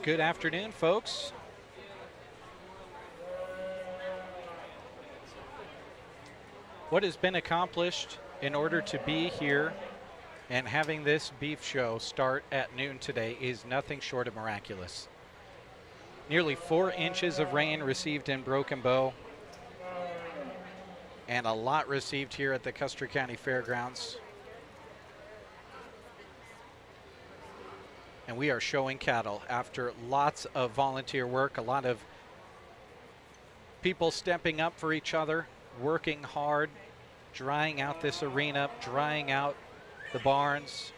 Good afternoon, folks. What has been accomplished in order to be here and having this beef show start at noon today is nothing short of miraculous. Nearly 4 inches of rain received in Broken Bow, and a lot received here at the Custer County Fairgrounds. And we are showing cattle after lots of volunteer work, a lot of people stepping up for each other, working hard, drying out this arena, drying out the barns,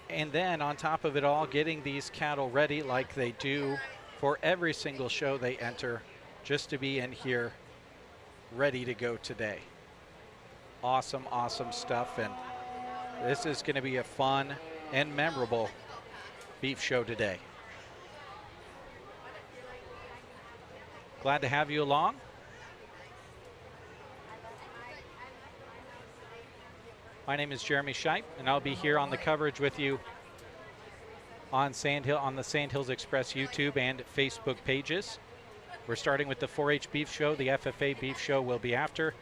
and then on top of it all, getting these cattle ready like they do for every single show they enter, just to be in here ready to go today. Awesome, awesome stuff, and this is going to be a fun and memorable beef show today. Glad to have you along. My name is Jeremy Shipe, and I'll be here on the coverage with you on the Sandhills Express YouTube and Facebook pages. We're starting with the 4-H Beef Show. The FFA Beef Show will be after.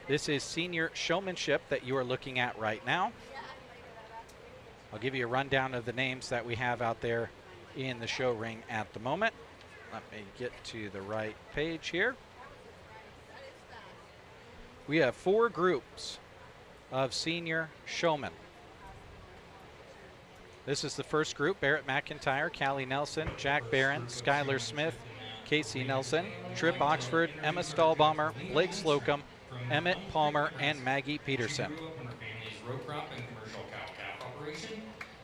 This is senior showmanship that you are looking at right now. I'll give you a rundown of the names that we have out there in the show ring at the moment. Let me get to the right page here. We have 4 groups of senior showmen. This is the first group: Barrett McIntyre, Callie Nelson, Jack Barron, Skylar Smith, Casey Nelson, Trip Oxford, Emma Stahlbaumer, Blake Slocum, Emmett Palmer, and Maggie Peterson.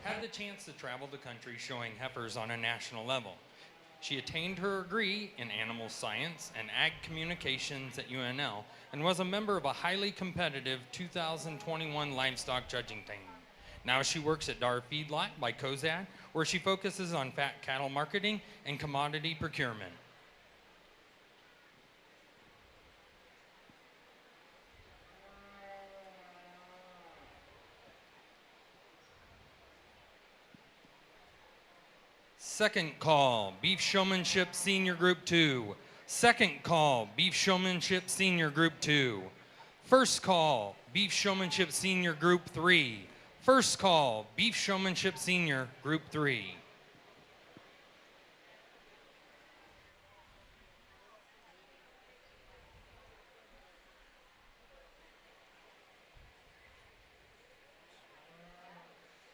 Had the chance to travel the country showing heifers on a national level. She attained her degree in animal science and ag communications at UNL and was a member of a highly competitive 2021 livestock judging team. Now she works at Dar Feedlot by Cozad, where she focuses on fat cattle marketing and commodity procurement. Second call, Beef Showmanship Senior Group 2. Second call, Beef Showmanship Senior Group 2. First call, Beef Showmanship Senior Group 3. First call, Beef Showmanship Senior Group 3.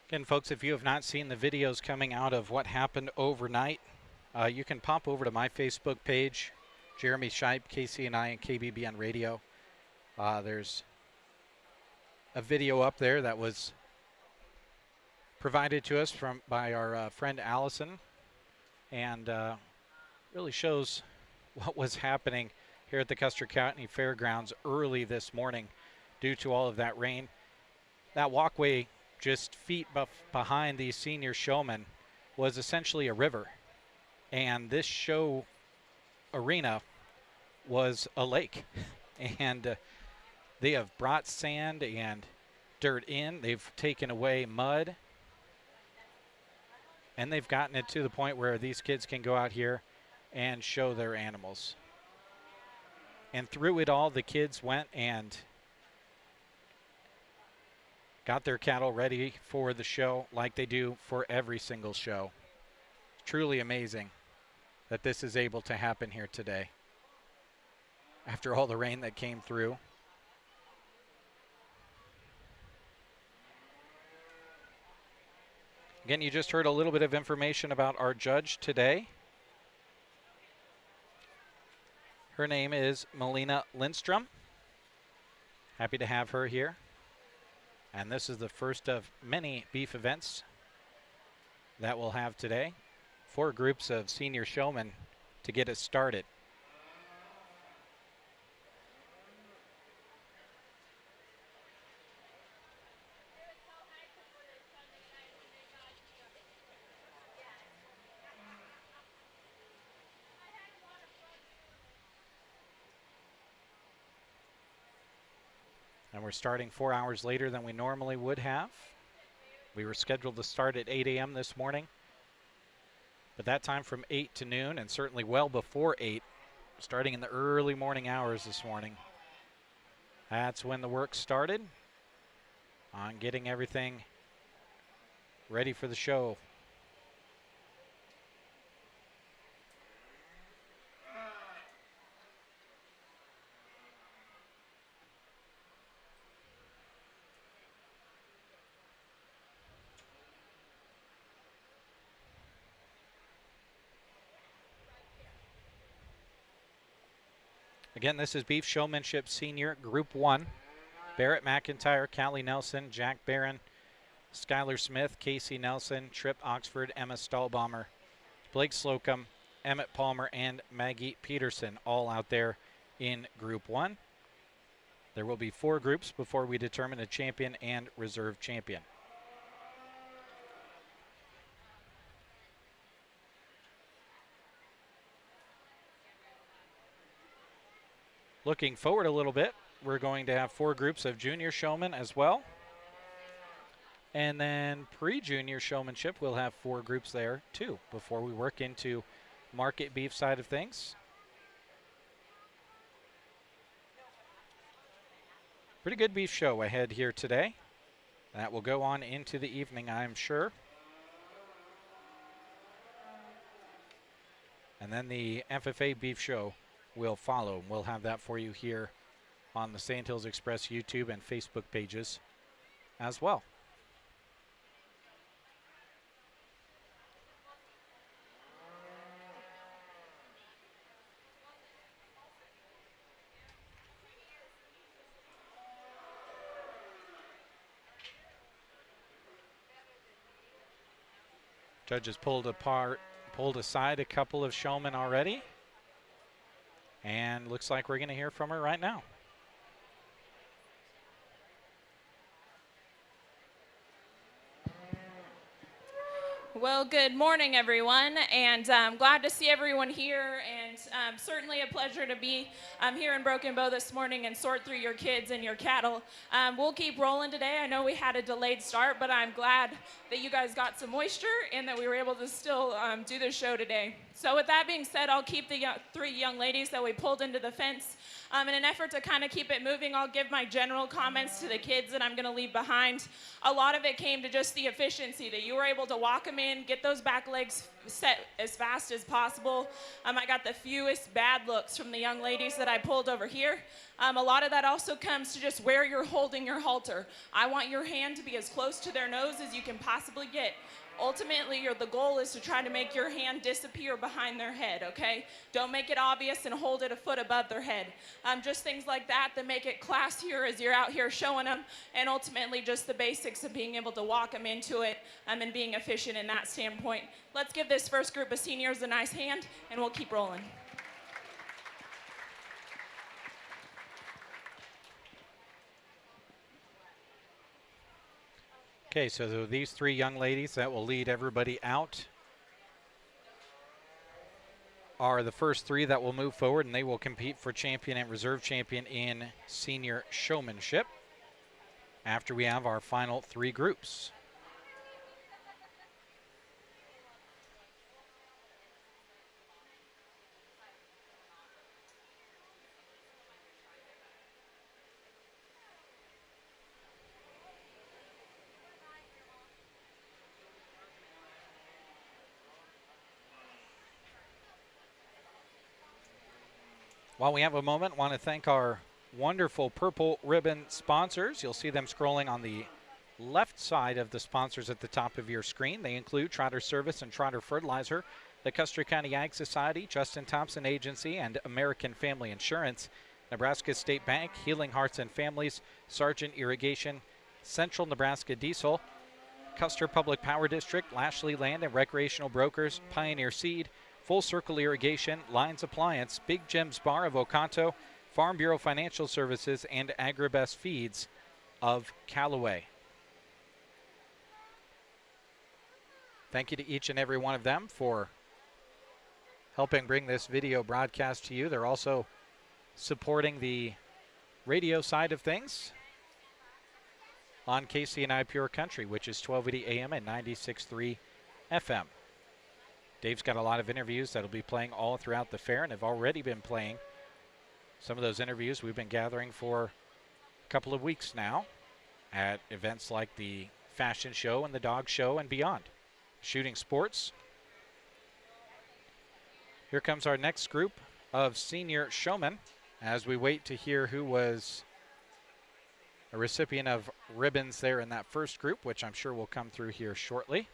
Again, folks, if you have not seen the videos coming out of what happened overnight, you can pop over to my Facebook page, Jeremy Shipe, Casey and I, and KBBN Radio. There's a video up there that was provided to us by our friend Allison, and really shows what was happening here at the Custer County Fairgrounds early this morning due to all of that rain. That walkway just feet behind these senior showmen was essentially a river, and this show arena was a lake. And they have brought sand and dirt in, they've taken away mud, and they've gotten it to the point where these kids can go out here and show their animals. And through it all, the kids went and got their cattle ready for the show like they do for every single show. Truly amazing that this is able to happen here today after all the rain that came through. Again, you just heard a little bit of information about our judge today. Her name is Melina Lindstrom. Happy to have her here. And this is the first of many beef events that we'll have today. 4 groups of senior showmen to get us started. And we're starting 4 hours later than we normally would have. We were scheduled to start at 8 a.m. this morning. But that time from 8 to noon, and certainly well before 8, starting in the early morning hours this morning. That's when the work started on getting everything ready for the show. Again, this is Beef Showmanship Senior Group 1. Barrett McIntyre, Callie Nelson, Jack Barron, Skylar Smith, Casey Nelson, Tripp Oxford, Emma Stahlbaumer, Blake Slocum, Emmett Palmer, and Maggie Peterson, all out there in Group 1. There will be 4 groups before we determine a champion and reserve champion. Looking forward a little bit, we're going to have 4 groups of junior showmen as well. And then pre-junior showmanship, we'll have 4 groups there too before we work into market beef side of things. Pretty good beef show ahead here today. That will go on into the evening, I'm sure. And then the FFA beef show will follow. We'll have that for you here on the Sand Hills Express YouTube and Facebook pages as well. Judges pulled aside a couple of showmen already. And looks like we're going to hear from her right now. Well, good morning, everyone, and I'm glad to see everyone here, and certainly a pleasure to be here in Broken Bow this morning and sort through your kids and your cattle. We'll keep rolling today. I know we had a delayed start, but I'm glad that you guys got some moisture and that we were able to still do the show today. So with that being said, I'll keep the 3 young ladies that we pulled into the fence. In an effort to kind of keep it moving, I'll give my general comments to the kids that I'm going to leave behind. A lot of it came to just the efficiency, that you were able to walk them in, get those back legs set as fast as possible. I got the fewest bad looks from the young ladies that I pulled over here. A lot of that also comes to just where you're holding your halter. I want your hand to be as close to their nose as you can possibly get. Ultimately, the goal is to try to make your hand disappear behind their head, okay? Don't make it obvious and hold it a foot above their head. Just things like that make it classier as you're out here showing them, and ultimately just the basics of being able to walk them into it and being efficient in that standpoint. Let's give this first group of seniors a nice hand, and we'll keep rolling. Okay, so these 3 young ladies that will lead everybody out are the first 3 that will move forward, and they will compete for champion and reserve champion in senior showmanship after we have our final 3 groups. While we have a moment, want to thank our wonderful purple ribbon sponsors. You'll see them scrolling on the left side of the sponsors at the top of your screen. They include Trotter Service and Trotter Fertilizer, the Custer County Ag Society, Justin Thompson Agency, and American Family Insurance, Nebraska State Bank, Healing Hearts and Families, Sargent Irrigation, Central Nebraska Diesel, Custer Public Power District, Lashley Land and Recreational Brokers, Pioneer Seed, Full Circle Irrigation, Lines Appliance, Big Jim's Bar of Oconto, Farm Bureau Financial Services, and Agribest Feeds of Callaway. Thank you to each and every one of them for helping bring this video broadcast to you. They're also supporting the radio side of things on KCNI Pure Country, which is 1280 AM and 96.3 FM. Dave's got a lot of interviews that'll be playing all throughout the fair and have already been playing. Some of those interviews we've been gathering for a couple of weeks now at events like the fashion show and the dog show and beyond. Shooting sports. Here comes our next group of senior showmen as we wait to hear who was a recipient of ribbons there in that first group, which I'm sure will come through here shortly.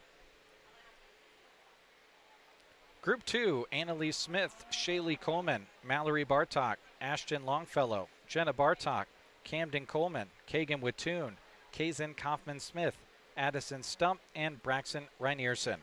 Group 2, Annalise Smith, Shaylee Coleman, Mallory Bartok, Ashton Longfellow, Jenna Bartok, Camden Coleman, Kagan Wittoon, Kazan Kaufman-Smith, Addison Stump, and Braxton Reinierson.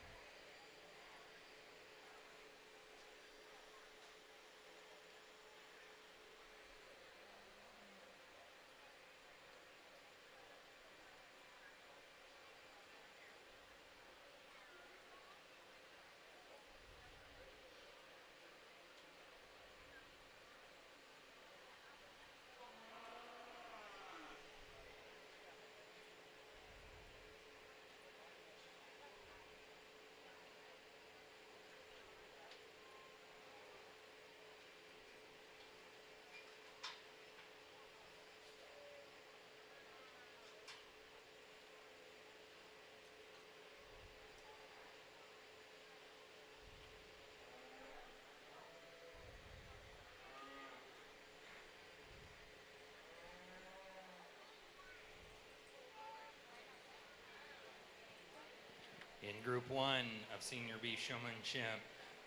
In Group 1 of Senior B Showmanship,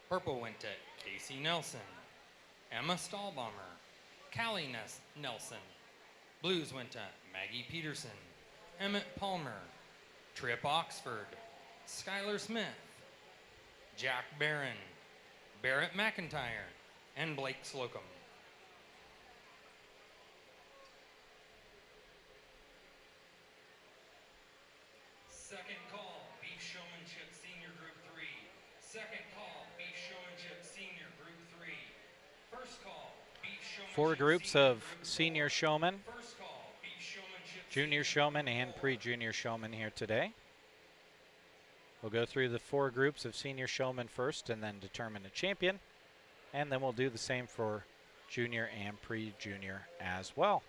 purple went to Casey Nelson, Emma Stahlbaumer, Callie Nelson. Blues went to Maggie Peterson, Emmett Palmer, Trip Oxford, Skylar Smith, Jack Barron, Barrett McIntyre, and Blake Slocum. Second call, B Showmanship Senior Group 3. Second call, B Showmanship Senior Group 3. First call, B Showmanship. 4 groups of senior showmen, First call, B Showmanship. junior showmen, and pre-junior showmen here today. We'll go through the 4 groups of senior showmen first and then determine a champion. And then we'll do the same for junior and pre-junior as well.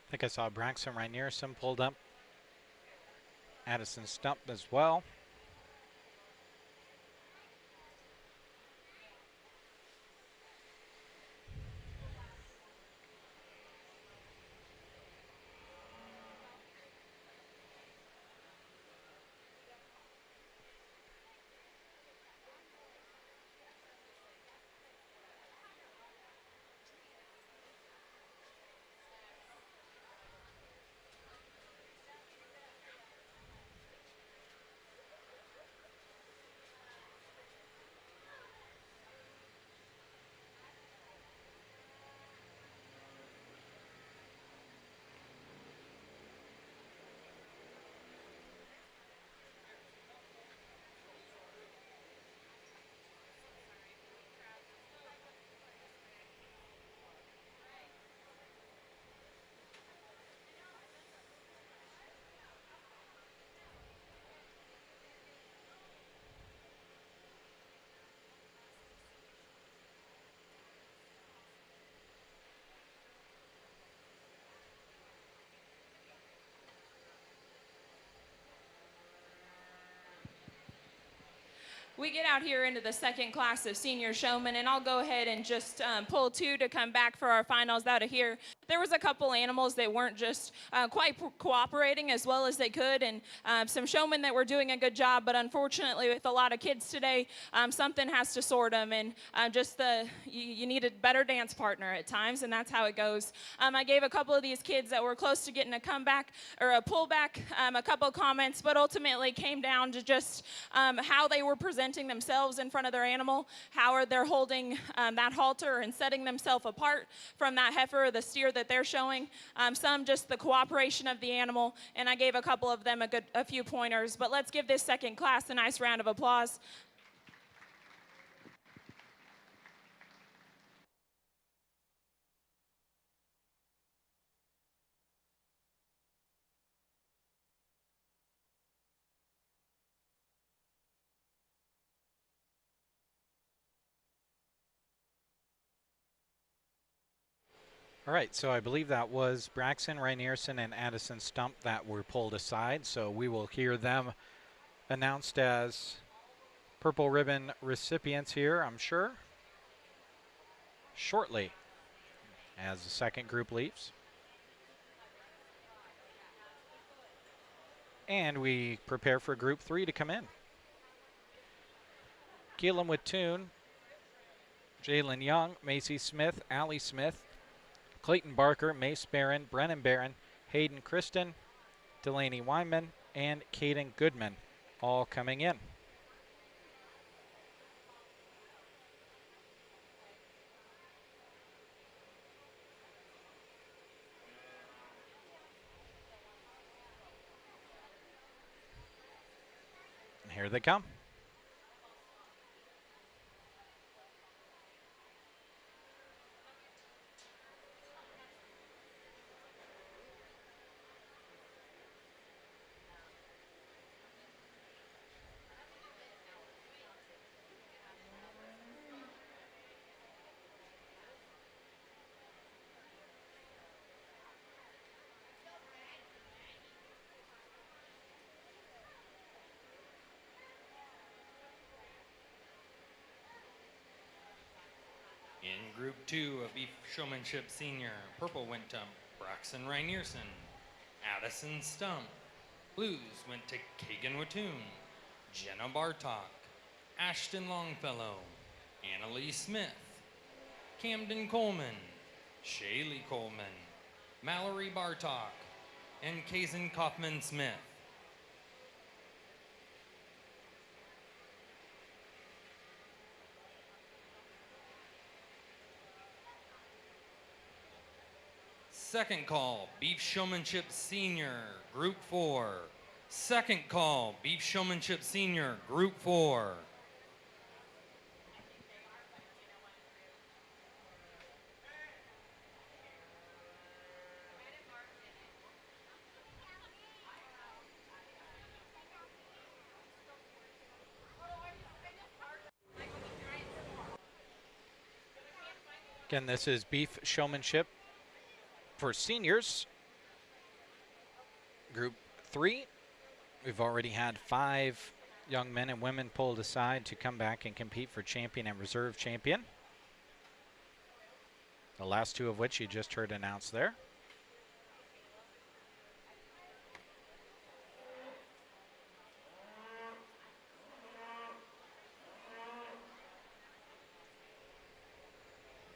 I think I saw Braxton Reinierson pulled up. Addison Stump as well. We get out here into the second class of senior showmen, and I'll go ahead and just pull two to come back for our finals out of here. There was a couple animals that weren't just quite cooperating as well as they could, and some showmen that were doing a good job, but unfortunately with a lot of kids today, something has to sort them, and you need a better dance partner at times, and that's how it goes. I gave a couple of these kids that were close to getting a comeback or a pullback a couple of comments, but ultimately came down to just how they were presenting themselves in front of their animal, how they're holding that halter and setting themselves apart from that heifer or the steer that they're showing. Some just the cooperation of the animal, and I gave a couple of them a few pointers. But let's give this second class a nice round of applause. All right, so I believe that was Braxton Reinierson and Addison Stump that were pulled aside. So we will hear them announced as purple ribbon recipients here, I'm sure, shortly as the second group leaves. And we prepare for group 3 to come in. Keelan with Toon, Jalen Young, Macy Smith, Allie Smith, Clayton Barker, Mace Barron, Brennan Barron, Hayden Kristen, Delaney Weinman, and Caden Goodman all coming in. And here they come. In Group 2 of Beef Showmanship Senior, purple went to Braxton Reinierson, Addison Stump. Blues went to Kagan Watoon, Jenna Bartok, Ashton Longfellow, Annalie Smith, Camden Coleman, Shaylee Coleman, Mallory Bartok, and Kazen Kaufman Smith. Second call, Beef Showmanship Senior, Group 4. Second call, Beef Showmanship Senior, Group 4. Again, this is Beef Showmanship for seniors. Group 3, we've already had 5 young men and women pulled aside to come back and compete for champion and reserve champion. The last 2 of which you just heard announced there.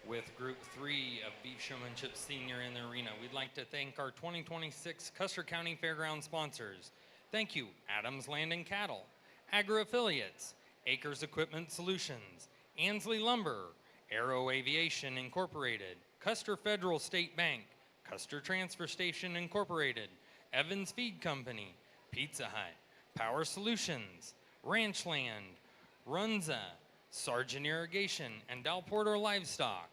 With Group 3 of Beef Showmanship Senior in the arena, we'd like to thank our 2026 Custer County Fairground sponsors. Thank you, Adams Land and Cattle, Agri Affiliates, Acres Equipment Solutions, Ansley Lumber, Aero Aviation Incorporated, Custer Federal State Bank, Custer Transfer Station Incorporated, Evans Feed Company, Pizza Hut, Power Solutions, Ranchland, Runza, Sargent Irrigation, and Dalporter Livestock.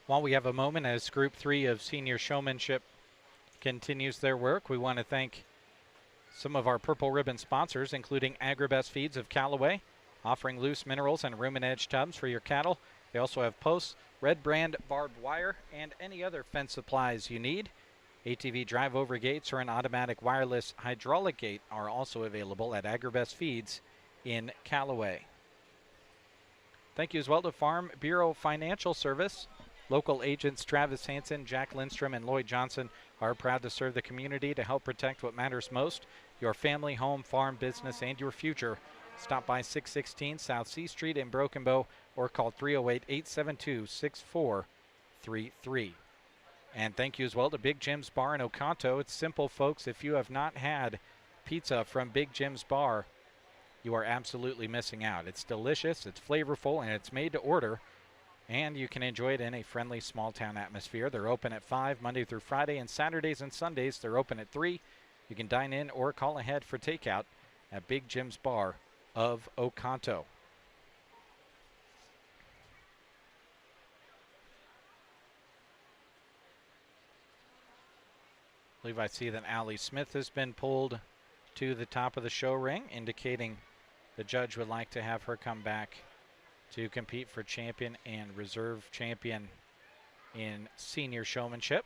While we have a moment as Group 3 of Senior Showmanship continues their work, we want to thank some of our Purple Ribbon sponsors, including Agribest Feeds of Callaway, offering loose minerals and room and edge tubs for your cattle. They also have posts, Red Brand barbed wire, and any other fence supplies you need. ATV drive-over gates or an automatic wireless hydraulic gate are also available at Agribest Feeds in Callaway. Thank you as well to Farm Bureau Financial Service. Local agents Travis Hansen, Jack Lindstrom, and Lloyd Johnson are proud to serve the community to help protect what matters most, your family, home, farm, business, and your future. Stop by 616 South C Street in Broken Bow or call 308-872-6433. And thank you as well to Big Jim's Bar in Oconto. It's simple, folks. If you have not had pizza from Big Jim's Bar, you are absolutely missing out. It's delicious, it's flavorful, and it's made to order. And you can enjoy it in a friendly small-town atmosphere. They're open at 5 Monday through Friday, and Saturdays and Sundays they're open at 3. You can dine in or call ahead for takeout at Big Jim's Bar of Oconto. I believe I see that Allie Smith has been pulled to the top of the show ring, indicating the judge would like to have her come back to compete for champion and reserve champion in senior showmanship.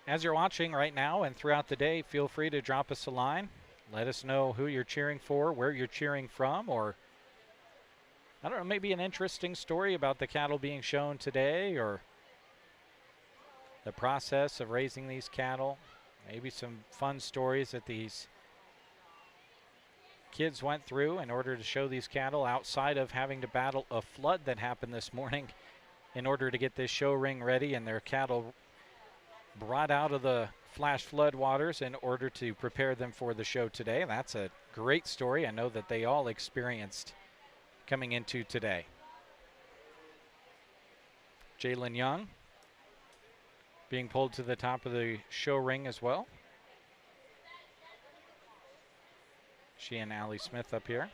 As you're watching right now and throughout the day, feel free to drop us a line. Let us know who you're cheering for, where you're cheering from, or I don't know, maybe an interesting story about the cattle being shown today or the process of raising these cattle. Maybe some fun stories that these kids went through in order to show these cattle outside of having to battle a flood that happened this morning in order to get this show ring ready and their cattle brought out of the flash flood waters in order to prepare them for the show today. That's a great story. I know that they all experienced coming into today. Jalen Young being pulled to the top of the show ring as well. She and Allie Smith up here.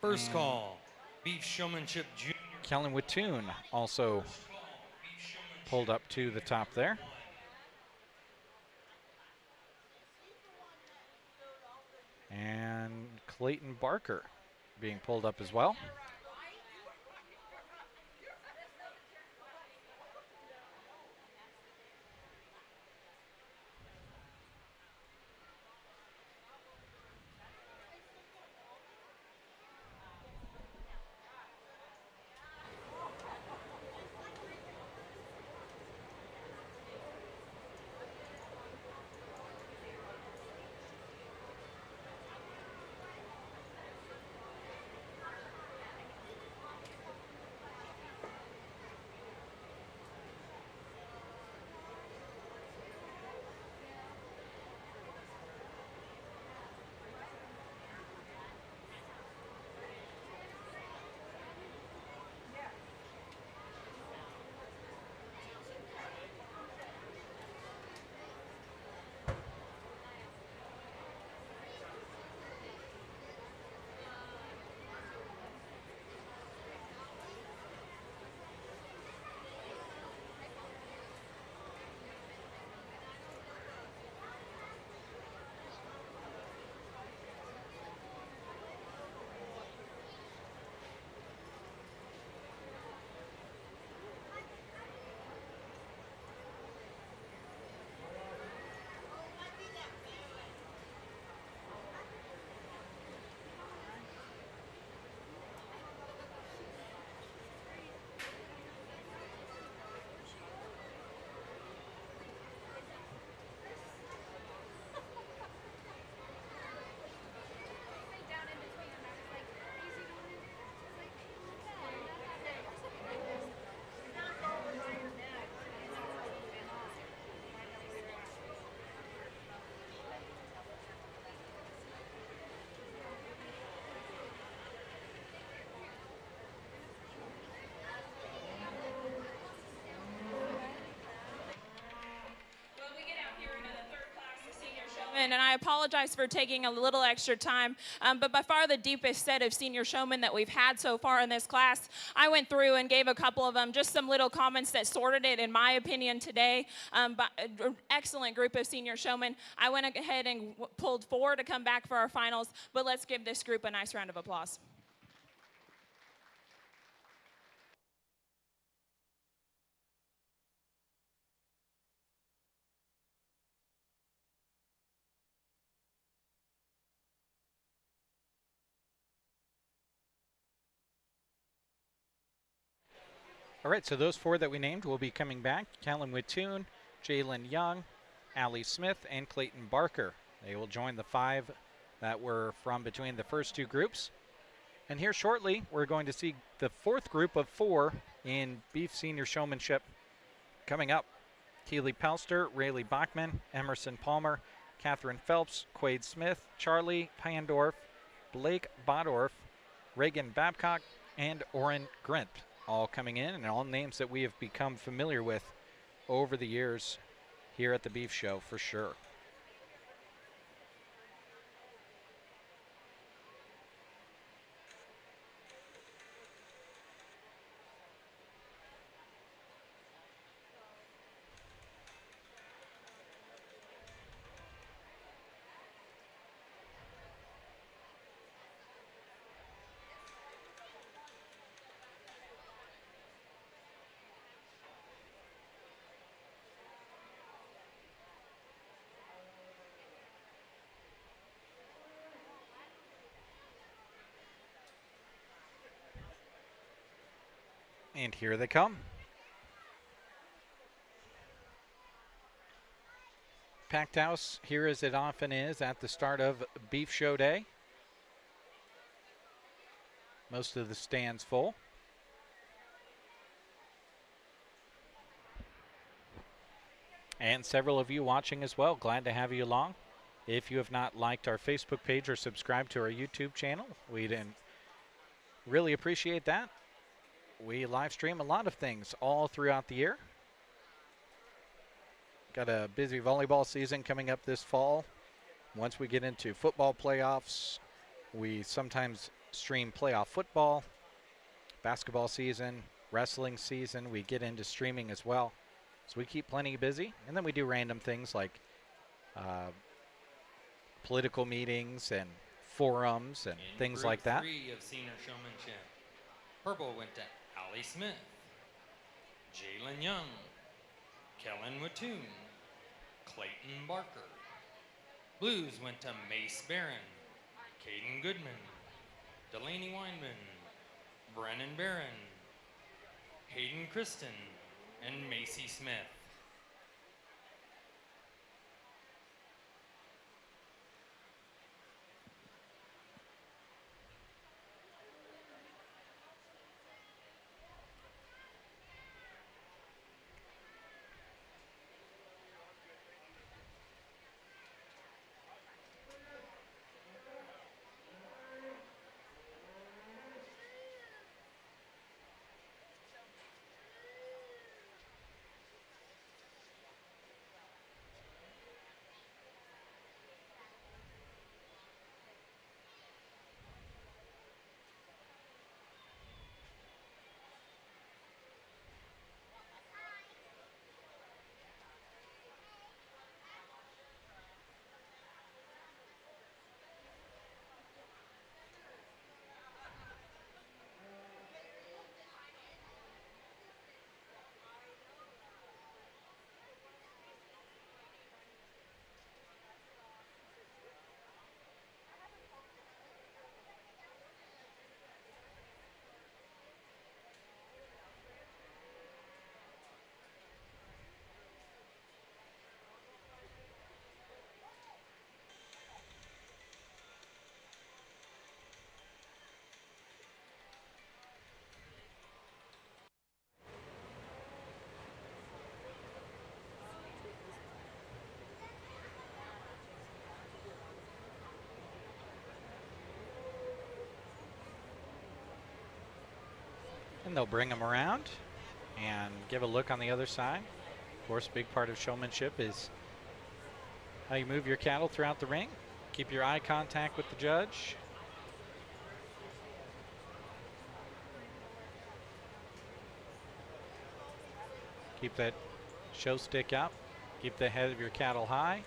First call, Beef Showmanship Junior. Kellen Wittoon also pulled up to the top there. And Clayton Barker being pulled up as well. And I apologize for taking a little extra time, but by far the deepest set of senior showmen that we've had so far in this class. I went through and gave a couple of them just some little comments that sorted it, in my opinion, today. But an excellent group of senior showmen. I went ahead and pulled 4 to come back for our finals, but let's give this group a nice round of applause. All right, so those 4 that we named will be coming back. Kellen Wittoon, Jalen Young, Allie Smith, and Clayton Barker. They will join the 5 that were from between the first 2 groups. And here shortly, we're going to see the 4th group of 4 in Beef Senior Showmanship coming up. Keely Palster, Rayleigh Bachman, Emerson Palmer, Catherine Phelps, Quade Smith, Charlie Pandorf, Blake Bodorf, Reagan Babcock, and Oren Grint. All coming in, and all names that we have become familiar with over the years here at the Beef Show for sure. And here they come. Packed house here as it often is at the start of Beef Show Day. Most of the stands full. And several of you watching as well. Glad to have you along. If you have not liked our Facebook page or subscribed to our YouTube channel, we'd really appreciate that. We live stream a lot of things all throughout the year. Got a busy volleyball season coming up this fall. Once we get into football playoffs, we sometimes stream playoff football, basketball season, wrestling season. We get into streaming as well. So we keep plenty busy. And then we do random things like political meetings and forums and In things Group like that. 3 of senior showmanship, purple went to Allie Smith, Jalen Young, Kellen Watoon, Clayton Barker. Blues went to Mace Barron, Caden Goodman, Delaney Weinman, Brennan Barron, Hayden Kristen, and Macy Smith. And they'll bring them around and give a look on the other side. Of course, a big part of showmanship is how you move your cattle throughout the ring. Keep your eye contact with the judge. Keep that show stick up. Keep the head of your cattle high.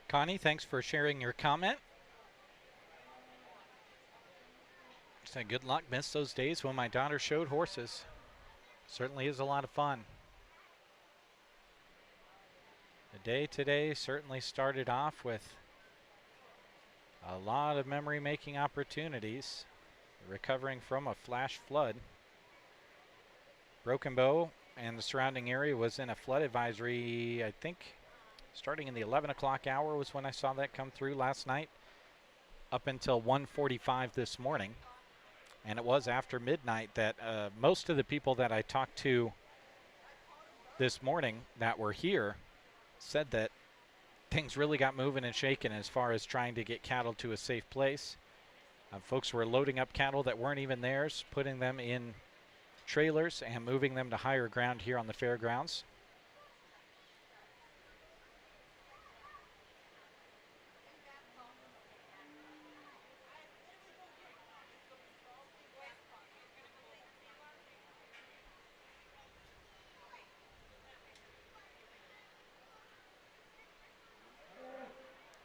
Connie, thanks for sharing your comment. Said good luck. Miss those days when my daughter showed horses. Certainly is a lot of fun. The day today certainly started off with a lot of memory making opportunities. Recovering from a flash flood. Broken Bow and the surrounding area was in a flood advisory, I think, starting in the 11 o'clock hour was when I saw that come through last night, up until 1:45 this morning. And it was after midnight that most of the people that I talked to this morning that were here said that things really got moving and shaking as far as trying to get cattle to a safe place. Folks were loading up cattle that weren't even theirs, putting them in trailers and moving them to higher ground here on the fairgrounds.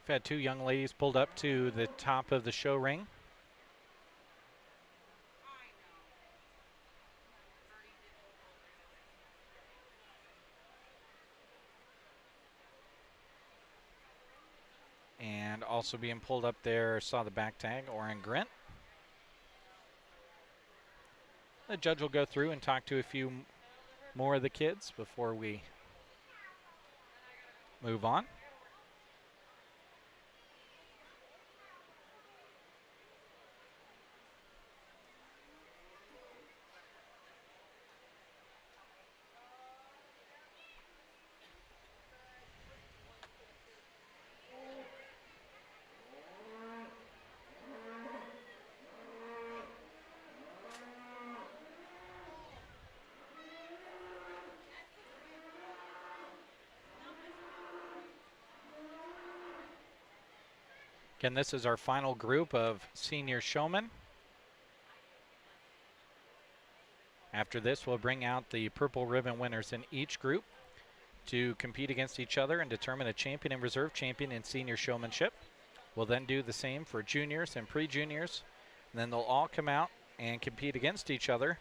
We've had two young ladies pulled up to the top of the show ring. And also being pulled up there, saw the back tag, Oren Grint. The judge will go through and talk to a few more of the kids before we move on. Again, this is our final group of senior showmen. After this, we'll bring out the purple ribbon winners in each group to compete against each other and determine a champion and reserve champion in senior showmanship. We'll then do the same for juniors and pre-juniors. Then they'll all come out and compete against each other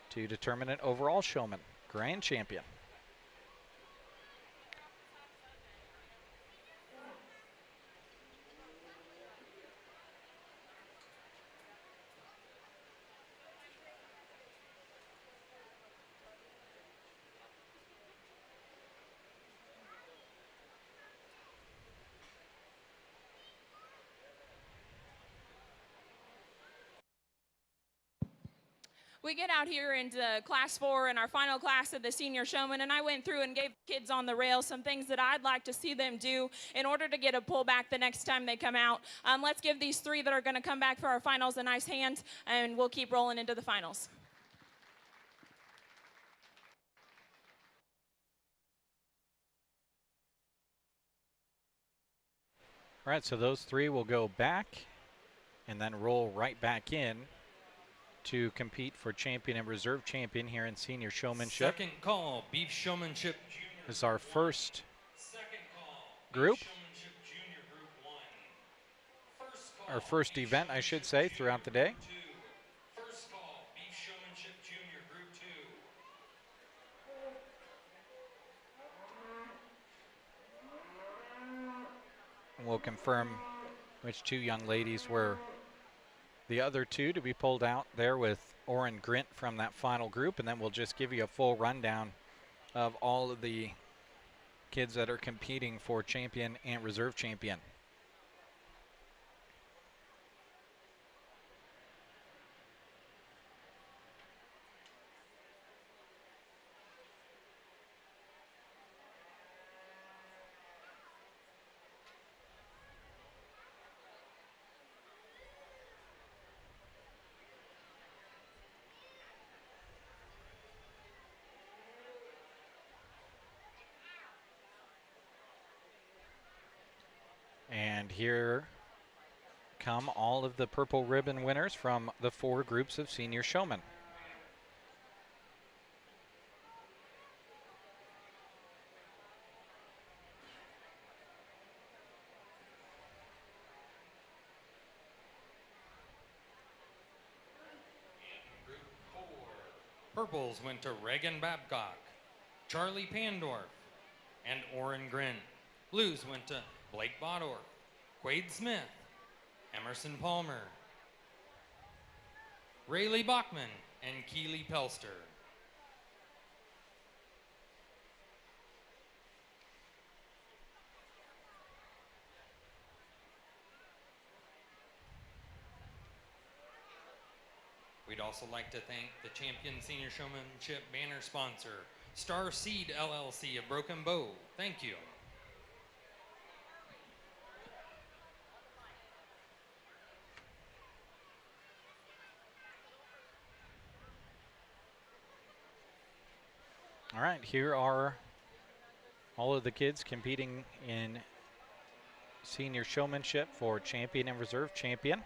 to determine an overall showman, grand champion. We get out here into class 4 in our final class of the senior showman, and I went through and gave kids on the rail some things that I'd like to see them do in order to get a pullback the next time they come out. Let's give these 3 that are going to come back for our finals a nice hand, and we'll keep rolling into the finals. All right, so those 3 will go back and then roll right back in to compete for champion and reserve champion here in senior showmanship. Second call, beef showmanship junior. This is our first Group. our first event, I should say, throughout the day. First call, beef showmanship junior, group 2. And we'll confirm which 2 young ladies were the other 2 to be pulled out there with Oren Grint from that final group, and then we'll just give you a full rundown of all of the kids that are competing for champion and reserve champion. And here come all of the purple ribbon winners from the 4 groups of senior showmen. Purples went to Reagan Babcock, Charlie Pandorf, and Orrin Grin. Blues went to Blake Bodorf, Quade Smith, Emerson Palmer, Rayleigh Bachman, and Keely Pelster. We'd also like to thank the Champion Senior Showmanship banner sponsor, Star Seed LLC of Broken Bow. Thank you. All right, here are all of the kids competing in senior showmanship for champion and reserve champion.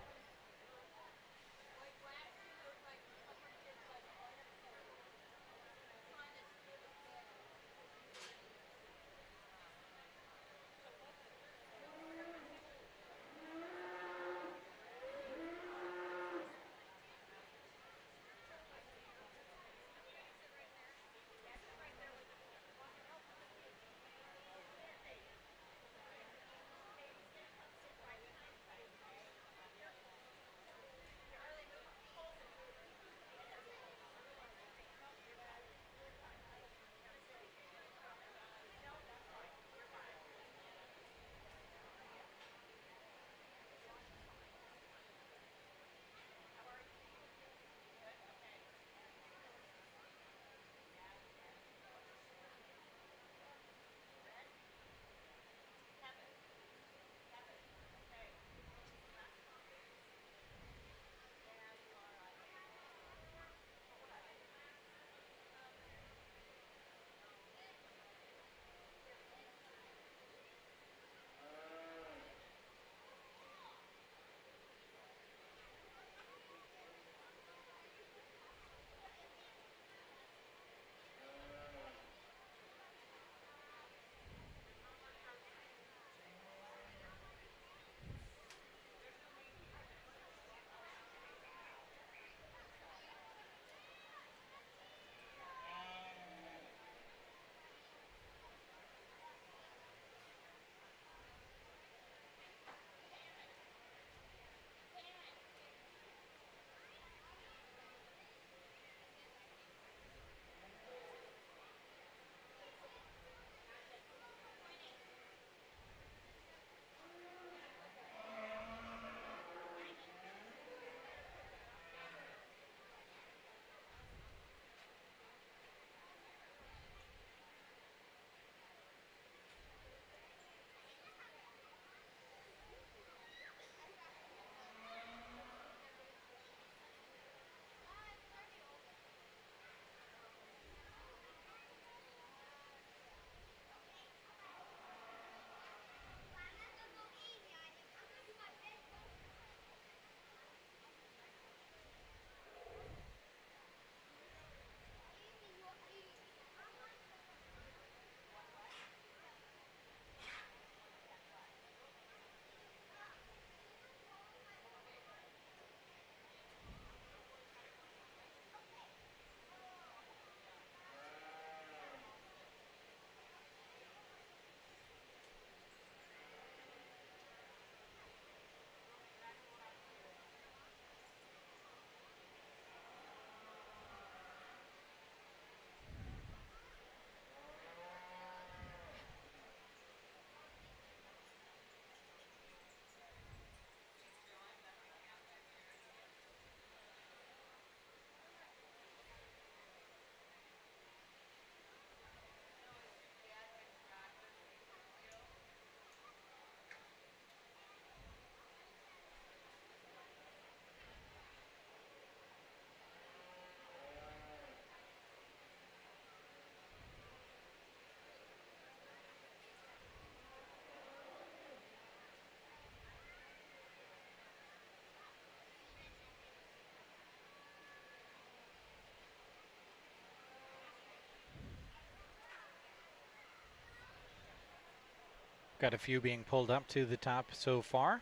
Got a few being pulled up to the top so far.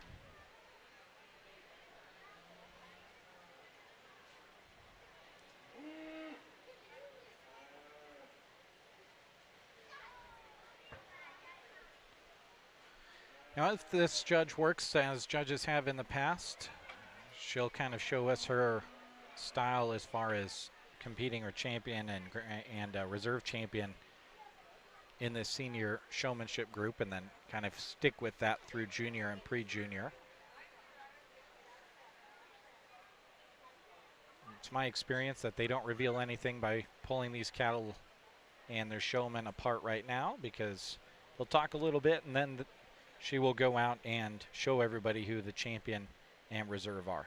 Now, if this judge works as judges have in the past, she'll kind of show us her style as far as competing or champion and reserve champion in this senior showmanship group, and then kind of stick with that through junior and pre-junior. It's my experience that they don't reveal anything by pulling these cattle and their showmen apart right now, because they'll talk a little bit and then she will go out and show everybody who the champion and reserve are.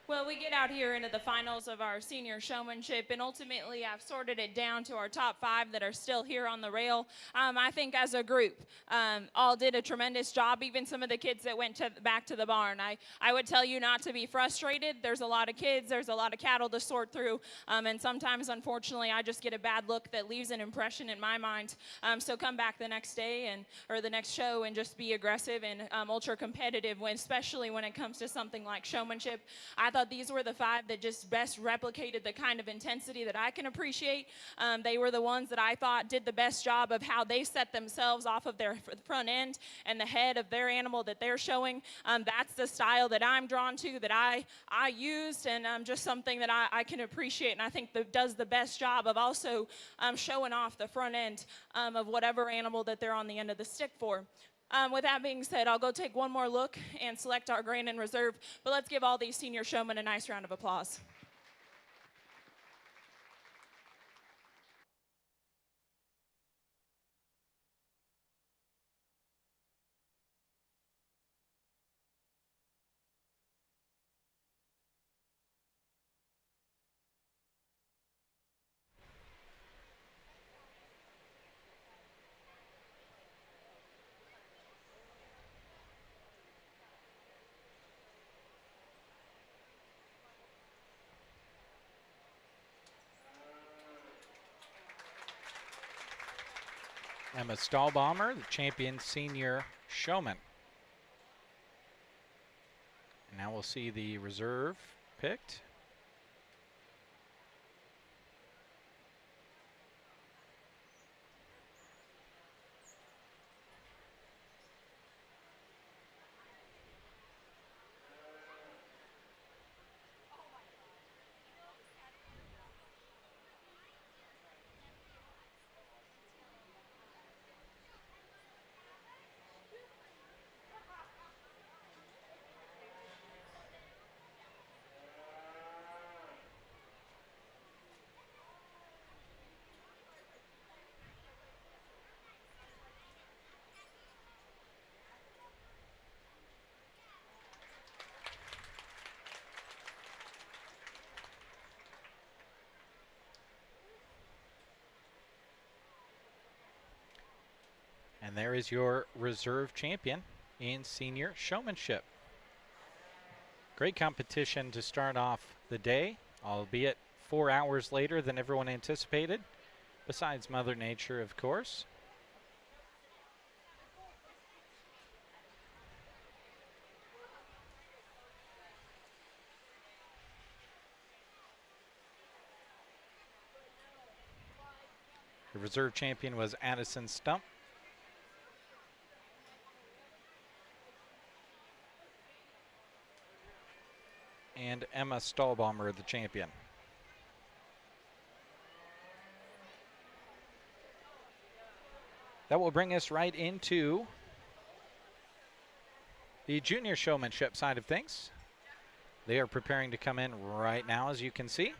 Well, we get out here into the finals of our senior showmanship, and ultimately I've sorted it down to our top 5 that are still here on the rail. I think as a group, all did a tremendous job, even some of the kids that went back to the barn. I would tell you not to be frustrated. There's a lot of kids, there's a lot of cattle to sort through, and sometimes, unfortunately, I just get a bad look that leaves an impression in my mind. So come back the next day or the next show and just be aggressive and ultra competitive, especially when it comes to something like showmanship. I thought these were the 5 that just best replicated the kind of intensity that I can appreciate. They were the ones that I thought did the best job of how they set themselves off of their front end and the head of their animal that they're showing. That's the style that I'm drawn to, that I used, and just something that I can appreciate, and I think that does the best job of also showing off the front end of whatever animal that they're on the end of the stick for. With that being said, I'll go take one more look and select our grand and reserve, but let's give all these senior showmen a nice round of applause. Emma Stahlbaumer, the champion senior showman. And now we'll see the reserve picked. And there is your reserve champion in senior showmanship. Great competition to start off the day, albeit 4 hours later than everyone anticipated, besides Mother Nature, of course. The reserve champion was Addison Stump. And Emma Stahlbaumer, the champion. That will bring us right into the junior showmanship side of things. They are preparing to come in right now, as you can see.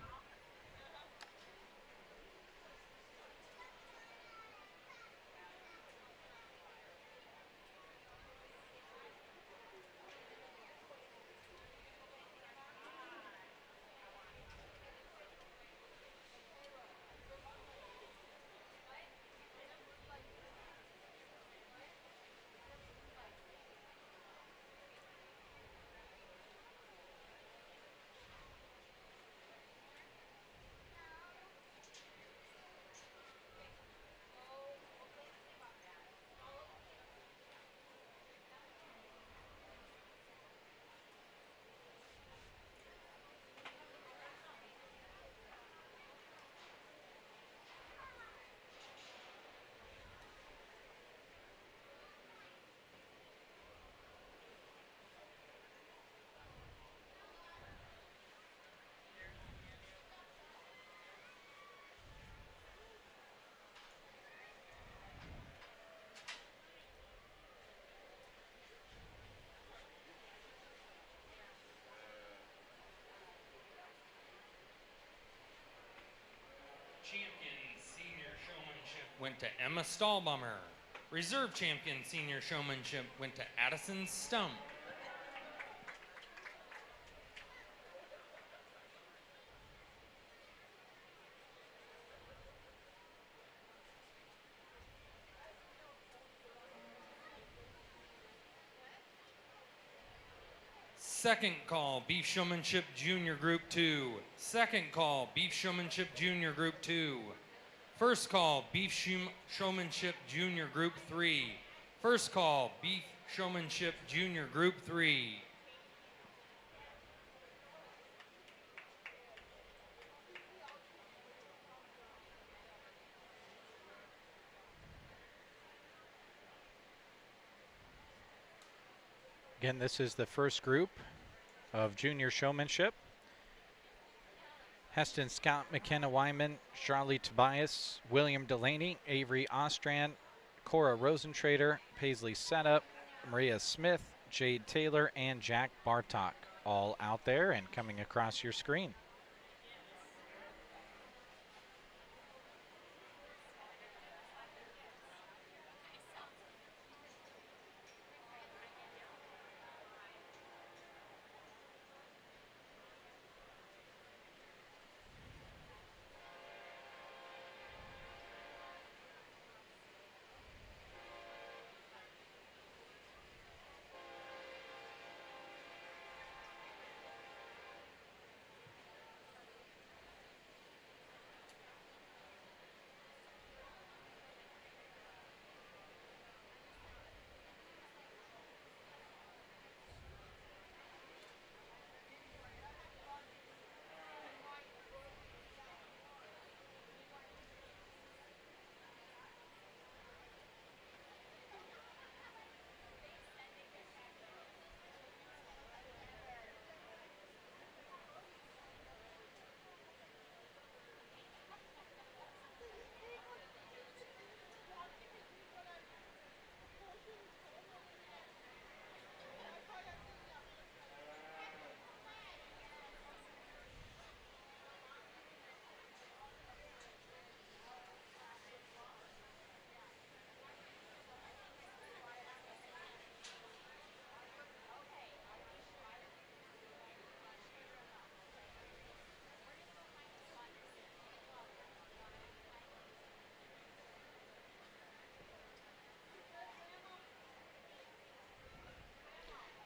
Champion senior showmanship went to Emma Stahlbummer. Reserve champion senior showmanship went to Addison Stump. Second call, Beef Showmanship Junior Group 2. Second call, Beef Showmanship Junior Group 2. First call, Beef Showmanship Junior Group 3. First call, Beef Showmanship Junior Group 3. Again, this is the first group of junior showmanship. Heston Scott, McKenna Wyman, Charlie Tobias, William Delaney, Avery Ostrand, Cora Rosentrader, Paisley Setup, Maria Smith, Jade Taylor, and Jack Bartok, all out there and coming across your screen.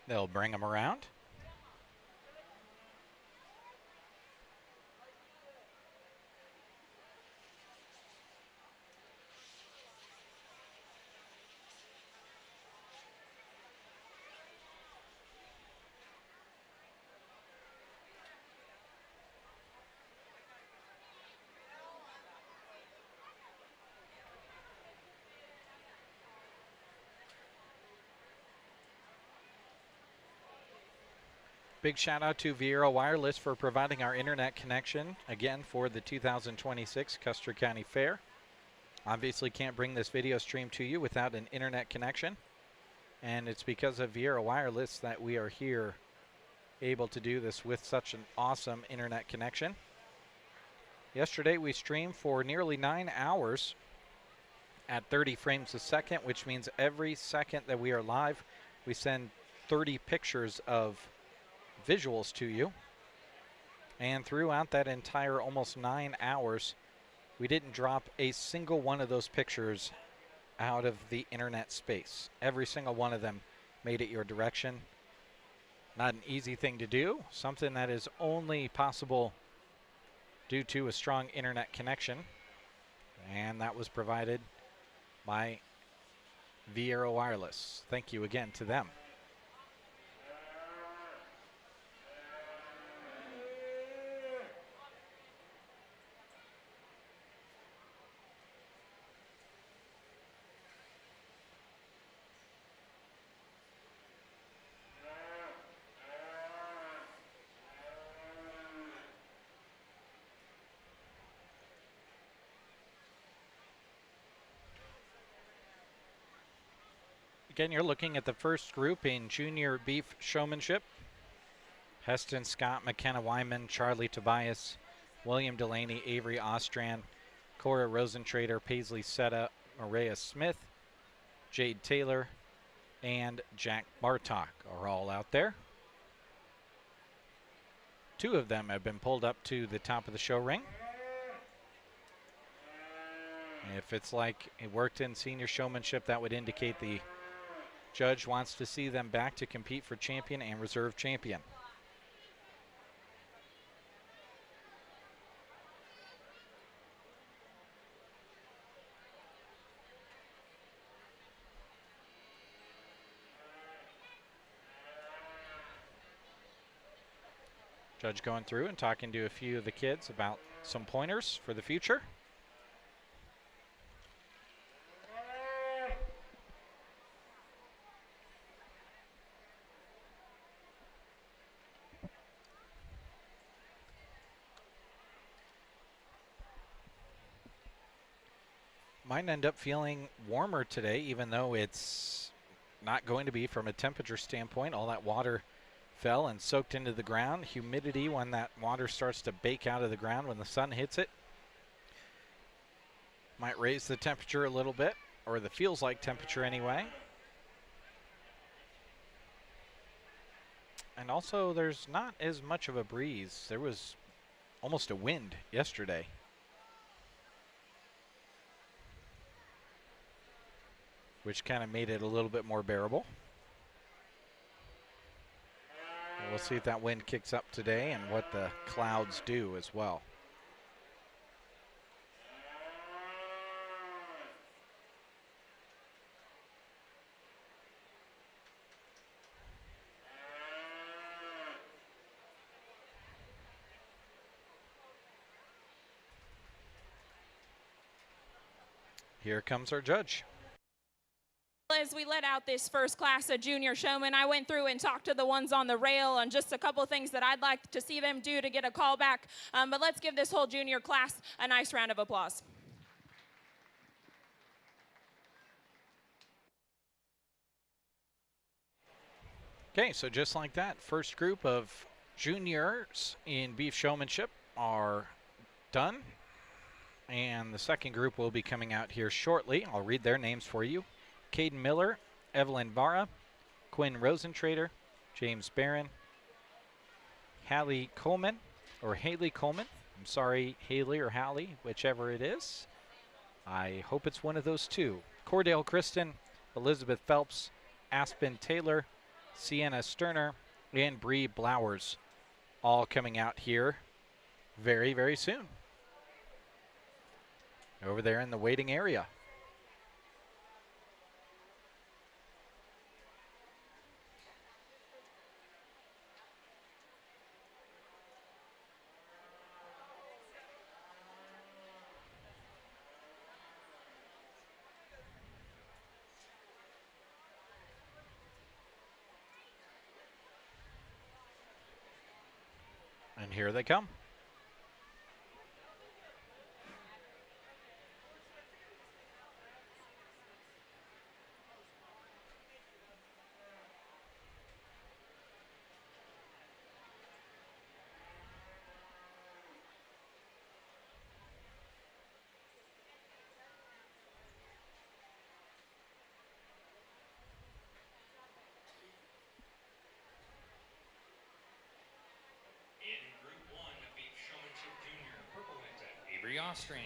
They'll bring them around. Big shout out to Viera Wireless for providing our internet connection again for the 2026 Custer County Fair. Obviously can't bring this video stream to you without an internet connection. And it's because of Viera Wireless that we are here able to do this with such an awesome internet connection. Yesterday we streamed for nearly 9 hours at 30 frames a second, which means every second that we are live, we send 30 pictures of visuals to you. And throughout that entire almost 9 hours, we didn't drop a single one of those pictures out of the internet space. Every single one of them made it your direction. Not an easy thing to do, something that is only possible due to a strong internet connection. And that was provided by Viera Wireless. Thank you again to them. Again, you're looking at the first group in junior beef showmanship. Heston Scott, McKenna Wyman, Charlie Tobias, William Delaney, Avery Ostran, Cora Rosentrader, Paisley Setta, Maria Smith, Jade Taylor, and Jack Bartok are all out there. 2 of them have been pulled up to the top of the show ring. If it's like it worked in senior showmanship, that would indicate the judge wants to see them back to compete for champion and reserve champion. Judge going through and talking to a few of the kids about some pointers for the future. Might end up feeling warmer today, even though it's not going to be from a temperature standpoint. All that water fell and soaked into the ground. Humidity when that water starts to bake out of the ground when the sun hits it might raise the temperature a little bit, or the feels like temperature anyway. And also there's not as much of a breeze. There was almost a wind yesterday. Which kind of made it a little bit more bearable. We'll see if that wind kicks up today and what the clouds do as well. Here comes our judge. As we let out this first class of junior showmen, I went through and talked to the ones on the rail on just a couple things that I'd like to see them do to get a call back. But let's give this whole junior class a nice round of applause. Okay, so just like that, first group of juniors in beef showmanship are done. And the second group will be coming out here shortly. I'll read their names for you. Caden Miller, Evelyn Vara, Quinn Rosentrader, James Barron, Hallie Coleman, or Haley Coleman. I'm sorry, Haley or Hallie, whichever it is. I hope it's one of those two. Cordell Kristen, Elizabeth Phelps, Aspen Taylor, Sienna Sterner, and Bree Blowers, all coming out here very, very soon. Over there in the waiting area. And here they come. Avery Ostrand.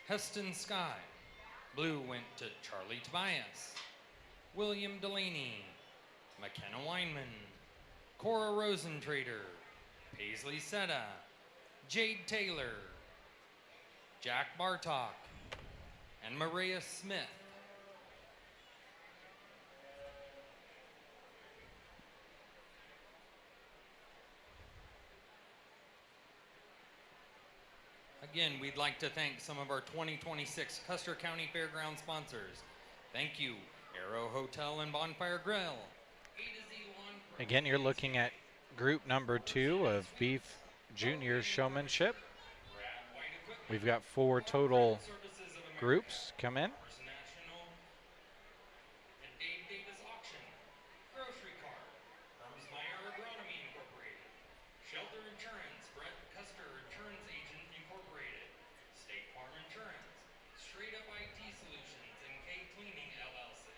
Heston Sky. Blue went to Charlie Tobias. William Delaney. McKenna Weinman. Cora Rosentrader. Paisley Seta. Jade Taylor. Jack Bartok. And Maria Smith. Again, we'd like to thank some of our 2026 Custer County Fairground sponsors. Thank you, Arrow Hotel and Bonfire Grill. A to Z Lawn Pro. Again, you're looking at group number 2 of Beef Junior Showmanship. Brad White Equipment. We've got 4 total Services of America. groups come in. Mars National and Dave Davis Auction. Grocery Cart. Herms Meyer Agronomy Incorporated. Shelter Insurance. Brett Custer Insurance Agent Incorporated. State Farm Insurance. Straight Up IT Solutions and K Cleaning LLC.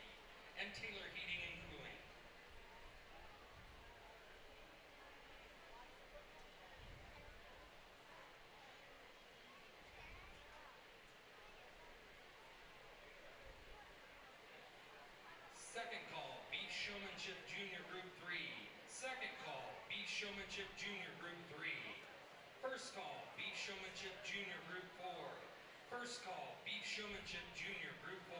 And Taylor Heating and Cooling. Second call, Beef Showmanship Junior Group 3. Second call, Beef Showmanship Junior Group 3. First call, Beef Showmanship Junior Group 4. First call, Beef Showmanship Junior Group 4.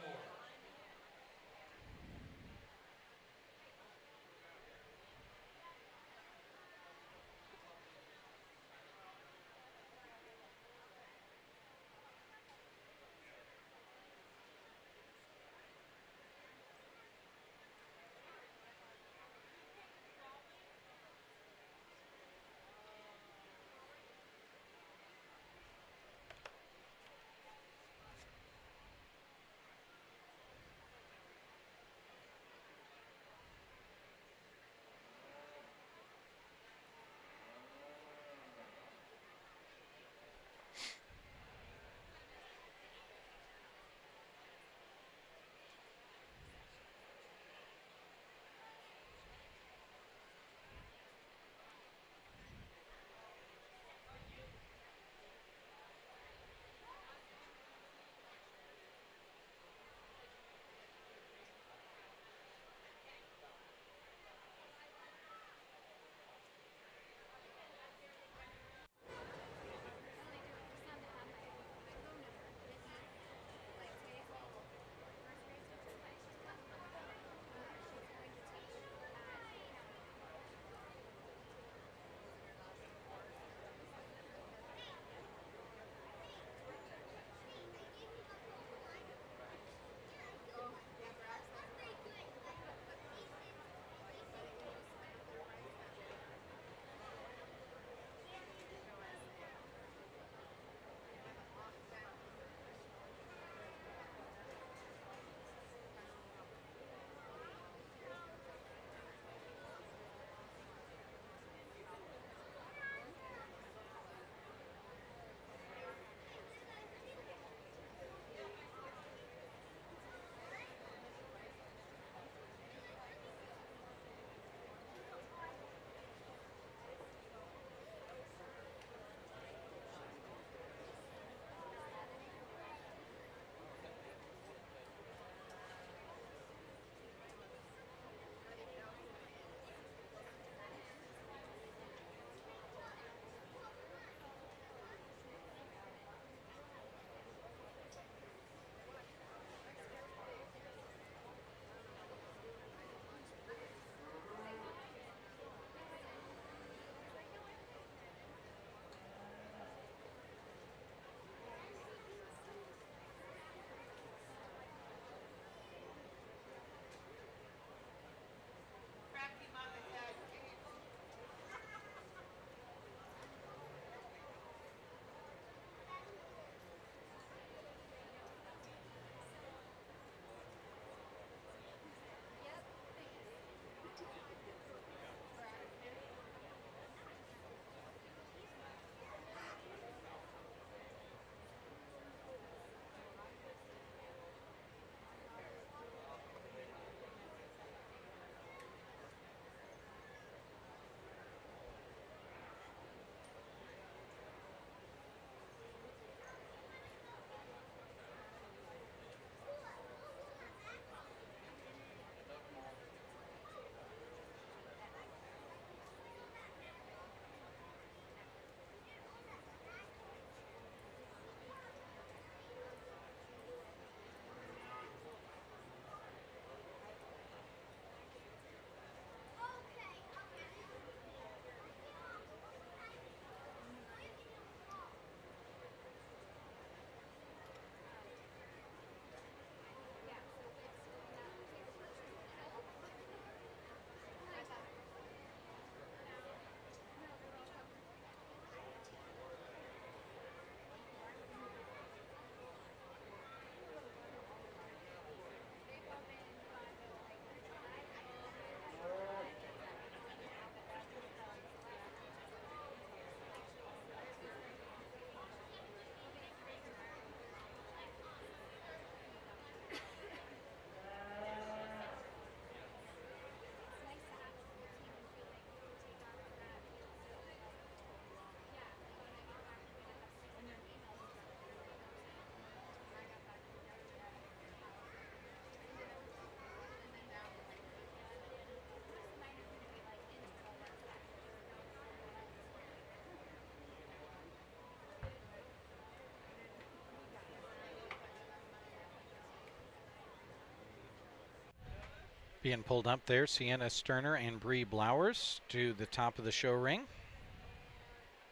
Being pulled up there, Sienna Sterner and Bree Blowers to the top of the show ring.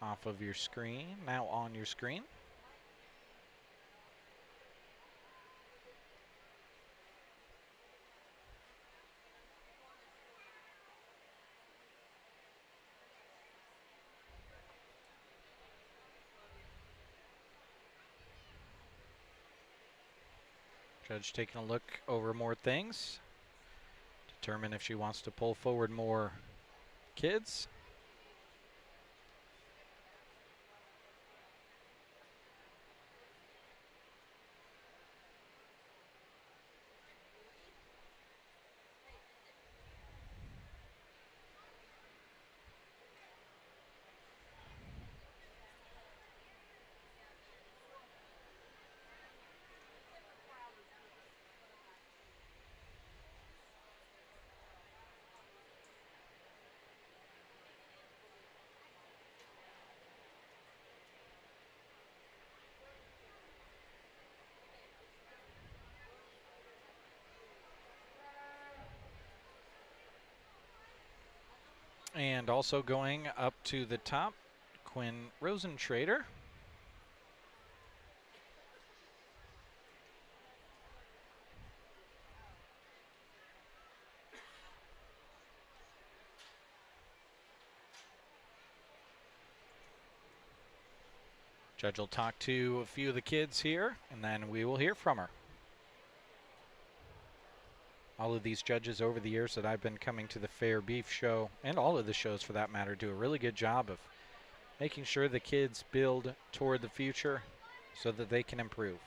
Off of your screen, now on your screen. Judge taking a look over more things. Determine if she wants to pull forward more kids. And also going up to the top, Quinn Rosentrader. Judge will talk to a few of the kids here, and then we will hear from her. All of these judges over the years that I've been coming to the Fair Beef Show, and all of the shows for that matter, do a really good job of making sure the kids build toward the future so that they can improve.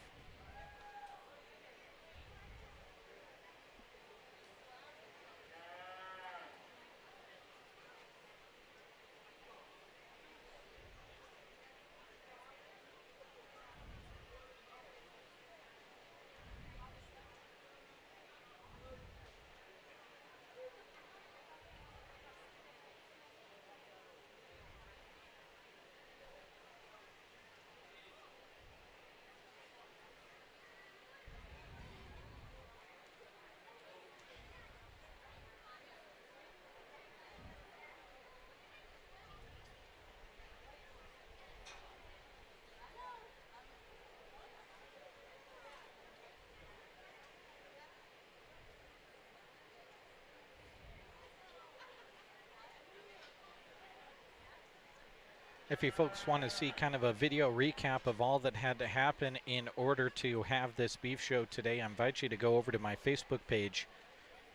If you folks want to see kind of a video recap of all that had to happen in order to have this beef show today, I invite you to go over to my Facebook page,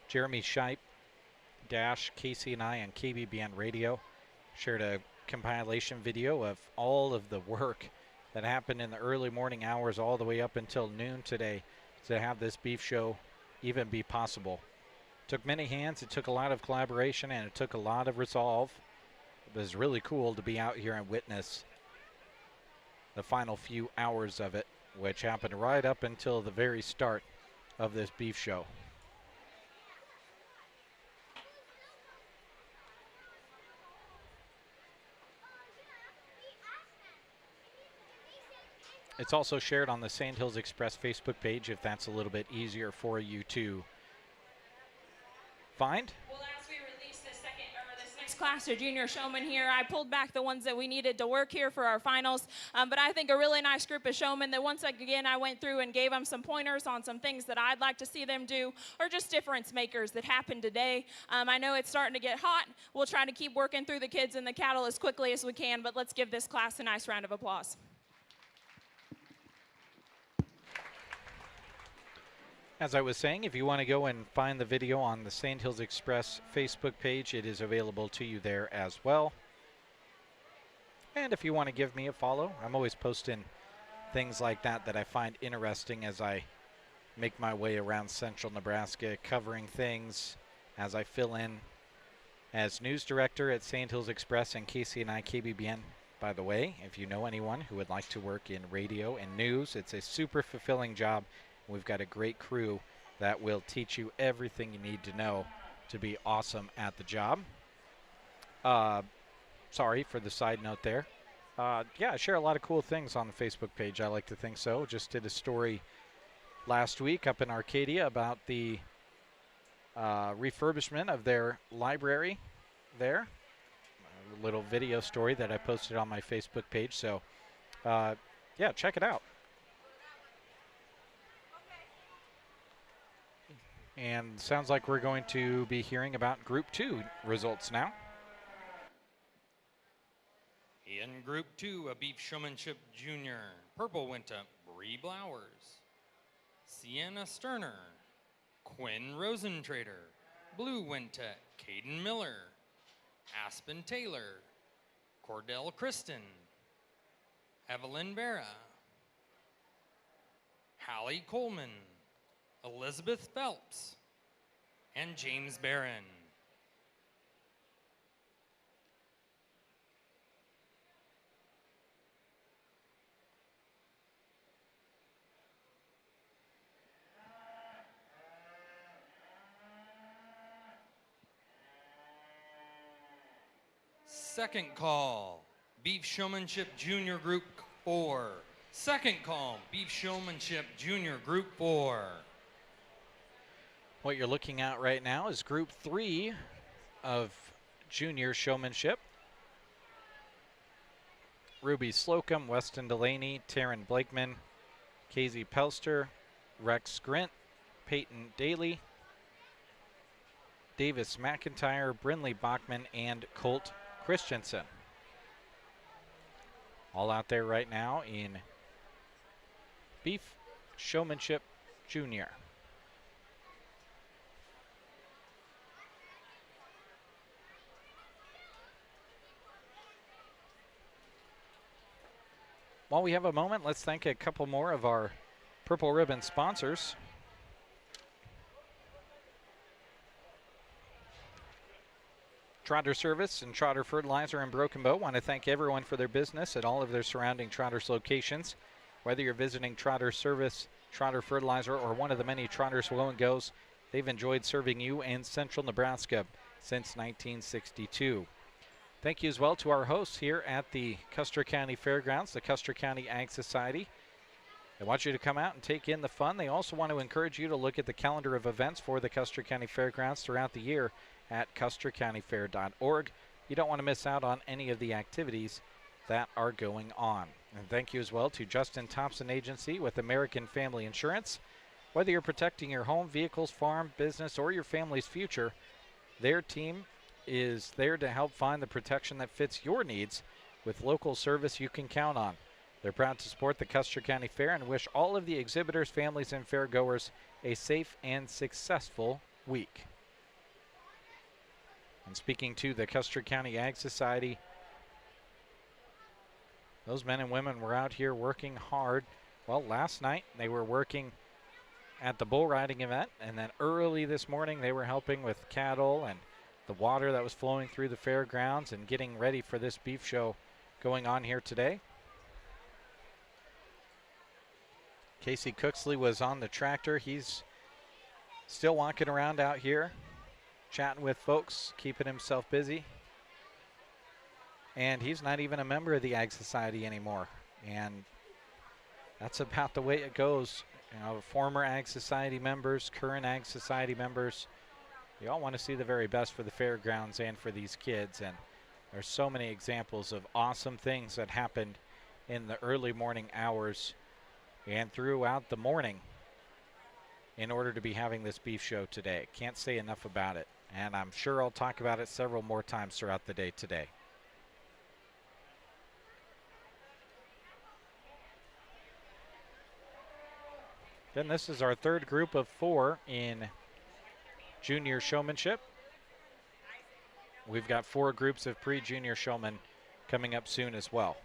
Jeremy Shipe - Casey and I on KBBN Radio. Shared a compilation video of all of the work that happened in the early morning hours all the way up until noon today to have this beef show even be possible. It took many hands, it took a lot of collaboration, and it took a lot of resolve. It was really cool to be out here and witness the final few hours of it, which happened right up until the very start of this beef show. It's also shared on the Sandhills Express Facebook page if that's a little bit easier for you to find. Well, as we release this next class of junior showmen here, I pulled back the ones that we needed to work here for our finals. But I think a really nice group of showmen that once again I went through and gave them some pointers on some things that I'd like to see them do, or just difference makers that happened today. I know it's starting to get hot. We'll try to keep working through the kids and the cattle as quickly as we can, but let's give this class a nice round of applause. As I was saying, if you want to go and find the video on the Sandhills Express Facebook page, it is available to you there as well. And if you want to give me a follow, I'm always posting things like that that I find interesting as I make my way around central Nebraska, covering things as I fill in as news director at Sandhills Express and Casey and I KBBN. By the way, if you know anyone who would like to work in radio and news, it's a super fulfilling job. We've got a great crew that will teach you everything you need to know to be awesome at the job. Sorry for the side note there. Yeah, I share a lot of cool things on the Facebook page. I like to think so. Just did a story last week up in Arcadia about the refurbishment of their library there. A little video story that I posted on my Facebook page. So, yeah, check it out. And sounds like we're going to be hearing about Group 2 results now. In Group 2, a beef showmanship junior. Purple went to Bree Blowers, Sienna Sterner, Quinn Rosentrader. Blue went to Caden Miller, Aspen Taylor, Cordell Kristen, Evelyn Vera, Hallie Coleman, Elizabeth Phelps, and James Barron. Second call, Beef Showmanship Junior Group 4. Second call, Beef Showmanship Junior Group 4. What you're looking at right now is Group 3 of Junior Showmanship. Ruby Slocum, Weston Delaney, Taryn Blakeman, Casey Pelster, Rex Grint, Peyton Daly, Davis McIntyre, Brinley Bachman, and Colt Christensen. All out there right now in Beef Showmanship Junior. While we have a moment, let's thank a couple more of our Purple Ribbon sponsors. Trotter Service and Trotter Fertilizer in Broken Bow want to thank everyone for their business at all of their surrounding Trotters locations. Whether you're visiting Trotter Service, Trotter Fertilizer, or one of the many Trotters Will and Goes, they've enjoyed serving you in central Nebraska since 1962. Thank you as well to our hosts here at the Custer County Fairgrounds, the Custer County Ag Society. They want you to come out and take in the fun. They also want to encourage you to look at the calendar of events for the Custer County Fairgrounds throughout the year at custercountyfair.org. You don't want to miss out on any of the activities that are going on. And thank you as well to Justin Thompson Agency with American Family Insurance. Whether you're protecting your home, vehicles, farm, business, or your family's future, their team is there to help find the protection that fits your needs with local service you can count on. They're proud to support the Custer County Fair and wish all of the exhibitors, families, and fairgoers a safe and successful week. And speaking to the Custer County Ag Society, those men and women were out here working hard. Well, last night they were working at the bull riding event, and then early this morning they were helping with cattle and the water that was flowing through the fairgrounds and getting ready for this beef show going on here today. Casey Cooksley was on the tractor. He's still walking around out here, chatting with folks, keeping himself busy. And he's not even a member of the Ag Society anymore. And that's about the way it goes. You know, former Ag Society members, current Ag Society members, you all want to see the very best for the fairgrounds and for these kids. And there's so many examples of awesome things that happened in the early morning hours and throughout the morning in order to be having this beef show today. Can't say enough about it. And I'm sure I'll talk about it several more times throughout the day today. Then this is our third group of 4 in junior showmanship. We've got 4 groups of pre-junior showmen coming up soon as well.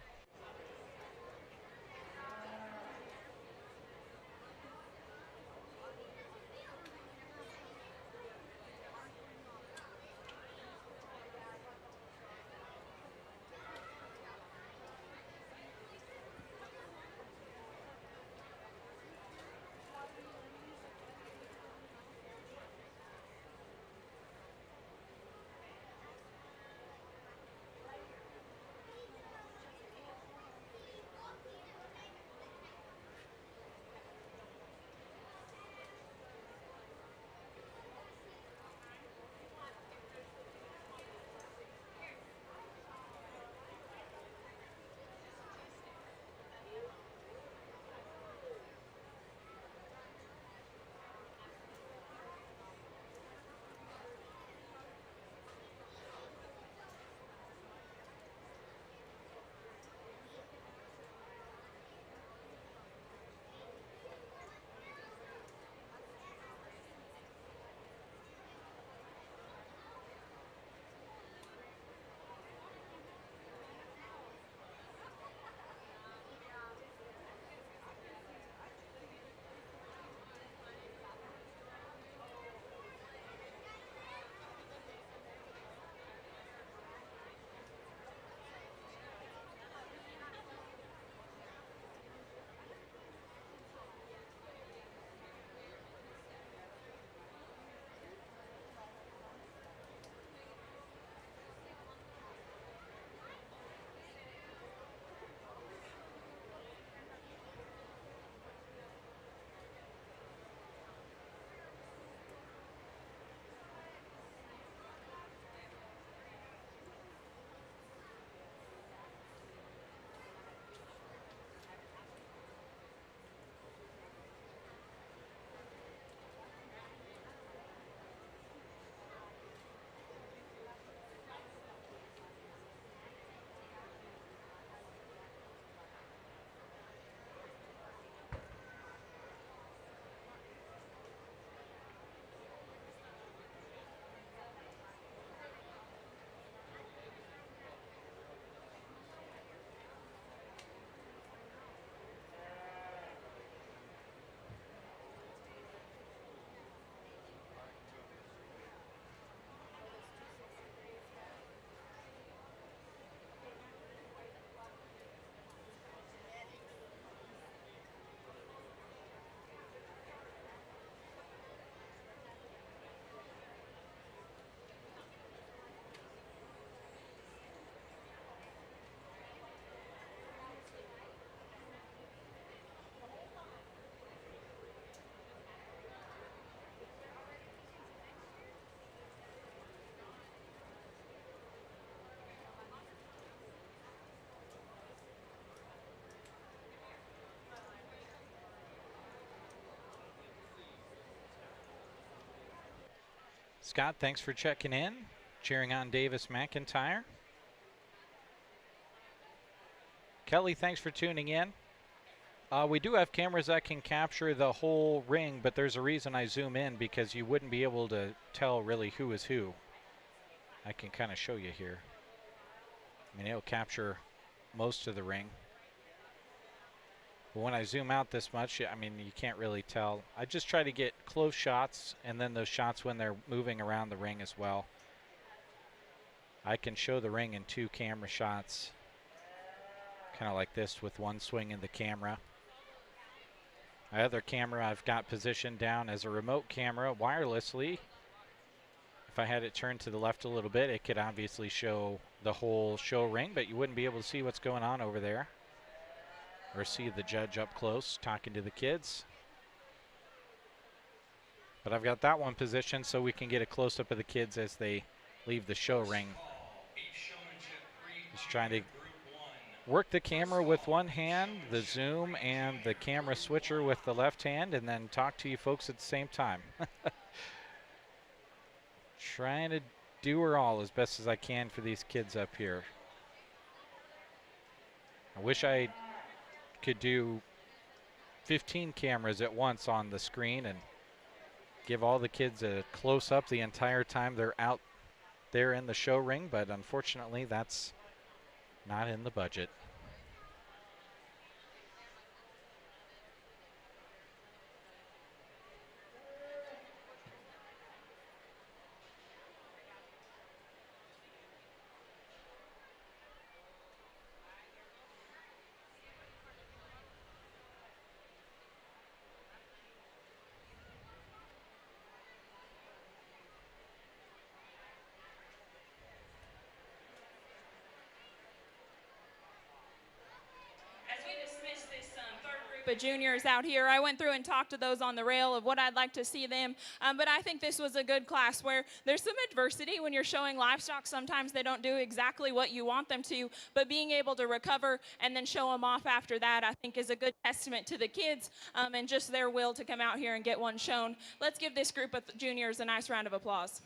Scott, thanks for checking in, cheering on Davis McIntyre. Kelly, thanks for tuning in. We do have cameras that can capture the whole ring, but there's a reason I zoom in, because you wouldn't be able to tell really who is who. I can kind of show you here. I mean, it'll capture most of the ring. But when I zoom out this much, I mean, you can't really tell. I just try to get close shots, and then those shots when they're moving around the ring as well. I can show the ring in 2 camera shots, kind of like this with one swing in the camera. My other camera I've got positioned down as a remote camera wirelessly. If I had it turned to the left a little bit, it could obviously show the whole show ring, but you wouldn't be able to see what's going on over there or see the judge up close talking to the kids. But I've got that one positioned so we can get a close-up of the kids as they leave the show ring. Just trying to work the camera with one hand, the zoom and the camera switcher with the left hand, and then talk to you folks at the same time. Trying to do her all as best as I can for these kids up here. I wish I could do 15 cameras at once on the screen and give all the kids a close-up the entire time they're out there in the show ring, but unfortunately that's not in the budget. But juniors out here, I went through and talked to those on the rail of what I'd like to see them, but I think this was a good class where there's some adversity when you're showing livestock. Sometimes they don't do exactly what you want them to, but being able to recover and then show them off after that, I think, is a good testament to the kids and just their will to come out here and get one shown. Let's give this group of juniors a nice round of applause.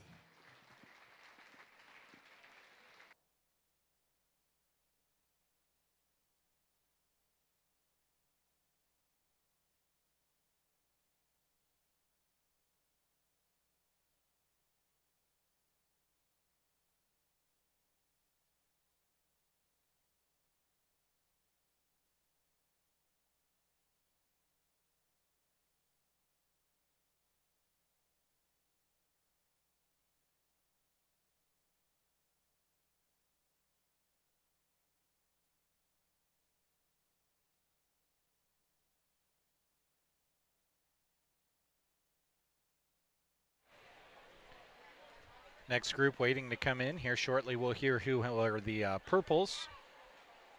Next group waiting to come in here shortly. We'll hear who are the purples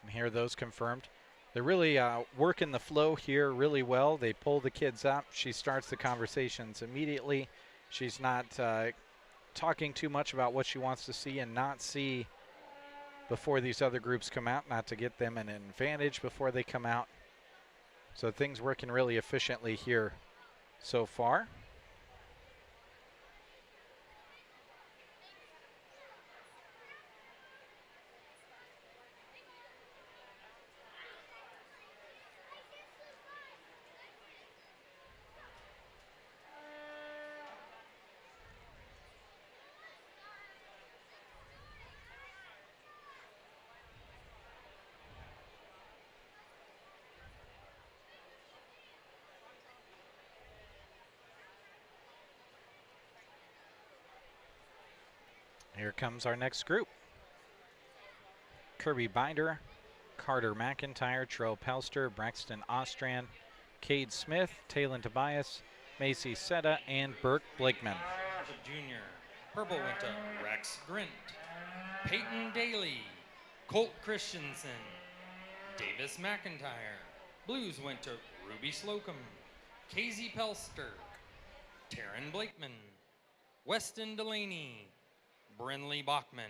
and hear those confirmed. They're really working the flow here really well. They pull the kids up. She starts the conversations immediately. She's not talking too much about what she wants to see and not see before these other groups come out, not to get them an advantage before they come out. So things working really efficiently here so far. Here comes our next group. Kirby Binder, Carter McIntyre, Terrell Pelster, Braxton Ostran, Cade Smith, Talon Tobias, Macy Seta, and Burke Blakeman. Junior. Purple went to Rex Grint, Peyton Daly, Colt Christensen, Davis McIntyre. Blues went to Ruby Slocum, Casey Pelster, Taryn Blakeman, Weston Delaney, Brinley Bachman.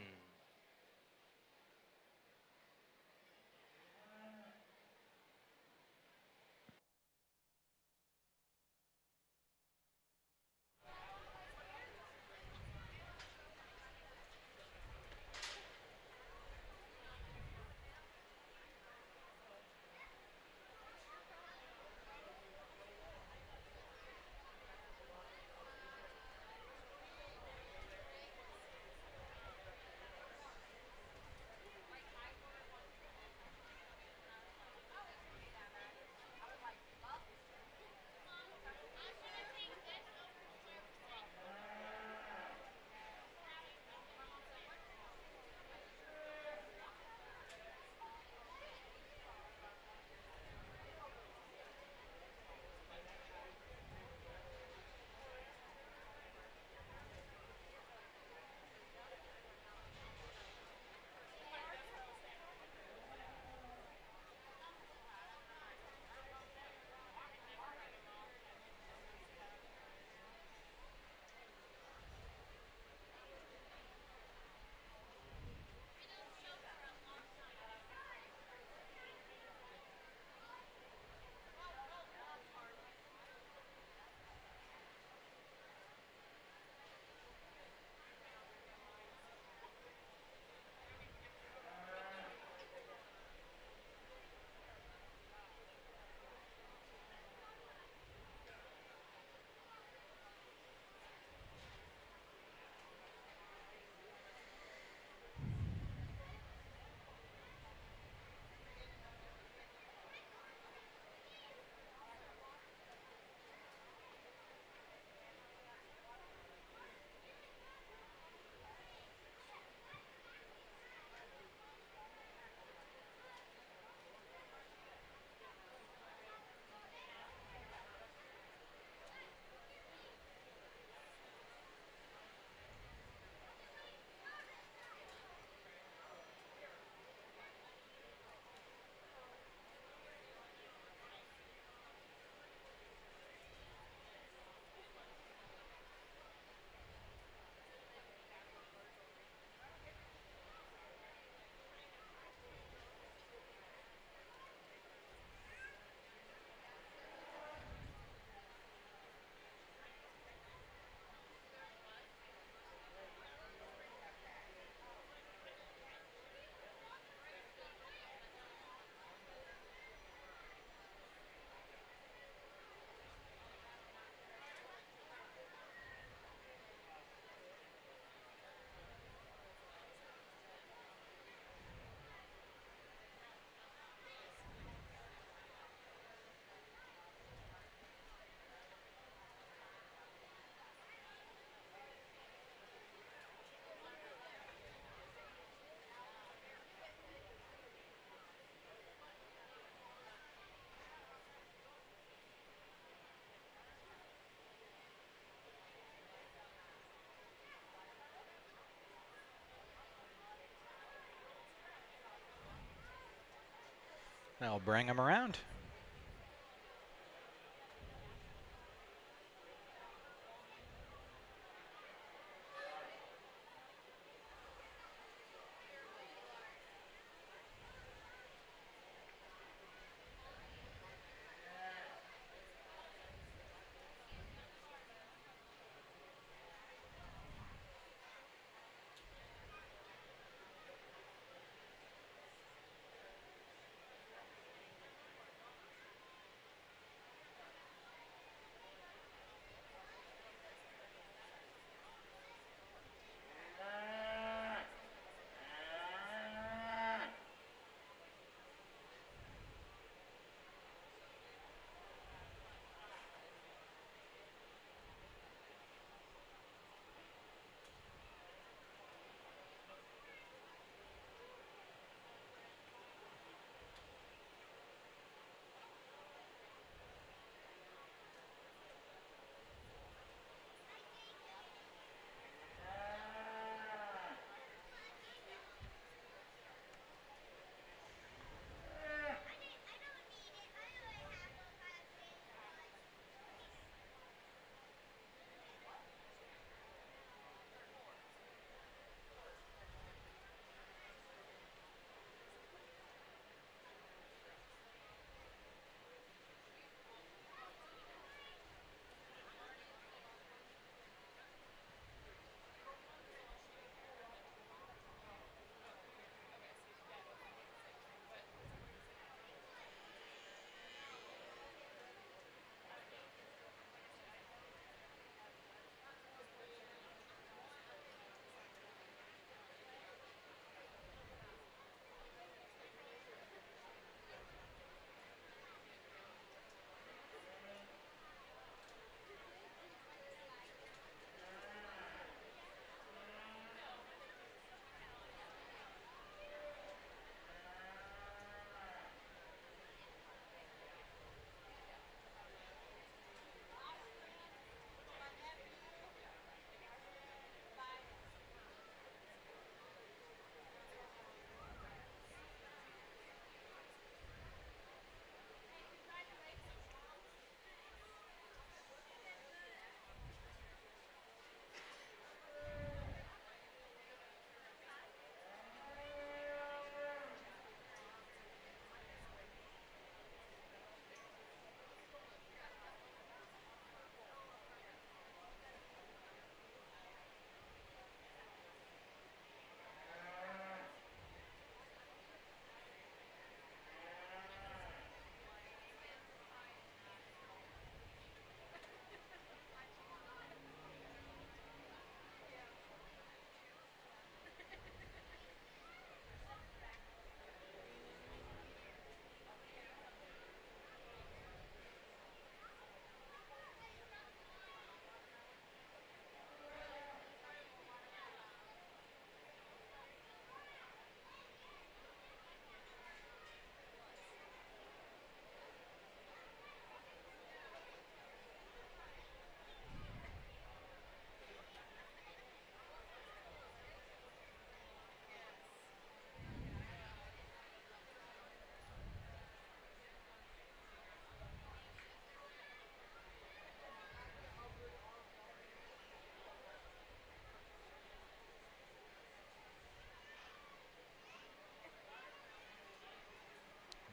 I'll bring them around.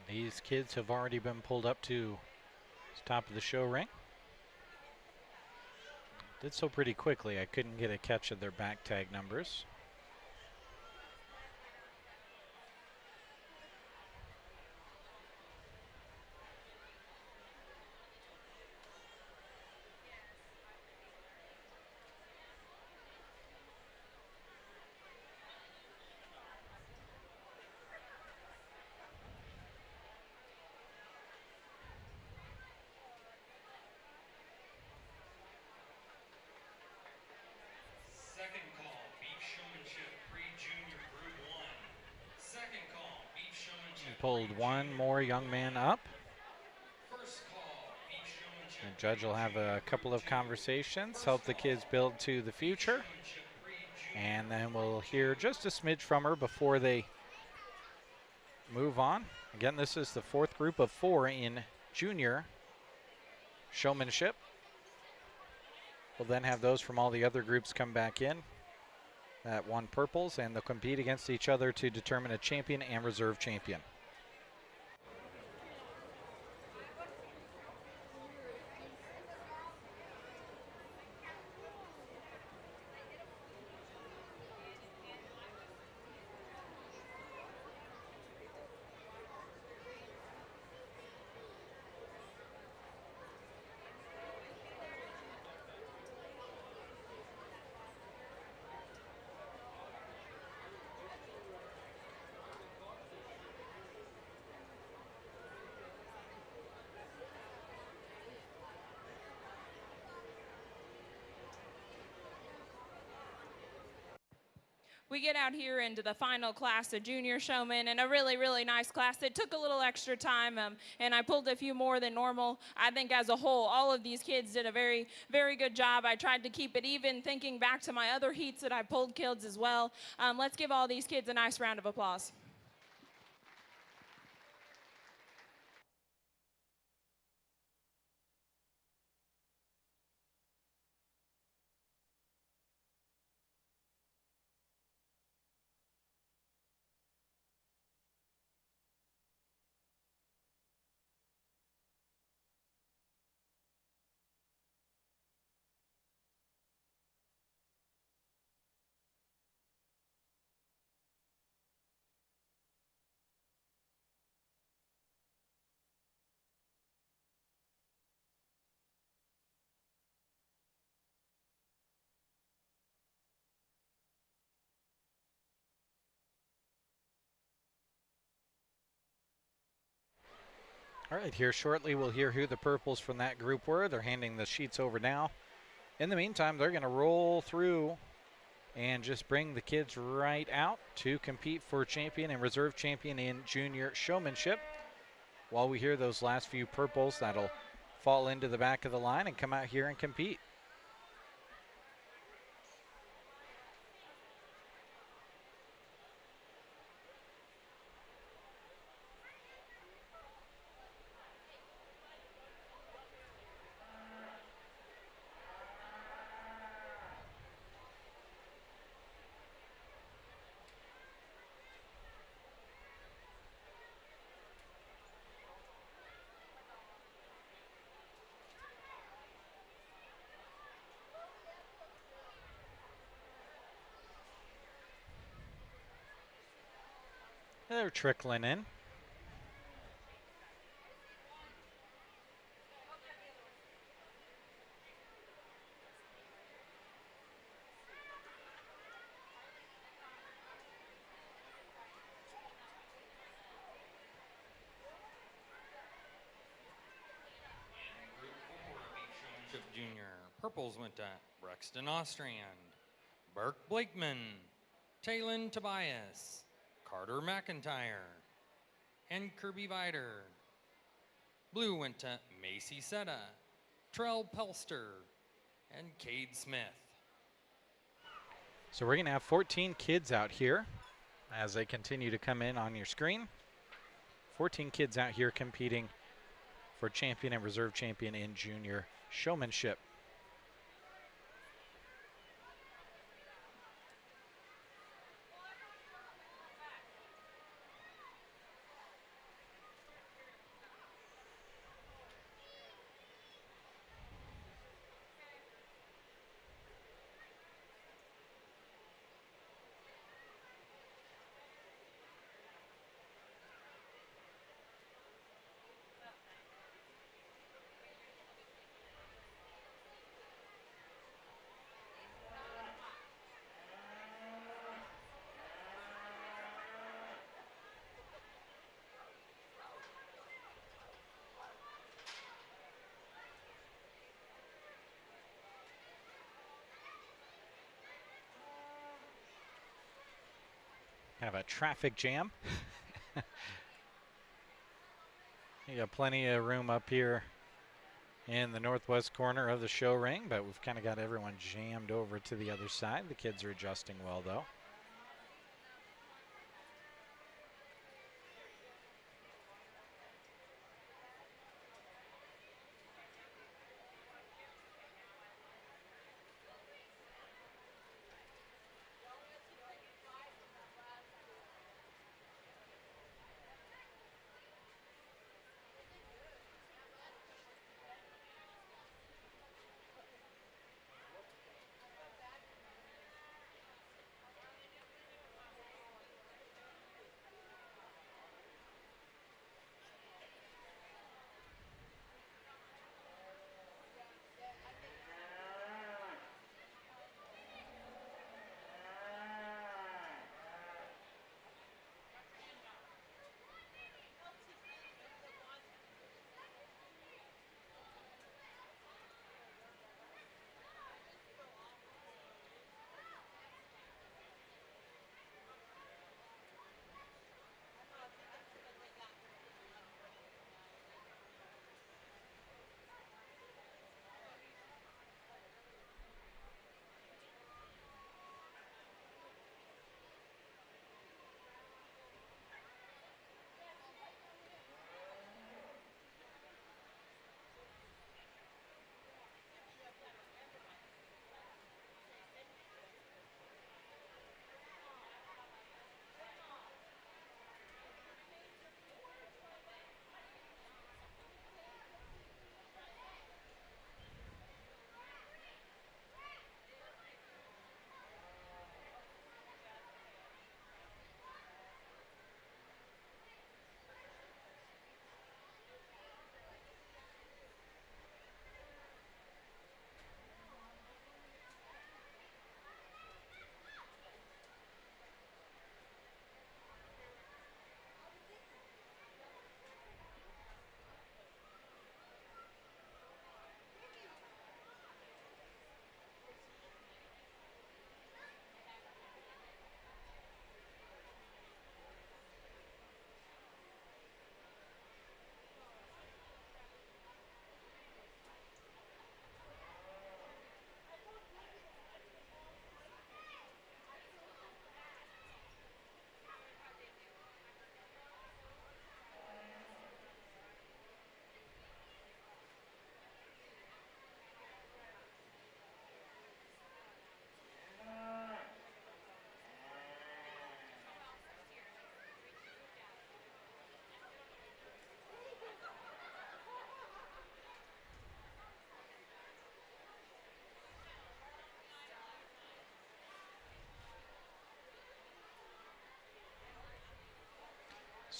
These kids have already been pulled up to the top of the show ring. Did so pretty quickly. I couldn't get a catch of their back tag numbers. Second call, beef showmanship pre-junior group 1. Second call, beef showmanship. Pulled one more young man up. First call, beef showmanship. The judge will have a couple of conversations, help the kids build to the future. And then we'll hear just a smidge from her before they move on. Again, this is the fourth group of 4 in junior showmanship. We'll then have those from all the other groups come back in that won purples, and they'll compete against each other to determine a champion and reserve champion. We get out here into the final class of junior showmen, and a really, really nice class. It took a little extra time, and I pulled a few more than normal. I think as a whole, all of these kids did a very, very good job. I tried to keep it even, thinking back to my other heats that I pulled kids as well. Let's give all these kids a nice round of applause. All right, here shortly we'll hear who the purples from that group were. They're handing the sheets over now. In the meantime, they're going to roll through and just bring the kids right out to compete for champion and reserve champion in junior showmanship. While we hear those last few purples, that'll fall into the back of the line and come out here and compete. They're trickling in. Junior. Purples went to Brexton Ostrand, Burke Blakeman, Taylon Tobias, Carter McIntyre, and Kirby Vider. Blue went to Macy Setta, Trell Pelster, and Cade Smith. So we're going to have 14 kids out here as they continue to come in on your screen. 14 kids out here competing for champion and reserve champion in junior showmanship. Have a traffic jam. You got plenty of room up here in the northwest corner of the show ring, but we've kind of got everyone jammed over to the other side. The kids are adjusting well, though.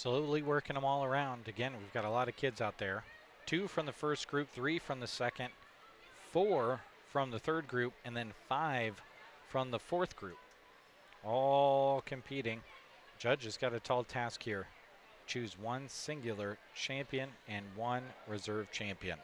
Slowly working them all around. Again, we've got a lot of kids out there. 2 from the first group, 3 from the second, 4 from the third group, and then 5 from the fourth group. All competing. Judges got a tall task here. Choose one singular champion and one reserve champion.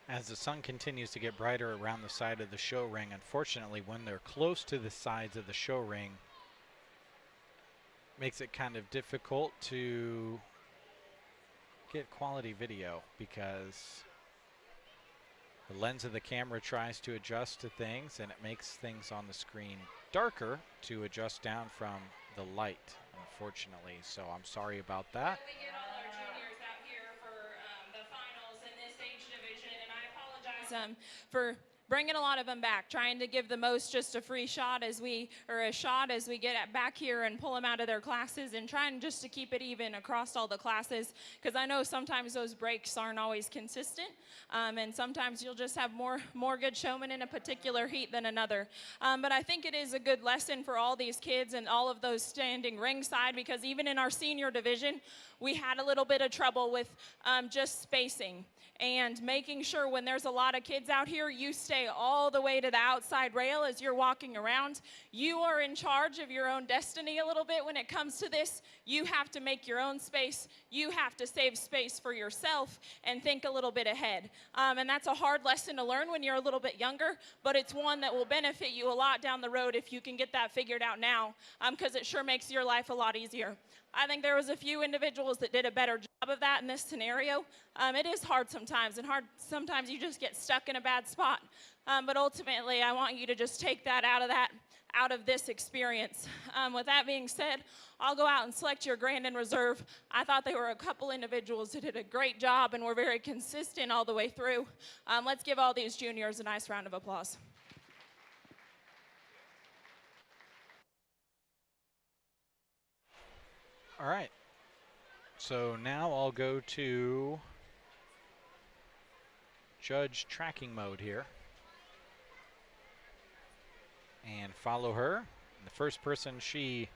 As the sun continues to get brighter around the side of the show ring, unfortunately, when they're close to the sides of the show ring, makes it kind of difficult to get quality video because the lens of the camera tries to adjust to things and it makes things on the screen darker to adjust down from the light, unfortunately. So I'm sorry about that. We get all our juniors out here for the finals in this age division, and I apologize for bringing a lot of them back, trying to give the most just a free shot as we get back here and pull them out of their classes, and trying just to keep it even across all the classes, because I know sometimes those breaks aren't always consistent, and sometimes you'll just have more good showmen in a particular heat than another. But I think it is a good lesson for all these kids and all of those standing ringside, because even in our senior division, we had a little bit of trouble with just spacing and making sure when there's a lot of kids out here, you stay all the way to the outside rail as you're walking around. You are in charge of your own destiny a little bit when it comes to this. You have to make your own space. You have to save space for yourself and think a little bit ahead. And that's a hard lesson to learn when you're a little bit younger, but it's one that will benefit you a lot down the road if you can get that figured out now, because it sure makes your life a lot easier. I think there was a few individuals that did a better job of that in this scenario. It is hard sometimes, and sometimes you just get stuck in a bad spot. But ultimately, I want you to just take that out of this experience. With that being said, I'll go out and select your Grand and Reserve. I thought they were a couple individuals who did a great job and were very consistent all the way through. Let's give all these juniors a nice round of applause. All right. So now I'll go to judge tracking mode here and follow her. And the first person she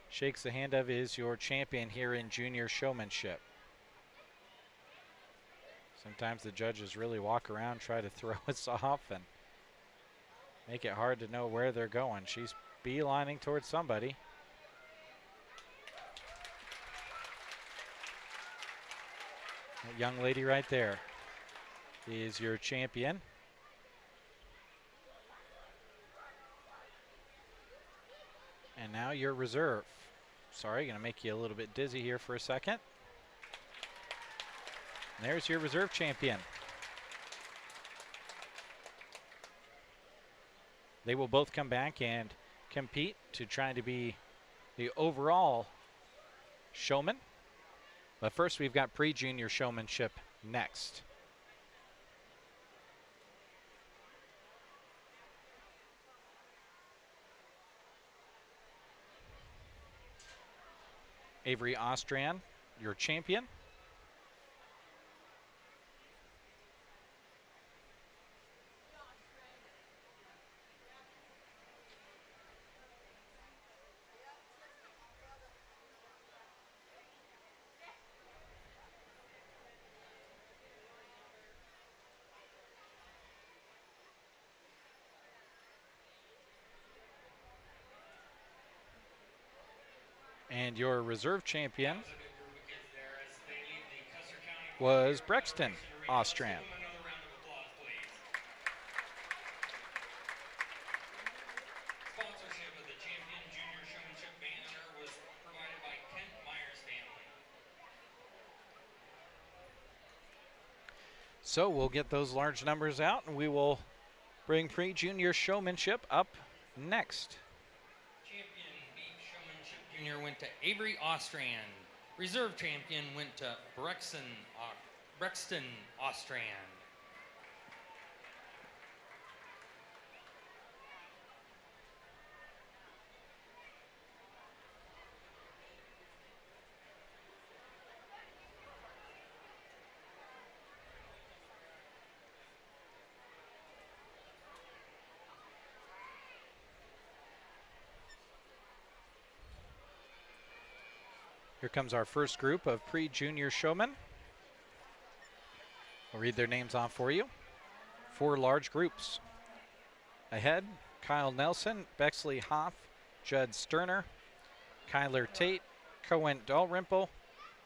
shakes the hand of is your champion here in junior showmanship. Sometimes the judges really walk around, try to throw us off and make it hard to know where they're going. She's beelining towards somebody. That young lady right there is your champion. And now your reserve. Sorry, gonna make you a little bit dizzy here for a second. And there's your reserve champion. They will both come back and compete to try to be the overall showman. But first, we've got pre-junior showmanship next. Avery Ostrand, your champion. And your reserve champion was Brexton Ostrand. Sponsorship of the champion junior showmanship banner was provided by Kent Myers family. So we'll get those large numbers out and we will bring pre-junior showmanship up next. Champion beat showmanship junior went to Avery Ostrand. Reserve champion went to Brexton Ostrand. Here comes our first group of pre-junior showmen. I'll read their names off for you. 4 large groups. Ahead, Kyle Nelson, Bexley Hoff, Judd Sterner, Kyler Tate, Cohen Dalrymple,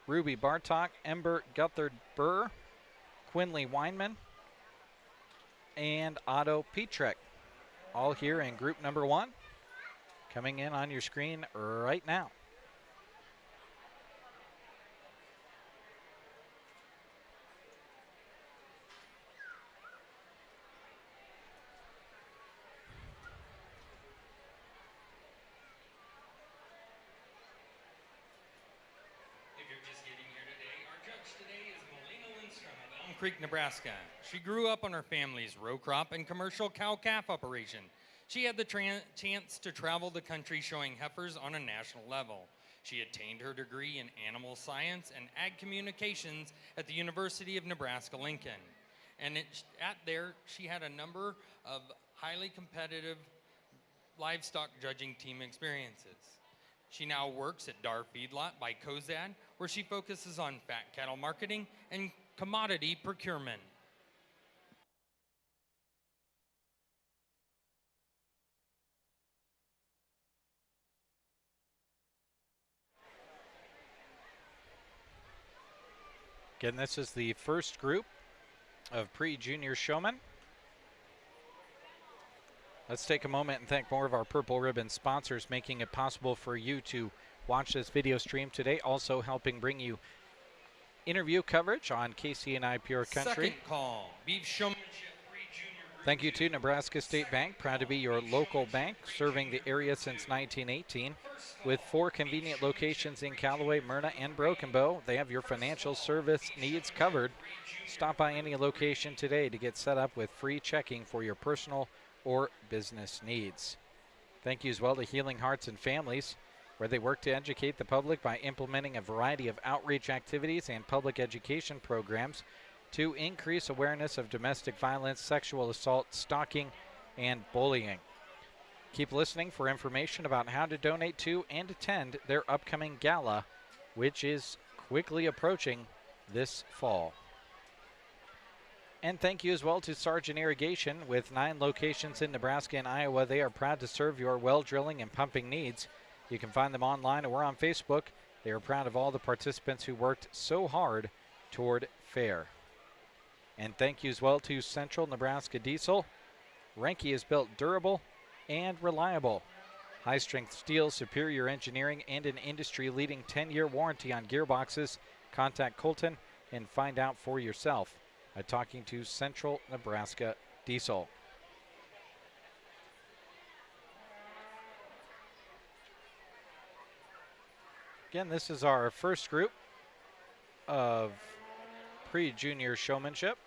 Ruby Bartok, Ember Guthard Burr, Quinley Weinman, and Otto Petrek. All here in group number 1. Coming in on your screen right now. Creek, Nebraska. She grew up on her family's row crop and commercial cow-calf operation. She had the chance to travel the country showing heifers on a national level. She attained her degree in animal science and ag communications at the University of Nebraska-Lincoln. And there, she had a number of highly competitive livestock judging team experiences. She now works at Dar Feedlot by Cozad, where she focuses on fat cattle marketing and commodity procurement. Again, this is the first group of pre-junior showmen. Let's take a moment and thank more of our Purple Ribbon sponsors making it possible for you to watch this video stream today, also helping bring you interview coverage on KCNI Pure Country. Second call, beef showmanship pre-junior. Thank you to Nebraska State Bank, proud to be your local bank, serving the area since 1918. With 4 convenient locations in Callaway, Myrna, and Broken Bow, they have your financial service needs covered. Stop by any location today to get set up with free checking for your personal or business needs. Thank you as well to Healing Hearts and Families, where they work to educate the public by implementing a variety of outreach activities and public education programs to increase awareness of domestic violence, sexual assault, stalking, and bullying. Keep listening for information about how to donate to and attend their upcoming gala, which is quickly approaching this fall. And thank you as well to Sargent Irrigation. With 9 locations in Nebraska and Iowa, they are proud to serve your well drilling and pumping needs. You can find them online or on Facebook. They are proud of all the participants who worked so hard toward fair. And thank you as well to Central Nebraska Diesel. Renke is built durable and reliable. High-strength steel, superior engineering, and an industry-leading 10-year warranty on gearboxes. Contact Colton and find out for yourself by talking to Central Nebraska Diesel. Again, this is our first group of pre-junior showmanship.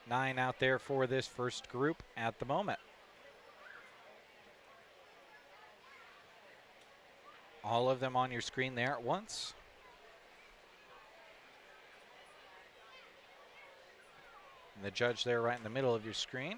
9 out there for this first group at the moment. All of them on your screen there at once. And the judge there right in the middle of your screen.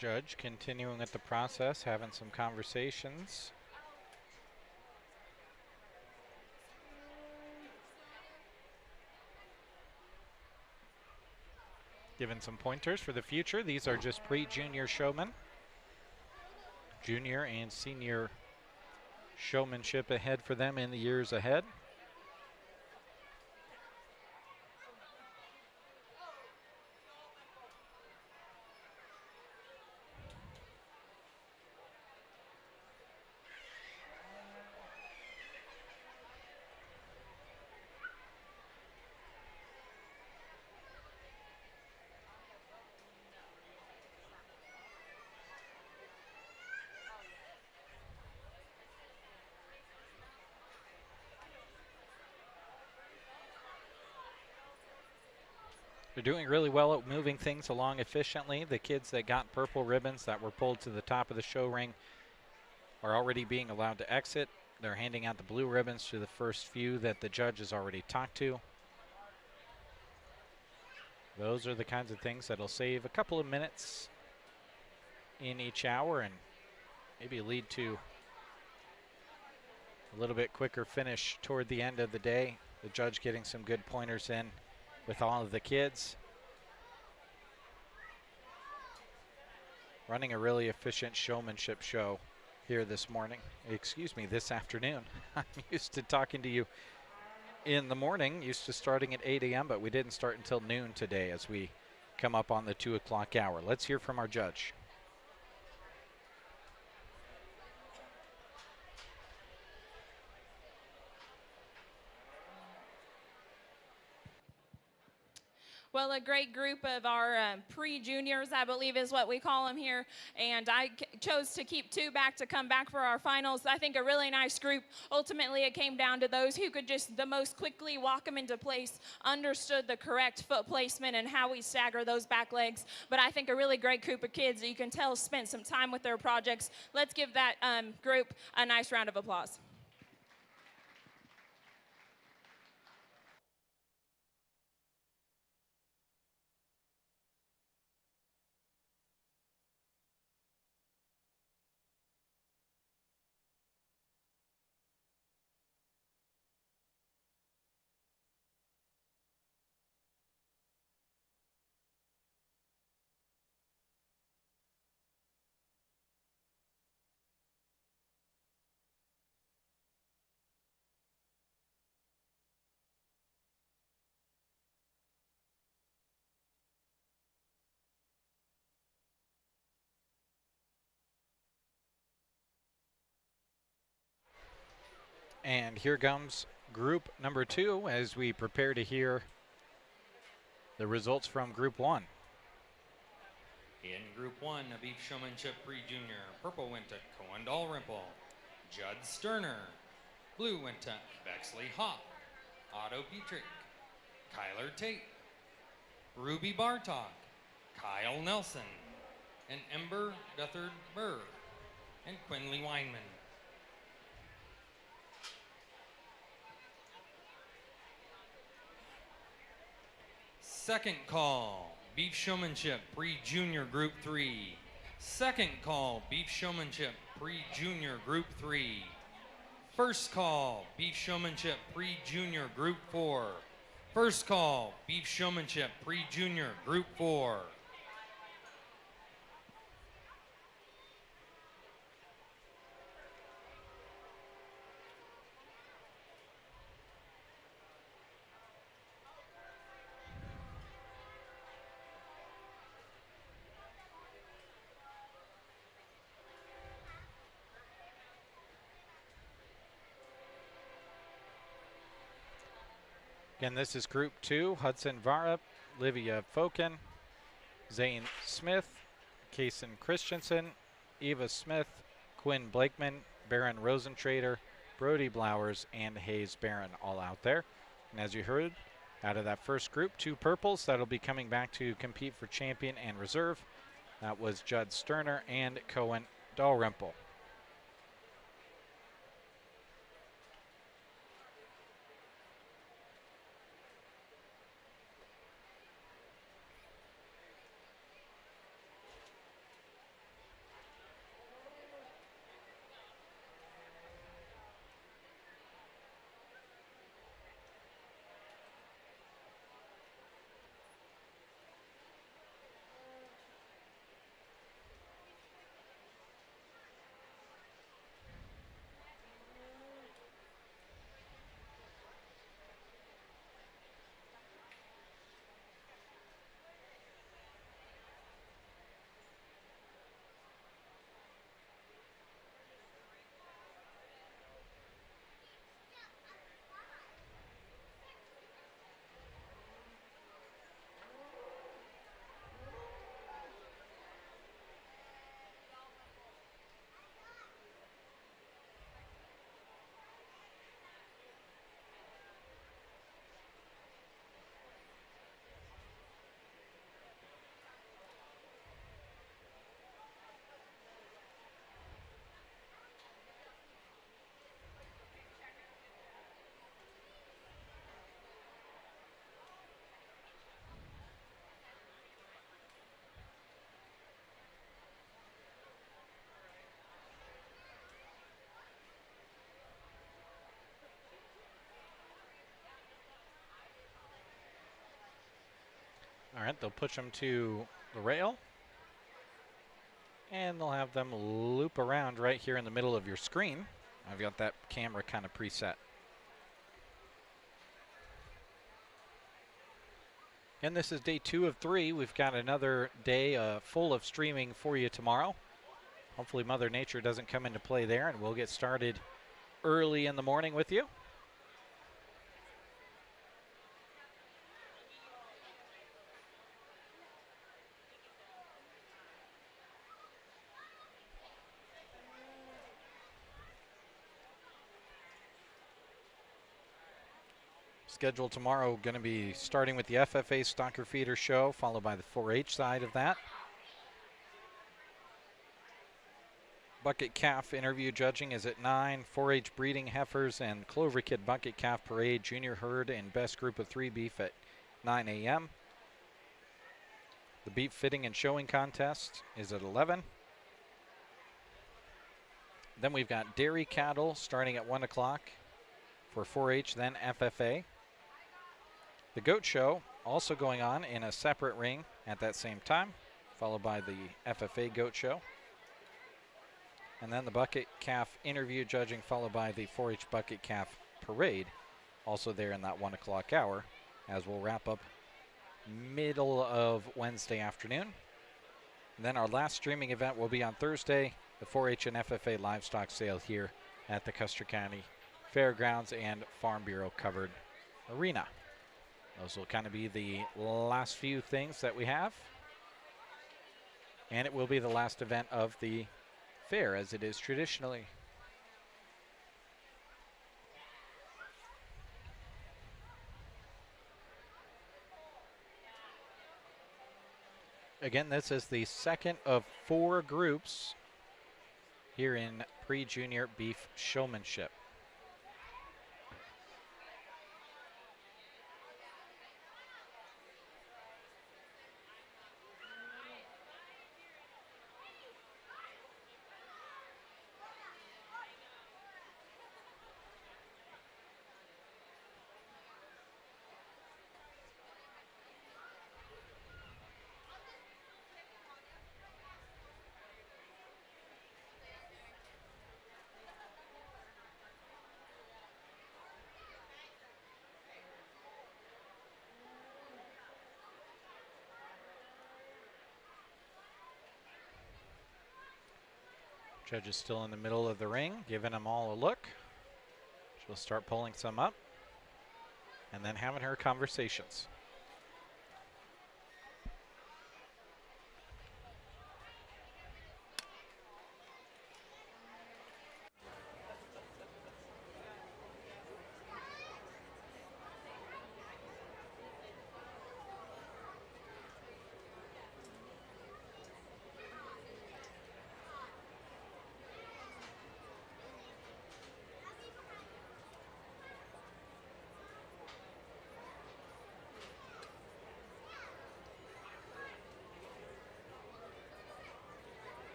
Judge continuing with the process, having some conversations. Giving some pointers for the future. These are just pre-junior showmen. Junior and senior showmanship ahead for them in the years ahead. They're doing really well at moving things along efficiently. The kids that got purple ribbons that were pulled to the top of the show ring are already being allowed to exit. They're handing out the blue ribbons to the first few that the judge has already talked to. Those are the kinds of things that'll save a couple of minutes in each hour and maybe lead to a little bit quicker finish toward the end of the day. The judge getting some good pointers in with all of the kids. Running a really efficient showmanship show here this morning. Excuse me, this afternoon. I'm used to talking to you in the morning, used to starting at 8 a.m., but we didn't start until noon today as we come up on the 2 o'clock hour. Let's hear from our judge. Well, a great group of our pre-juniors, I believe is what we call them here. And I chose to keep 2 back to come back for our finals. I think a really nice group. Ultimately, it came down to those who could just the most quickly walk them into place, understood the correct foot placement and how we stagger those back legs. But I think a really great group of kids that you can tell spent some time with their projects. Let's give that group a nice round of applause. And here comes group number 2 as we prepare to hear the results from group 1. In Group 1, a beef showmanship pre-junior, purple went to Cohen Dalrymple, Judd Sterner. Blue went to Bexley Hop, Otto Dietrich, Kyler Tate, Ruby Bartok, Kyle Nelson, and Ember Guthard Burr, and Quinley Weinman. Second call, beef showmanship pre-junior group 3. Second call, beef showmanship pre-junior group 3. First call, beef showmanship pre-junior group 4. First call, beef showmanship pre-junior group 4. Again, this is group 2. Hudson Varup, Livia Foken, Zane Smith, Kason Christensen, Eva Smith, Quinn Blakeman, Baron Rosentrader, Brody Blowers, and Hayes Barron all out there. And as you heard, out of that first group, 2 purples that'll be coming back to compete for champion and reserve. That was Judd Sterner and Cohen Dalrymple. All right, they'll push them to the rail. And they'll have them loop around right here in the middle of your screen. I've got that camera kind of preset. And this is day 2 of 3. We've got another day full of streaming for you tomorrow. Hopefully Mother Nature doesn't come into play there, and we'll get started early in the morning with you. Schedule tomorrow going to be starting with the FFA Stocker Feeder Show, followed by the 4-H side of that. Bucket Calf interview judging is at 9. 4-H breeding heifers and Clover Kid Bucket Calf Parade, Junior Herd and Best Group of 3 beef at 9 a.m. The beef fitting and showing contest is at 11. Then we've got dairy cattle starting at 1 o'clock for 4-H, then FFA. The goat show also going on in a separate ring at that same time, followed by the FFA goat show. And then the bucket calf interview judging, followed by the 4-H bucket calf parade, also there in that 1 o'clock hour, as we'll wrap up middle of Wednesday afternoon. And then our last streaming event will be on Thursday, the 4-H and FFA livestock sale here at the Custer County Fairgrounds and Farm Bureau covered arena. Those will kind of be the last few things that we have. And it will be the last event of the fair, as it is traditionally. Again, this is the second of 4 groups here in pre-junior beef showmanship. Judge is still in the middle of the ring, giving them all a look. She'll start pulling some up and then having her conversations.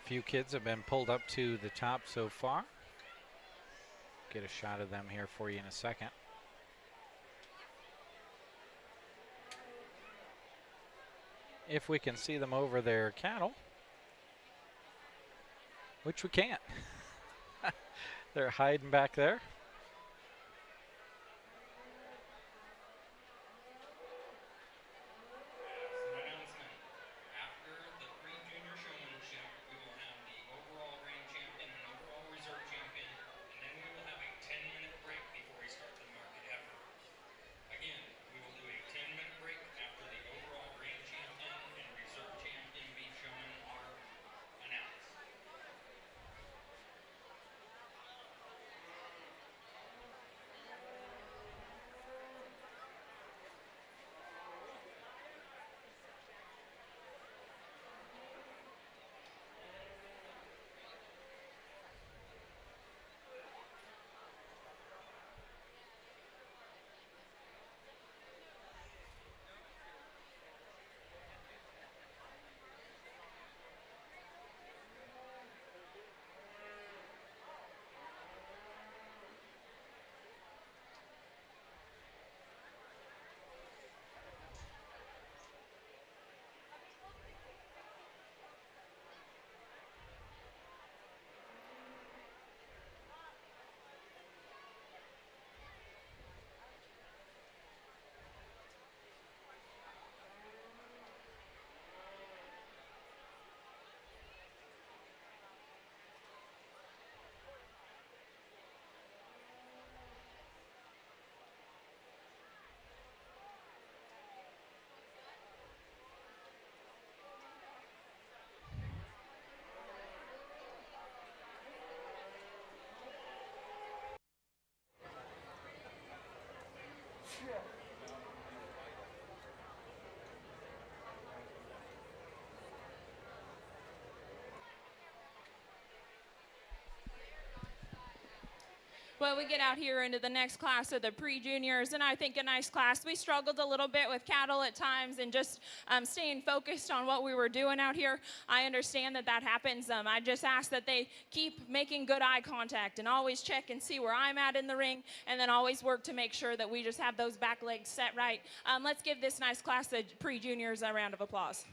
Few kids have been pulled up to the top so far. Get a shot of them here for you in a second. If we can see them over their cattle, which we can't. They're hiding back there. Well, we get out here into the next class of the pre-juniors, and I think a nice class. We struggled a little bit with cattle at times and just staying focused on what we were doing out here. I understand that that happens. I just ask that they keep making good eye contact and always check and see where I'm at in the ring, and then always work to make sure that we just have those back legs set right. Let's give this nice class of pre-juniors a round of applause.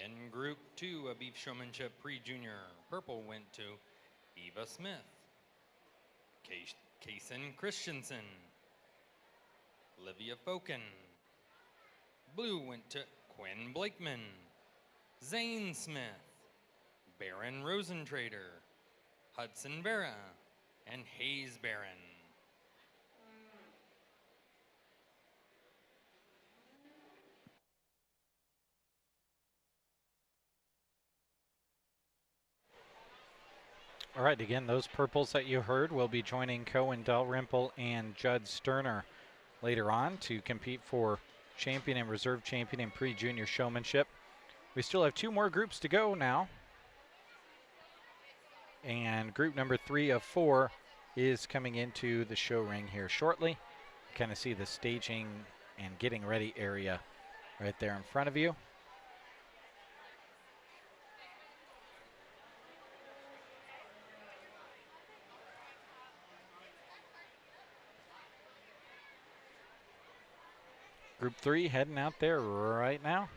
In Group 2 of Beef Showmanship Pre-Junior, purple went to Eva Smith, Kaysen Christensen, Livia Foken. Blue went to Quinn Blakeman, Zane Smith, Baron Rosentrader, Hudson Vera, and Hayes Barron. All right, again, those purples that you heard will be joining Cohen Dalrymple and Judd Sterner later on to compete for champion and reserve champion in pre-junior showmanship. We still have 2 more groups to go now. And group number 3 of 4 is coming into the show ring here shortly. You kind of see the staging and getting ready area right there in front of you. Group 3 heading out there right now.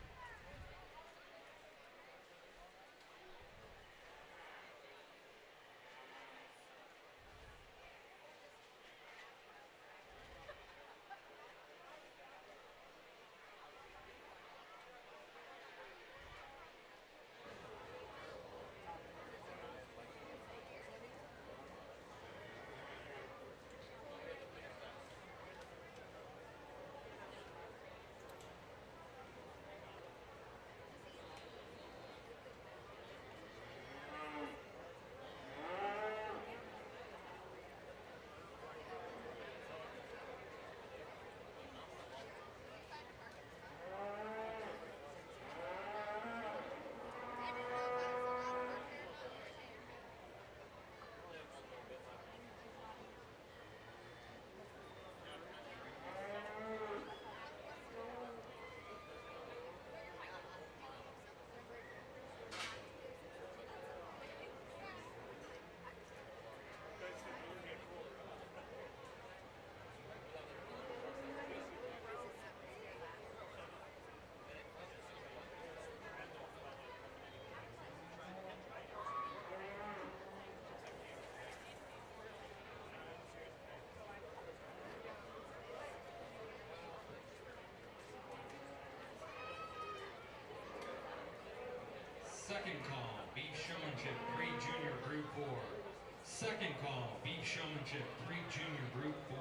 Showmanship, 3 Junior Group 4. Second call, B Showmanship, 3 Junior Group 4.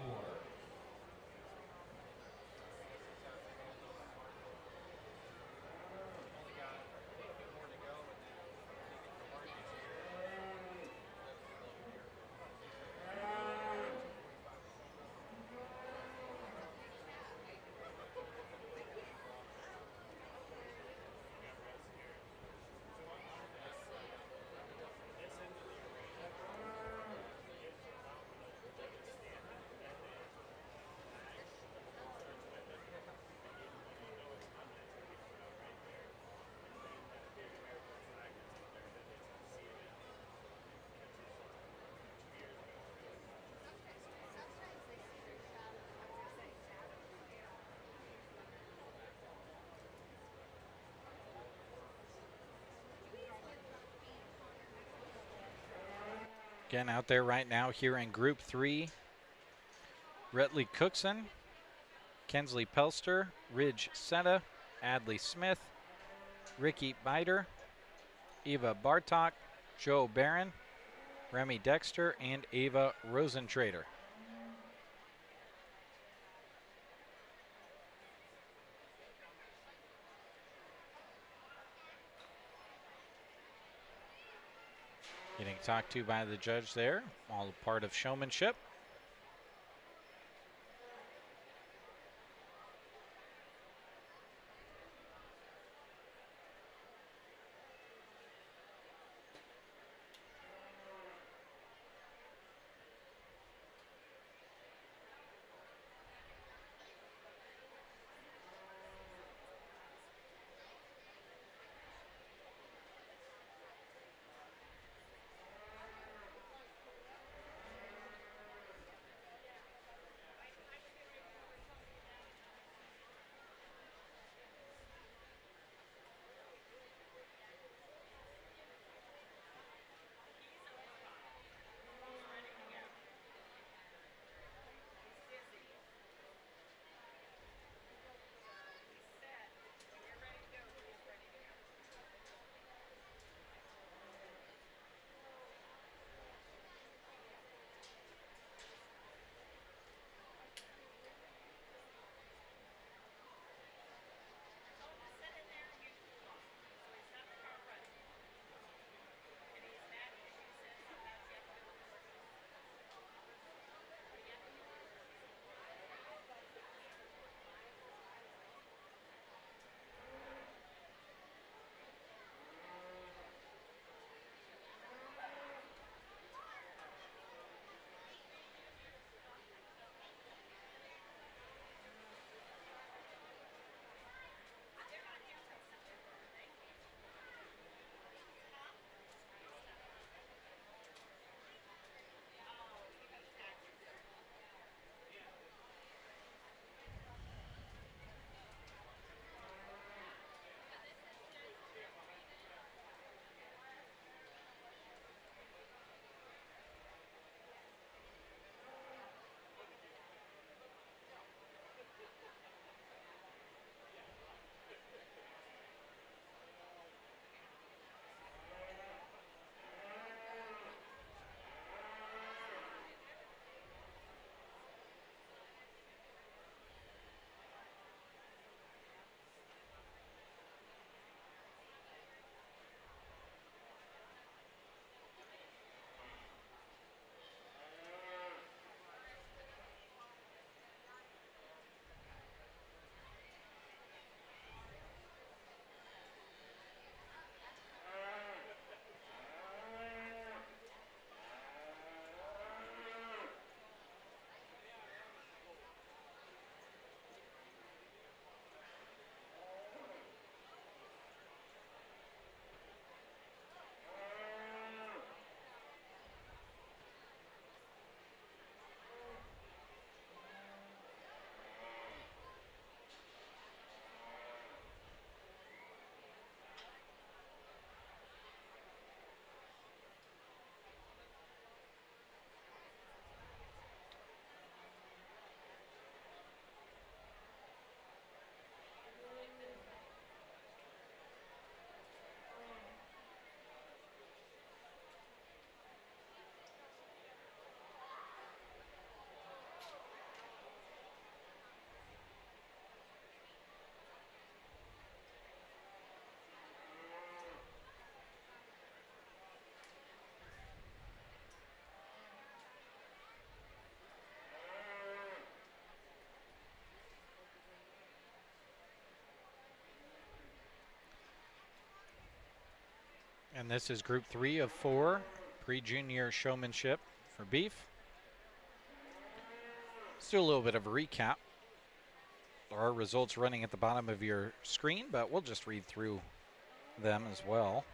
Again, out there right now here in Group 3, Retley Cookson, Kensley Pelster, Ridge Seta, Adley Smith, Ricky Biter, Eva Bartok, Joe Barron, Remy Dexter, and Ava Rosentrader. Getting talked to by the judge there, all part of showmanship. And this is group 3 of 4, pre-junior showmanship for beef. Let's do a little bit of a recap. There are results running at the bottom of your screen, but we'll just read through them as well.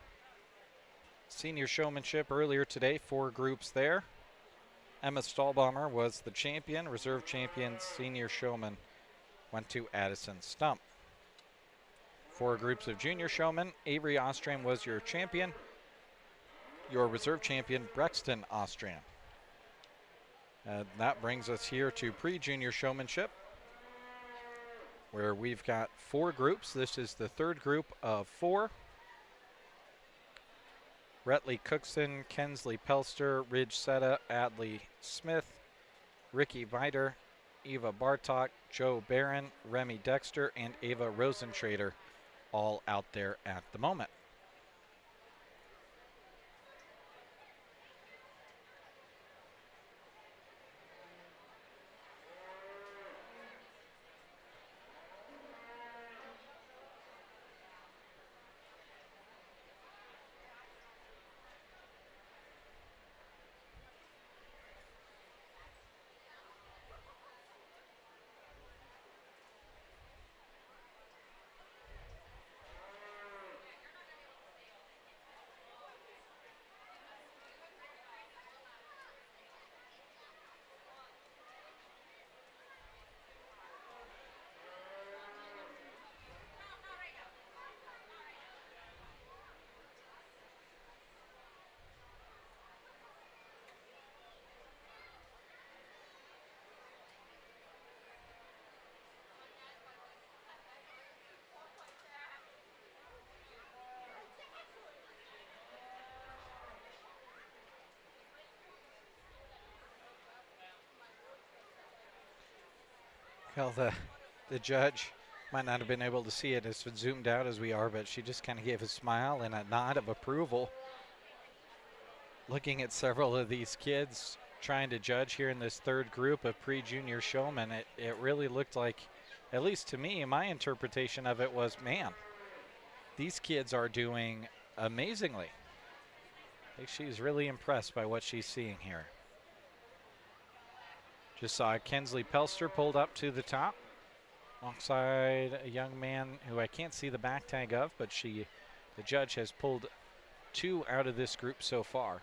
Senior showmanship earlier today, 4 groups there. Emma Stahlbaumer was the champion. Reserve champion, senior showman, went to Addison Stump. 4 groups of junior showmen. Avery Ostrom was your champion. Your reserve champion, Brexton Ostrom. And that brings us here to pre-junior showmanship, where we've got 4 groups. This is the 3rd group of 4. Retley Cookson, Kensley Pelster, Ridge Setta, Adley Smith, Ricky Viter, Eva Bartok, Joe Barron, Remy Dexter, and Ava Rosentrader all out there at the moment. Well, the judge might not have been able to see it as zoomed out as we are, but she just kind of gave a smile and a nod of approval. Looking at several of these kids trying to judge here in this 3rd group of pre-junior showmen, it really looked like, at least to me, my interpretation of it was, man, these kids are doing amazingly. I think she's really impressed by what she's seeing here. Just saw Kensley Pelster pulled up to the top alongside a young man who I can't see the back tag of, but the judge has pulled 2 out of this group so far.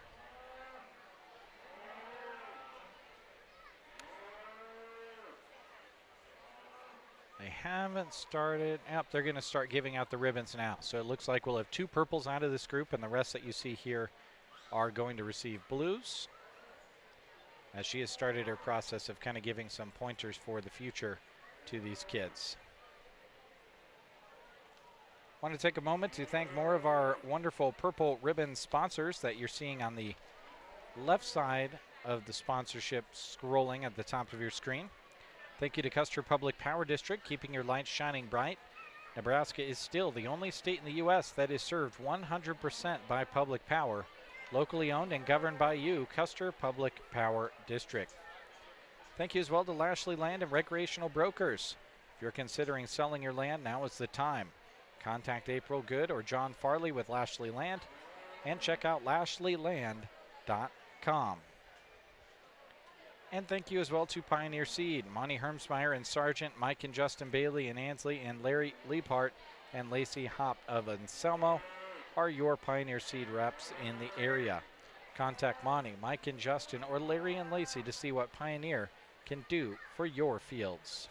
They haven't started. Yep, they're going to start giving out the ribbons now. So it looks like we'll have 2 purples out of this group, and the rest that you see here are going to receive blues, as she has started her process of kind of giving some pointers for the future to these kids. Want to take a moment to thank more of our wonderful purple ribbon sponsors that you're seeing on the left side of the sponsorship scrolling at the top of your screen. Thank you to Custer Public Power District, keeping your lights shining bright. Nebraska is still the only state in the U.S. that is served 100% by public power. Locally owned and governed by you, Custer Public Power District. Thank you as well to Lashley Land and Recreational Brokers. If you're considering selling your land, now is the time. Contact April Good or John Farley with Lashley Land, and check out lashleyland.com. And thank you as well to Pioneer Seed. Monty Hermsmeyer and Sargent, Mike and Justin Bailey and Ansley, and Larry Leapart and Lacey Hopp of Anselmo are your Pioneer Seed reps in the area. Contact Monty, Mike and Justin, or Larry and Lacey to see what Pioneer can do for your fields.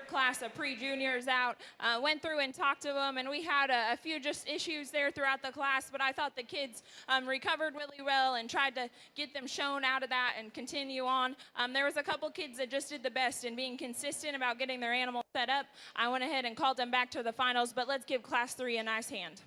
class of pre-juniors out, went through and talked to them, and we had a few just issues there throughout the class, but I thought the kids recovered really well and tried to get them shown out of that and continue on. There was a couple kids that just did the best in being consistent about getting their animal set up. I went ahead and called them back to the finals, but let's give Class 3 a nice hand.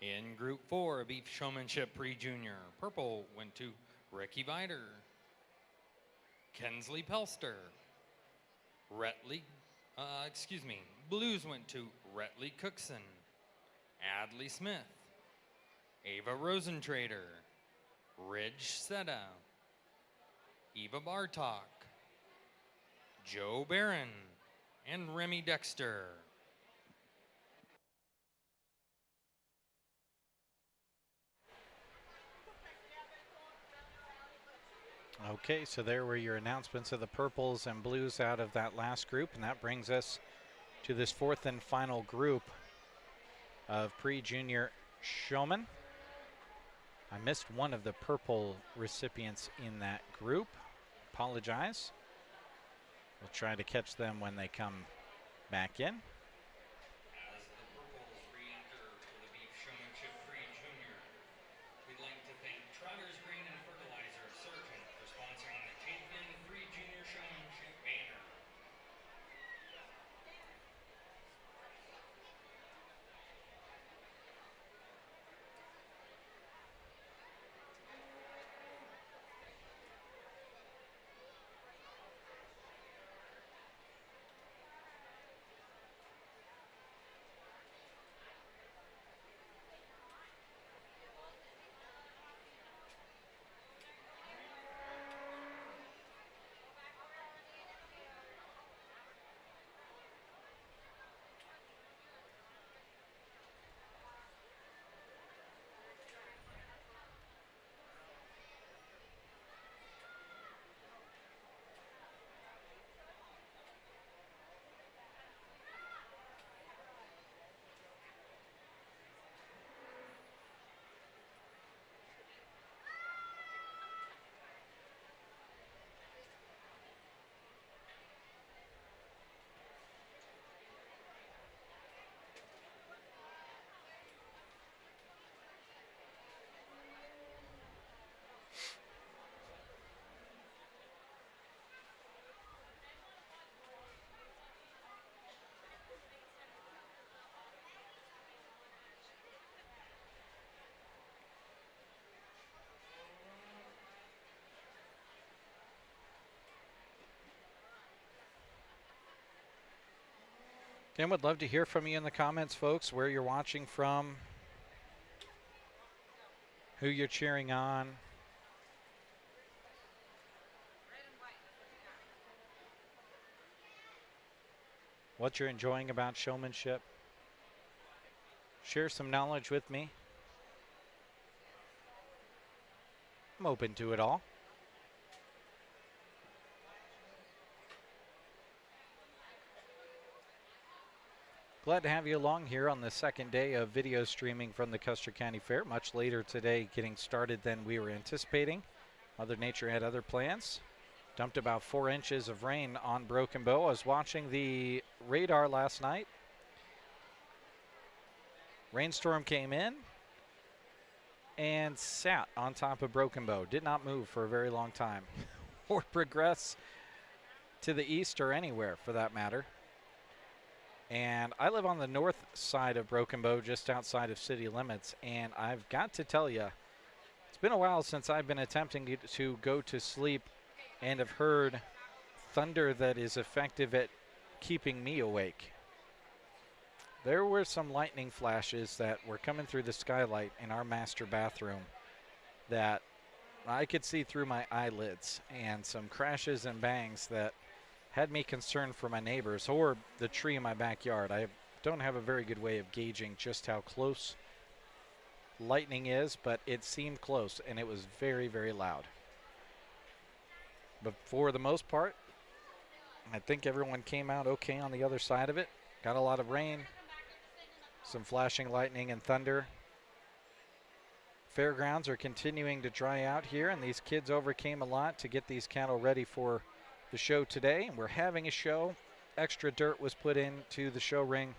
In Group 4, Beef Showmanship Pre-Junior, purple went to Ricky Vider, Kensley Pelster, blues went to Retley Cookson, Adley Smith, Ava Rosentrader, Ridge Seta, Eva Bartok, Joe Barron, and Remy Dexter. Okay, so there were your announcements of the purples and blues out of that last group, and that brings us to this fourth and final group of pre-junior showmen. I missed one of the purple recipients in that group. Apologize. We'll try to catch them when they come back in. As the purples re-enter for the Beef Showmanship Pre-Junior, we'd like to thank Trotters Grain and Fertilizer Surgeon for sponsoring the Champion Pre-Junior Showmanship banner. Again, would love to hear from you in the comments, folks, where you're watching from, who you're cheering on. What you're enjoying about showmanship. Share some knowledge with me. I'm open to it all. Glad to have you along here on the second day of video streaming from the Custer County Fair. Much later today, getting started than we were anticipating. Mother Nature had other plans. Dumped about 4 inches of rain on Broken Bow. I was watching the radar last night. Rainstorm came in and sat on top of Broken Bow. Did not move for a very long time or progress to the east or anywhere for that matter. And I live on the north side of Broken Bow, just outside of city limits, and I've got to tell you, it's been a while since I've been attempting to go to sleep and have heard thunder that is effective at keeping me awake. There were some lightning flashes that were coming through the skylight in our master bathroom that I could see through my eyelids, and some crashes and bangs that had me concerned for my neighbors or the tree in my backyard. I don't have a very good way of gauging just how close lightning is, but it seemed close, and it was very, very loud. But for the most part, I think everyone came out okay on the other side of it. Got a lot of rain, some flashing lightning and thunder. Fairgrounds are continuing to dry out here, and these kids overcame a lot to get these cattle ready for the show today. And we're having a show. Extra dirt was put into the show ring.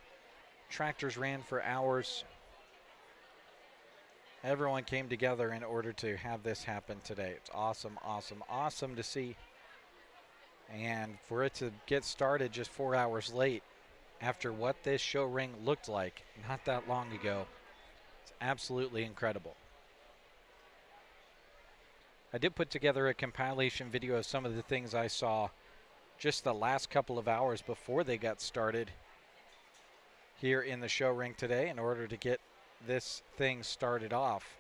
Tractors ran for hours. Everyone came together in order to have this happen today. It's awesome, awesome, awesome to see. And for it to get started just 4 hours late after what this show ring looked like not that long ago, it's absolutely incredible. I did put together a compilation video of some of the things I saw just the last couple of hours before they got started here in the show ring today in order to get this thing started off.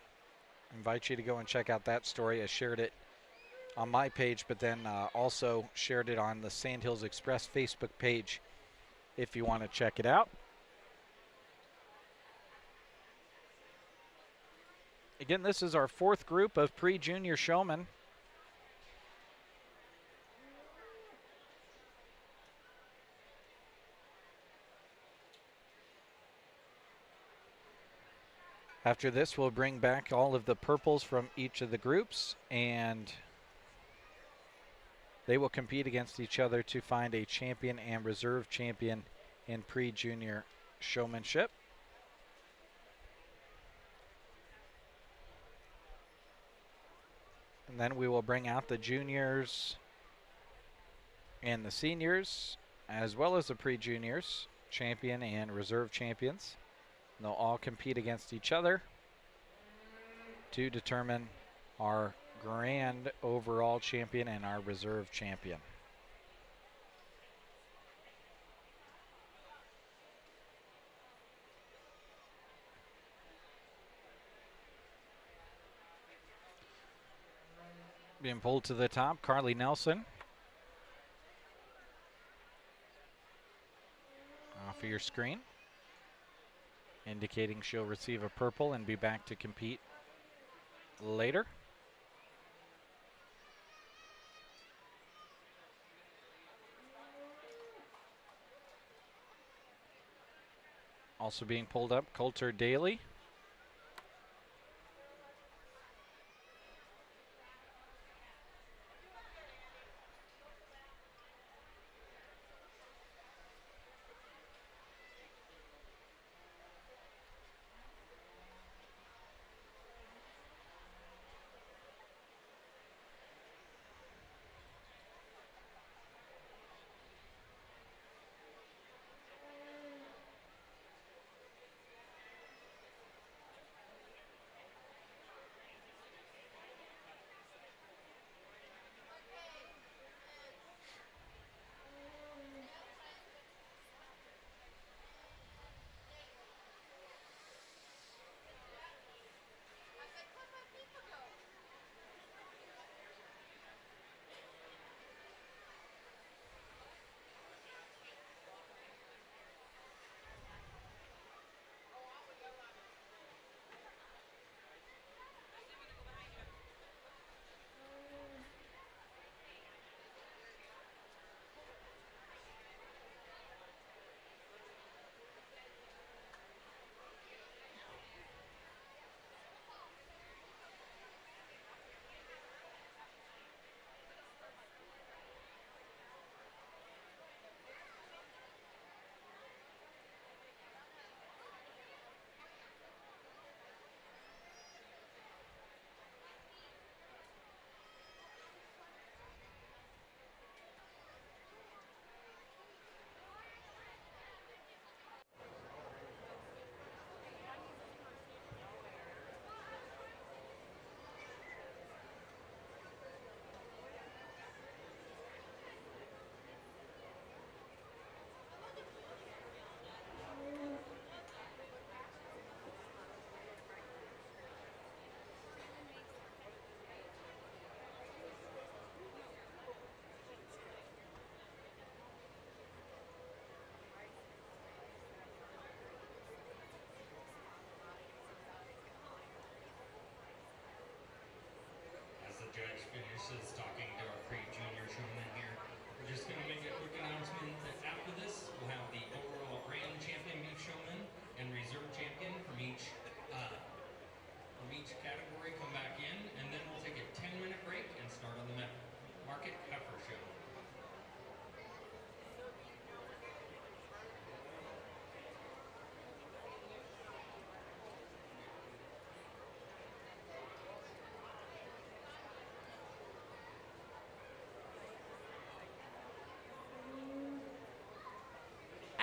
I invite you to go and check out that story. I shared it on my page, but then also shared it on the Sandhills Express Facebook page if you want to check it out. Again, this is our fourth group of pre-junior showmen. After this, we'll bring back all of the purples from each of the groups, and they will compete against each other to find a champion and reserve champion in pre-junior showmanship. And then we will bring out the juniors and the seniors, as well as the pre-juniors, champion and reserve champions. And they'll all compete against each other to determine our grand overall champion and our reserve champion. Being pulled to the top, Carly Nelson. Off of your screen, indicating she'll receive a purple and be back to compete later. Also being pulled up, Coulter Daly.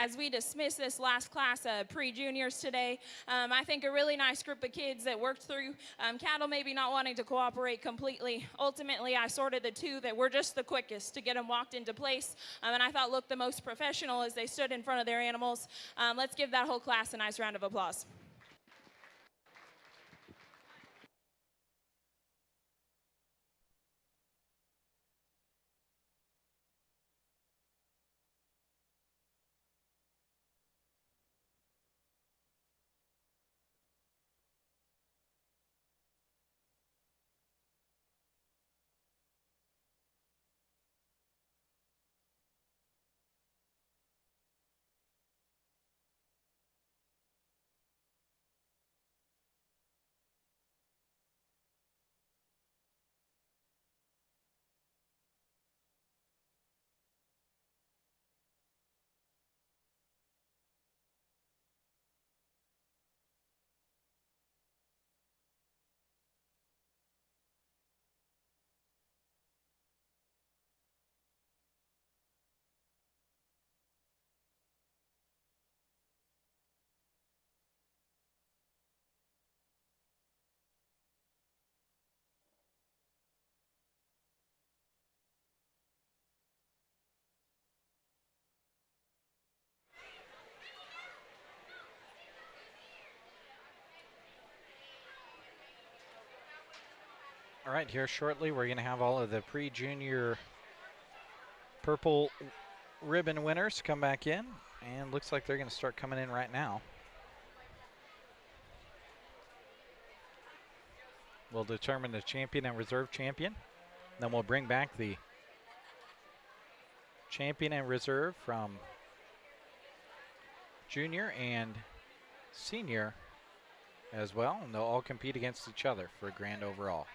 as we dismiss this last class of pre-juniors today. I think a really nice group of kids that worked through cattle maybe not wanting to cooperate completely. Ultimately, I sorted the two that were just the quickest to get them walked into place, and I thought looked the most professional as they stood in front of their animals. Let's give that whole class a nice round of applause. All right, here shortly we're going to have all of the pre-junior purple ribbon winners come back in, and looks like they're going to start coming in right now. We'll determine the champion and reserve champion. Then we'll bring back the champion and reserve from junior and senior as well, and they'll all compete against each other for a grand overall.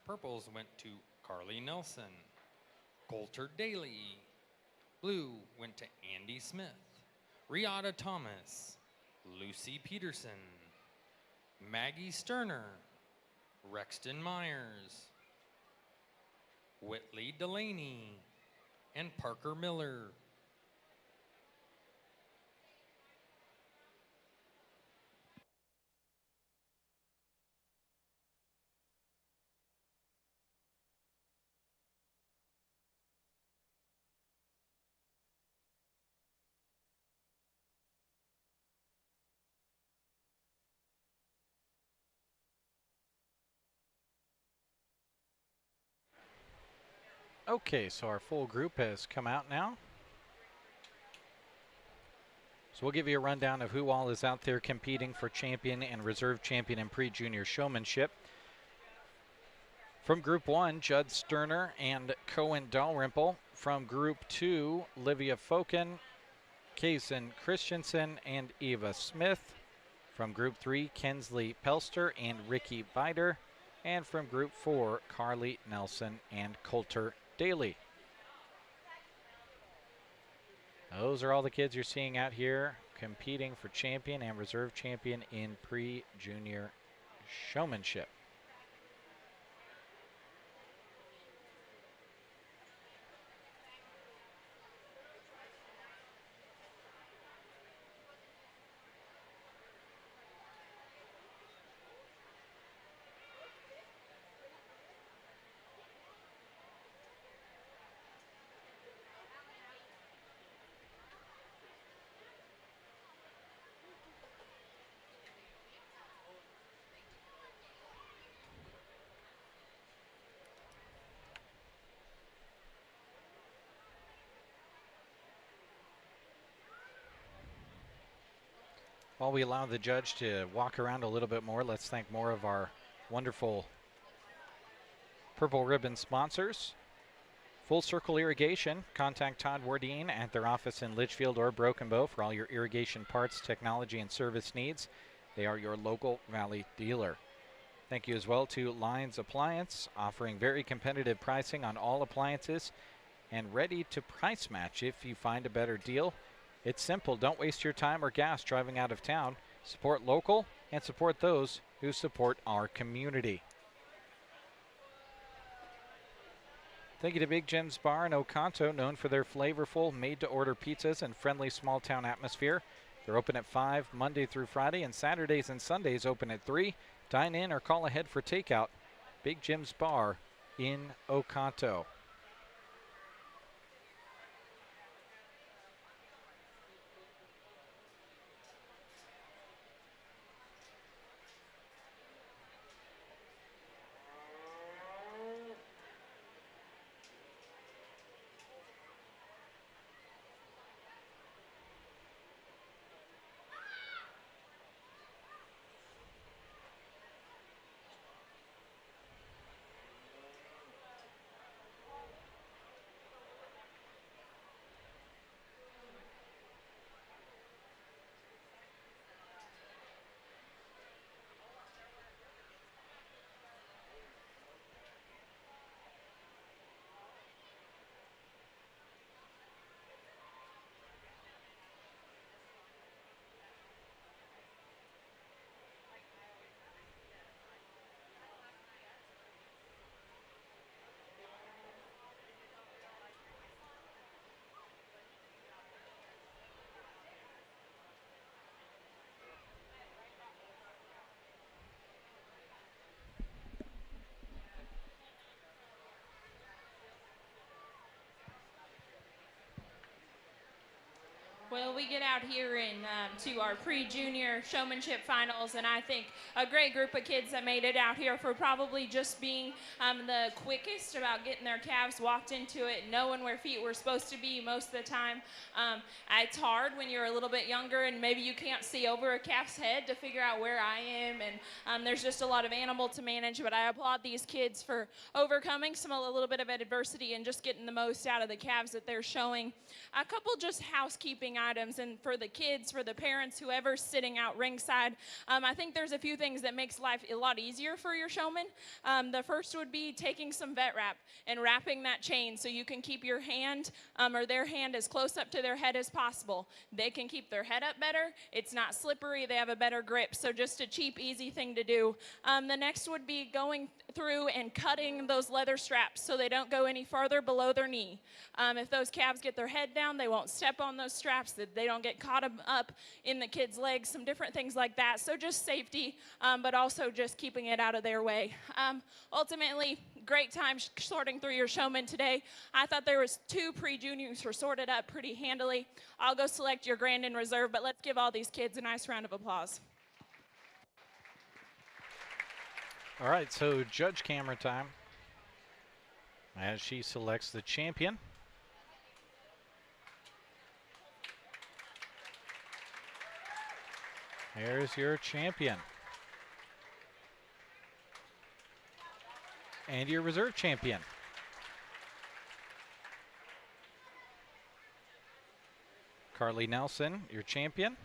Purples went to Carly Nelson. Coulter Daly. Blue went to Andy Smith. Riata Thomas. Lucy Peterson. Maggie Sterner. Rexton Myers. Whitley Delaney. And Parker Miller. Okay, so our full group has come out now. So we'll give you a rundown of who all is out there competing for champion and reserve champion and pre-junior showmanship. From Group 1, Judd Sterner and Cohen Dalrymple. From Group 2, Livia Foken, Kaysen Christensen, and Eva Smith. From Group 3, Kensley Pelster and Ricky Bider. And from Group 4, Carly Nelson and Coulter Daly. Those are all the kids you're seeing out here competing for champion and reserve champion in pre-junior showmanship. While we allow the judge to walk around a little bit more, let's thank more of our wonderful purple ribbon sponsors. Full Circle Irrigation. Contact Todd Wardine at their office in Litchfield or Broken Bow for all your irrigation parts, technology, and service needs. They are your local Valley dealer. Thank you as well to Lyons Appliance, offering very competitive pricing on all appliances and ready to price match if you find a better deal. It's simple. Don't waste your time or gas driving out of town. Support local and support those who support our community. Thank you to Big Jim's Bar in Oconto, known for their flavorful, made-to-order pizzas and friendly small-town atmosphere. They're open at 5 Monday through Friday, and Saturdays and Sundays open at 3. Dine in or call ahead for takeout. Big Jim's Bar in Oconto. Well, we get out here to our pre-junior showmanship finals, and I think a great group of kids that made it out here for probably just being the quickest about getting their calves walked into it, knowing where feet were supposed to be most of the time. It's hard when you're a little bit younger and maybe you can't see over a calf's head to figure out where I am, and there's just a lot of animal to manage, but I applaud these kids for overcoming a little bit of adversity and just getting the most out of the calves that they're showing. A couple just housekeeping items, and for the kids, for the parents, whoever's sitting out ringside, I think there's a few things that makes life a lot easier for your showman. The first would be taking some vet wrap and wrapping that chain so you can keep your hand or their hand as close up to their head as possible. They can keep their head up better. It's not slippery. They have a better grip. So just a cheap, easy thing to do. The next would be going through and cutting those leather straps so they don't go any farther below their knee. If those calves get their head down, they won't step on those straps, that they don't get caught up in the kids' legs, some different things like that. So just safety, but also just keeping it out of their way. Ultimately, great time sorting through your showmen today. I thought there was 2 pre-juniors were sorted up pretty handily. I'll go select your grand and reserve, but let's give all these kids a nice round of applause. All right, so judge camera time as she selects the champion. There's your champion. And your reserve champion. Carly Nelson, your champion.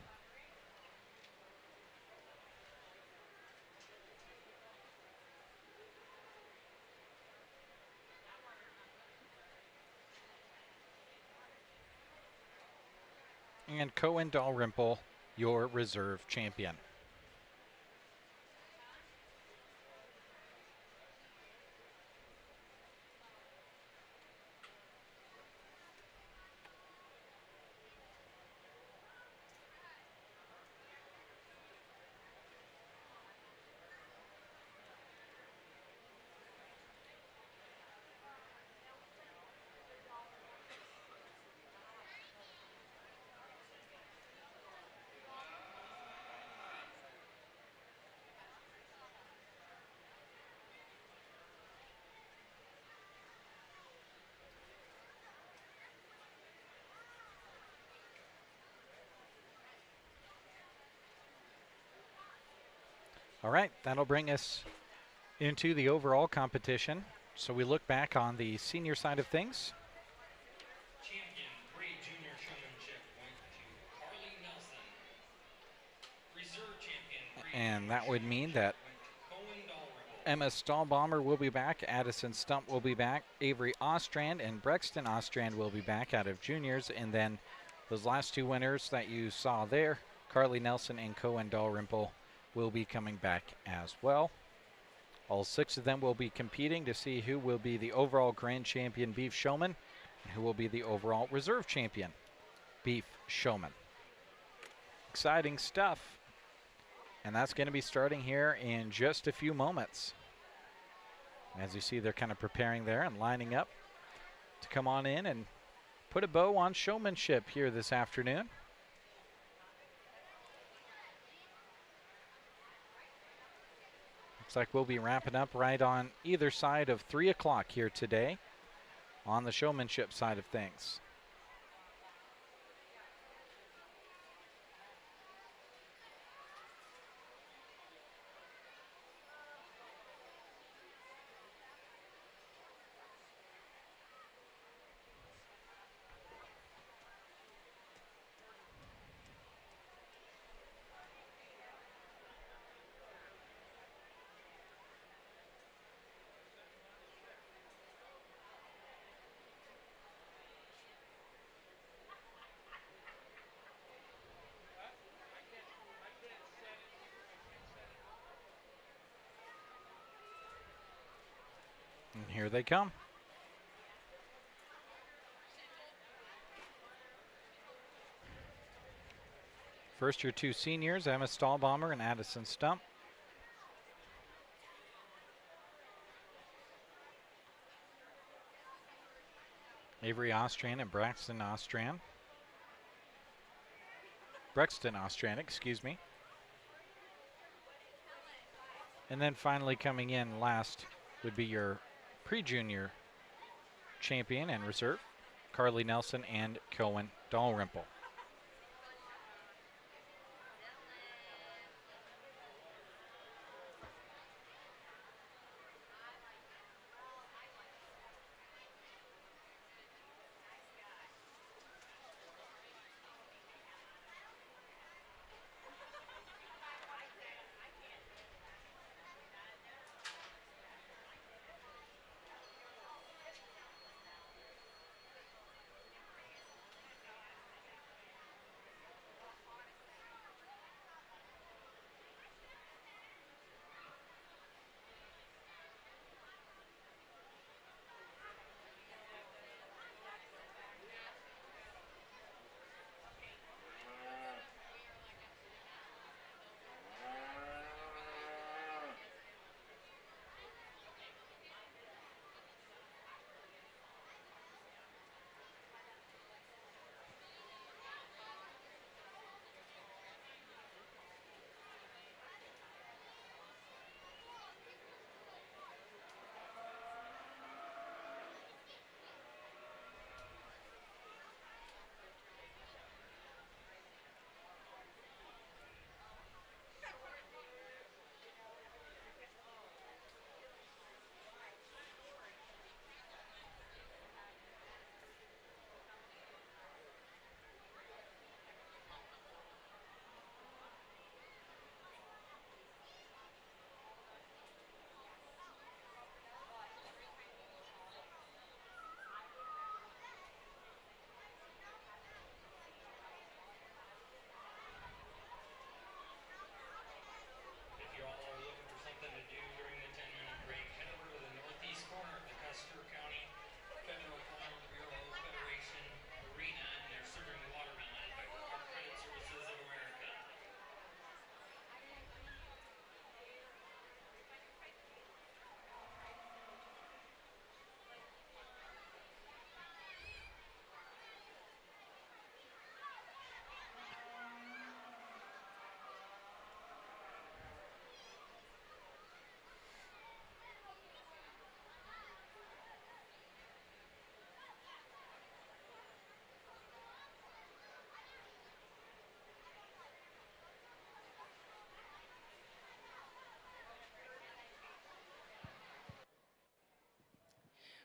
And Cohen Dalrymple, your reserve champion. All right, that'll bring us into the overall competition. So we look back on the senior side of things. Champion pre-junior showmanship went to Carly Nelson. Reserve champion And that would mean that Emma Stahlbaumer will be back, Addison Stump will be back, Avery Ostrand and Brexton Ostrand will be back out of juniors, and then those last two winners that you saw there, Carly Nelson and Cohen Dalrymple, will be coming back as well. All 6 of them will be competing to see who will be the overall grand champion beef showman and who will be the overall reserve champion beef showman. Exciting stuff. And that's going to be starting here in just a few moments. As you see, they're kind of preparing there and lining up to come on in and put a bow on showmanship here this afternoon. Looks like we'll be wrapping up right on either side of 3 o'clock here today on the showmanship side of things. And here they come. First, your 2 seniors, Emma Stahlbaumer and Addison Stump. Avery Ostrand and Brexton Ostrand, excuse me. And then finally coming in last would be your pre-junior champion and reserve, Carly Nelson and Cohen Dalrymple.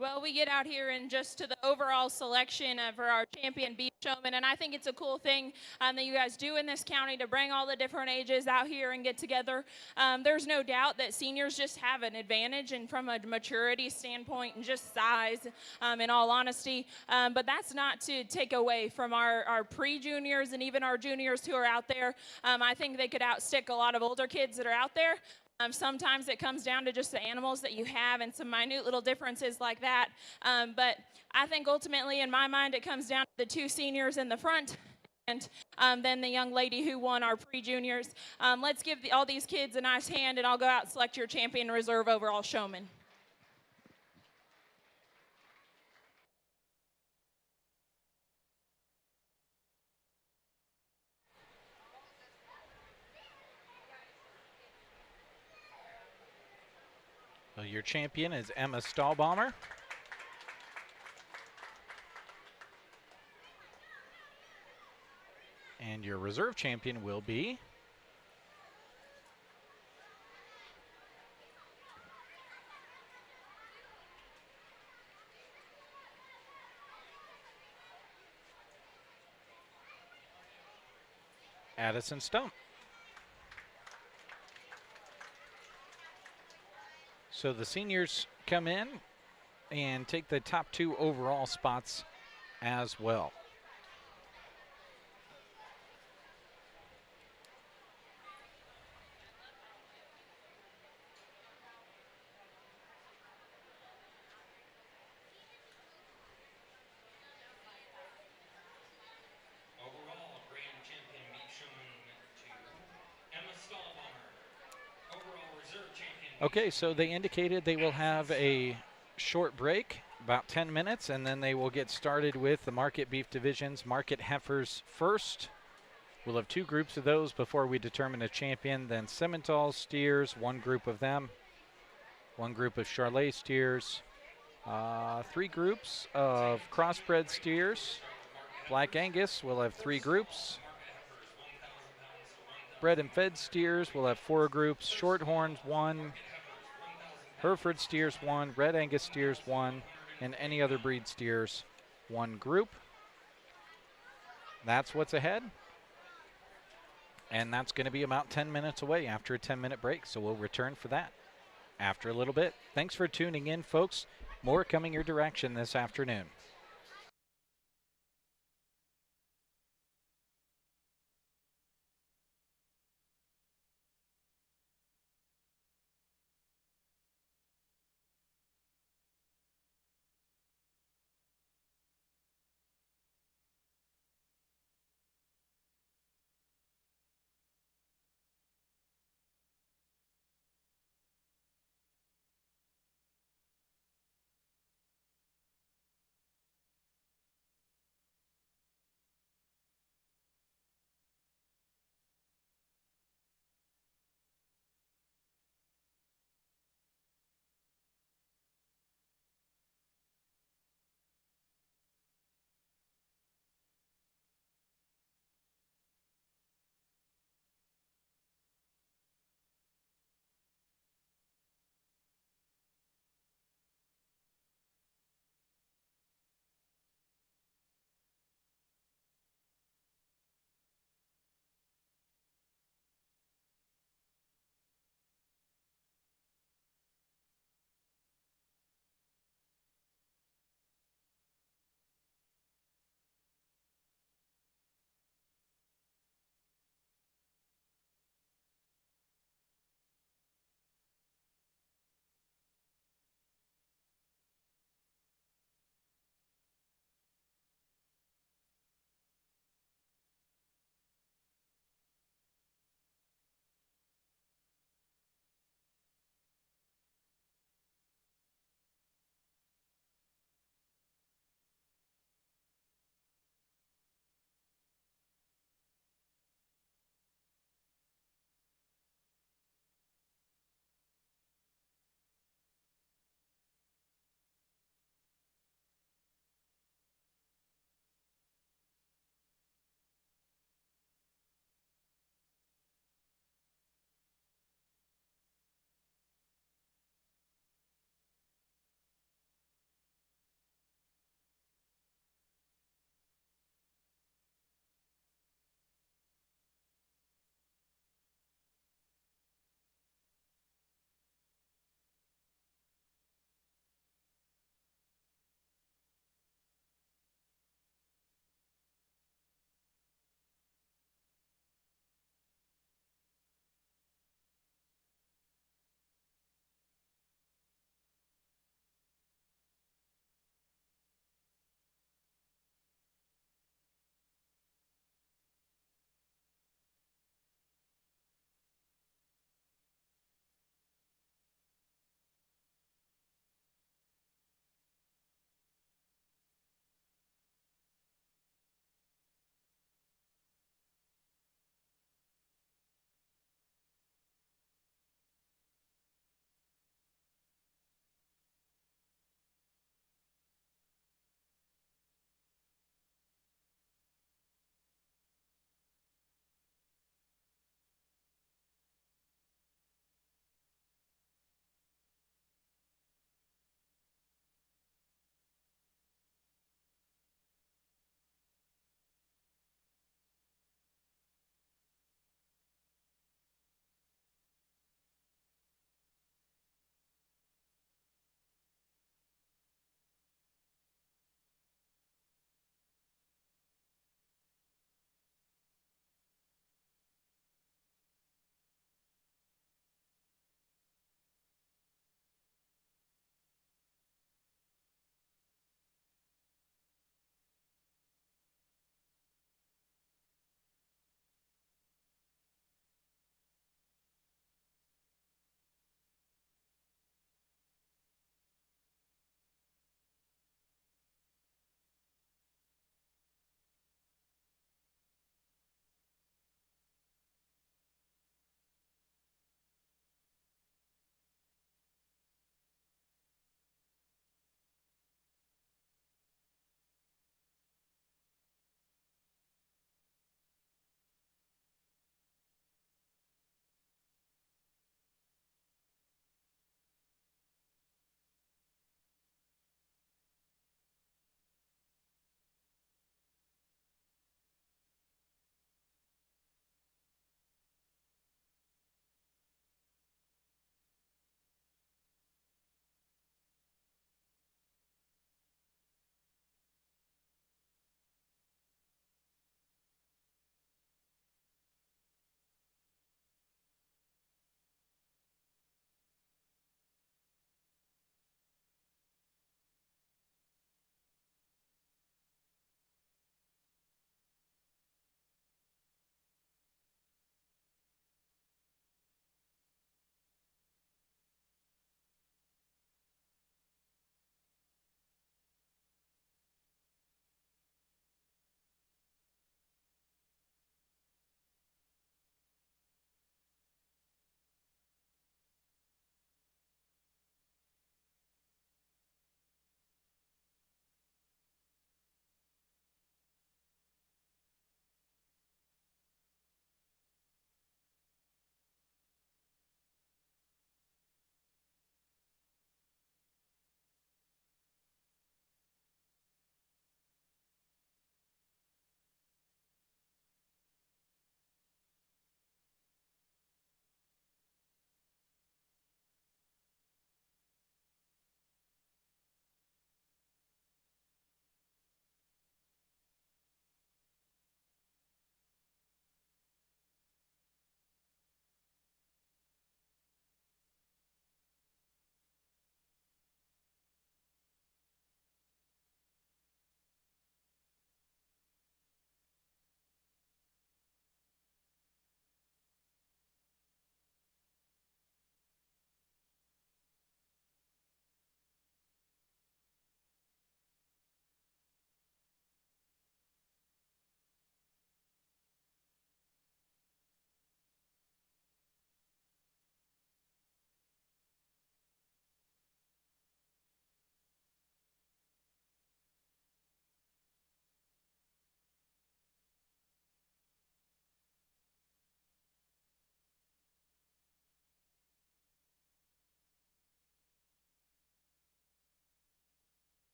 Well, we get out here and just to the overall selection for our champion beef showman, and I think it's a cool thing that you guys do in this county to bring all the different ages out here and get together. There's no doubt that seniors just have an advantage, and from a maturity standpoint and just size, in all honesty. But that's not to take away from our pre-juniors and even our juniors who are out there. I think they could outstick a lot of older kids that are out there. Sometimes it comes down to just the animals that you have and some minute little differences like that. But I think ultimately, in my mind, it comes down to the two seniors in the front and then the young lady who won our pre-juniors. Let's give all these kids a nice hand, and I'll go out and select your champion reserve overall showman. So your champion is Emma Stahlbaumer. And your reserve champion will be Addison Stump. So the seniors come in and take the top 2 overall spots as well. Overall, grand champion beef showman to Emma Stahlbaumer. Overall reserve champion. Okay, so they indicated they will have a short break, about 10 minutes, and then they will get started with the market beef divisions. Market heifers first. We'll have 2 groups of those before we determine a champion. Then Simmental steers, 1 group of them. 1 group of Charolais steers. 3 groups of crossbred steers. Black Angus will have 3 groups. Bred and fed steers will have 4 groups. Shorthorns 1. Hereford steers 1. Red Angus steers 1. And any other breed steers 1 group. That's what's ahead. And that's going to be about 10 minutes away after a 10-minute break. So we'll return for that after a little bit. Thanks for tuning in, folks. More coming your direction this afternoon.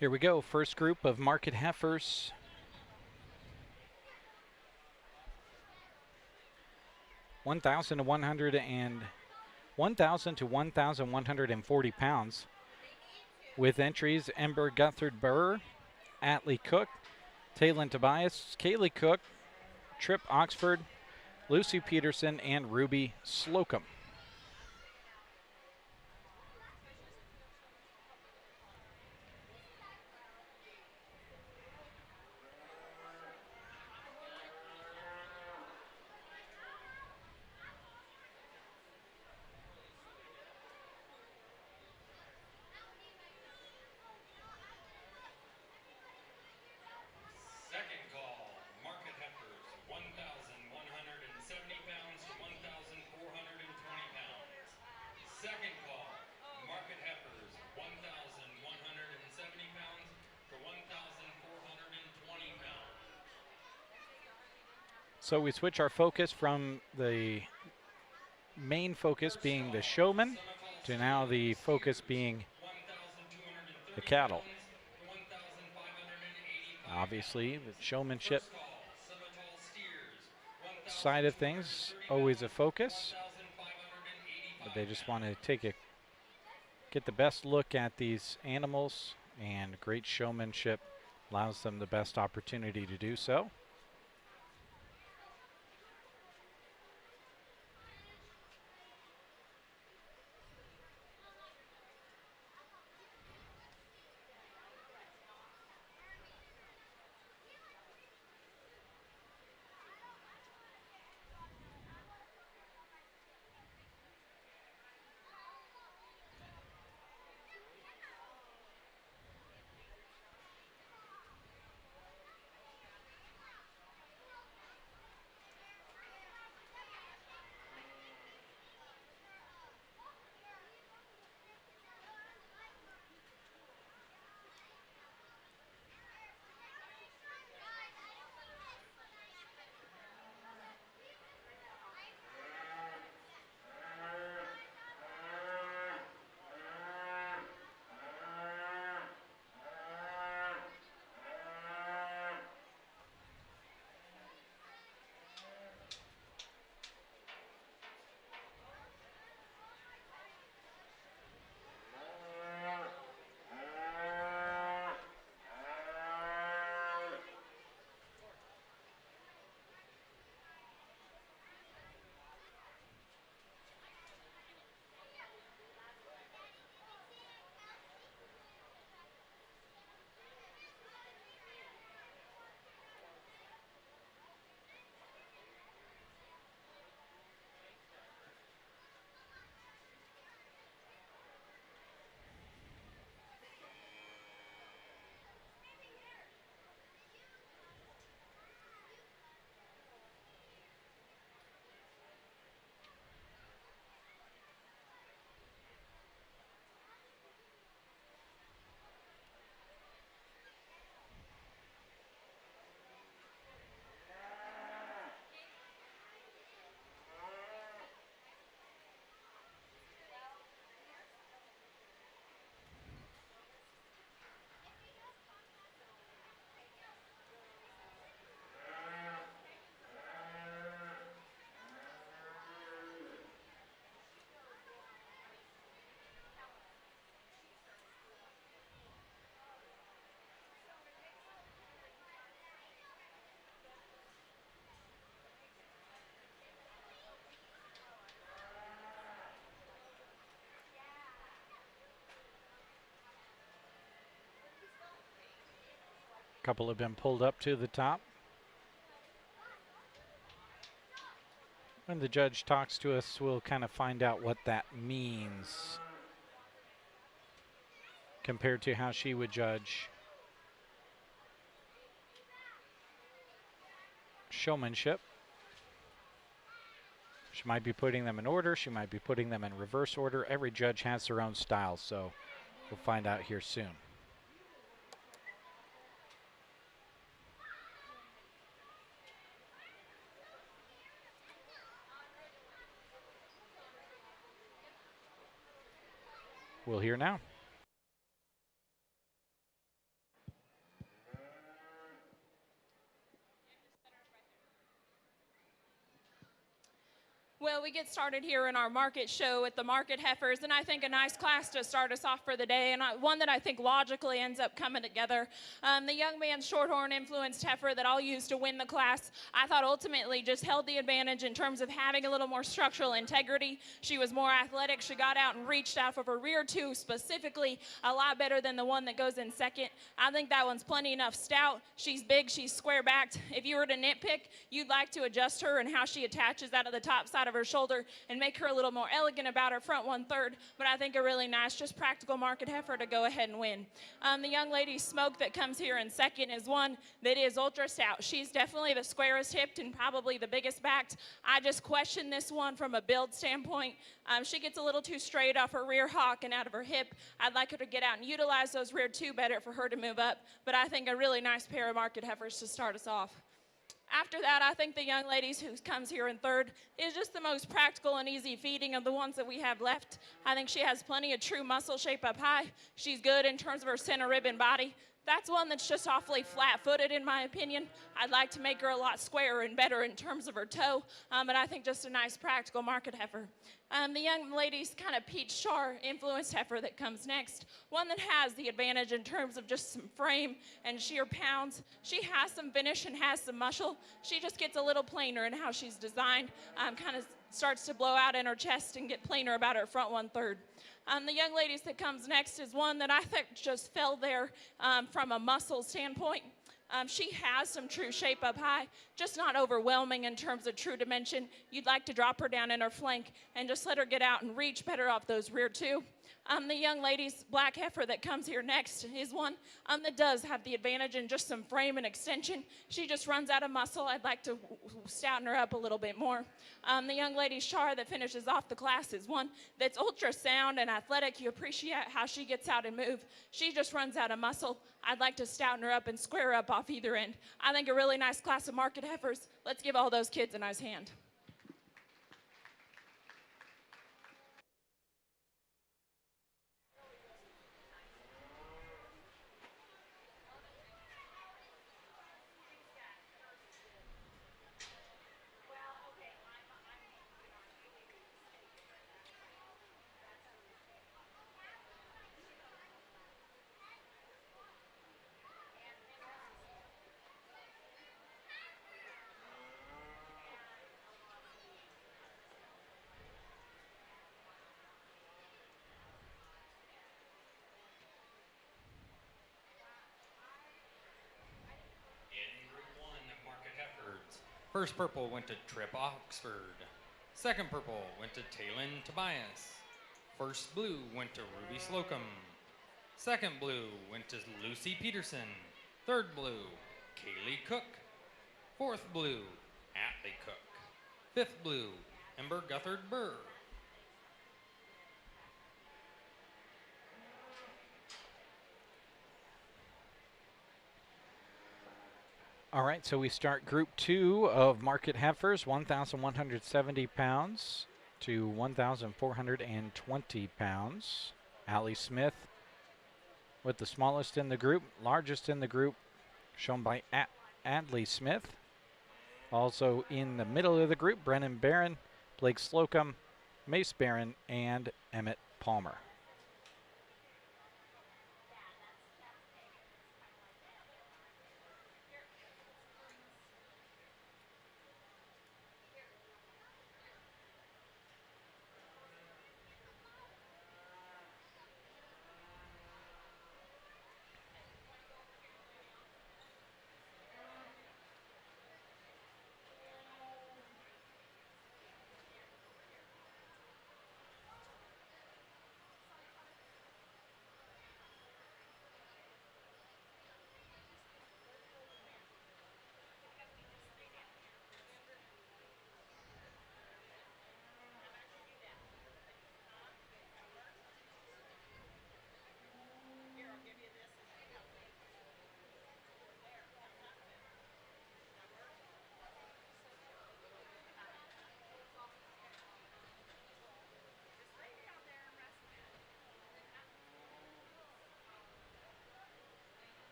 Here we go, first group of market heifers. (1,000 to 1,140 pounds. With entries Ember Guthard Burr, Atlee Cook, Taylin Tobias, Kaylee Cook, Trip Oxford, Lucy Peterson, and Ruby Slocum. Second call, market heifers, 1,170 pounds to 1,420 pounds. Second call, market heifers, 1,170 pounds to 1,420 pounds. So we switch our focus from the main focus being the showman to now the focus being the cattle. Obviously, the showmanship side of things always a focus, but they just want to get the best look at these animals, and great showmanship allows them the best opportunity to do so. A couple have been pulled up to the top. When the judge talks to us, we'll kind of find out what that means compared to how she would judge showmanship. She might be putting them in order, she might be putting them in reverse order. Every judge has their own style, so we'll find out here soon. We'll hear now. Well, we get started here in our market show with the market heifers, and I think a nice class to start us off for the day, and one that I think logically ends up coming together. The young man's shorthorn influenced heifer that I'll use to win the class, I thought ultimately just held the advantage in terms of having a little more structural integrity. She was more athletic. She got out and reached out of her rear two specifically a lot better than the one that goes in second. I think that one's plenty enough stout. She's big. She's square backed. If you were to nitpick, you'd like to adjust her and how she attaches out of the top side of her shoulder and make her a little more elegant about her front 1/3, but I think a really nice, just practical market heifer to go ahead and win. The young lady Smoke that comes here in second is one that is ultra stout. She's definitely the squarest hipped and probably the biggest backed. I just question this one from a build standpoint. She gets a little too straight off her rear hock and out of her hip. I'd like her to get out and utilize those rear two better for her to move up, but I think a really nice pair of market heifers to start us off. After that, I think the young ladies who comes here in third is just the most practical and easy feeding of the ones that we have left. I think she has plenty of true muscle shape up high. She's good in terms of her center ribbon body. That's one that's just awfully flat-footed, in my opinion. I'd like to make her a lot squarer and better in terms of her toe, but I think just a nice practical market heifer. The young lady's kind of peach char influenced heifer that comes next, one that has the advantage in terms of just some frame and sheer pounds. She has some finish and has some muscle. She just gets a little plainer in how she's designed, kind of starts to blow out in her chest and get plainer about her front 1/3. The young ladies that comes next is one that I think just fell there from a muscle standpoint. She has some true shape up high, just not overwhelming in terms of true dimension. You'd like to drop her down in her flank and just let her get out and reach better off those rear two. The young lady's black heifer that comes here next is one that does have the advantage in just some frame and extension. She just runs out of muscle. I'd like to stouten her up a little bit more. The young lady's char that finishes off the class is one that's ultra sound and athletic. You appreciate how she gets out and move. She just runs out of muscle. I'd like to stouten her up and square her up off either end. I think a really nice class of market heifers. Let's give all those kids a nice hand. First purple went to Trip Oxford. Second purple went to Talon Tobias. First blue went to Ruby Slocum. Second blue went to Lucy Peterson. Third blue, Kaylee Cook. Fourth blue, Atlee Cook. Fifth blue, Ember Guthard Burr. All right, so we start Group 2 of market heifers, 1,170 pounds to 1,420 pounds. Allie Smith with the smallest in the group, largest in the group, shown by Adley Smith. Also in the middle of the group, Brennan Barron, Blake Slocum, Mace Barron, and Emmett Palmer.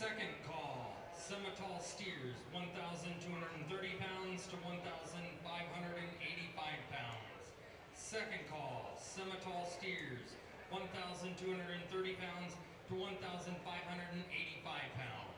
Second call, Semitol steers, 1,230 pounds to 1,585 pounds. Second call, Semitol steers, 1,230 pounds to 1,585 pounds.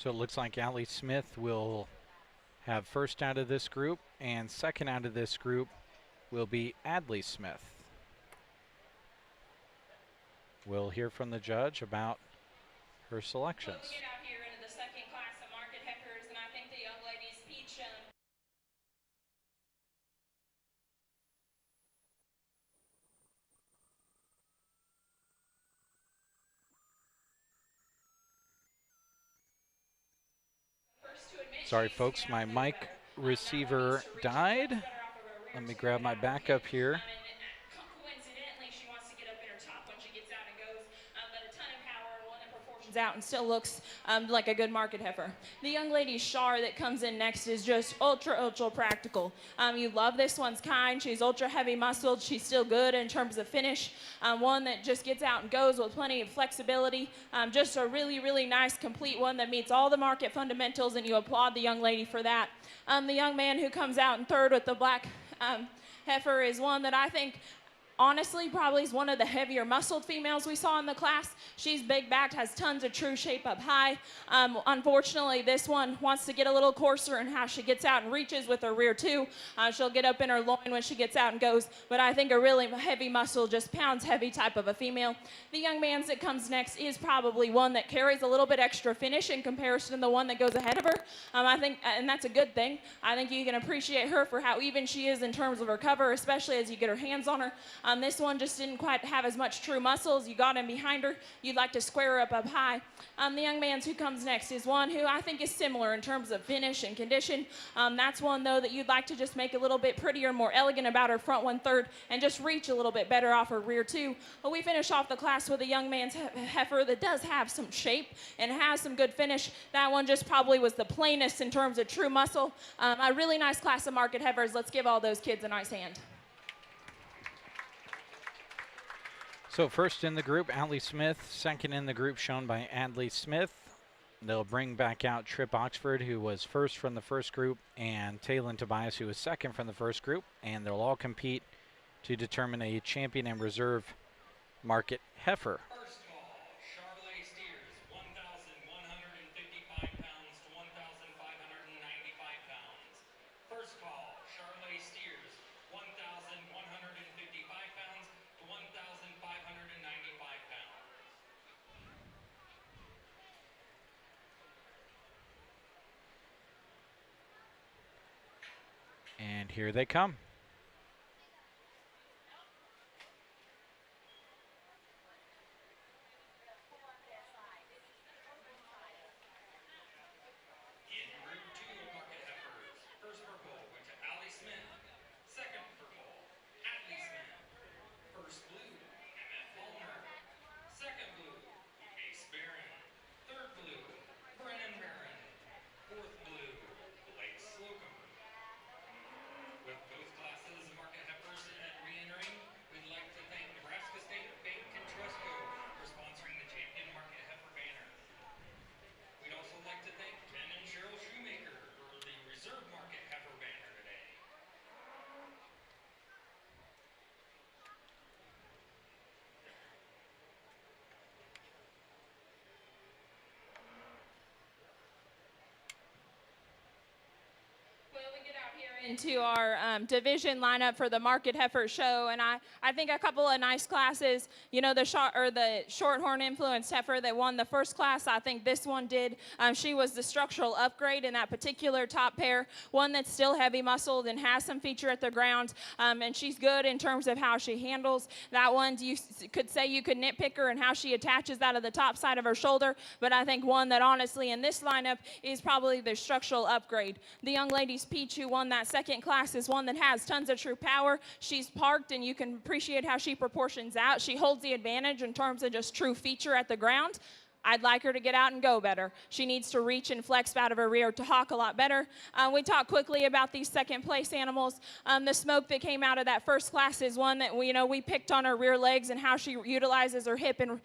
So it looks like Allie Smith will have first out of this group, and second out of this group will be Adley Smith. We'll hear from the judge about her selections. Well, we get out here into the second class of market heifers, and I think the young ladies each Sorry folks, my mic receiver died. Let me grab my backup here. Coincidentally, she wants to get up in her top when she gets out and goes, but a ton of power, one that proportions out and still looks like a good market heifer. The young lady Shar that comes in next is just ultra practical. You love this one's kind. She's ultra heavy muscled. She's still good in terms of finish. One that just gets out and goes with plenty of flexibility. Just a really nice complete one that meets all the market fundamentals, and you applaud the young lady for that. The young man who comes out in third with the black heifer is one that I think honestly probably is one of the heavier muscled females we saw in the class. She's big backed, has tons of true shape up high. Unfortunately, this one wants to get a little coarser in how she gets out and reaches with her rear too. She'll get up in her loin when she gets out and goes, but I think a really heavy muscle, just pounds heavy type of a female. The young man's that comes next is probably one that carries a little bit extra finish in comparison to the one that goes ahead of her. I think, and that's a good thing. I think you can appreciate her for how even she is in terms of her cover, especially as you get her hands on her. This one just didn't quite have as much true muscles. You got in behind her. You'd like to square her up high. The young man's who comes next is one who I think is similar in terms of finish and condition. That's one, though, that you'd like to just make a little bit prettier, more elegant about her front 1/3 and just reach a little bit better off her rear 2. But we finish off the class with a young man's heifer that does have some shape and has some good finish. That one just probably was the plainest in terms of true muscle. A really nice class of market heifers. Let's give all those kids a nice hand. So first in the group, Allie Smith. Second in the group, shown by Adley Smith. They'll bring back out Trip Oxford, who was first from the first group, and Taylon Tobias, who was second from the first group. And they'll all compete to determine a champion and reserve market heifer. First call, Charlotte steers, 1,155 pounds to 1,595 pounds. First call, Charlotte steers, 1,155 pounds to 1,595 pounds. And here they come. into our division lineup for the Market Heifer Show, and I think a couple of nice classes. You know, the Shorthorn Influenced Heifer that won the first class, I think this one did. She was the structural upgrade in that particular top pair, one that's still heavy muscled and has some feature at the ground, and she's good in terms of how she handles. That one, you could say you could nitpick her and how she attaches that to the top side of her shoulder, but I think one that honestly in this lineup is probably the structural upgrade. The young lady's Peach, who won that second class, is one that has tons of true power. She's parked, and you can appreciate how she proportions out. She holds the advantage in terms of just true feature at the ground. I'd like her to get out and go better. She needs to reach and flex out of her rear to hawk a lot better. We talked quickly about these second place animals. The smoke that came out of that first class is one that we picked on her rear legs and how she utilizes her hip and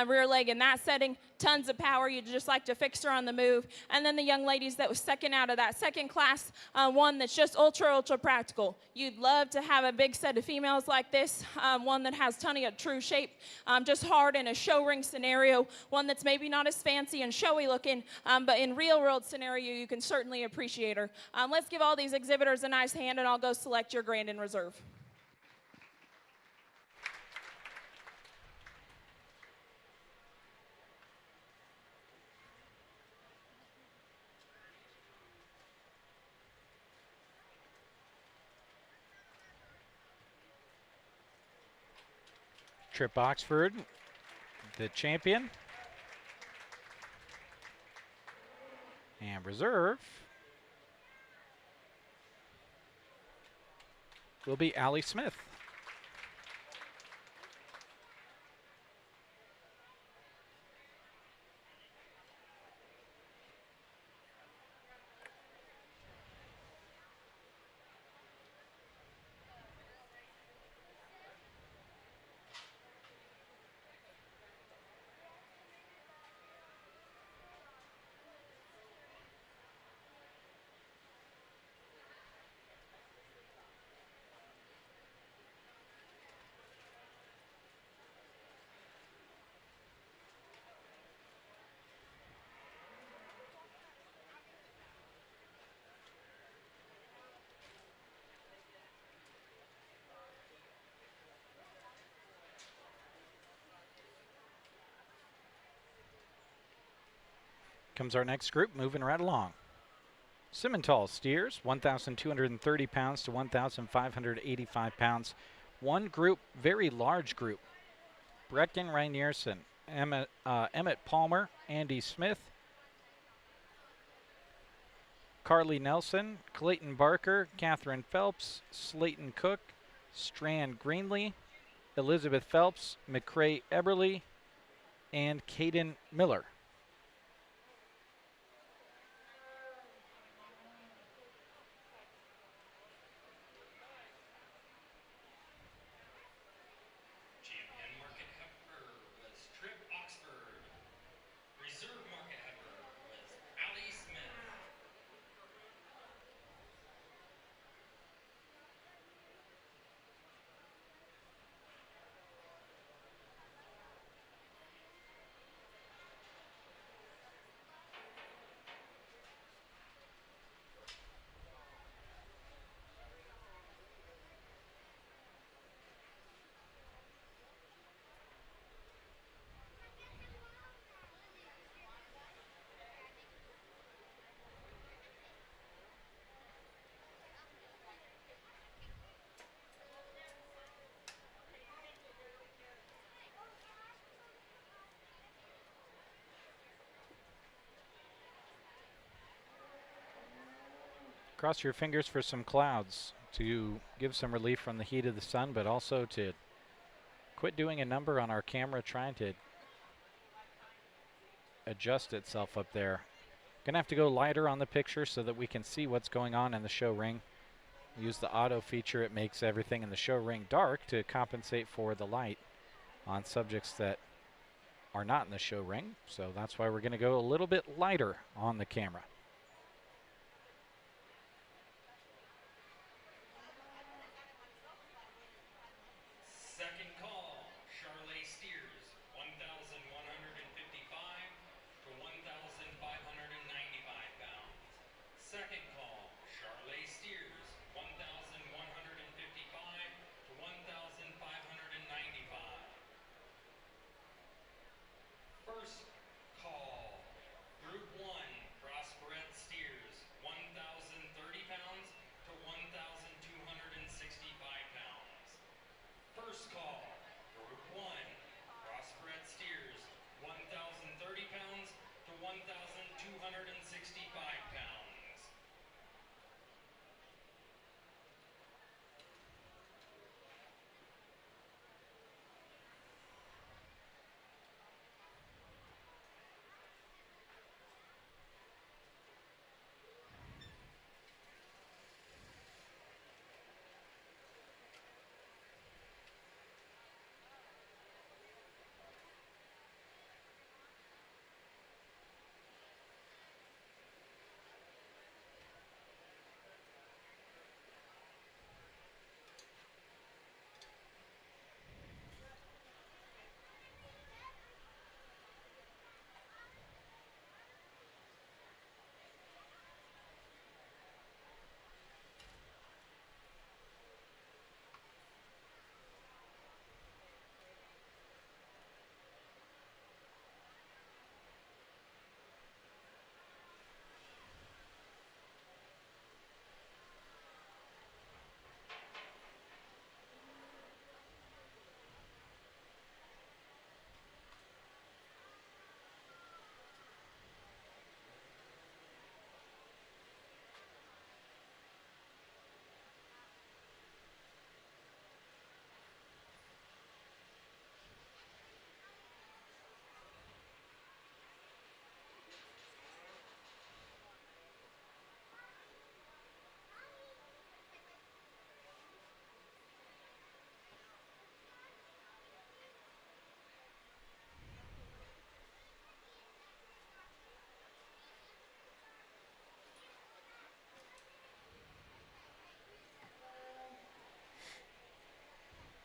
rear leg in that setting. Tons of power. You'd just like to fix her on the move. And then the young ladies that was second out of that second class, one that's just ultra practical. You'd love to have a big set of females like this, one that has ton of true shape, just hard in a show ring scenario, one that's maybe not as fancy and showy looking, but in real world scenario, you can certainly appreciate her. Let's give all these exhibitors a nice hand, and I'll go select your grand in reserve. Trip Oxford, the champion. And reserve will be Allie Smith. Comes our next group, moving right along. Simmental steers, 1,230 pounds to 1,585 pounds. One group, very large group. Brecken Reinierson, Emmett Palmer, Andy Smith, Carly Nelson, Clayton Barker, Catherine Phelps, Slayton Cook, Strand Greenlee, Elizabeth Phelps, McCrae Eberly, and Caden Miller. Cross your fingers for some clouds to give some relief from the heat of the sun, but also to quit doing a number on our camera trying to adjust itself up there. Gonna have to go lighter on the picture so that we can see what's going on in the show ring. Use the auto feature. It makes everything in the show ring dark to compensate for the light on subjects that are not in the show ring. So that's why we're gonna go a little bit lighter on the camera.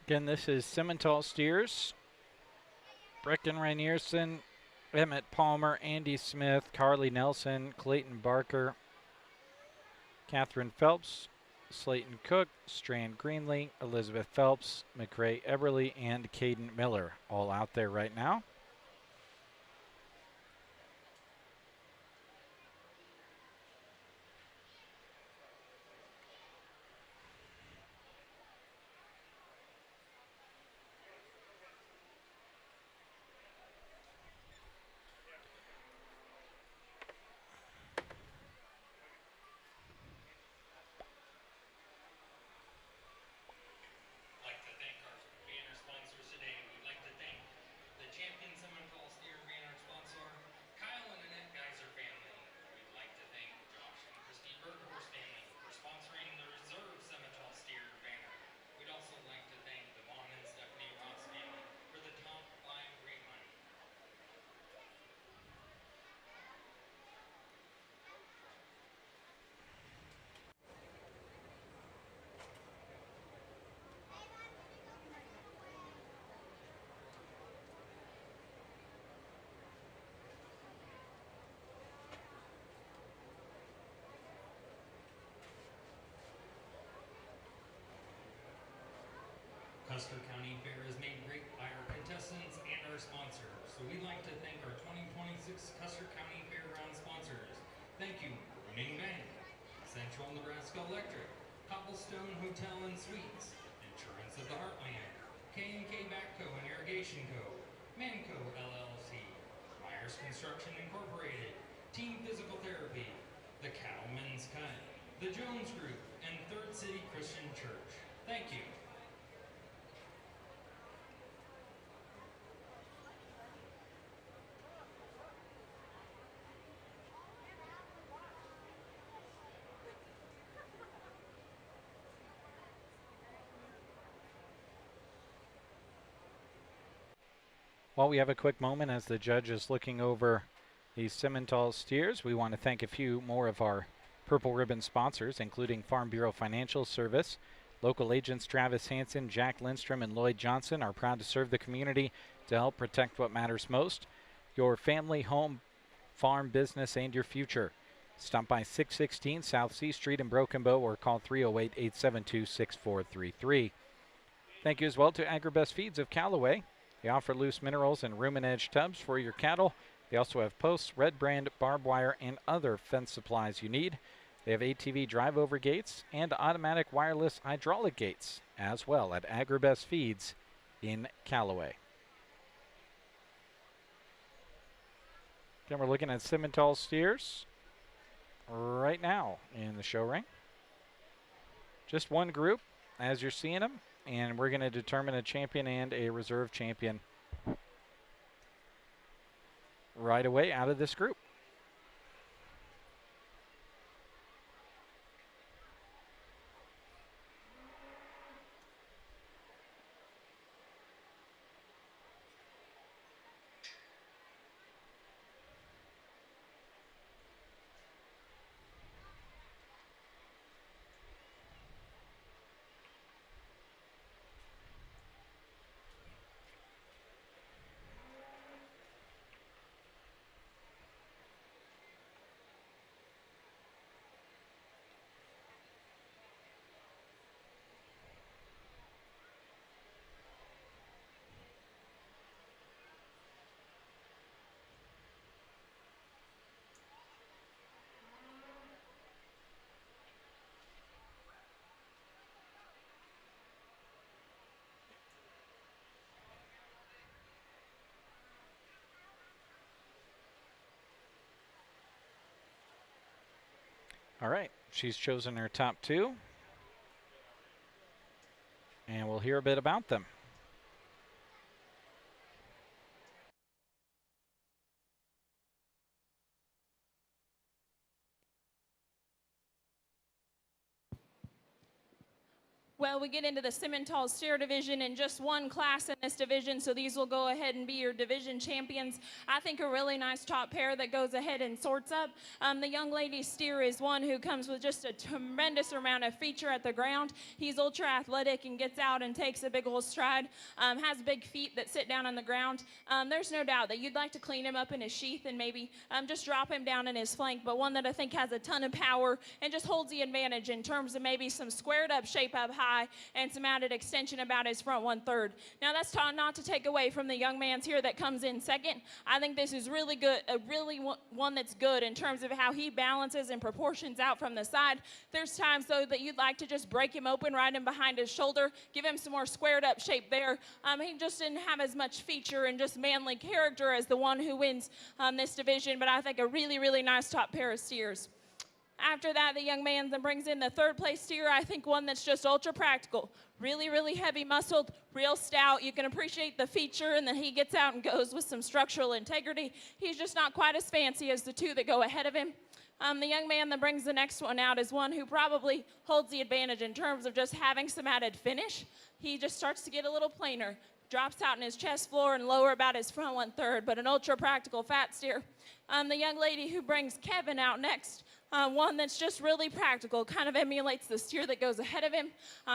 Again, this is Simmental Steers, Brecken Rainierson, Emmett Palmer, Andy Smith, Carly Nelson, Clayton Barker, Catherine Phelps, Slayton Cook, Strand Greenlee, Elizabeth Phelps, McRae Eberly, and Caden Miller all out there right now. Custer County Fair is made great by our contestants and our sponsors. So we'd like to thank our 2026 Custer County Fairground sponsors. Thank you, Bruning Bank, Central Nebraska Electric, Cobblestone Hotel and Suites, Insurance of the Heartland, K&K Backco and Irrigation Co., Manco LLC, Myers Construction Incorporated, Team Physical Therapy, the Cattlemen's Cut, the Jones Group, and Third City Christian Church. Thank you. While we have a quick moment as the judge is looking over these Simmental steers, we want to thank a few more of our Purple Ribbon sponsors, including Farm Bureau Financial Service. Local agents Travis Hansen, Jack Lindstrom, and Lloyd Johnson are proud to serve the community to help protect what matters most, your family, home, farm, business, and your future. Stop by 616 South C Street in Broken Bow or call 308-872-6433. Thank you as well to Agribest Feeds of Callaway. They offer loose minerals and room and edge tubs for your cattle. They also have posts, red brand, barbed wire, and other fence supplies you need. They have ATV drive-over gates and automatic wireless hydraulic gates as well at Agribest Feeds in Callaway. Then we're looking at Simmental steers right now in the show ring. Just one group as you're seeing them, and we're going to determine a champion and a reserve champion right away out of this group. All right, she's chosen her top two, and we'll hear a bit about them. Well, we get into the Simmental steer division in just one class in this division, so these will go ahead and be your division champions. I think a really nice top pair that goes ahead and sorts up. The young lady steer is one who comes with just a tremendous amount of feature at the ground. He's ultra athletic and gets out and takes a big old stride, has big feet that sit down on the ground. There's no doubt that you'd like to clean him up in his sheath and maybe just drop him down in his flank, but one that I think has a ton of power and just holds the advantage in terms of maybe some squared up shape up high and some added extension about his front 1/3. Now that's not to take away from the young man's here that comes in second. I think this is really good, one that's good in terms of how he balances and proportions out from the side. There's times though that you'd like to just break him open right in behind his shoulder, give him some more squared up shape there. He just didn't have as much feature and just manly character as the one who wins this division, but I think a really, really nice top pair of steers. After that, the young man then brings in the 3rd place steer. I think one that's just ultra practical, really, really heavy muscled, real stout. You can appreciate the feature, and then he gets out and goes with some structural integrity. He's just not quite as fancy as the two that go ahead of him. The young man that brings the next one out is one who probably holds the advantage in terms of just having some added finish. He just starts to get a little plainer, drops out in his chest floor and lower about his front 1/3, but an ultra practical fat steer. The young lady who brings Kevin out next, one that's just really practical, kind of emulates the steer that goes ahead of him.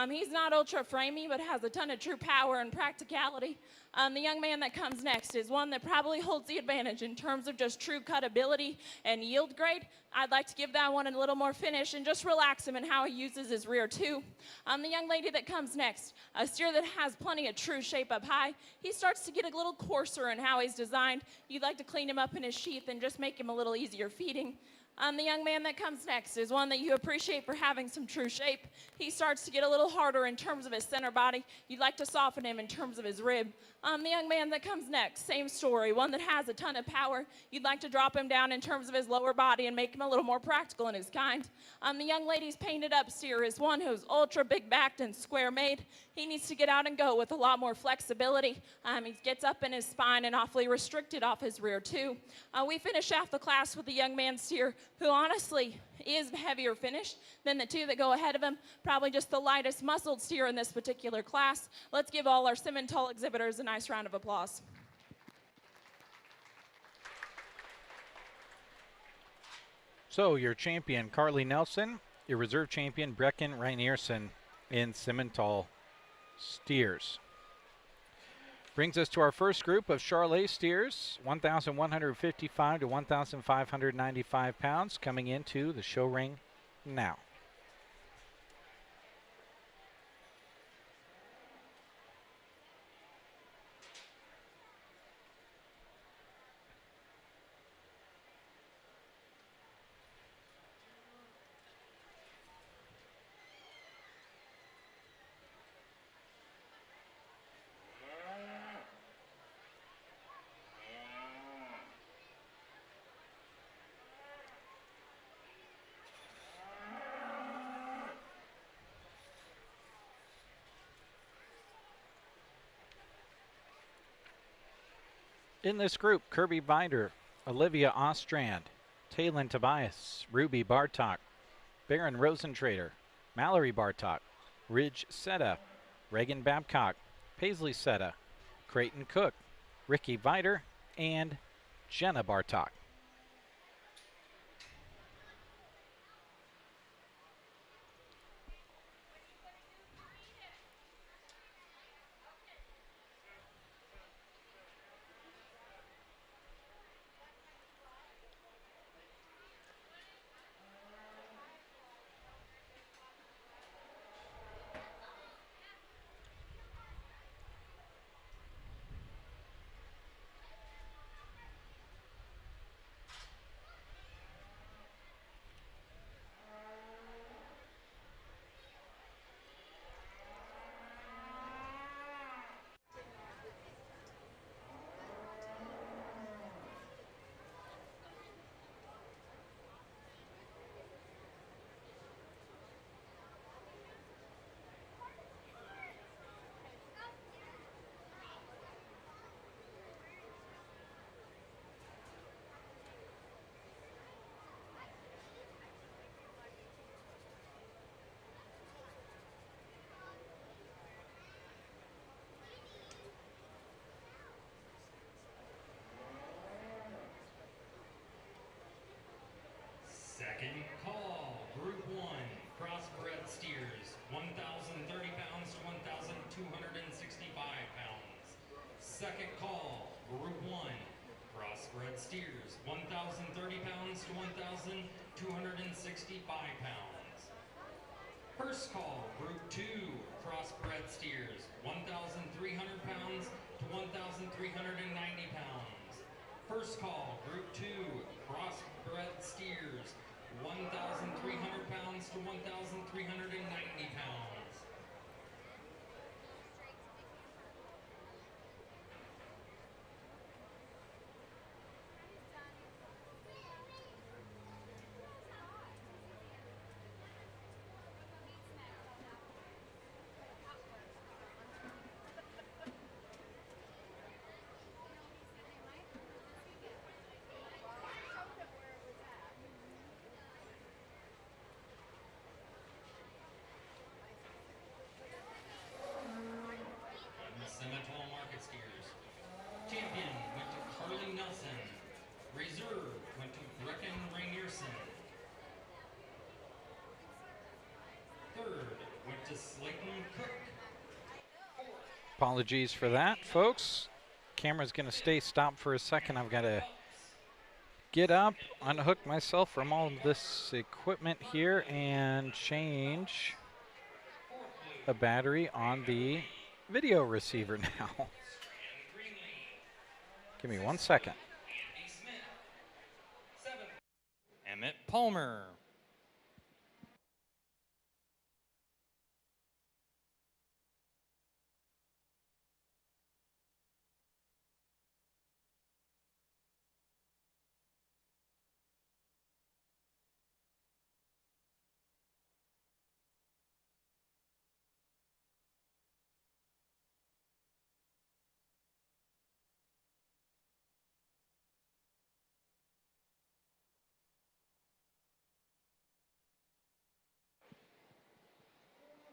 He's not ultra framey, but has a ton of true power and practicality. The young man that comes next is one that probably holds the advantage in terms of just true cutability and yield grade. I'd like to give that one a little more finish and just relax him in how he uses his rear too. The young lady that comes next, a steer that has plenty of true shape up high. He starts to get a little coarser in how he's designed. You'd like to clean him up in his sheath and just make him a little easier feeding. The young man that comes next is one that you appreciate for having some true shape. He starts to get a little harder in terms of his center body. You'd like to soften him in terms of his rib. The young man that comes next, same story, one that has a ton of power. You'd like to drop him down in terms of his lower body and make him a little more practical in his kind. The young lady's painted up steer is one who's ultra big backed and square made. He needs to get out and go with a lot more flexibility. He gets up in his spine and awfully restricted off his rear too. We finish off the class with the young man steer who honestly is heavier finished than the two that go ahead of him. Probably just the lightest muscled steer in this particular class. Let's give all our Simmental exhibitors a nice round of applause. So your champion, Carly Nelson, your reserve champion, Brecken Reinierson in Simmental steers. Brings us to our first group of Charolais steers, 1,155 to 1,595 pounds, coming into the show ring now. In this group, Kirby Binder, Olivia Ostrand, Taylin Tobias, Ruby Bartok, Baron Rosentrader, Mallory Bartok, Ridge Seta, Reagan Babcock, Paisley Seta, Creighton Cook, Ricky Binder, and Jenna Bartok. Second call, Group 1, crossbred steers, 1,030 pounds to 1,265 pounds. First call, Group 2, crossbred steers, 1,300 pounds to 1,390 pounds. First call, Group 2, crossbred steers, 1,300 pounds to 1,390 pounds. Semitole market steers. Champion went to Carly Nelson. Reserve went to Brecken Rainierson. Third went to Slayton Cook. Apologies for that, folks. Camera's going to stay stopped for a second. I've got to get up, unhook myself from all of this equipment here, and change a battery on the video receiver now. Give me 1 second. Emmett Palmer.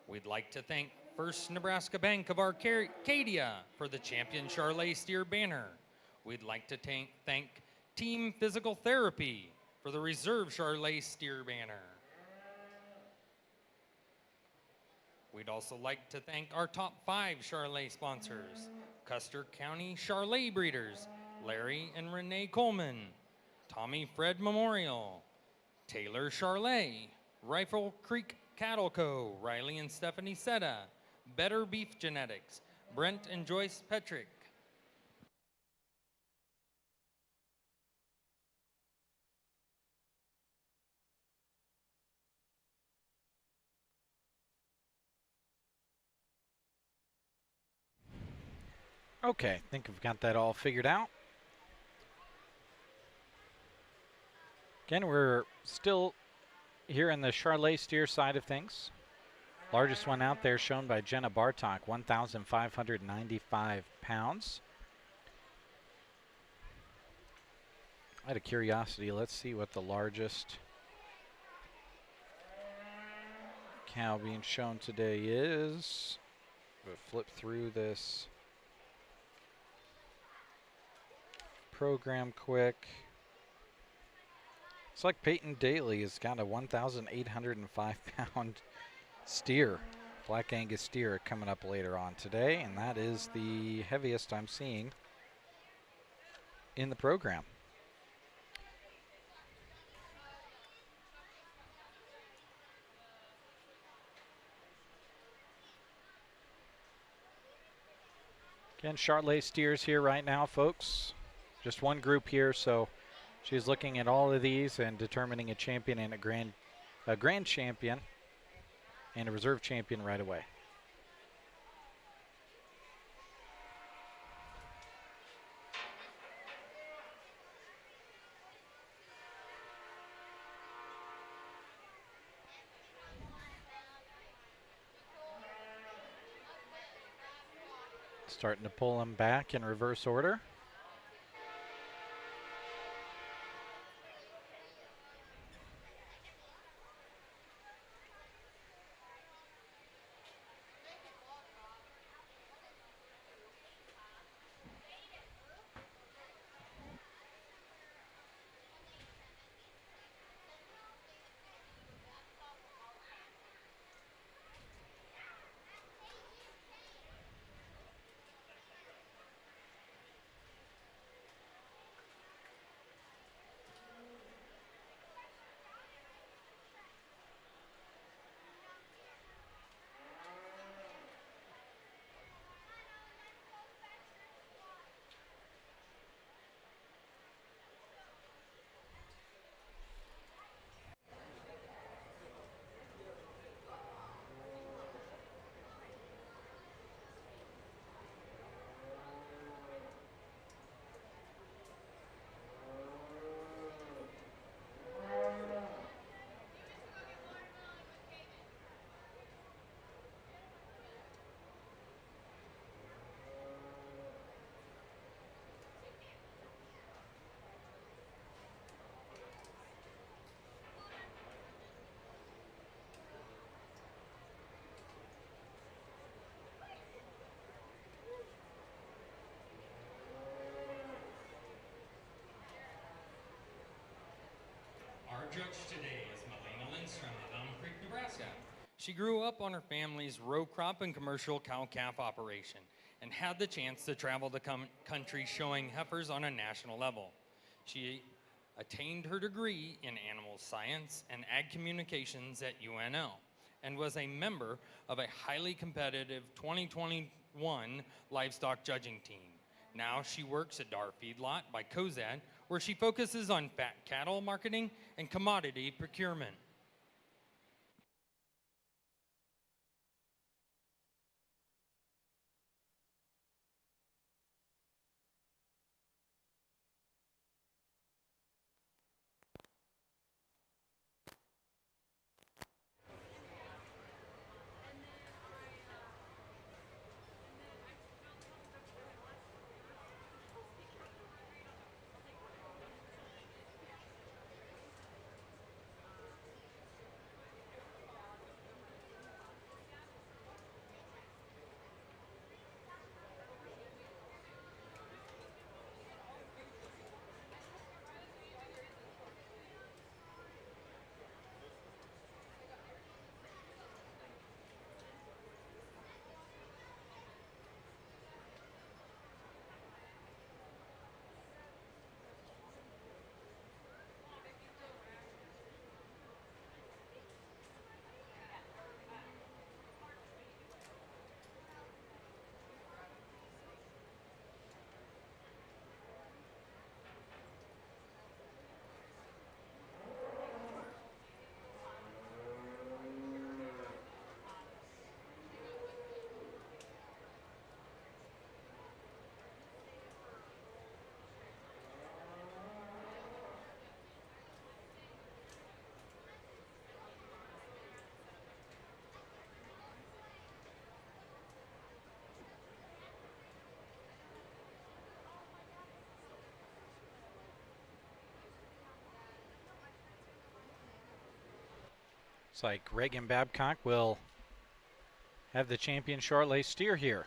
We'd like to thank First Nebraska Bank of Arcadia for the champion Charlet steer banner. We'd like to thank Team Physical Therapy for the reserve Charlet steer banner. We'd also like to thank our top 5 Charlet sponsors: Custer County Charlet Breeders, Larry and Renee Coleman, Tommy Fred Memorial, Taylor Charlet, Rifle Creek Cattle Co., Riley and Stephanie Setta, Better Beef Genetics, Brent and Joyce Petrick. Okay, I think I've got that all figured out. Again, we're still here in the Charlet steer side of things. Largest one out there shown by Jenna Bartok, 1,595 pounds. Out of curiosity, let's see what the largest cow being shown today is. We'll flip through this program quick. It's like Peyton Daly has got a 1,805 pound steer, Black Angus steer, coming up later on today, and that is the heaviest I'm seeing in the program. Again, Charlet steers here right now, folks. Just one group here, so she's looking at all of these and determining a champion and a grand champion and a reserve champion right away. Starting to pull them back in reverse order. She grew up on her family's row crop and commercial cow-calf operation and had the chance to travel the country showing heifers on a national level. She attained her degree in animal science and ag communications at UNL and was a member of a highly competitive 2021 livestock judging team. Now she works at Dar Feedlot by Cozad, where she focuses on fat cattle marketing and commodity procurement. Looks like Reagan Babcock will have the champion short-laced steer here.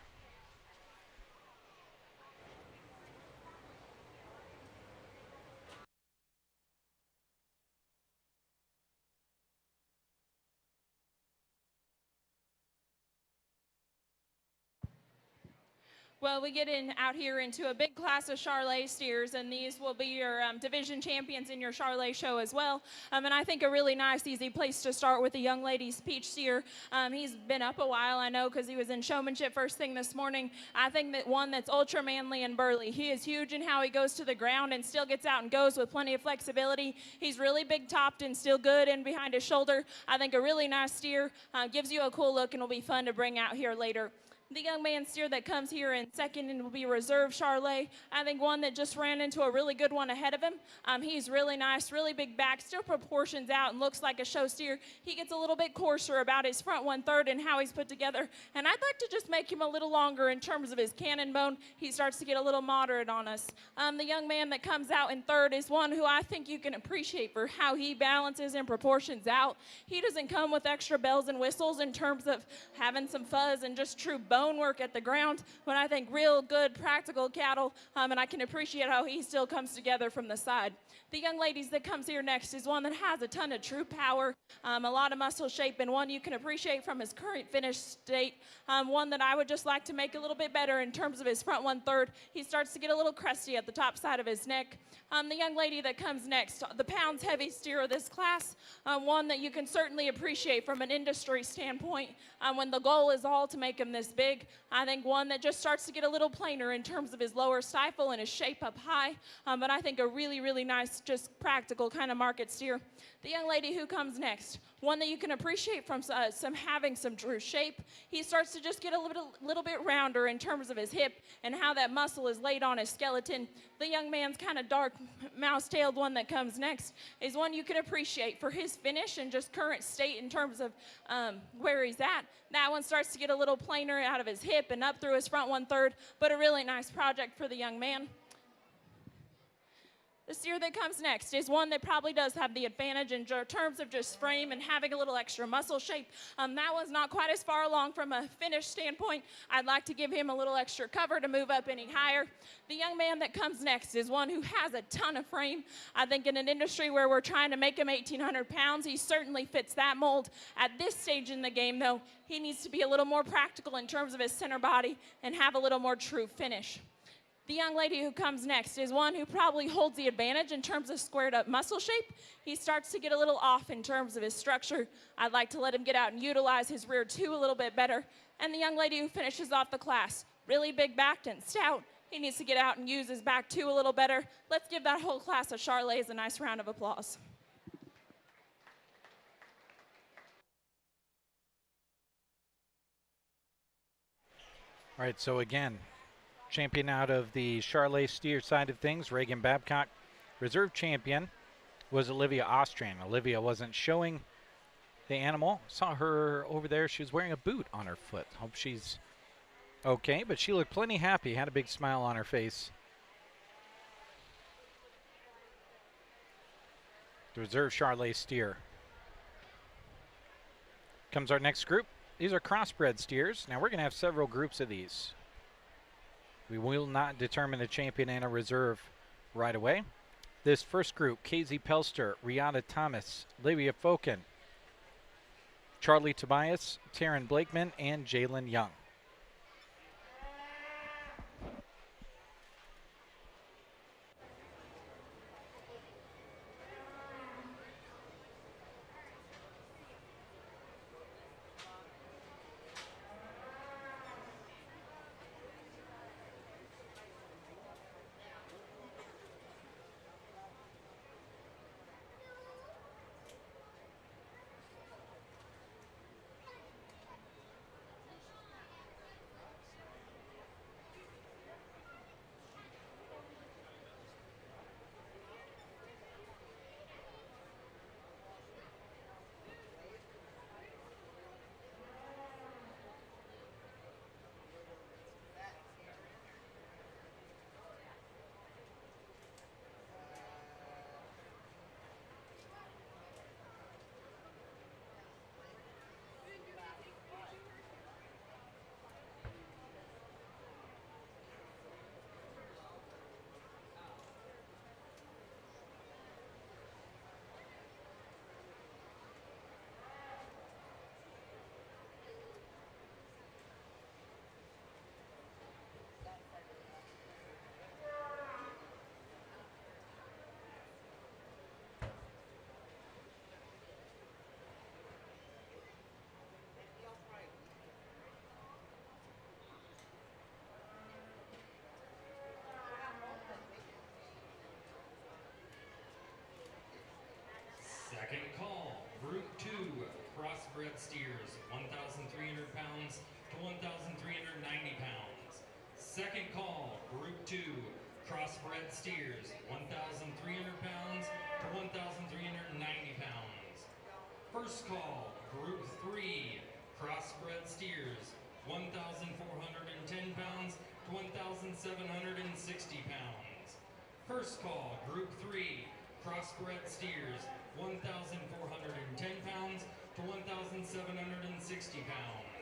Well, we get out here into a big class of Charolais steers, and these will be your division champions in your Charolais show as well. And I think a really nice, easy place to start with the young lady's peach steer. He's been up a while, I know, because he was in showmanship first thing this morning. I think that one that's ultra manly and burly. He is huge in how he goes to the ground and still gets out and goes with plenty of flexibility. He's really big topped and still good in behind his shoulder. I think a really nice steer, gives you a cool look and will be fun to bring out here later. The young man steer that comes here in second and will be Reserve Charolais. I think one that just ran into a really good one ahead of him. He's really nice, really big back, still proportions out and looks like a show steer. He gets a little bit coarser about his front 1/3 and how he's put together. And I'd like to just make him a little longer in terms of his cannon bone. He starts to get a little moderate on us. The young man that comes out in third is one who I think you can appreciate for how he balances and proportions out. He doesn't come with extra bells and whistles in terms of having some fuzz and just true bone work at the ground, but I think real good practical cattle, and I can appreciate how he still comes together from the side. The young ladies that comes here next is one that has a ton of true power, a lot of muscle shape, and one you can appreciate from his current finished state. One that I would just like to make a little bit better in terms of his front 1/3. He starts to get a little crusty at the top side of his neck. The young lady that comes next, the pounds heavy steer of this class, one that you can certainly appreciate from an industry standpoint when the goal is all to make him this big. I think one that just starts to get a little plainer in terms of his lower stifle and his shape up high, but I think a really, really nice, just practical kind of market steer. The young lady who comes next, one that you can appreciate from having some true shape. He starts to just get a little bit rounder in terms of his hip and how that muscle is laid on his skeleton. The young man's kind of dark mouse-tailed one that comes next is one you can appreciate for his finish and just current state in terms of where he's at. That one starts to get a little plainer out of his hip and up through his front 1/3, but a really nice project for the young man. The steer that comes next is one that probably does have the advantage in terms of just frame and having a little extra muscle shape. That one's not quite as far along from a finish standpoint. I'd like to give him a little extra cover to move up any higher. The young man that comes next is one who has a ton of frame. I think in an industry where we're trying to make him 1,800 pounds, he certainly fits that mold. At this stage in the game, though, he needs to be a little more practical in terms of his center body and have a little more true finish. The young lady who comes next is one who probably holds the advantage in terms of squared up muscle shape. He starts to get a little off in terms of his structure. I'd like to let him get out and utilize his rear two a little bit better. And the young lady who finishes off the class, really big backed and stout. He needs to get out and use his back two a little better. Let's give that whole class of Charlets a nice round of applause. All right, so again, champion out of the Charlet steer side of things, Reagan Babcock. Reserve champion was Olivia Austrian. Olivia wasn't showing the animal. Saw her over there. She was wearing a boot on her foot. Hope she's okay, but she looked plenty happy, had a big smile on her face. The reserve Charlet steer. Comes our next group. These are crossbred steers. Now we're going to have several groups of these. We will not determine a champion and a reserve right away. This first group, Casey Pelster, Rihanna Thomas, Livia Foken, Charlie Tobias, Taryn Blakeman, and Jalen Young. Second call, Group 2, crossbred steers, 1,300 pounds to 1,390 pounds. Second call, Group 2, crossbred steers, 1,300 pounds to 1,390 pounds. First call, Group 3, crossbred steers, 1,410 pounds to 1,760 pounds. First call, Group 3, crossbred steers, 1,410 pounds to 1,760 pounds.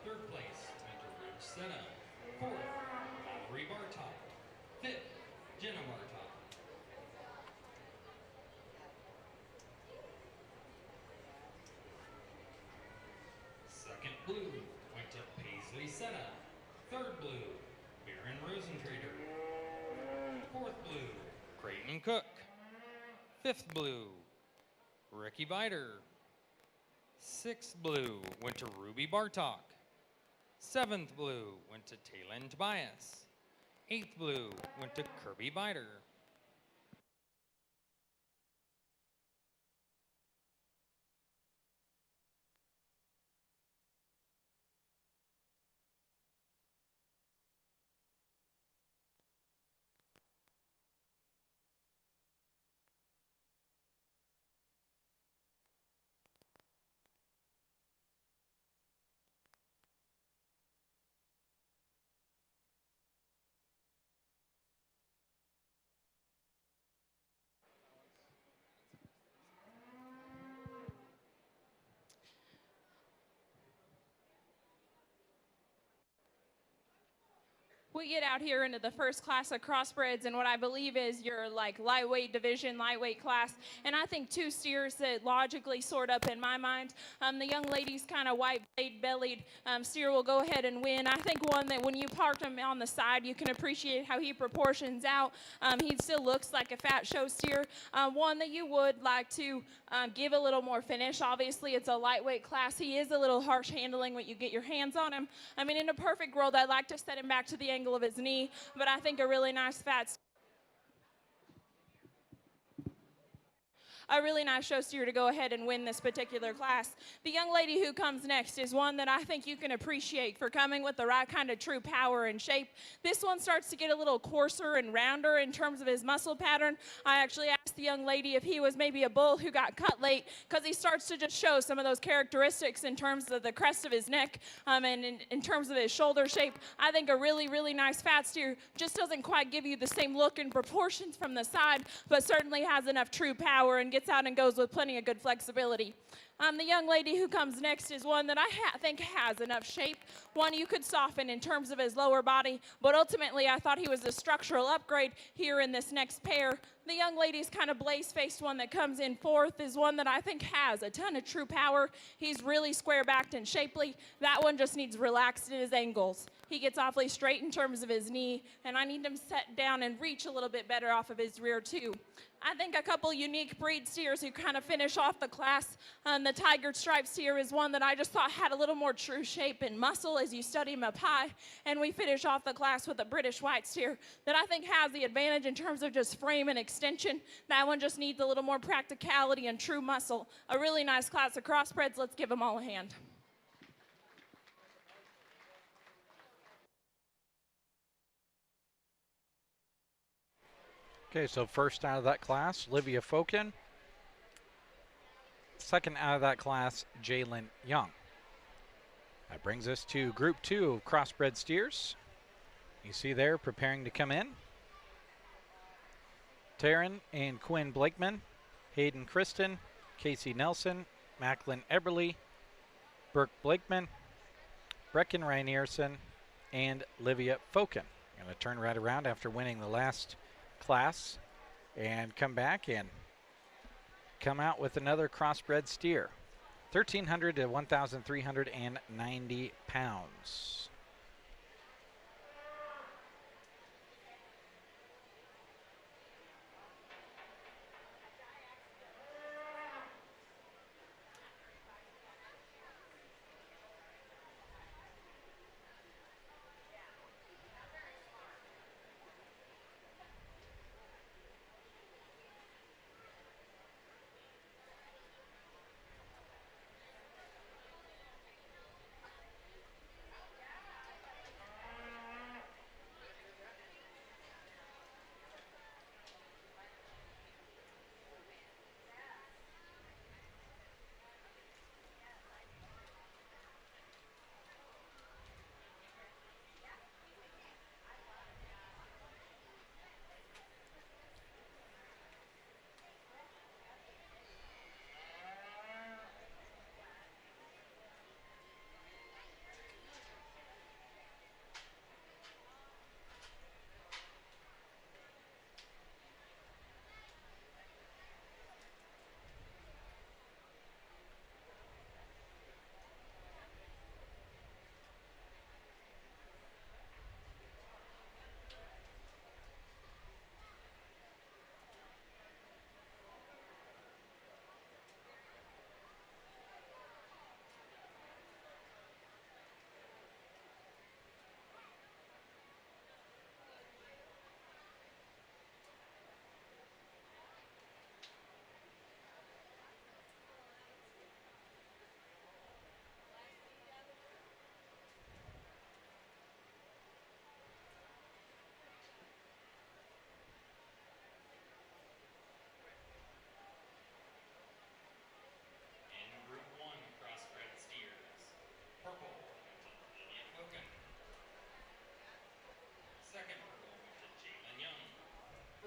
Third place went to Ridge Senna. Fourth, Mallory Bartok. Fifth, Jenna Bartok. Second blue went to Paisley Senna. Third blue, Baron Rosentrader. Fourth blue, Creighton Cook. Fifth blue, Ricky Biter. Sixth blue went to Ruby Bartok. Seventh blue went to Taylin Tobias. Eighth blue went to Kirby Biter. We get out here into the first class of crossbreds and what I believe is your like lightweight division, lightweight class. And I think two steers that logically sort up in my mind. The young lady's kind of white blade bellied steer will go ahead and win. I think one that when you parked him on the side, you can appreciate how he proportions out. He still looks like a fat show steer. One that you would like to give a little more finish. Obviously, it's a lightweight class. He is a little harsh handling when you get your hands on him. I mean, in a perfect world, I'd like to set him back to the angle of his knee, but I think a really nice show steer to go ahead and win this particular class. The young lady who comes next is one that I think you can appreciate for coming with the right kind of true power and shape. This one starts to get a little coarser and rounder in terms of his muscle pattern. I actually asked the young lady if he was maybe a bull who got cut late because he starts to just show some of those characteristics in terms of the crest of his neck and in terms of his shoulder shape. I think a really, really nice fat steer just doesn't quite give you the same look and proportions from the side, but certainly has enough true power and gets out and goes with plenty of good flexibility. The young lady who comes next is one that I think has enough shape, one you could soften in terms of his lower body, but ultimately I thought he was a structural upgrade here in this next pair. The young lady's kind of blaze-faced one that comes in fourth is one that I think has a ton of true power. He's really square-backed and shapely. That one just needs relaxed at his angles. He gets awfully straight in terms of his knee, and I need him set down and reach a little bit better off of his rear too. I think a couple unique breed steers who kind of finish off the class. The Tiger Stripe steer is one that I just thought had a little more true shape and muscle as you study him up high. And we finish off the class with a British White steer that I think has the advantage in terms of just frame and extension. That one just needs a little more practicality and true muscle. A really nice class of crossbreds. Let's give them all a hand. Okay, so first out of that class, Livia Fokin. Second out of that class, Jalen Young. That brings us to Group 2 of crossbred steers. You see there preparing to come in. Taryn and Quinn Blakeman, Hayden Kristen, Casey Nelson, Macklin Eberly, Burke Blakeman, Brecken Reinierson, and Livia Fokin. Going to turn right around after winning the last class and come back and come out with another crossbred steer. 1,300 to 1,390 pounds.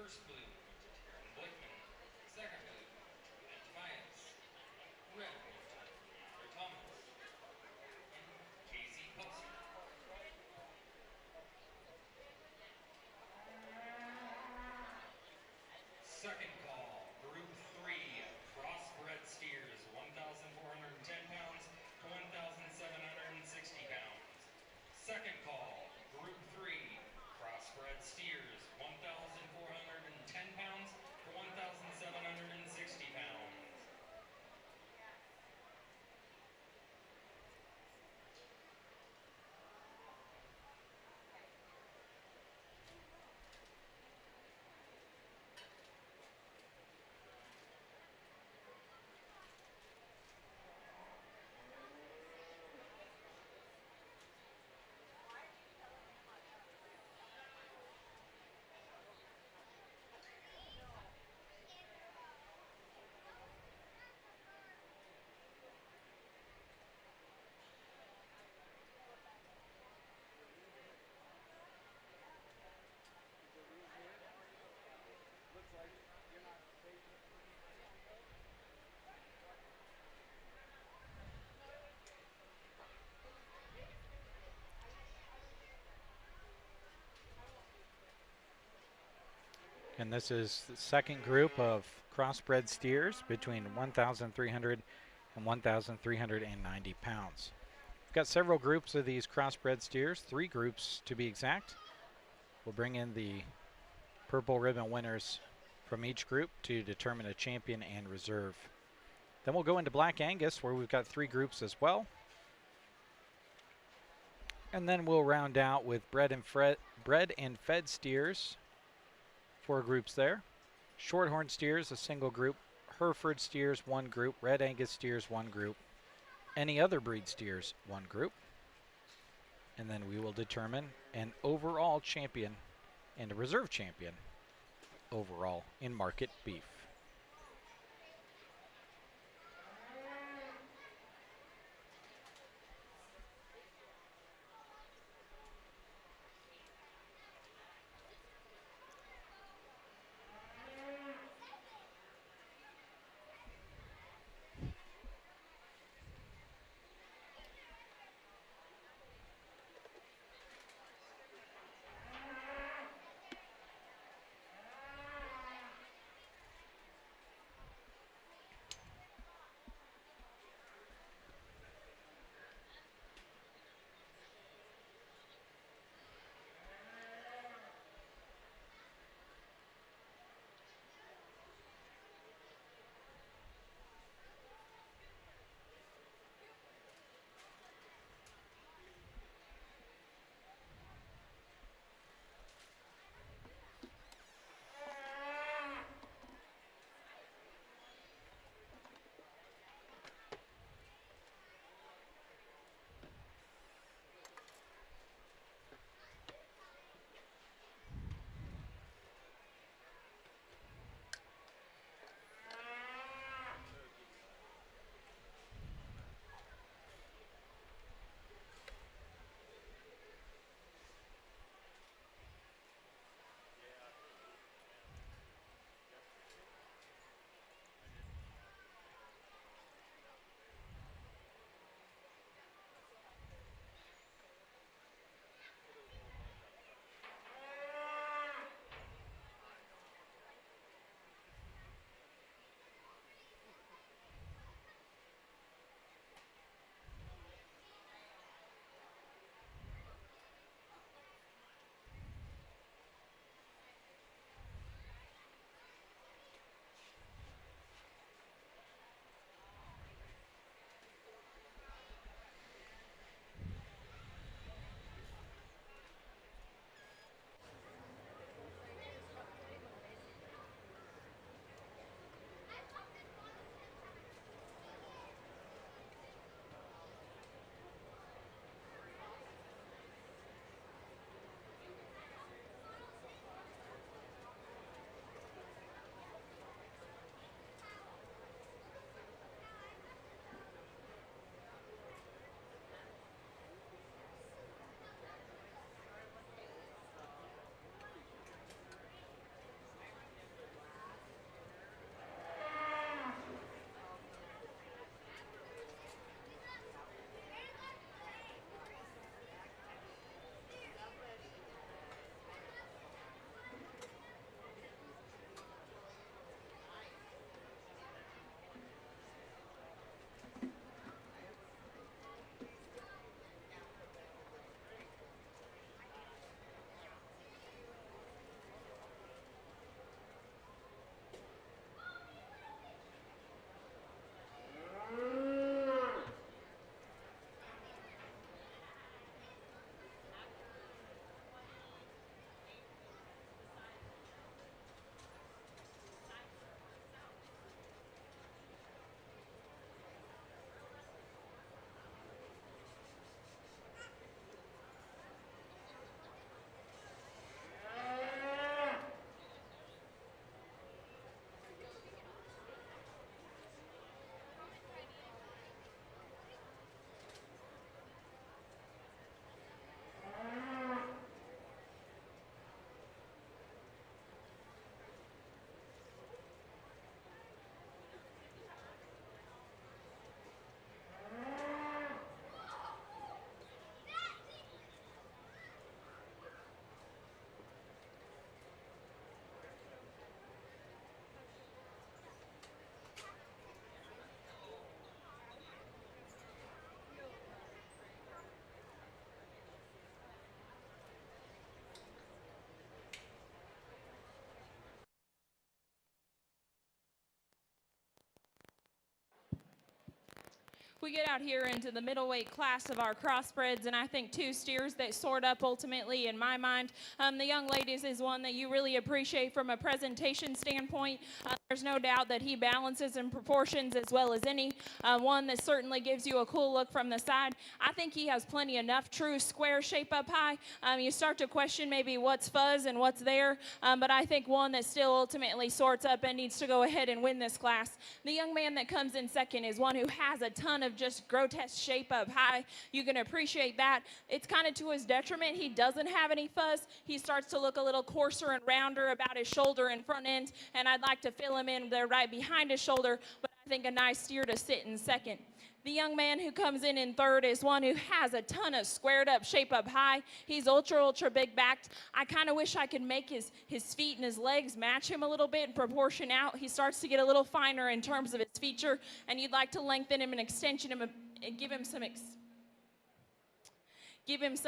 First blue, Aaron Blickman. Second blue, Matt Tobias. Red, Heather Thomas. And Casey Custer. Second call, Group 3, crossbred steers, 1,410 pounds to 1,760 pounds. Second call, Group 3, crossbred steers, 1,410 pounds to 1,760 pounds. And this is the second group of crossbred steers between 1,300 and 1,390 pounds. We've got several groups of these crossbred steers, 3 groups to be exact. We'll bring in the purple ribbon winners from each group to determine a champion and reserve. Then we'll go into Black Angus, where we've got 3 groups as well. And then we'll round out with bred and fed steers, 4 groups there. Shorthorn steers, a single group. Hereford steers, 1 group. Red Angus steers, 1 group. Any other breed steers, 1 group. And then we will determine an overall champion and a reserve champion overall in market beef. We get out here into the middleweight class of our crossbreds, and I think two steers that soared up ultimately in my mind. The young ladies is one that you really appreciate from a presentation standpoint. There's no doubt that he balances in proportions as well as any. One that certainly gives you a cool look from the side. I think he has plenty enough true square shape up high. You start to question maybe what's fuzz and what's there, but I think one that still ultimately sorts up and needs to go ahead and win this class. The young man that comes in second is one who has a ton of just grotesque shape up high. You can appreciate that. It's kind of to his detriment. He doesn't have any fuzz. He starts to look a little coarser and rounder about his shoulder and front end, and I'd like to fill him in there right behind his shoulder, but I think a nice steer to sit in second. The young man who comes in third is one who has a ton of squared up shape up high. He's ultra big backed. I kind of wish I could make his feet and his legs match him a little bit and proportion out. He starts to get a little finer in terms of his feature, and you'd like to lengthen him and extension him and give him some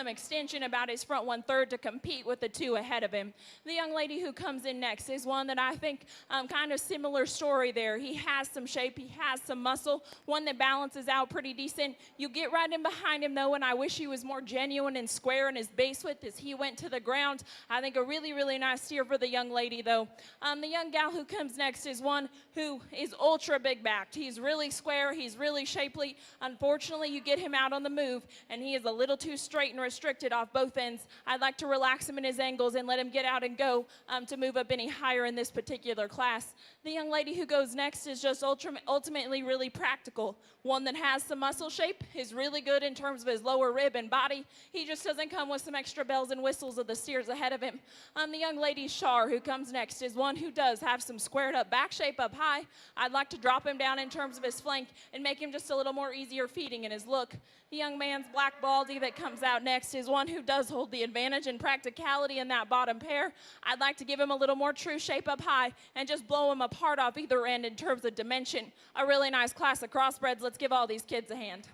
extension about his front 1/3 to compete with the two ahead of him. The young lady who comes in next is one that I think kind of similar story there. He has some shape, he has some muscle, one that balances out pretty decent. You get right in behind him though, and I wish he was more genuine and square in his base width as he went to the ground. I think a really nice steer for the young lady though. The young gal who comes next is one who is ultra big backed. He's really square, he's really shapely. Unfortunately, you get him out on the move, and he is a little too straight and restricted off both ends. I'd like to relax him in his angles and let him get out and go to move up any higher in this particular class. The young lady who goes next is just ultimately really practical. One that has some muscle shape, is really good in terms of his lower rib and body. He just doesn't come with some extra bells and whistles of the steers ahead of him. The young lady Shar who comes next is one who does have some squared up back shape up high. I'd like to drop him down in terms of his flank and make him just a little more easier feeding in his look. The young man's black baldy that comes out next is one who does hold the advantage in practicality in that bottom pair. I'd like to give him a little more true shape up high and just blow him apart off either end in terms of dimension. A really nice class of crossbreds. Let's give all these kids a hand.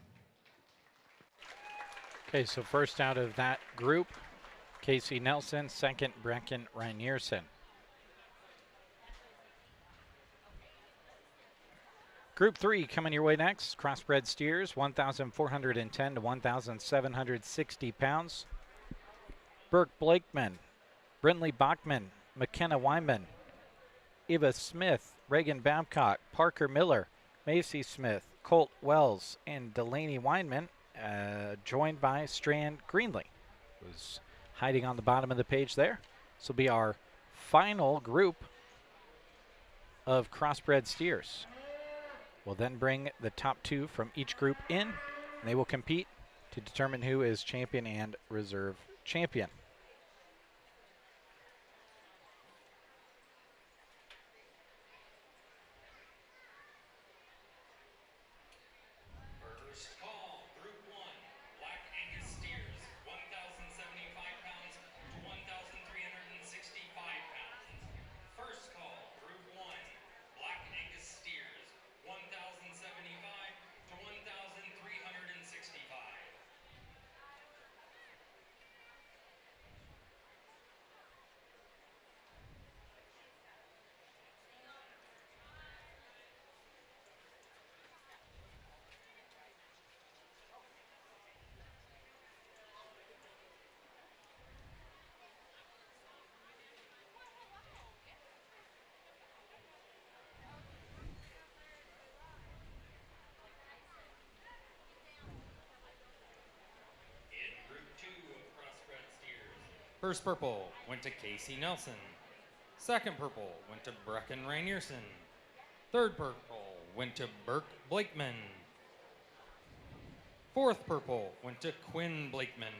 Okay, so first out of that group, Casey Nelson, second, Brecken Reinierson. Group 3 coming your way next. Crossbred steers, 1,410 to 1,760 pounds. Burke Blakeman, Brinley Bachman, McKenna Wyman, Eva Smith, Reagan Babcock, Parker Miller, Macy Smith, Colt Wells, and Delaney Weinman, joined by Strand Greenlee, who's hiding on the bottom of the page there. This will be our final group of crossbred steers. We'll then bring the top two from each group in, and they will compete to determine who is champion and reserve champion. First call, Group 1, Black Angus steers, 1,075 pounds to 1,365 pounds. First call, Group 1, Black Angus steers, 1,075 to 1,365. First purple went to Casey Nelson. Second purple went to Brecken Reinierson. Third purple went to Burke Blakeman. Fourth purple went to Quinn Blakeman.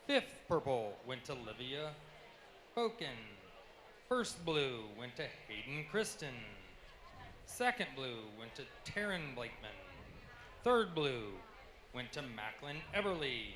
Fifth purple went to Livia Boken. First blue went to Hayden Kristen. Second blue went to Taryn Blakeman. Third blue went to Macklin Everly.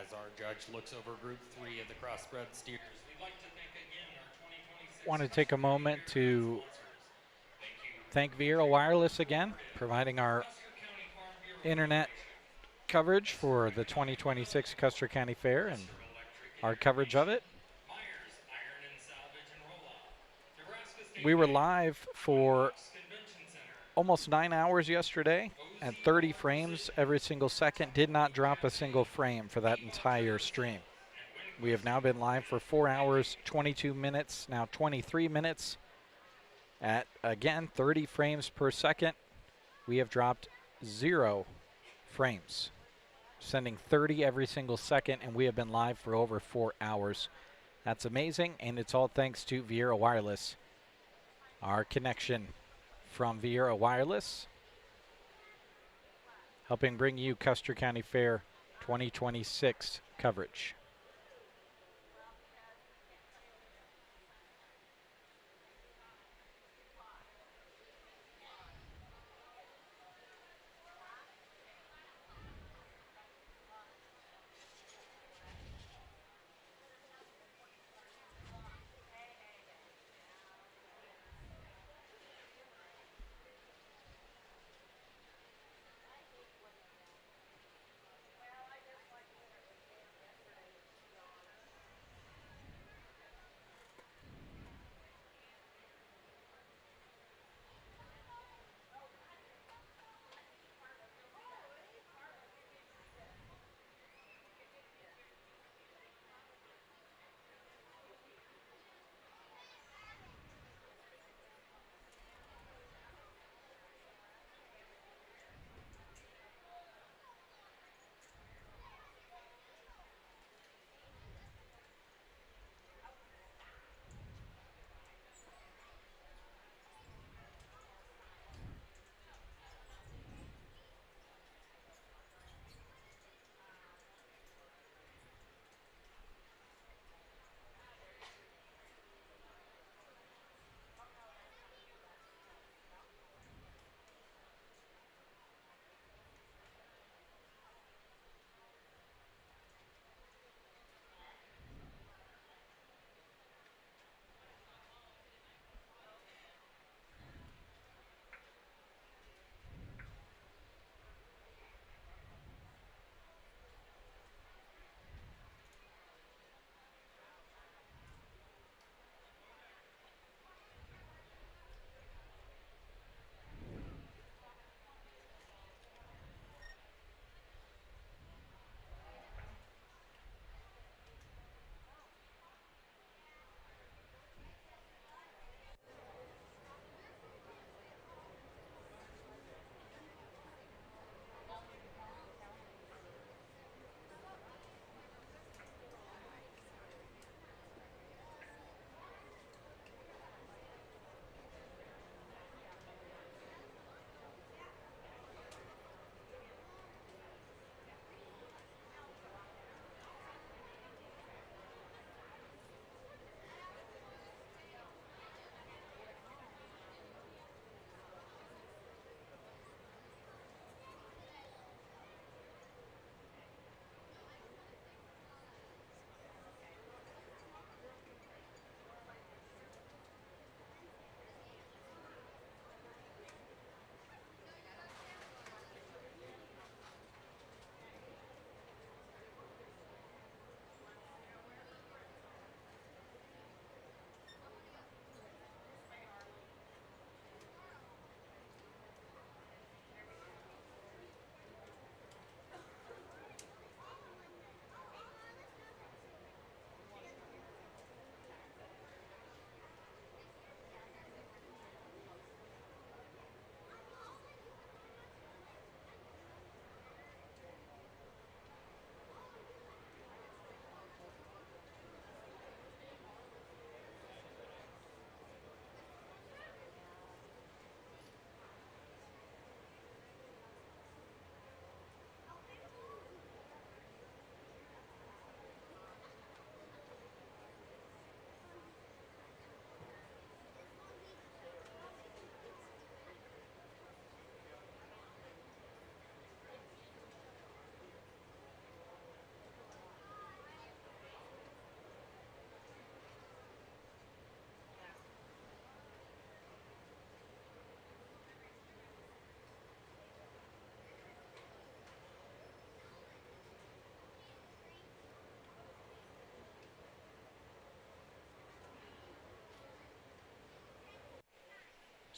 as our judge looks over Group 3 of the crossbred steers. We'd like to thank again our 2026 Want to take a moment to Thank you. thank Viera Wireless again, providing our Custer County Farm Bureau internet coverage for the 2026 Custer County Fair and our coverage of it. Myers Iron and Salvage and Roll-Off. Nebraska State We were Bank, live for Convention Center. almost 9 hours yesterday at 30 frames every single second. Did not drop a single frame for that entire stream. We have now been live for 4 hours, 22 minutes, now 23 minutes at, again, 30 frames per second. We have dropped 0 frames, sending 30 every single second, and we have been live for over 4 hours. That's amazing, and it's all thanks to Viera Wireless. Our connection from Viera Wireless, helping bring you Custer County Fair 2026 coverage.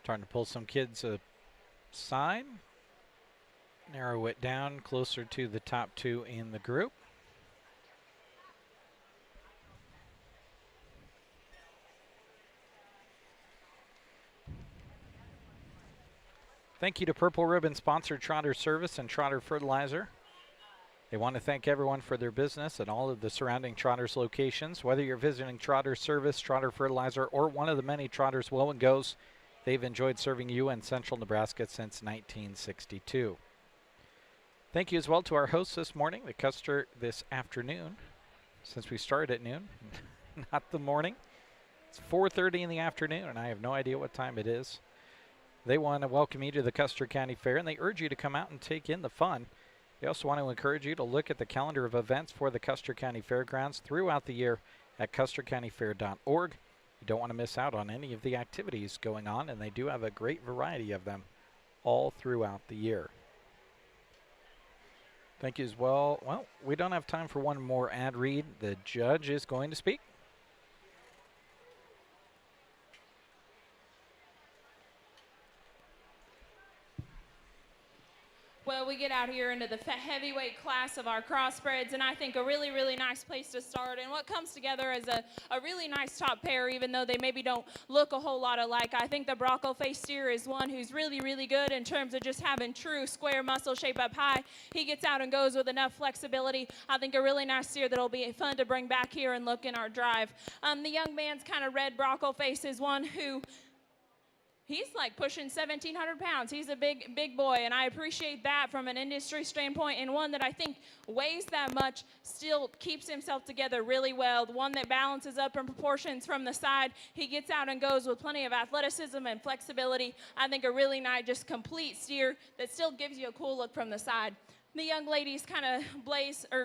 Starting to pull some kids aside. Narrow it down closer to the top 2 in the group. Thank you to Purple Ribbon sponsored Trotter Service and Trotter Fertilizer. They want to thank everyone for their business at all of the surrounding Trotters locations. Whether you're visiting Trotter Service, Trotter Fertilizer, or one of the many Trotters Will and Goes, they've enjoyed serving you in central Nebraska since 1962. Thank you as well to our hosts this morning, the Custer this afternoon, since we started at noon, not the morning. It's 4:30 in the afternoon, and I have no idea what time it is. They want to welcome you to the Custer County Fair, and they urge you to come out and take in the fun. They also want to encourage you to look at the calendar of events for the Custer County Fairgrounds throughout the year at custercountyfair.org. You don't want to miss out on any of the activities going on, and they do have a great variety of them all throughout the year. Thank you as well. Well, we don't have time for one more ad read. The judge is going to speak. Well, we get out here into the heavyweight class of our crossbreds, and I think a really, really nice place to start. And what comes together as a really nice top pair, even though they maybe don't look a whole lot alike. I think the Bronco-faced steer is one who's really, really good in terms of just having true square muscle shape up high. He gets out and goes with enough flexibility. I think a really nice steer that'll be fun to bring back here and look in our drive. The young man's kind of red Bronco-face is one who he's like pushing 1,700 pounds. He's a big boy, and I appreciate that from an industry standpoint, and one that I think weighs that much, still keeps himself together really well. The one that balances up in proportions from the side. He gets out and goes with plenty of athleticism and flexibility. I think a really nice, just complete steer that still gives you a cool look from the side. The young lady's kind of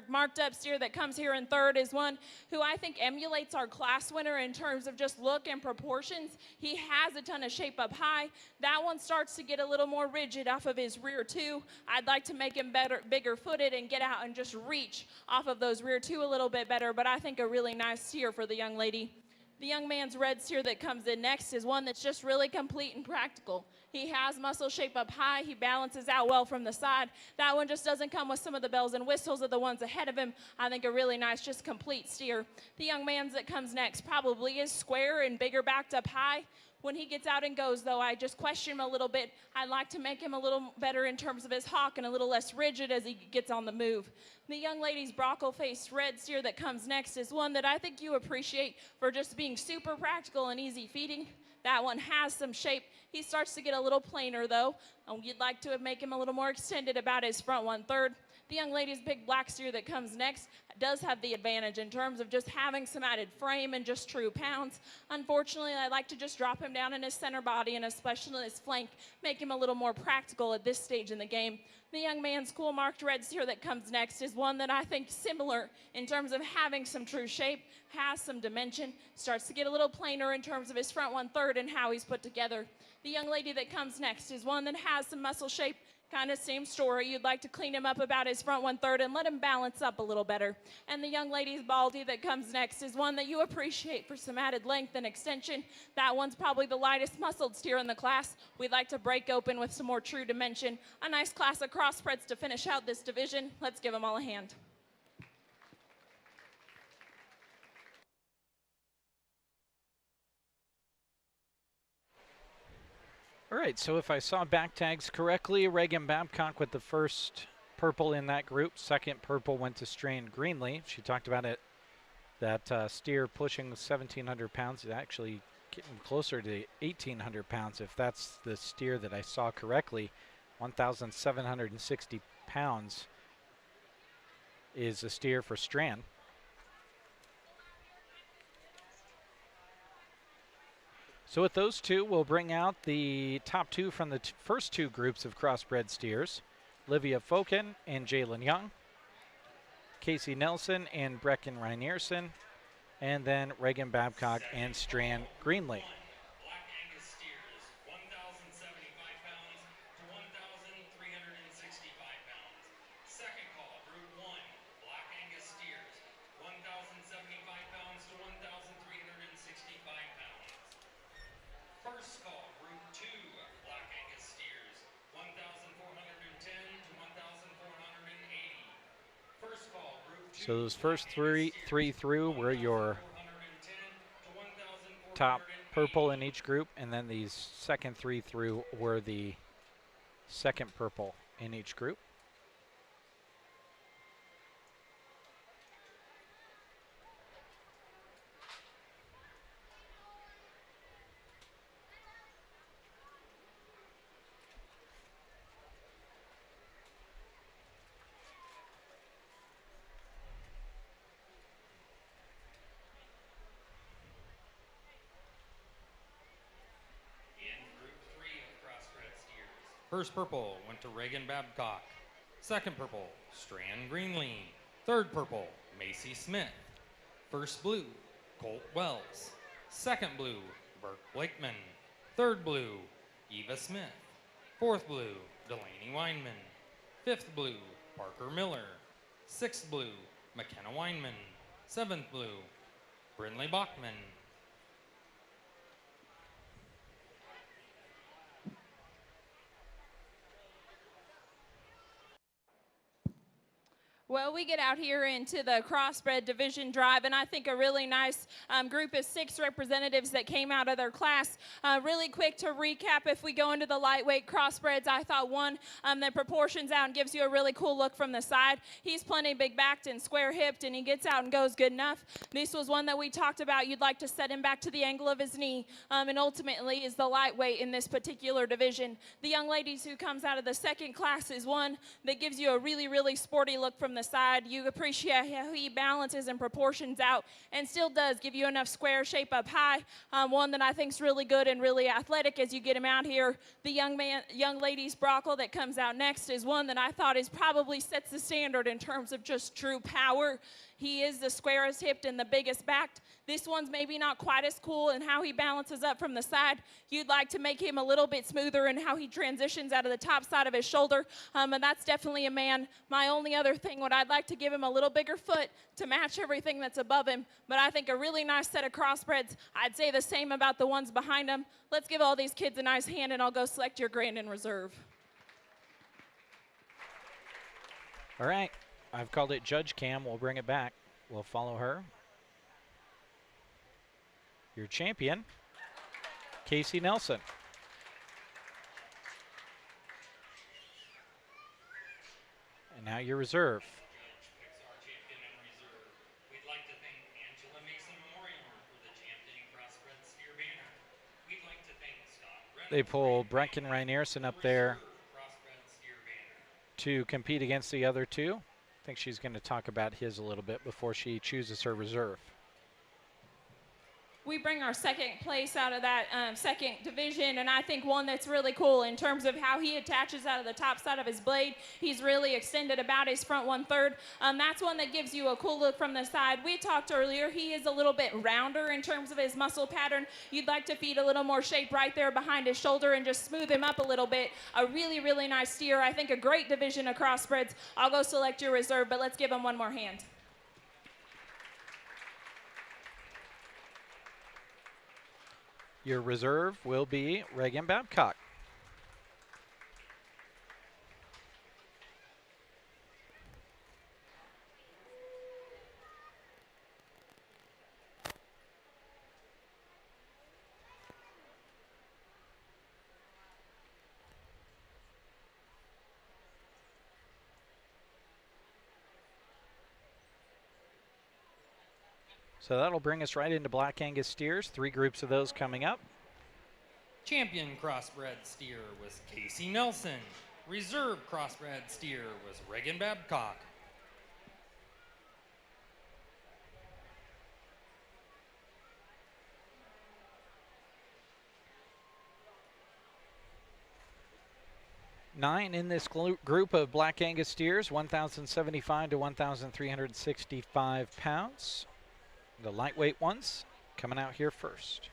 marked up steer that comes here in third is one who I think emulates our class winner in terms of just look and proportions. He has a ton of shape up high. That one starts to get a little more rigid off of his rear two. I'd like to make him bigger footed and get out and just reach off of those rear two a little bit better, but I think a really nice steer for the young lady. The young man's red steer that comes in next is one that's just really complete and practical. He has muscle shape up high. He balances out well from the side. That one just doesn't come with some of the bells and whistles of the ones ahead of him. I think a really nice, just complete steer. The young man's that comes next probably is square and bigger backed up high. When he gets out and goes, though, I just question him a little bit. I'd like to make him a little better in terms of his hock and a little less rigid as he gets on the move. The young lady's Bronco-faced red steer that comes next is one that I think you appreciate for just being super practical and easy feeding. That one has some shape. He starts to get a little plainer, though. You'd like to make him a little more extended about his front 1/3. The young lady's big black steer that comes next does have the advantage in terms of just having some added frame and just true pounds. Unfortunately, I like to just drop him down in his center body and especially his flank, make him a little more practical at this stage in the game. The young man's cool marked red steer that comes next is one that I think similar in terms of having some true shape, has some dimension, starts to get a little plainer in terms of his front 1/3 and how he's put together. The young lady that comes next is one that has some muscle shape, kind of same story. You'd like to clean him up about his front 1/3 and let him balance up a little better. And the young lady's Baldy that comes next is one that you appreciate for some added length and extension. That one's probably the lightest muscled steer in the class. We'd like to break open with some more true dimension. A nice class of crossbreds to finish out this division. Let's give them all a hand. All right, so if I saw back tags correctly, Reagan Babcock with the first purple in that group. Second purple went to Strand Greenlee. She talked about it, that steer pushing 1,700 pounds, is actually getting closer to 1,800 pounds if that's the steer that I saw correctly. 1,760 pounds is the steer for Strand. So with those two, we'll bring out the top two from the first two groups of crossbred steers. Livia Foken and Jalen Young. Casey Nelson and Brecken Reinierson. And then Reagan Babcock and Strand Greenlee. Black Angus steers, 1,075 pounds to 1,365 pounds. Second call, Group 1, Black Angus steers, 1,075 pounds to 1,365 pounds. First call, Group 2, So those first three through were your 1,410 to top 1,480. purple in each group, and then these second three through were the second purple in each group. In Group 3 of crossbred steers, first purple went to Reagan Babcock. Second purple, Strand Greenlee. Third purple, Macy Smith. First blue, Colt Wells. Second blue, Burke Blakeman. Third blue, Eva Smith. Fourth blue, Delaney Weinman. Fifth blue, Parker Miller. Sixth blue, McKenna Weinman. Seventh blue, Brindley Bachman. Well, we get out here into the crossbred division drive, and I think a really nice group of 6 representatives that came out of their class. Really quick to recap, if we go into the lightweight crossbreds, I thought one that proportions out and gives you a really cool look from the side. He's plenty big-backed and square-hipped, and he gets out and goes good enough. This was one that we talked about. You'd like to set him back to the angle of his knee, and ultimately is the lightweight in this particular division. The young ladies who comes out of the second class is one that gives you a really, really sporty look from the side. You appreciate how he balances and proportions out and still does give you enough square shape up high. One that I think is really good and really athletic as you get him out here. The young ladies brockle that comes out next is one that I thought is probably sets the standard in terms of just true power. He is the squarest hipped and the biggest backed. This one's maybe not quite as cool in how he balances up from the side. You'd like to make him a little bit smoother in how he transitions out of the top side of his shoulder, and that's definitely a man. My only other thing, what I'd like to give him a little bigger foot to match everything that's above him, but I think a really nice set of crossbreds. I'd say the same about the ones behind him. Let's give all these kids a nice hand, and I'll go select your grand in reserve. All right, I've called it Judge Cam. We'll bring it back. We'll follow her. Your champion, Casey Nelson. And now your reserve. Judge picks our champion in reserve. We'd like to thank Angela Mason Memorial for the champion crossbred steer banner. We'd like to thank Scott Reynolds. They pull Breckin Reinerson up there Crossbred steer banner. to compete against the other two. I think she's going to talk about his a little bit before she chooses her reserve. We bring our second place out of that second division, and I think one that's really cool in terms of how he attaches out of the top side of his blade. He's really extended about his front 1/3. That's one that gives you a cool look from the side. We talked earlier, he is a little bit rounder in terms of his muscle pattern. You'd like to feed a little more shape right there behind his shoulder and just smooth him up a little bit. A really, really nice steer. I think a great division of crossbreds. I'll go select your reserve, but let's give him one more hand. Your reserve will be Reagan Babcock. So that'll bring us right into Black Angus steers. 3 groups of those coming up. Champion crossbred steer was Casey Nelson. Reserve crossbred steer was Reagan Babcock. Nine in this group of Black Angus steers, 1,075 to 1,365 pounds. The lightweight ones coming out here first.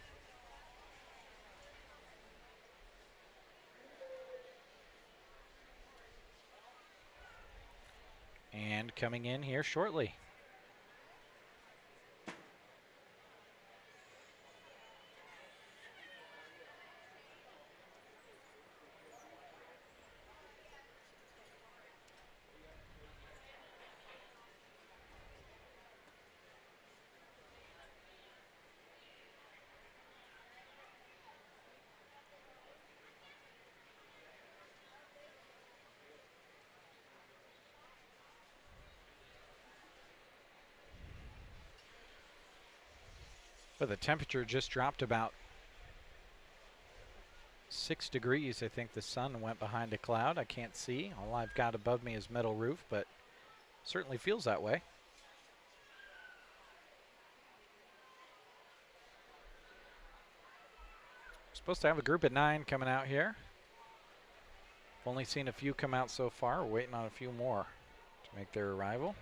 And coming in here shortly. But the temperature just dropped about 6 degrees. I think the sun went behind a cloud. I can't see. All I've got above me is metal roof, but certainly feels that way. Supposed to have a group of 9 coming out here. I've only seen a few come out so far. We're waiting on a few more to make their arrival.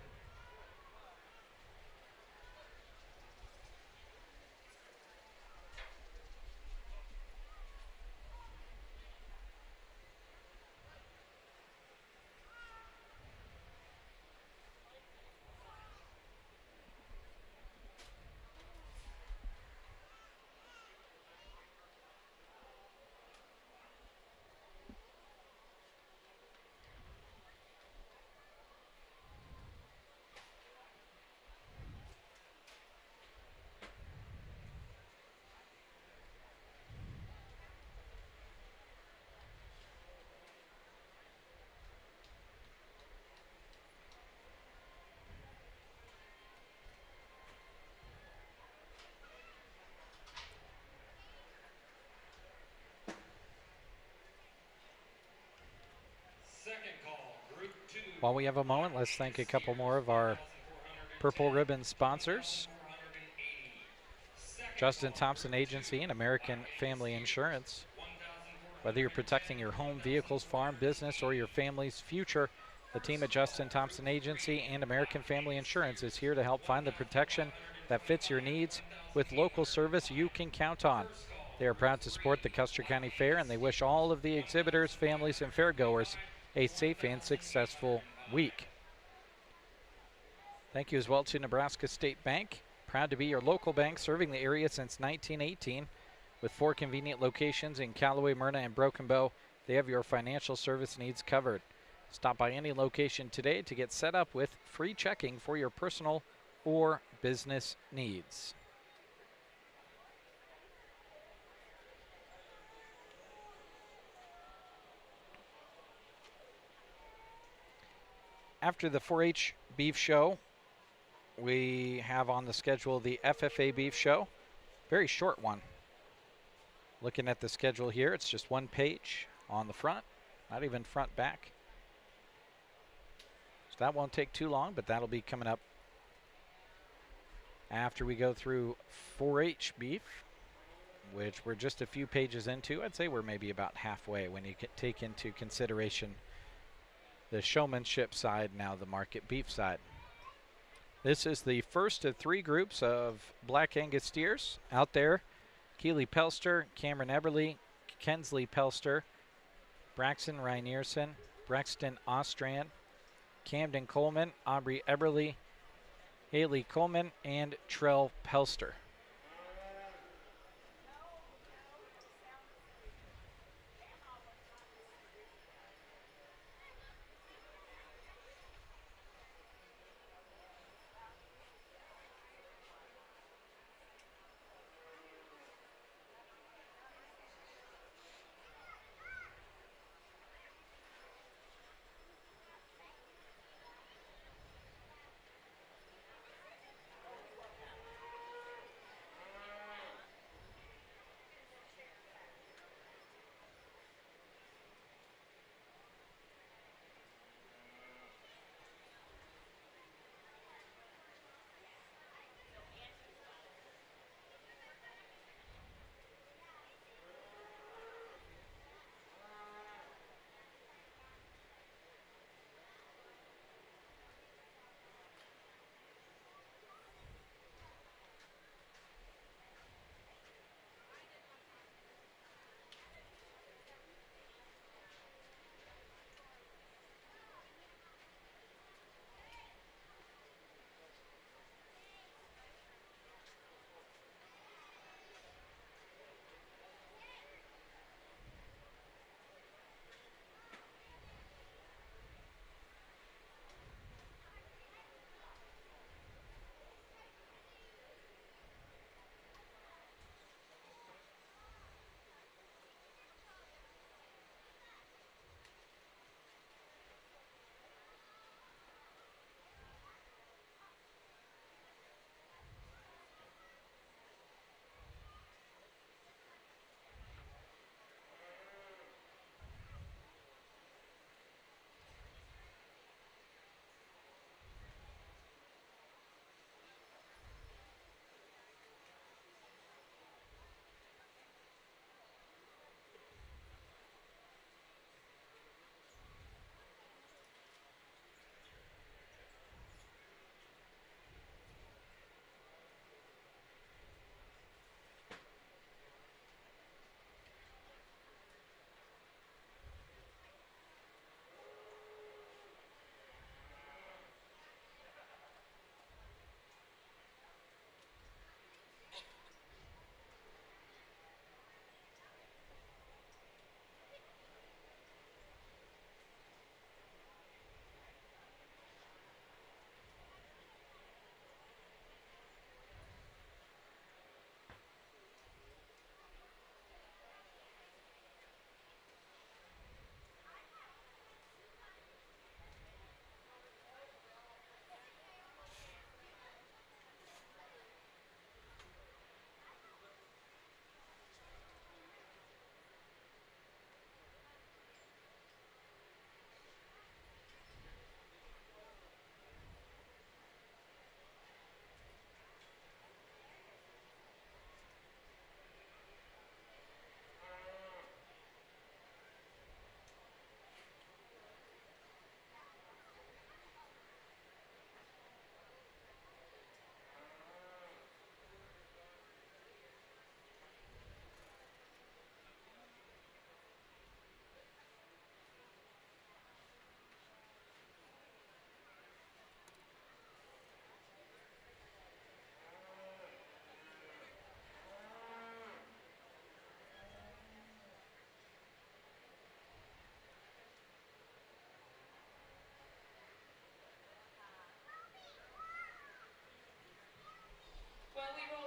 While we have a moment, let's thank a couple more of our Purple Ribbon sponsors. Justin Thompson Agency and American Family Insurance. Whether you're protecting your home, vehicles, farm, business, or your family's future, the team at Justin Thompson Agency and American Family Insurance is here to help find the protection that fits your needs with local service you can count on. They are proud to support the Custer County Fair, and they wish all of the exhibitors, families, and fairgoers a safe and successful week. Thank you as well to Nebraska State Bank. Proud to be your local bank, serving the area since 1918. With 4 convenient locations in Callaway, Myrna, and Broken Bow, they have your financial service needs covered. Stop by any location today to get set up with free checking for your personal or business needs. After the 4-H beef show, we have on the schedule the FFA beef show. Very short one. Looking at the schedule here, it's just 1 page on the front, not even front back. So that won't take too long, but that'll be coming up after we go through 4-H beef, which we're just a few pages into. I'd say we're maybe about halfway when you take into consideration the showmanship side, now the market beef side. This is the first of 3 groups of Black Angus steers out there. Keely Pelster, Cameron Eberly, Kensley Pelster, Braxton Reinierson, Braxton Ostrand, Camden Coleman, Aubrey Eberly, Haley Coleman, and Trell Pelster.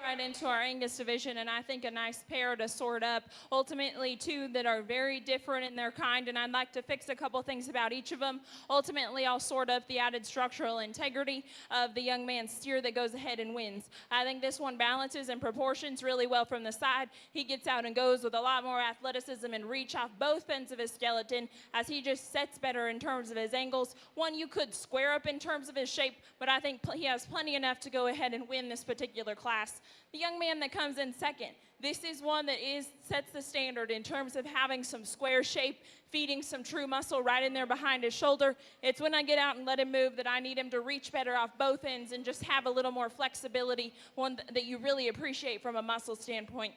right into our Angus division, and I think a nice pair to sort up. Ultimately, two that are very different in their kind, and I'd like to fix a couple things about each of them. Ultimately, I'll sort up the added structural integrity of the young man's steer that goes ahead and wins. I think this one balances and proportions really well from the side. He gets out and goes with a lot more athleticism and reach off both ends of his skeleton as he just sets better in terms of his angles. One you could square up in terms of his shape, but I think he has plenty enough to go ahead and win this particular class. The young man that comes in second, this is one that sets the standard in terms of having some square shape, feeding some true muscle right in there behind his shoulder. It's when I get out and let him move that I need him to reach better off both ends and just have a little more flexibility, one that you really appreciate from a muscle standpoint.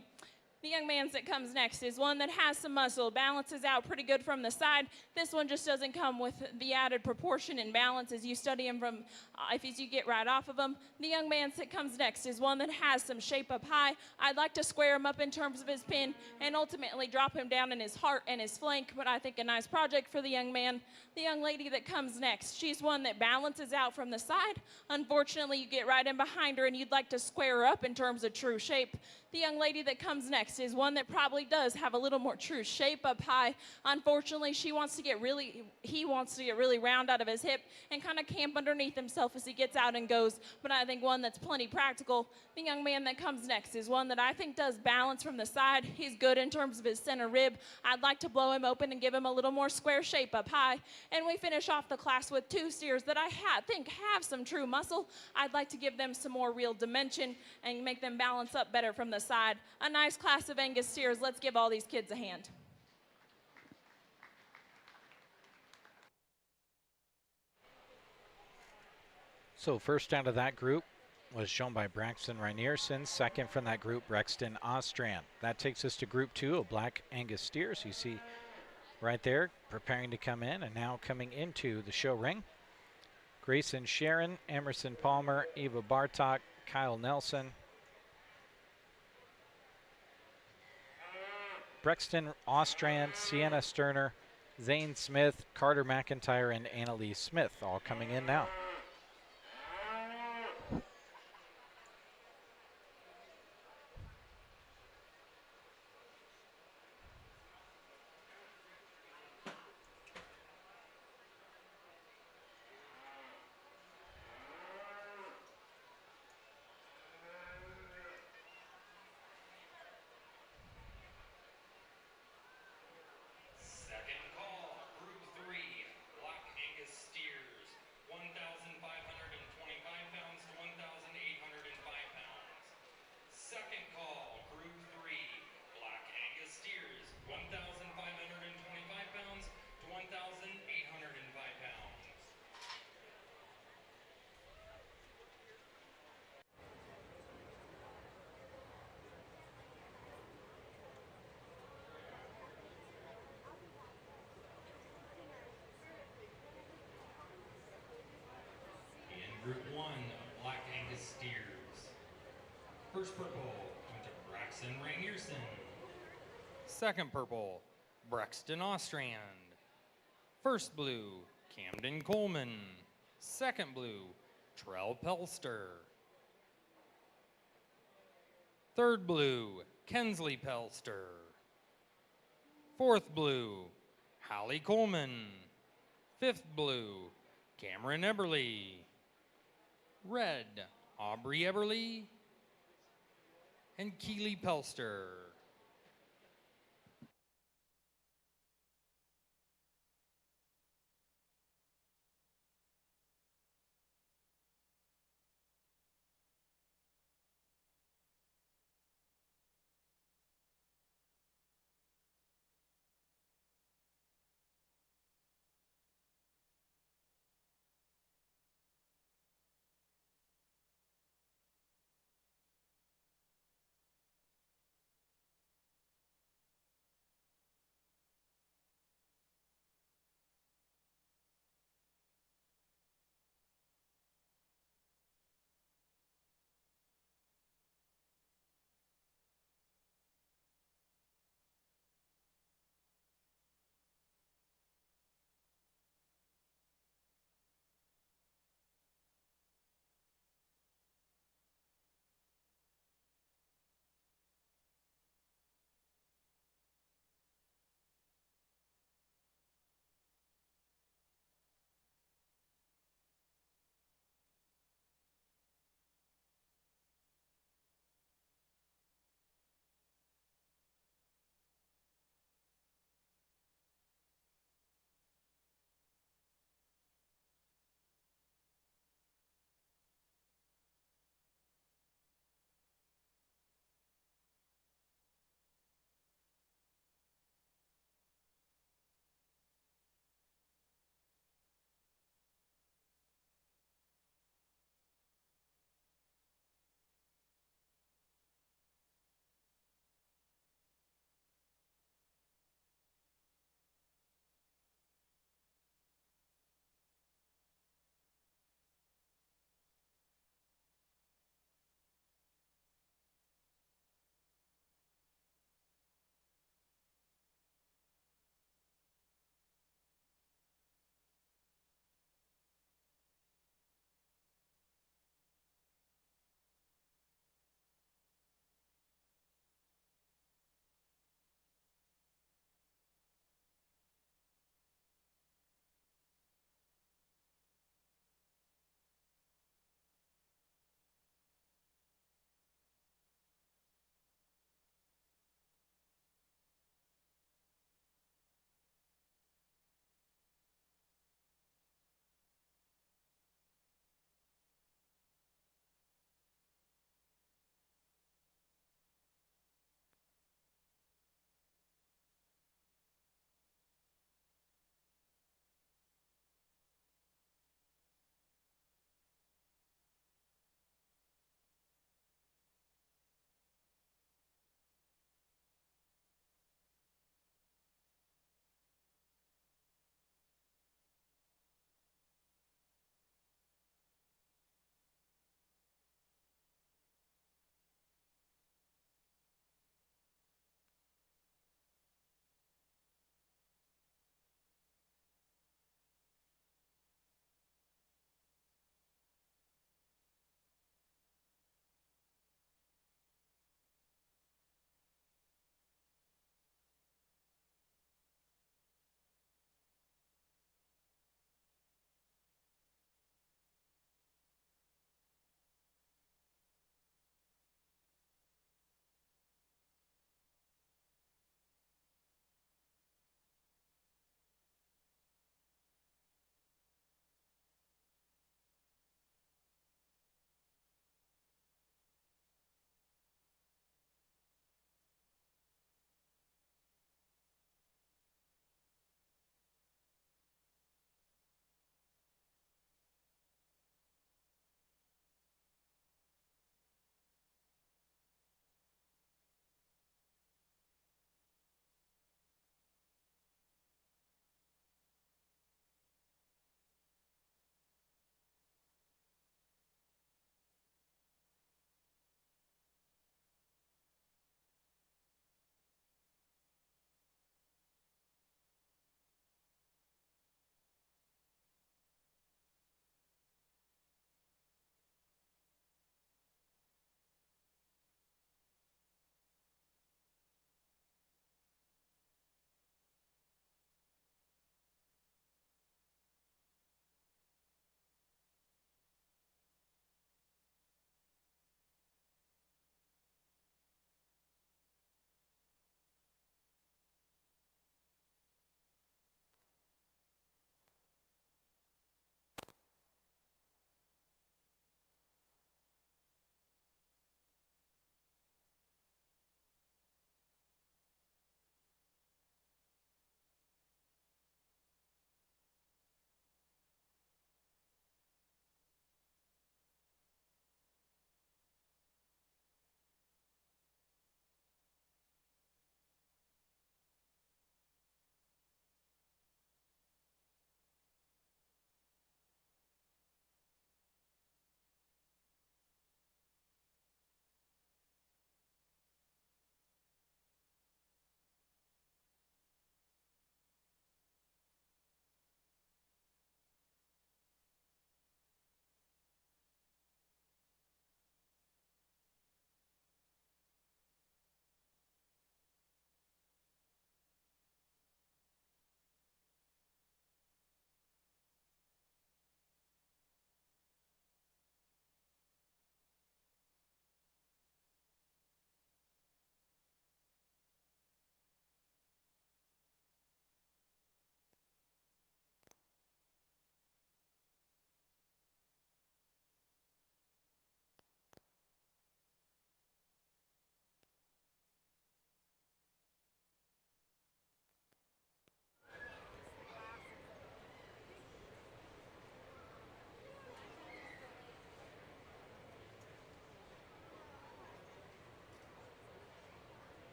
The young man's that comes next is one that has some muscle, balances out pretty good from the side. This one just doesn't come with the added proportion and balance as you study him from, as you get right off of him. The young man's that comes next is one that has some shape up high. I'd like to square him up in terms of his pin and ultimately drop him down in his heart and his flank, but I think a nice project for the young man. The young lady that comes next, she's one that balances out from the side. Unfortunately, you get right in behind her and you'd like to square her up in terms of true shape. The young lady that comes next is one that probably does have a little more true shape up high. Unfortunately, he wants to get really round out of his hip and kind of camp underneath himself as he gets out and goes. But I think one that's plenty practical. The young man that comes next is one that I think does balance from the side. He's good in terms of his center rib. I'd like to blow him open and give him a little more square shape up high. And we finish off the class with two steers that I think have some true muscle. I'd like to give them some more real dimension and make them balance up better from the side. A nice class of Angus steers. Let's give all these kids a hand. So first out of that group was shown by Braxton Reinierson. Second from that group, Brexton Ostrand. That takes us to group two of black Angus steers. You see right there preparing to come in and now coming into the show ring. Grayson Sharon, Emerson Palmer, Eva Bartok, Kyle Nelson, Brexton Ostrand, Sienna Sterner, Zane Smith, Carter McIntyre, and Annalise Smith all coming in now. Group 1 of black Angus steers. First purple went to Braxton Reinierson. Second purple, Brexton Ostrand. First blue, Camden Coleman. Second blue, Trell Pelster. Third blue, Kensley Pelster. Fourth blue, Hallie Coleman. Fifth blue, Cameron Eberly. Red, Aubrey Eberly, and Keely Pelster.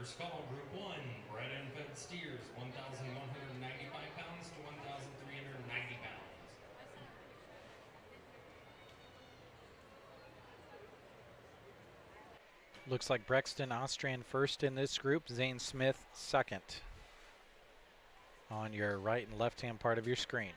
First call, Group 1, bred and fed steers, 1,195 pounds to 1,390 pounds. Looks like Brexton Ostrand first in this group, Zane Smith second on your right and left-hand part of your screen.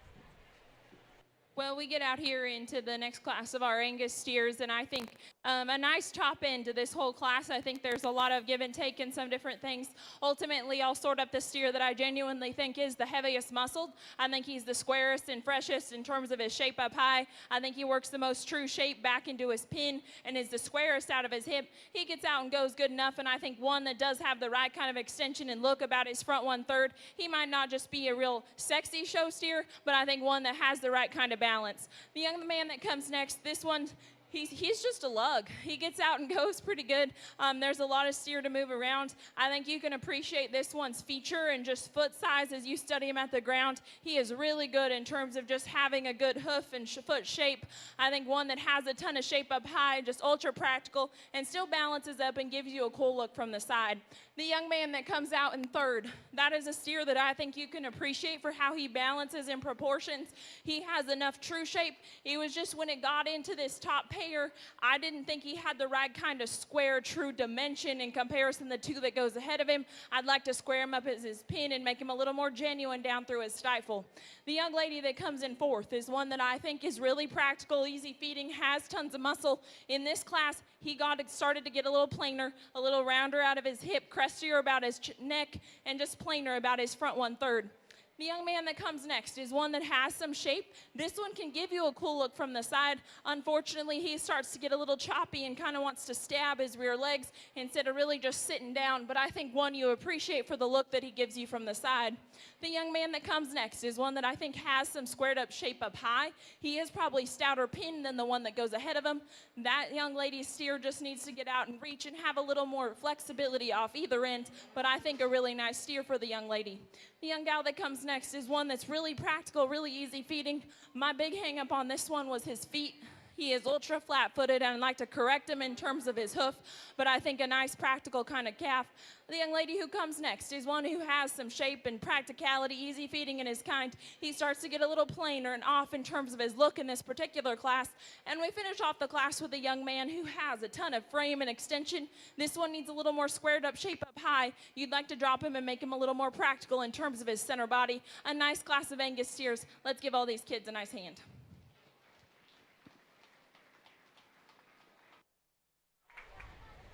Well, we get out here into the next class of our Angus steers, and I think a nice top end to this whole class. I think there's a lot of give and take in some different things. Ultimately, I'll sort up the steer that I genuinely think is the heaviest muscled. I think he's the squarest and freshest in terms of his shape up high. I think he works the most true shape back into his pin and is the squarest out of his hip. He gets out and goes good enough, and I think one that does have the right kind of extension and look about his front 1/3. He might not just be a real sexy show steer, but I think one that has the right kind of balance. The young man that comes next, this one, he's just a lug. He gets out and goes pretty good. There's a lot of steer to move around. I think you can appreciate this one's feature and just foot size as you study him at the ground. He is really good in terms of just having a good hoof and foot shape. I think one that has a ton of shape up high, just ultra practical, and still balances up and gives you a cool look from the side. The young man that comes out in third, that is a steer that I think you can appreciate for how he balances in proportions. He has enough true shape. It was just when it got into this top pair, I didn't think he had the right kind of square true dimension in comparison to the two that goes ahead of him. I'd like to square him up as his pin and make him a little more genuine down through his stifle. The young lady that comes in fourth is one that I think is really practical, easy feeding, has tons of muscle. In this class, he started to get a little plainer, a little rounder out of his hip, crestier about his neck, and just plainer about his front 1/3. The young man that comes next is one that has some shape. This one can give you a cool look from the side. Unfortunately, he starts to get a little choppy and kind of wants to stab his rear legs instead of really just sitting down. But I think one you appreciate for the look that he gives you from the side. The young man that comes next is one that I think has some squared up shape up high. He is probably stouter pinned than the one that goes ahead of him. That young lady's steer just needs to get out and reach and have a little more flexibility off either end. But I think a really nice steer for the young lady. The young gal that comes next is one that's really practical, really easy feeding. My big hang up on this one was his feet. He is ultra flat-footed, and I'd like to correct him in terms of his hoof, but I think a nice practical kind of calf. The young lady who comes next is one who has some shape and practicality, easy feeding in his kind. He starts to get a little plainer and off in terms of his look in this particular class, and we finish off the class with a young man who has a ton of frame and extension. This one needs a little more squared up shape up high. You'd like to drop him and make him a little more practical in terms of his center body. A nice class of Angus steers. Let's give all these kids a nice hand.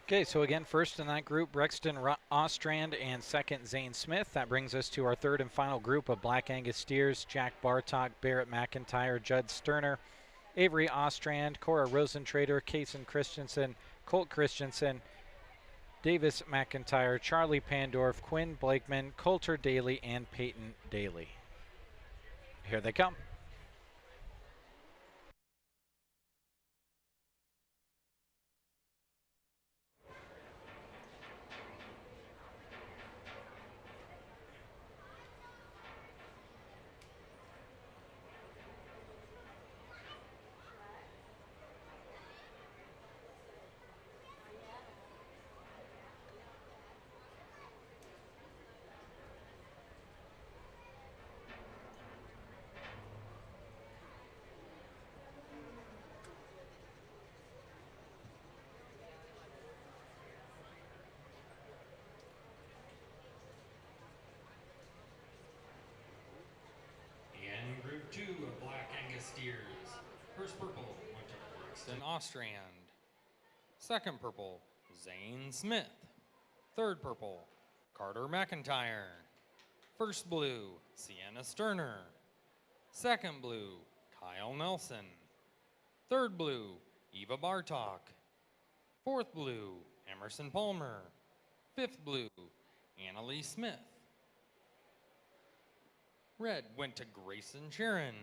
Okay, so again, first in that group, Brexton Ostrand, and second, Zane Smith. That brings us to our third and final group of Black Angus steers: Jack Bartok, Barrett McIntyre, Judd Sterner, Avery Ostrand, Cora Rosentrader, Kaysen Christensen, Colt Christensen, Davis McIntyre, Charlie Pandorf, Quinn Blakeman, Coulter Daly, and Peyton Daly. Here they come. Two of Black Angus steers. First purple went to Brexton Ostrand. Second purple, Zane Smith. Third purple, Carter McIntyre. First blue, Sienna Sterner. Second blue, Kyle Nelson. Third blue, Eva Bartok. Fourth blue, Emerson Palmer. Fifth blue, Annalie Smith. Red went to Grayson Sharon.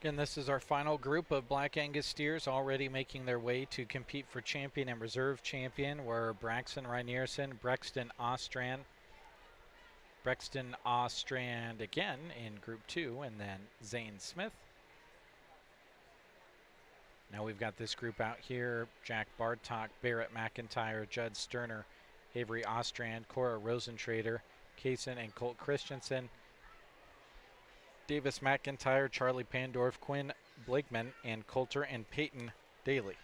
Again, this is our final group of Black Angus steers already making their way to compete for champion and reserve champion, were Braxton Reinierson, Brexton Ostrand again in Group 2, and then Zane Smith. Now we've got this group out here: Jack Bartok, Barrett McIntyre, Judd Sterner, Avery Ostrand, Cora Rosentrader, Kaysen and Colt Christensen, Davis McIntyre, Charlie Pandorf, Quinn Blakeman, and Coulter and Peyton Daly.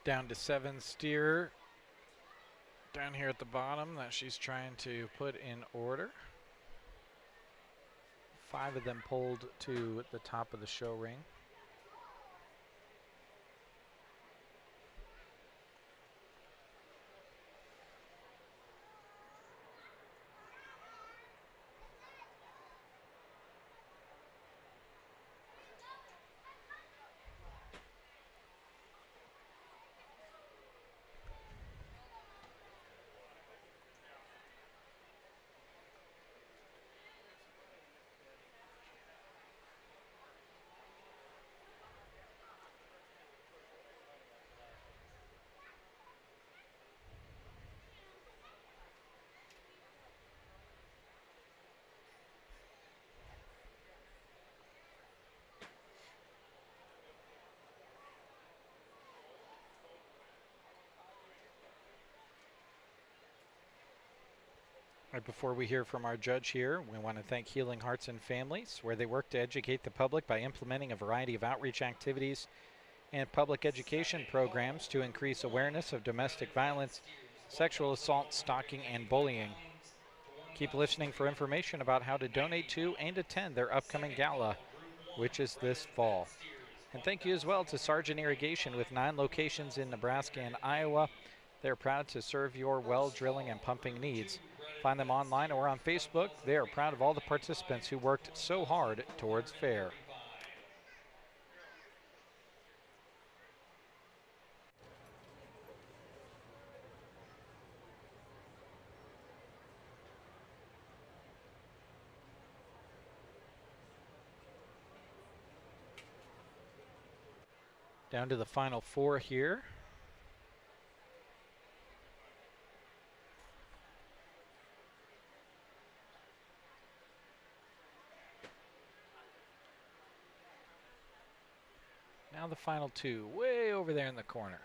Down to 7 steer down here at the bottom that she's trying to put in order. 5 of them pulled to the top of the show ring. Right before we hear from our judge here, we want to thank Healing Hearts and Families, where they work to educate the public by implementing a variety of outreach activities and public education programs to increase awareness of domestic violence, sexual assault, stalking, and bullying. Keep listening for information about how to donate to and attend their upcoming gala, which is this fall. And thank you as well to Sargent Irrigation with 9 locations in Nebraska and Iowa. They're proud to serve your well drilling and pumping needs. Find them online or on Facebook. They are proud of all the participants who worked so hard towards fair. Down to the final 4 here. Now the final 2, way over there in the corner.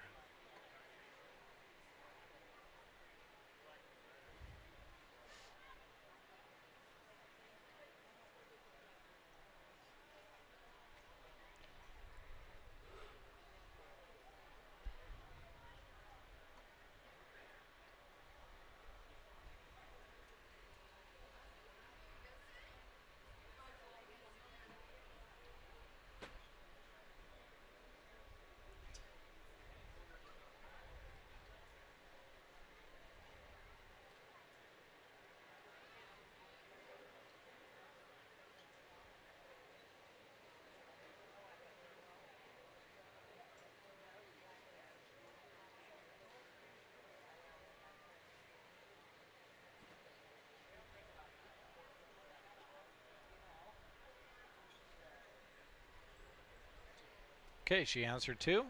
Okay, she answered 2.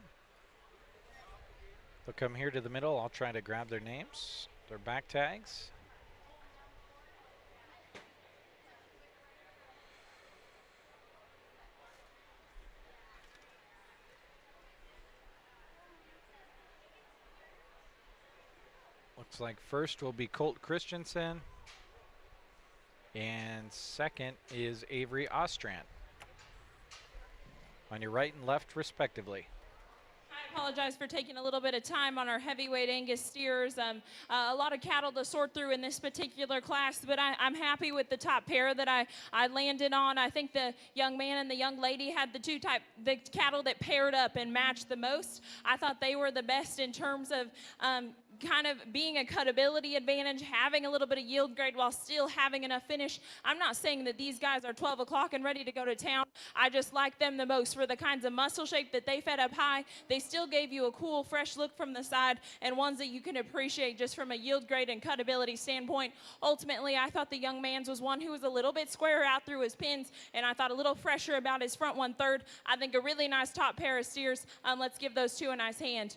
They'll come here to the middle. I'll try to grab their names, their back tags. Looks like first will be Colt Christensen, and second is Avery Ostrand. On your right and left, respectively. I apologize for taking a little bit of time on our heavyweight Angus steers. A lot of cattle to sort through in this particular class, but I'm happy with the top pair that I landed on. I think the young man and the young lady had the cattle that paired up and matched the most. I thought they were the best in terms of kind of being a cutability advantage, having a little bit of yield grade while still having enough finish. I'm not saying that these guys are 12 o'clock and ready to go to town. I just like them the most for the kinds of muscle shape that they fed up high. They still gave you a cool, fresh look from the side and ones that you can appreciate just from a yield grade and cutability standpoint. Ultimately, I thought the young man's was one who was a little bit squarer out through his pins, and I thought a little fresher about his front 1/3. I think a really nice top pair of steers. Let's give those two a nice hand.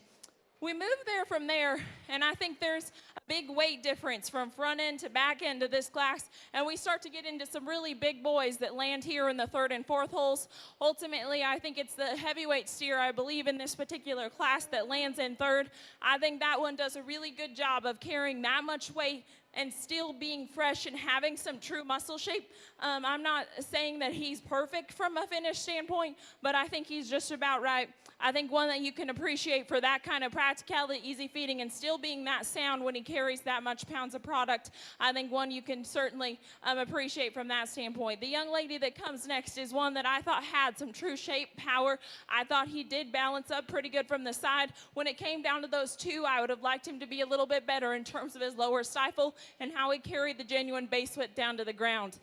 We move there from there, and I think there's a big weight difference from front end to back end of this class, and we start to get into some really big boys that land here in the 3rd and 4th holes. Ultimately, I think it's the heavyweight steer, I believe, in this particular class that lands in 3rd. I think that one does a really good job of carrying that much weight and still being fresh and having some true muscle shape. I'm not saying that he's perfect from a finish standpoint, but I think he's just about right. I think one that you can appreciate for that kind of practicality, easy feeding, and still being that sound when he carries that much pounds of product. I think one you can certainly appreciate from that standpoint. The young lady that comes next is one that I thought had some true shape, power. I thought he did balance up pretty good from the side. When it came down to those two, I would have liked him to be a little bit better in terms of his lower stifle and how he carried the genuine base width down to the ground.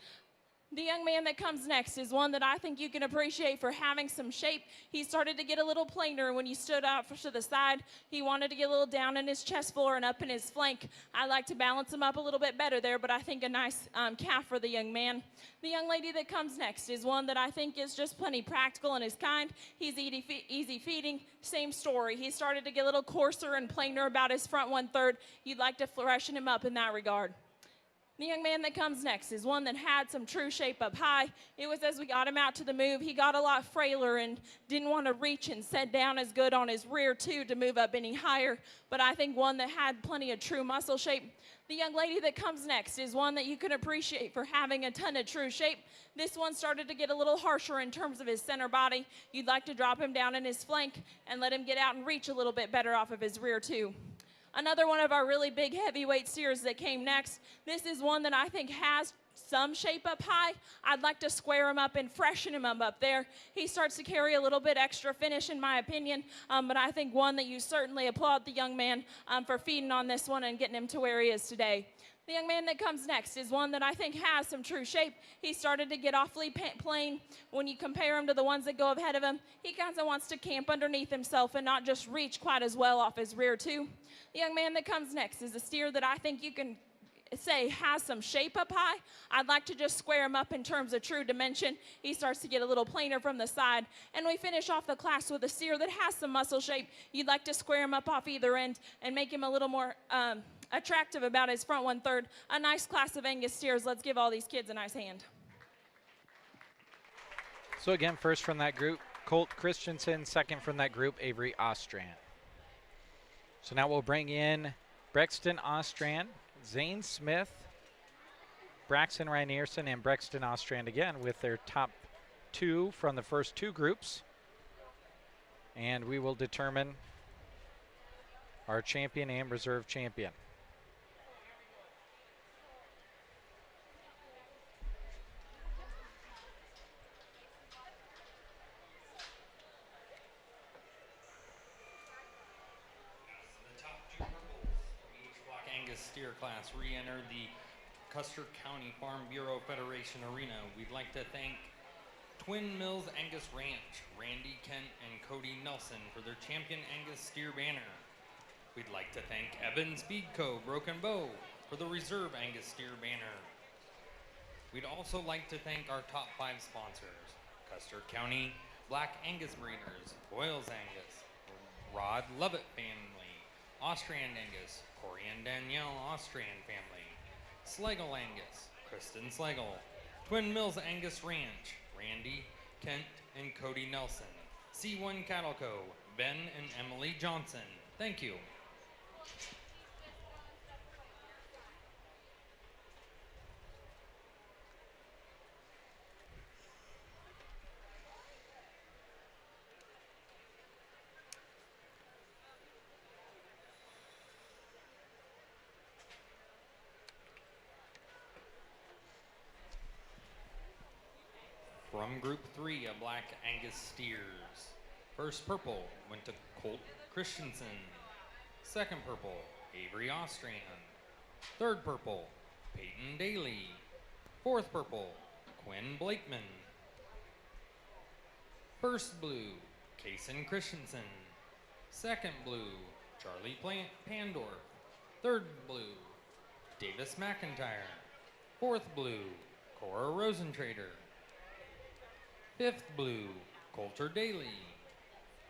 The young man that comes next is one that I think you can appreciate for having some shape. He started to get a little plainer when you stood out to the side. He wanted to get a little down in his chest floor and up in his flank. I like to balance him up a little bit better there, but I think a nice calf for the young man. The young lady that comes next is one that I think is just plenty practical and is kind. He's easy feeding, same story. He started to get a little coarser and plainer about his front 1/3. You'd like to freshen him up in that regard. The young man that comes next is one that had some true shape up high. It was as we got him out to the move, he got a lot frailer and didn't want to reach and set down as good on his rear too to move up any higher, but I think one that had plenty of true muscle shape. The young lady that comes next is one that you can appreciate for having a ton of true shape. This one started to get a little harsher in terms of his center body. You'd like to drop him down in his flank and let him get out and reach a little bit better off of his rear too. Another one of our really big heavyweight steers that came next. This is one that I think has some shape up high. I'd like to square him up and freshen him up there. He starts to carry a little bit extra finish in my opinion, but I think one that you certainly applaud the young man for feeding on this one and getting him to where he is today. The young man that comes next is one that I think has some true shape. He started to get awfully plain. When you compare him to the ones that go ahead of him, he kind of wants to camp underneath himself and not just reach quite as well off his rear too. The young man that comes next is a steer that I think you can say has some shape up high. I'd like to just square him up in terms of true dimension. He starts to get a little plainer from the side. And we finish off the class with a steer that has some muscle shape. You'd like to square him up off either end and make him a little more attractive about his front 1/3. A nice class of Angus steers. Let's give all these kids a nice hand. So again, first from that group, Colt Christensen. Second from that group, Avery Ostrand. So now we'll bring in Brexton Ostrand, Zane Smith, Braxton Reinierson, and Brexton Ostrand again with their top two from the first two groups. And we will determine our champion and reserve champion. Steer class re-enter the Custer County Farm Bureau Federation Arena. We'd like to thank Twin Mills Angus Ranch, Randy Kent and Cody Nelson for their champion Angus steer banner. We'd like to thank Evans Speed Co. Broken Bow for the reserve Angus steer banner. We'd also like to thank our top 5 sponsors: Custer County Black Angus Breeders, Boyles Angus, Rod Lovett Family, Ostrand Angus, Corey and Danielle Ostrand family, Schlegel Angus, Kristen Schlegel, Twin Mills Angus Ranch, Randy, Kent, and Cody Nelson, C1 Cattle Co., Ben and Emily Johnson. Thank you. From Group 3 of Black Angus steers. First purple went to Colt Christensen. Second purple, Avery Ostrand. Third purple, Peyton Daly. Fourth purple, Quinn Blakeman. First blue, Kason Christensen. Second blue, Charlie Pandorf. Third blue, Davis McIntyre. Fourth blue, Cora Rosentrader. Fifth blue, Coulter Daly.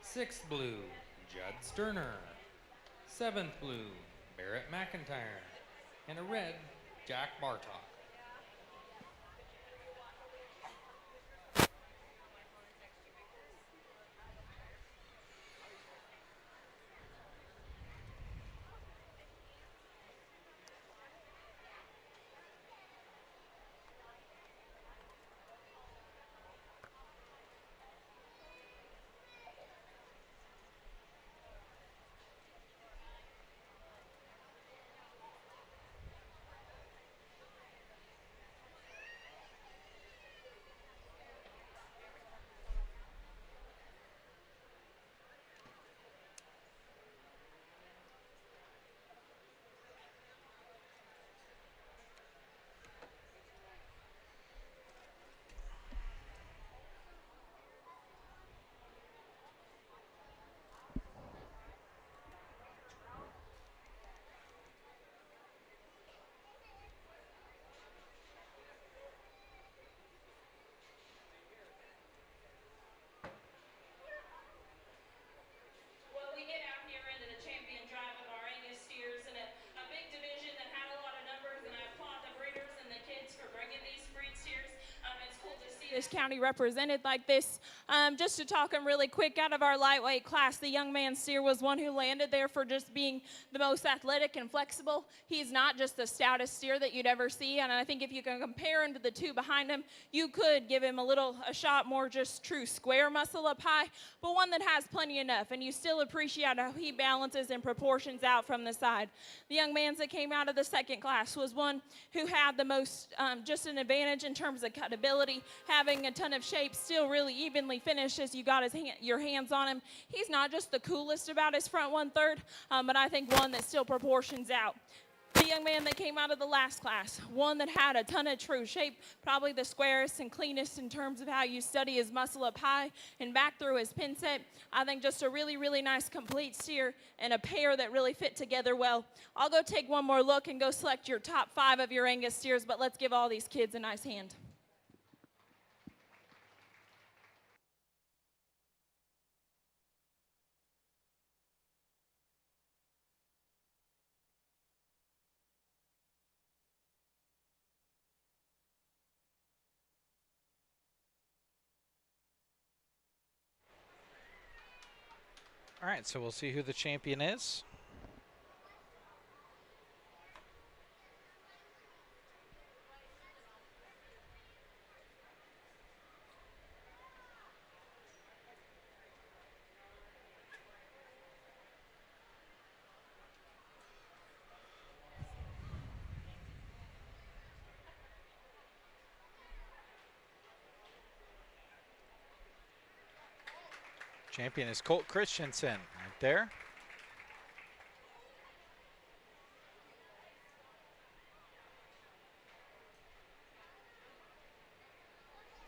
Sixth blue, Judd Sterner. Seventh blue, Barrett McIntyre. And a red, Jack Bartok. this county represented like this. Just to talk him really quick, out of our lightweight class, the young man steer was one who landed there for just being the most athletic and flexible. He's not just the stoutest steer that you'd ever see, and I think if you can compare him to the two behind him, you could give him a shot more just true square muscle up high, but one that has plenty enough, and you still appreciate how he balances and proportions out from the side. The young man that came out of the second class was one who had the most, just an advantage in terms of cutability, having a ton of shape, still really evenly finished as you got your hands on him. He's not just the coolest about his front 1/3, but I think one that still proportions out. The young man that came out of the last class, one that had a ton of true shape, probably the squarest and cleanest in terms of how you study his muscle up high and back through his pin set. I think just a really, really nice complete steer and a pair that really fit together well. I'll go take one more look and go select your top 5 of your Angus steers, but let's give all these kids a nice hand. All right, so we'll see who the champion is. Champion is Colt Christensen right there.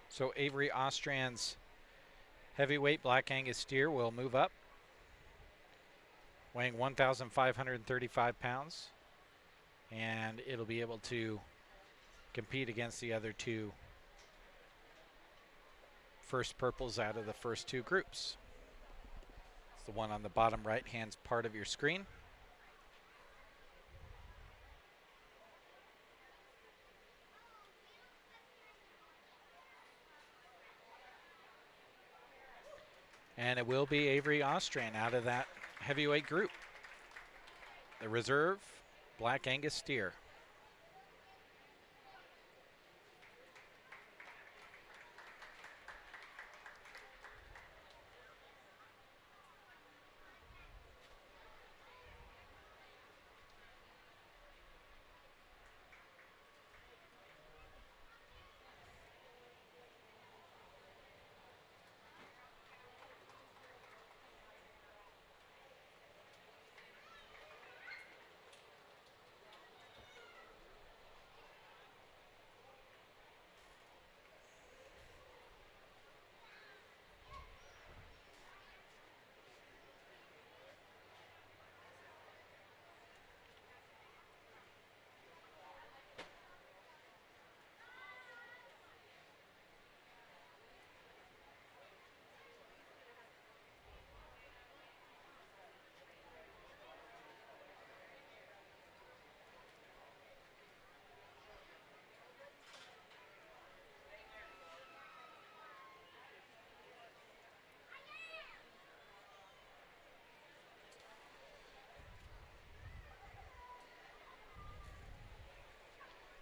So Avery Ostrand's heavyweight Black Angus steer will move up, weighing 1,535 pounds, and it'll be able to compete against the other two first purples out of the first two groups. It's the one on the bottom right hand part of your screen. And it will be Avery Ostrand out of that heavyweight group. The reserve Black Angus steer.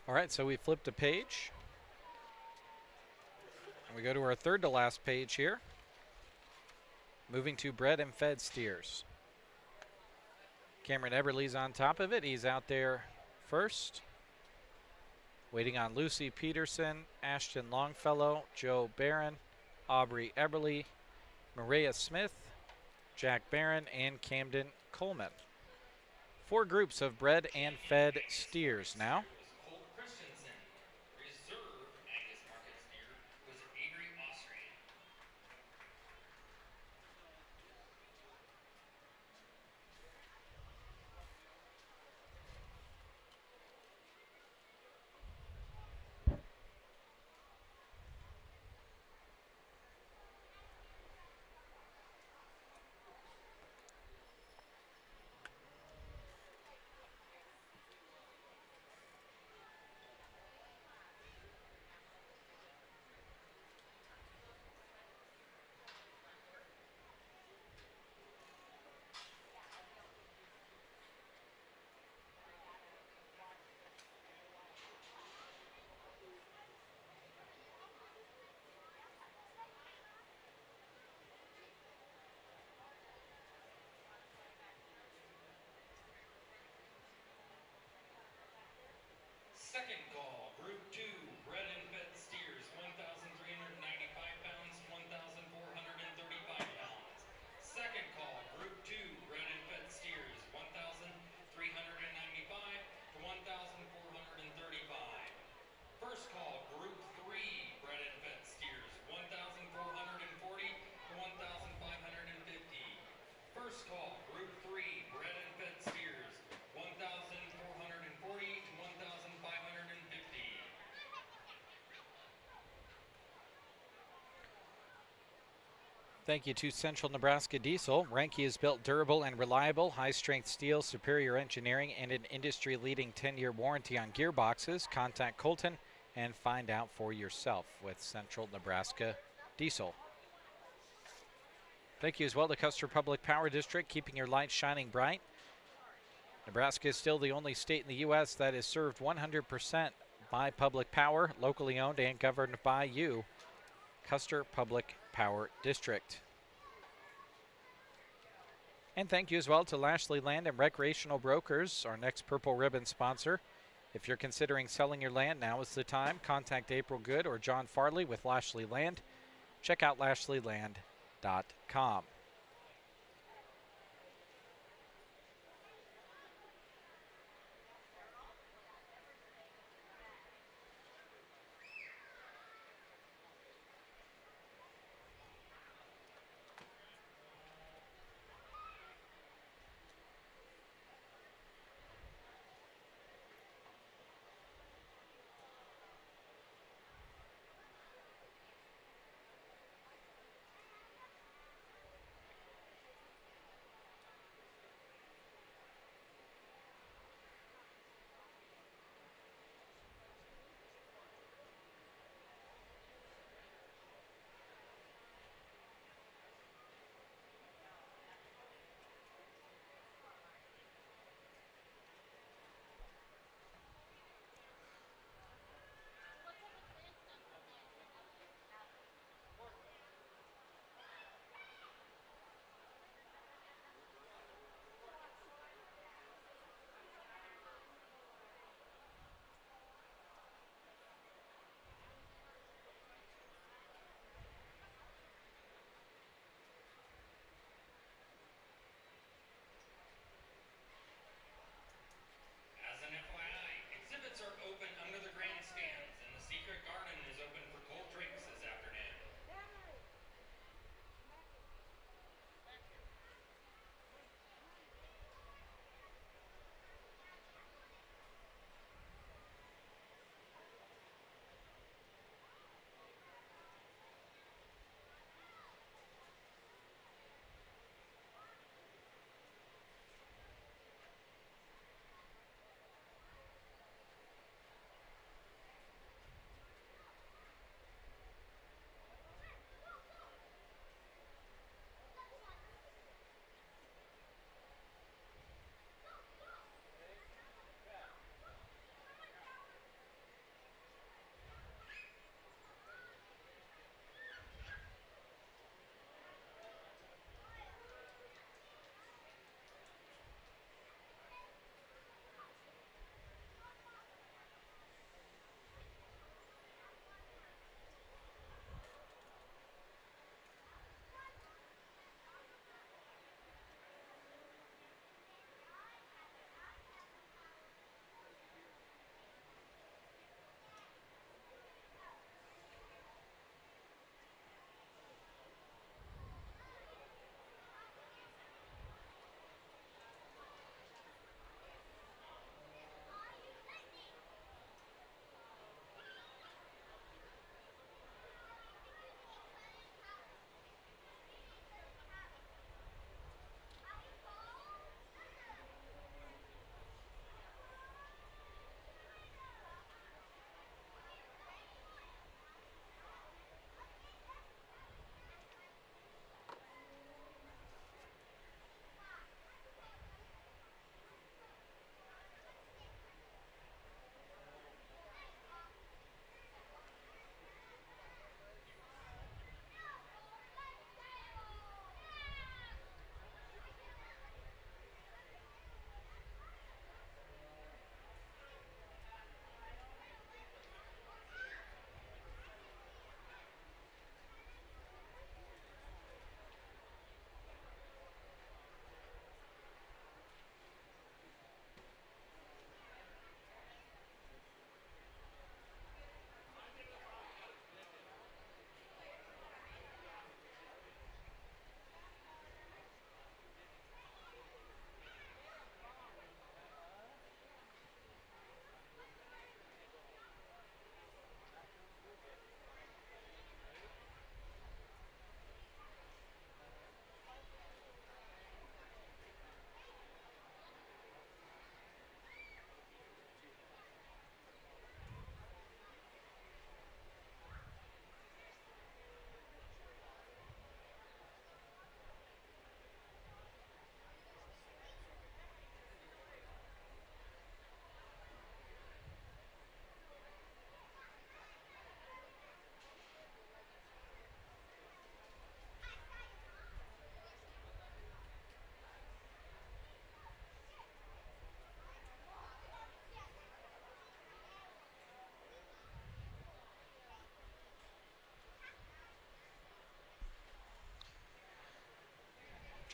All right, so we flipped a page. And we go to our third to last page here. Moving to bred and fed steers. Cameron Eberle's on top of it. He's out there first. Waiting on Lucy Peterson, Ashton Longfellow, Joe Barron, Aubrey Eberle, Maria Smith, Jack Barron, and Camden Coleman. 4 groups of bred and fed steers now. Second call, Group 2, bred and fed steers, 1,395 pounds, 1,435 pounds. Second call, Group 2, bred and fed steers, 1,395 to 1,435. First call, Group 3, bred and fed steers, 1,440 to 1,550. First call, Group 3, bred and fed steers, 1,440 to 1,550. Thank you to Central Nebraska Diesel. Ranke is built durable and reliable, high-strength steel, superior engineering, and an industry-leading 10-year warranty on gearboxes. Contact Colton and find out for yourself with Central Nebraska Diesel. Thank you as well to Custer Public Power District, keeping your lights shining bright. Nebraska is still the only state in the U.S. that is served 100% by public power, locally owned and governed by you. Custer Public Power District. And thank you as well to Lashley Land and Recreational Brokers, our next Purple Ribbon sponsor. If you're considering selling your land, now is the time. Contact April Good or John Farley with Lashley Land. Check out lashleyland.com.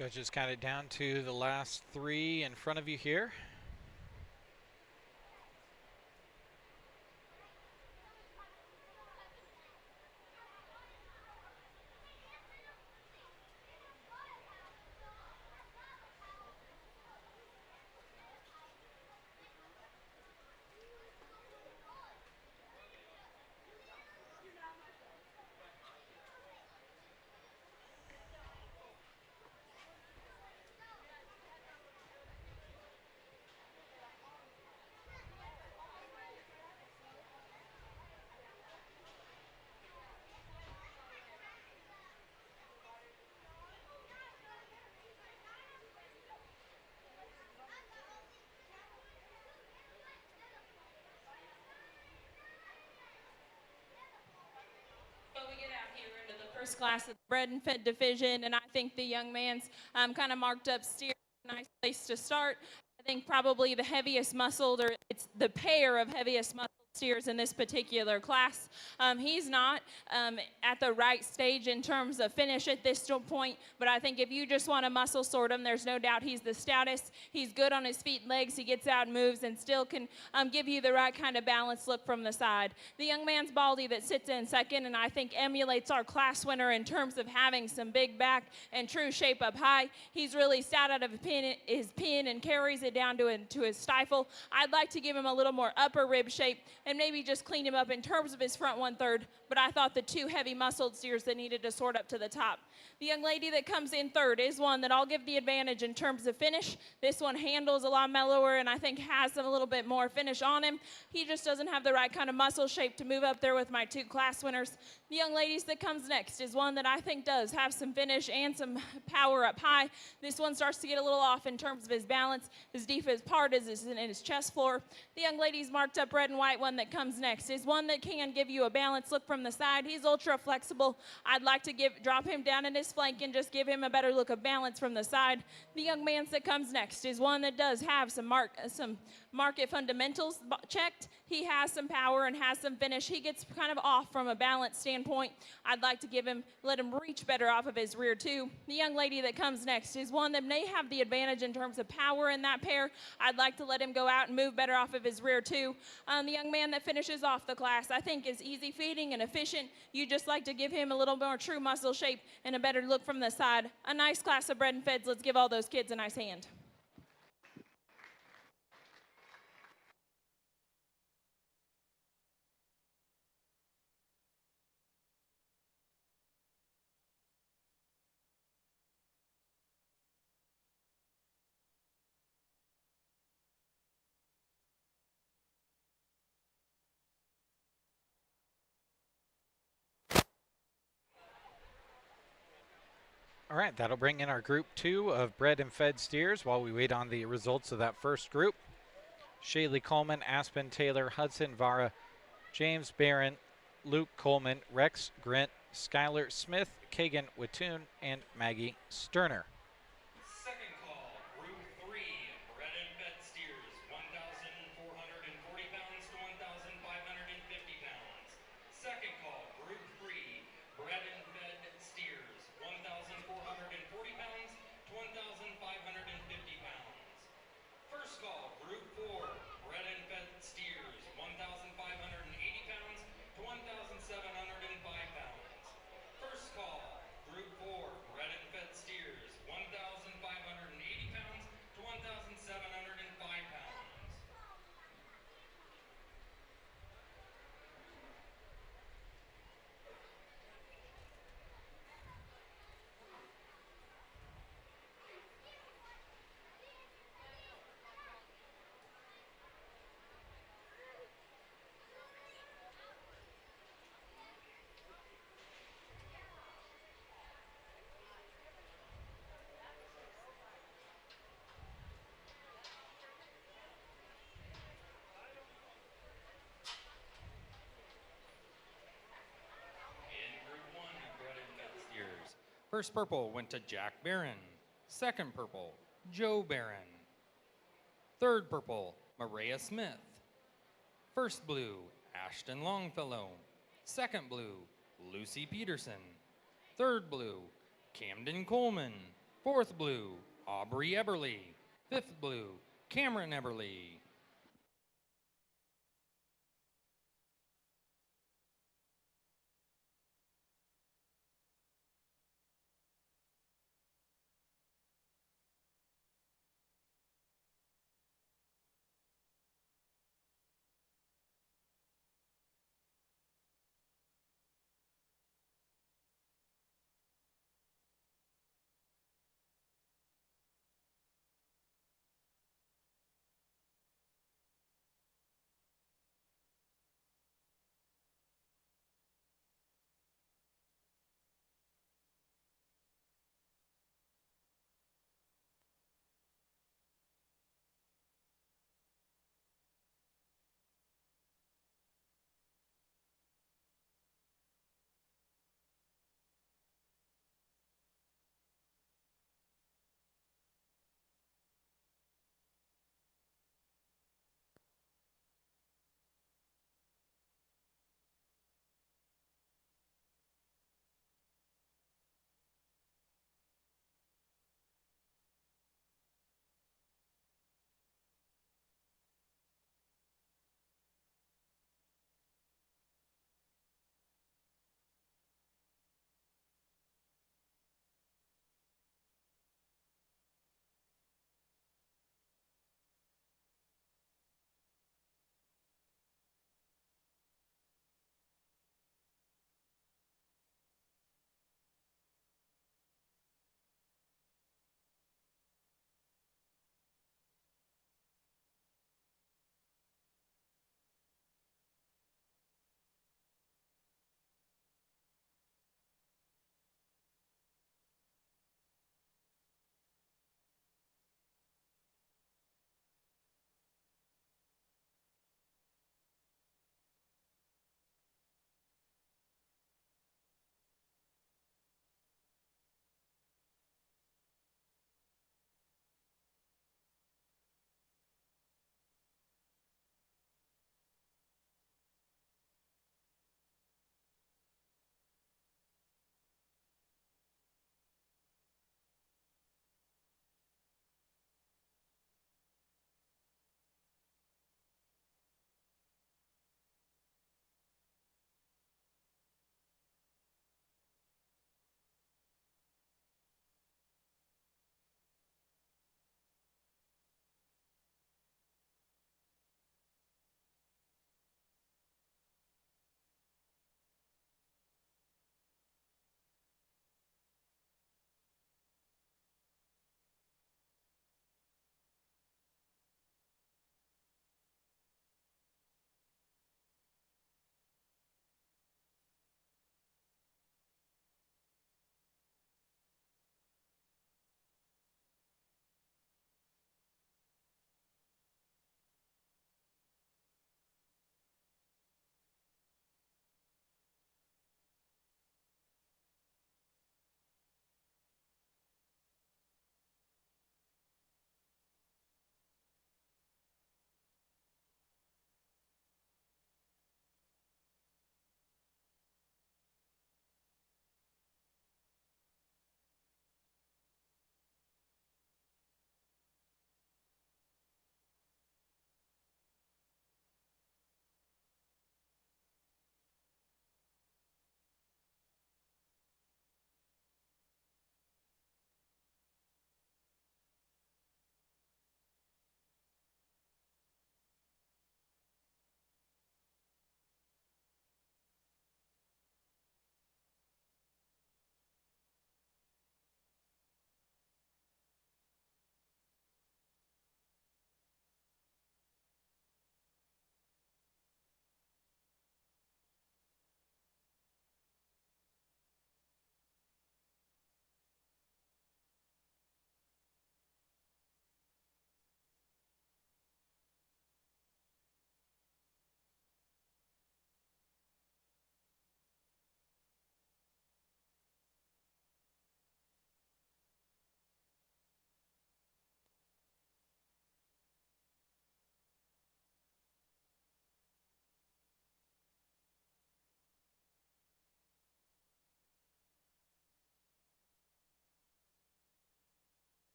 Judges count it down to the last 3 in front of you here. But we get out here into the first class of the bred and fed division, and I think the young man's kind of marked up steer, nice place to start. I think probably the heaviest muscled, or it's the pair of heaviest muscled steers in this particular class. He's not at the right stage in terms of finish at this point, but I think if you just want to muscle sort him, there's no doubt he's the stoutest. He's good on his feet and legs. He gets out and moves and still can give you the right kind of balanced look from the side. The young man's Baldy that sits in second and I think emulates our class winner in terms of having some big back and true shape up high. He's really stout out of his pin and carries it down to his stifle. I'd like to give him a little more upper rib shape and maybe just clean him up in terms of his front 1/3, but I thought the 2 heavy muscled steers that needed to sort up to the top. The young lady that comes in third is one that I'll give the advantage in terms of finish. This one handles a lot mellower and I think has a little bit more finish on him. He just doesn't have the right kind of muscle shape to move up there with my 2 class winners. The young ladies that comes next is one that I think does have some finish and some power up high. This one starts to get a little off in terms of his balance. His deepest part is in his chest floor. The young lady's marked up red and white one that comes next is one that can give you a balanced look from the side. He's ultra flexible. I'd like to drop him down in his flank and just give him a better look of balance from the side. The young man's that comes next is one that does have some market fundamentals checked. He has some power and has some finish. He gets kind of off from a balance standpoint. I'd like to let him reach better off of his rear too. The young lady that comes next is one that may have the advantage in terms of power in that pair. I'd like to let him go out and move better off of his rear too. The young man that finishes off the class I think is easy feeding and efficient. You just like to give him a little more true muscle shape and a better look from the side. A nice class of bred and feds. Let's give all those kids a nice hand. All right, that'll bring in our group 2 of bred and fed steers while we wait on the results of that first group. Shaylee Coleman, Aspen Taylor, Hudson Vara, James Barron, Luke Coleman, Rex Grint, Skylar Smith, Kagan Watoon, and Maggie Sterner. Second call, Group 3, bred and fed steers, 1,440 pounds to 1,550 pounds. Second call, Group 3, bred and fed steers, 1,440 pounds to 1,550 pounds. First call, Group 4, bred and fed steers, 1,580 pounds to 1,705 pounds. First call, Group 4, bred and fed steers, 1,580 pounds to 1,705 pounds. First purple went to Jack Barron. Second purple, Joe Barron. Third purple, Maria Smith. First blue, Ashton Longfellow. Second blue, Lucy Peterson. Third blue, Camden Coleman. Fourth blue, Aubrey Eberly. Fifth blue, Cameron Eberly.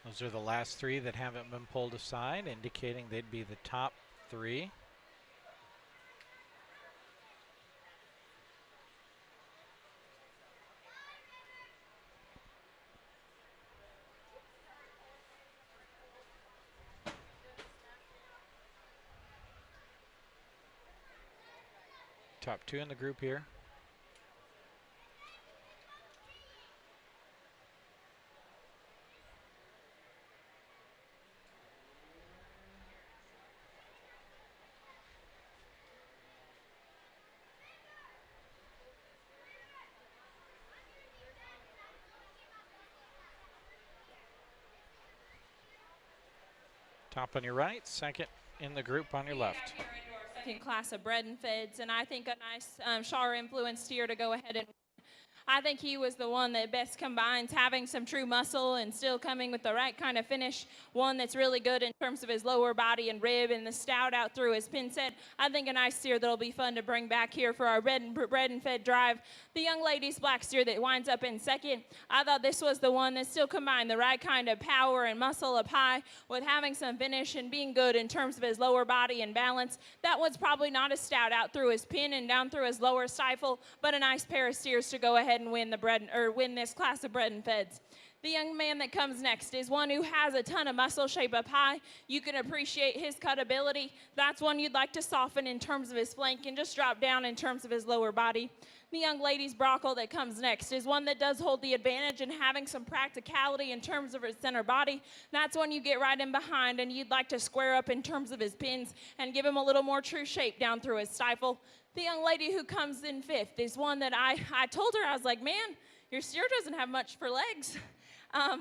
Those are the last three that haven't been pulled aside, indicating they'd be the top three. Top two in the group here. Top on your right, second in the group on your left. Second class of bred and feds, and I think a nice Shar influence steer to go ahead and I think he was the one that best combines having some true muscle and still coming with the right kind of finish. One that's really good in terms of his lower body and rib and the stout out through his pin set. I think a nice steer that'll be fun to bring back here for our bred and fed drive. The young lady's black steer that winds up in second. I thought this was the one that still combined the right kind of power and muscle up high with having some finish and being good in terms of his lower body and balance. That one's probably not as stout out through his pin and down through his lower stifle, but a nice pair of steers to go ahead and win this class of bred and feds. The young man that comes next is one who has a ton of muscle shape up high. You can appreciate his cut ability. That's one you'd like to soften in terms of his flank and just drop down in terms of his lower body. The young lady's brockle that comes next is one that does hold the advantage in having some practicality in terms of his center body. That's one you get right in behind and you'd like to square up in terms of his pins and give him a little more true shape down through his stifle. The young lady who comes in fifth is one that I told her, I was like, man, your steer doesn't have much for legs.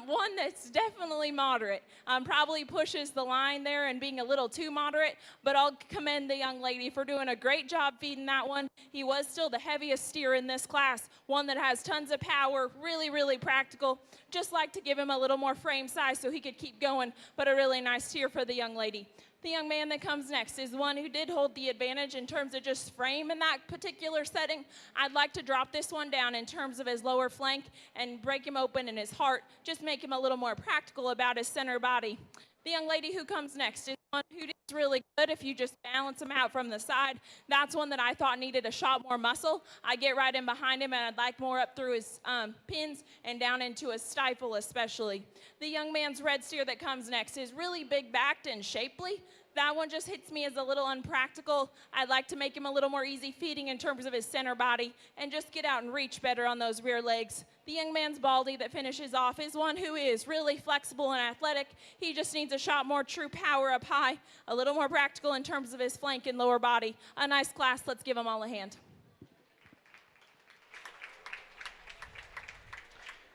One that's definitely moderate. Probably pushes the line there and being a little too moderate, but I'll commend the young lady for doing a great job feeding that one. He was still the heaviest steer in this class, one that has tons of power, really, really practical. Just like to give him a little more frame size so he could keep going, but a really nice steer for the young lady. The young man that comes next is one who did hold the advantage in terms of just frame in that particular setting. I'd like to drop this one down in terms of his lower flank and break him open in his heart, just make him a little more practical about his center body. The young lady who comes next is one who is really good if you just balance him out from the side. That's one that I thought needed a shot more muscle. I get right in behind him and I'd like more up through his pins and down into his stifle especially. The young man's red steer that comes next is really big backed and shapely. That one just hits me as a little unpractical. I'd like to make him a little more easy feeding in terms of his center body and just get out and reach better on those rear legs. The young man's baldy that finishes off is one who is really flexible and athletic. He just needs a shot more true power up high, a little more practical in terms of his flank and lower body. A nice class. Let's give them all a hand.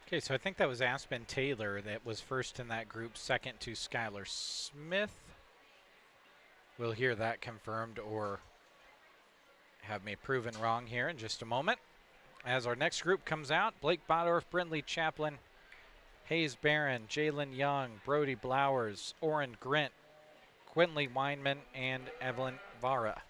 Okay, so I think that was Aspen Taylor that was first in that group, second to Skylar Smith. We'll hear that confirmed or have me proven wrong here in just a moment. As our next group comes out, Blake Bodorf, Brindley Chaplin, Hayes Barron, Jalen Young, Brody Blowers, Oren Grint, Quinley Weinman, and Evelyn Vara.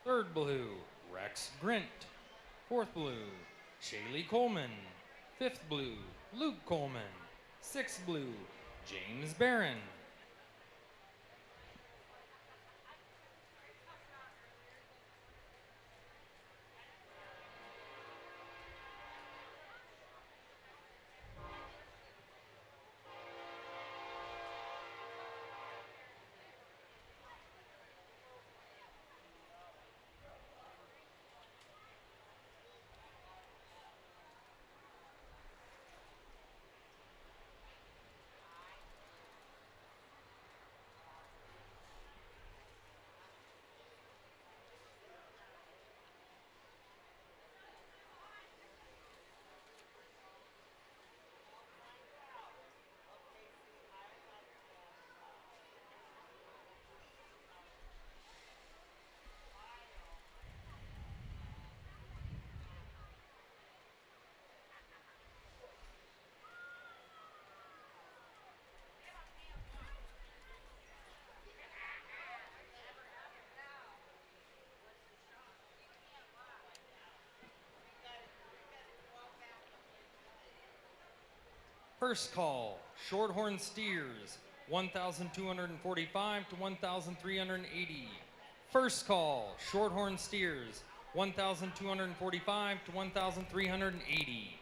Third blue, Rex Grint. Fourth blue, Shaylee Coleman. Fifth blue, Luke Coleman. 6 blue, James Barron. First call, Shorthorn Steers, 1,245 to 1,380. First call, Shorthorn Steers, 1,245 to 1,380.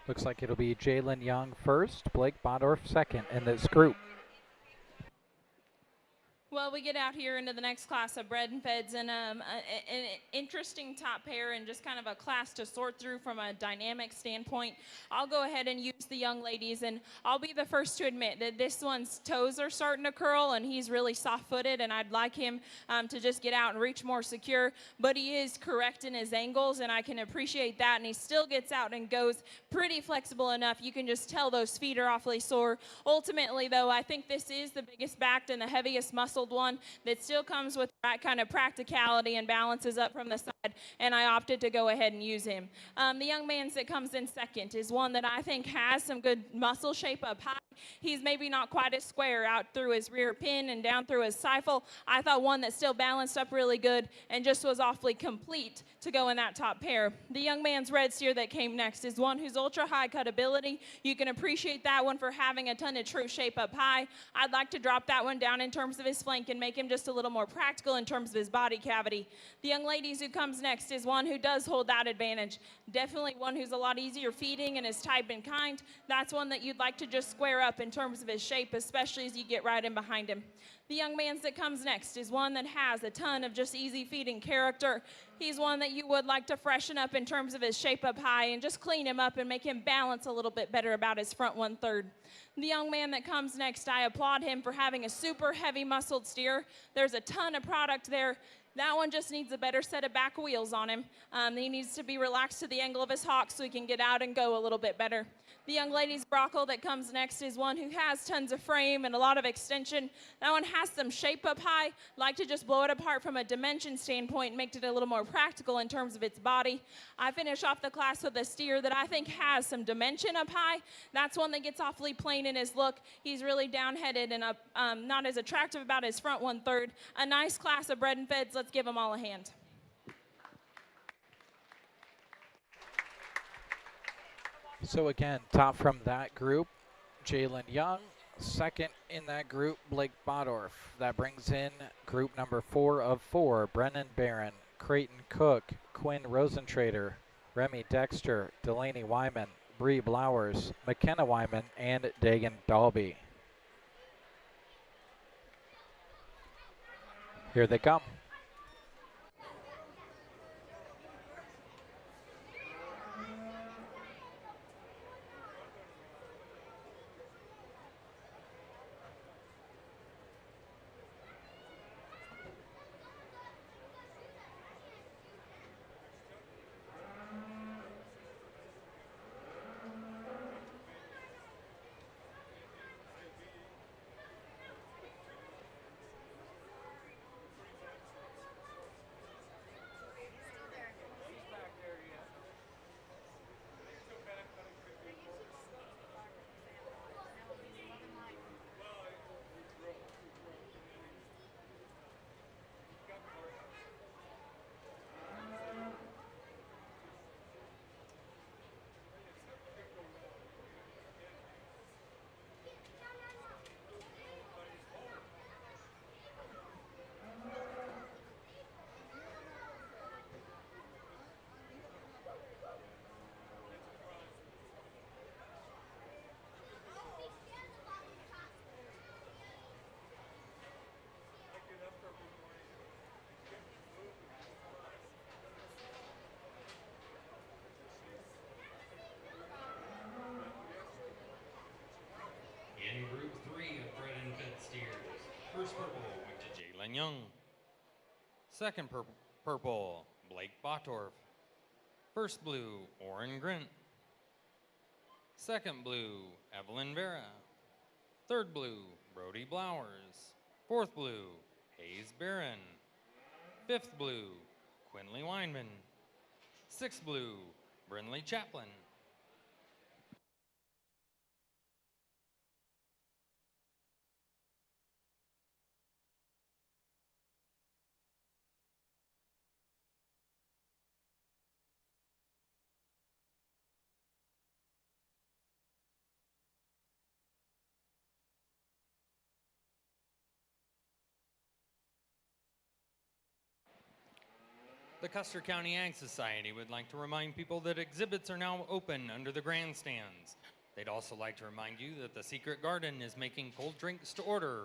Looks like it'll be Jalen Young first, Blake Bodorf second in this group. Well, we get out here into the next class of bred and feds, and an interesting top pair and just kind of a class to sort through from a dynamic standpoint. I'll go ahead and use the young ladies, and I'll be the first to admit that this one's toes are starting to curl, and he's really soft-footed, and I'd like him to just get out and reach more secure, but he is correct in his angles, and I can appreciate that, and he still gets out and goes pretty flexible enough. You can just tell those feet are awfully sore. Ultimately, though, I think this is the biggest backed and the heaviest muscle one that still comes with that kind of practicality and balances up from the side, and I opted to go ahead and use him. The young man that comes in second is one that I think has some good muscle shape up high. He's maybe not quite as square out through his rear pin and down through his stifle. I thought one that still balanced up really good and just was awfully complete to go in that top pair. The young man's red steer that came next is one who's ultra high cut ability. You can appreciate that one for having a ton of true shape up high. I'd like to drop that one down in terms of his flank and make him just a little more practical in terms of his body cavity. The young ladies who comes next is one who does hold that advantage. Definitely one who's a lot easier feeding and is type and kind. That's one that you'd like to just square up in terms of his shape, especially as you get right in behind him. The young man's that comes next is one that has a ton of just easy feeding character. He's one that you would like to freshen up in terms of his shape up high and just clean him up and make him balance a little bit better about his front 1/3. The young man that comes next, I applaud him for having a super heavy muscled steer. There's a ton of product there. That one just needs a better set of back wheels on him. He needs to be relaxed to the angle of his hock so he can get out and go a little bit better. The young lady's brockle that comes next is one who has tons of frame and a lot of extension. That one has some shape up high. Like to just blow it apart from a dimension standpoint and make it a little more practical in terms of its body. I finish off the class with a steer that I think has some dimension up high. That's one that gets awfully plain in his look. He's really downheaded and not as attractive about his front 1/3. A nice class of bred and feds. Let's give them all a hand. So again, top from that group, Jalen Young. Second in that group, Blake Bodorf. That brings in group number 4 of 4, Brennan Barron, Creighton Cook, Quinn Rosentrader, Remy Dexter, Delaney Wyman, Bree Blowers, McKenna Wyman, and Dagan Dalby. Here they come. In Group 3 of bred and fed steers, first purple went to Jalen Young. Second purple, Blake Bodorf. First blue, Orrin Grint. Second blue, Evelyn Vera. Third blue, Brody Blowers. Fourth blue, Hayes Barron. Fifth blue, Quinley Weinman. Sixth blue, Brinley Chaplin. The The Custer County Ag Society would like to remind people that exhibits are now open under the grandstands. They'd also like to remind you that the Secret Garden is making cold drinks to order.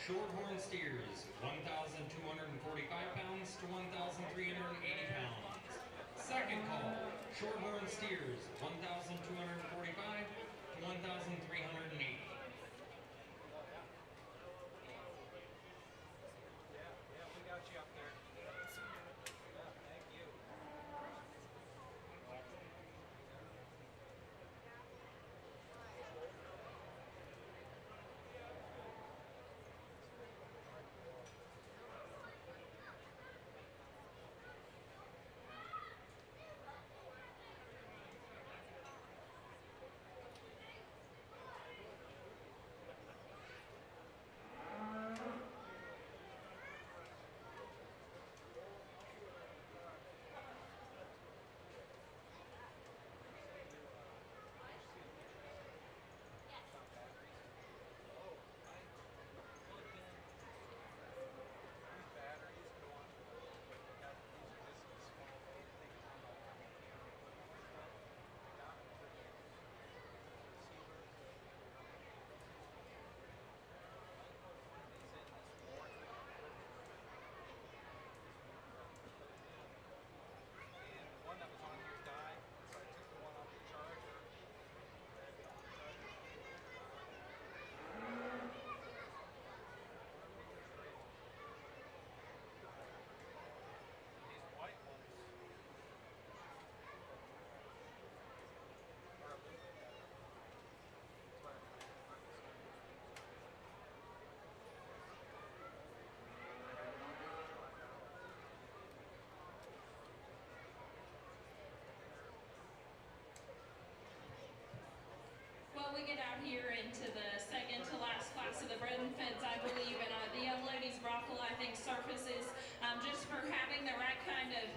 Shorthorn steers, 1,245 pounds to 1,380 pounds. Second call, Shorthorn steers, 1,245 to 1,380. Well, we get out here into the second to last class of the bred and feds, I believe, and the young lady's brothel, I think, surfaces just for having the right kind of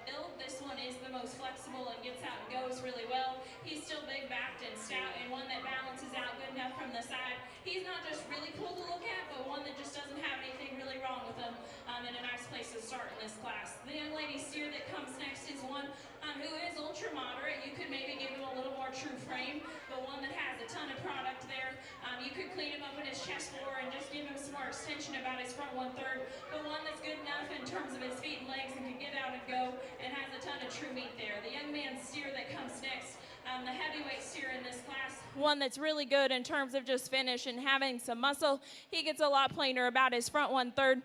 build. This one is the most flexible and gets out and goes really well. He's still big backed and stout, and one that balances out good enough from the side. He's not just really cool to look at, but one that just doesn't have anything really wrong with him, and a nice place to start in this class. The young lady steer that comes next is one who is ultra moderate. You could maybe give him a little more true frame, but one that has a ton of product there. You could clean him up in his chest floor and just give him some more extension about his front 1/3, but one that's good enough in terms of his feet and legs and can get out and go and has a ton of true meat there. The young man's steer that comes next, the heavyweight steer in this class, one that's really good in terms of just finish and having some muscle. He gets a lot plainer about his front 1/3,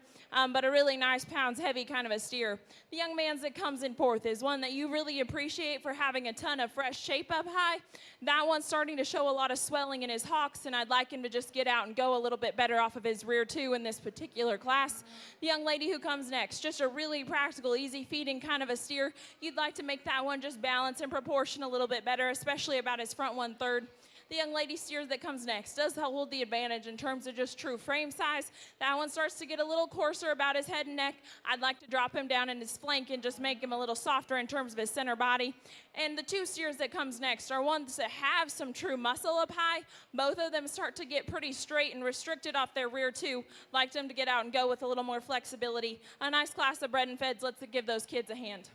but a really nice pounds heavy kind of a steer. The young man's that comes in fourth is one that you really appreciate for having a ton of fresh shape up high. That one's starting to show a lot of swelling in his hocks, and I'd like him to just get out and go a little bit better off of his rear too in this particular class. The young lady who comes next, just a really practical, easy feeding kind of a steer. You'd like to make that one just balance and proportion a little bit better, especially about his front 1/3. The young lady steer that comes next does hold the advantage in terms of just true frame size. That one starts to get a little coarser about his head and neck. I'd like to drop him down in his flank and just make him a little softer in terms of his center body. And the two steers that comes next are ones that have some true muscle up high. Both of them start to get pretty straight and restricted off their rear too. Like them to get out and go with a little more flexibility. A nice class of bred and feds. Let's give those kids a hand.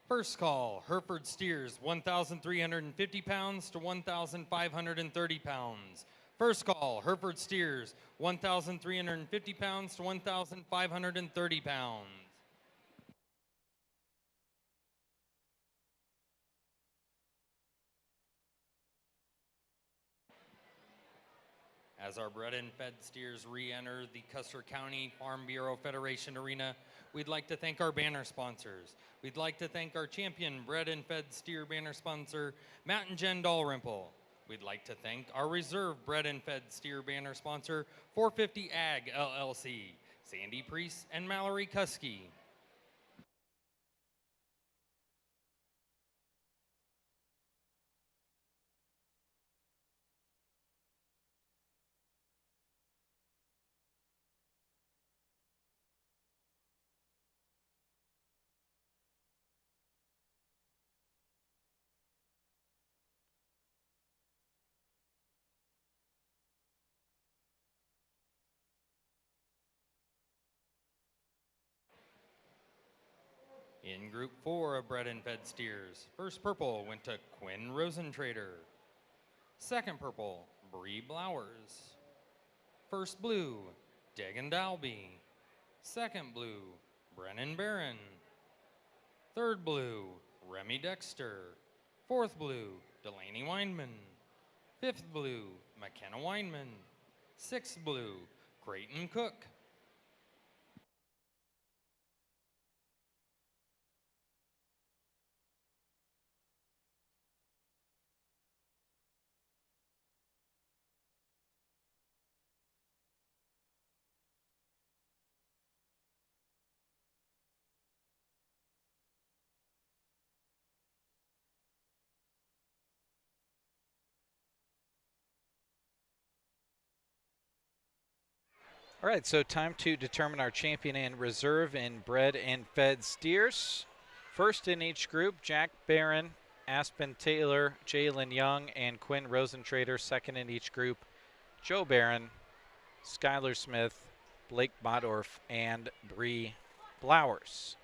First call, Hereford steers, 1,350 pounds to 1,530 pounds. First call, Hereford steers, 1,350 pounds to 1,530 pounds. As our bred and fed steers re-enter the Custer County Farm Bureau Federation Arena, we'd like to thank our banner sponsors. We'd like to thank our champion bred and fed steer banner sponsor, Matt and Jen Dalrymple. We'd like to thank our reserve bred and fed steer banner sponsor, 450 Ag LLC, Sandy Priest and Mallory Kuski. In Group 4 of bred and fed steers, first purple went to Quinn Rosentrader. Second purple, Bree Blowers. First blue, Dagan Dalby. Second blue, Brennan Barron. Third blue, Remy Dexter. Fourth blue, Delaney Weinman. Fifth blue, McKenna Weinman. Sixth blue, Creighton Cook. All right, so time to determine our champion and reserve in bred and fed steers. First in each group, Jack Barron, Aspen Taylor, Jalen Young, and Quinn Rosentrader. Second in each group, Joe Barron, Skylar Smith, Blake Bodorf, and Bree Blowers.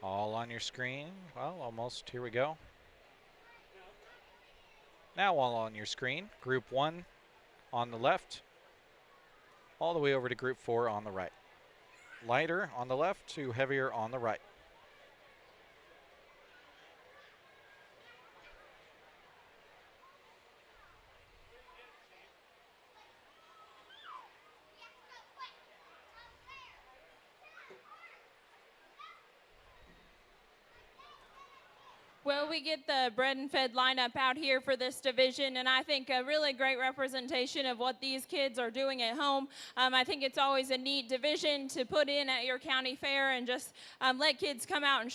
All on your screen. Well, almost. Here we go. Now all on your screen. Group 1 on the left, all the way over to Group 4 on the right. Lighter on the left to heavier on the right. Well, we get the bred and fed lineup out here for this division, and I think a really great representation of what these kids are doing at home. I think it's always a neat division to put in at your county fair and just let kids come out and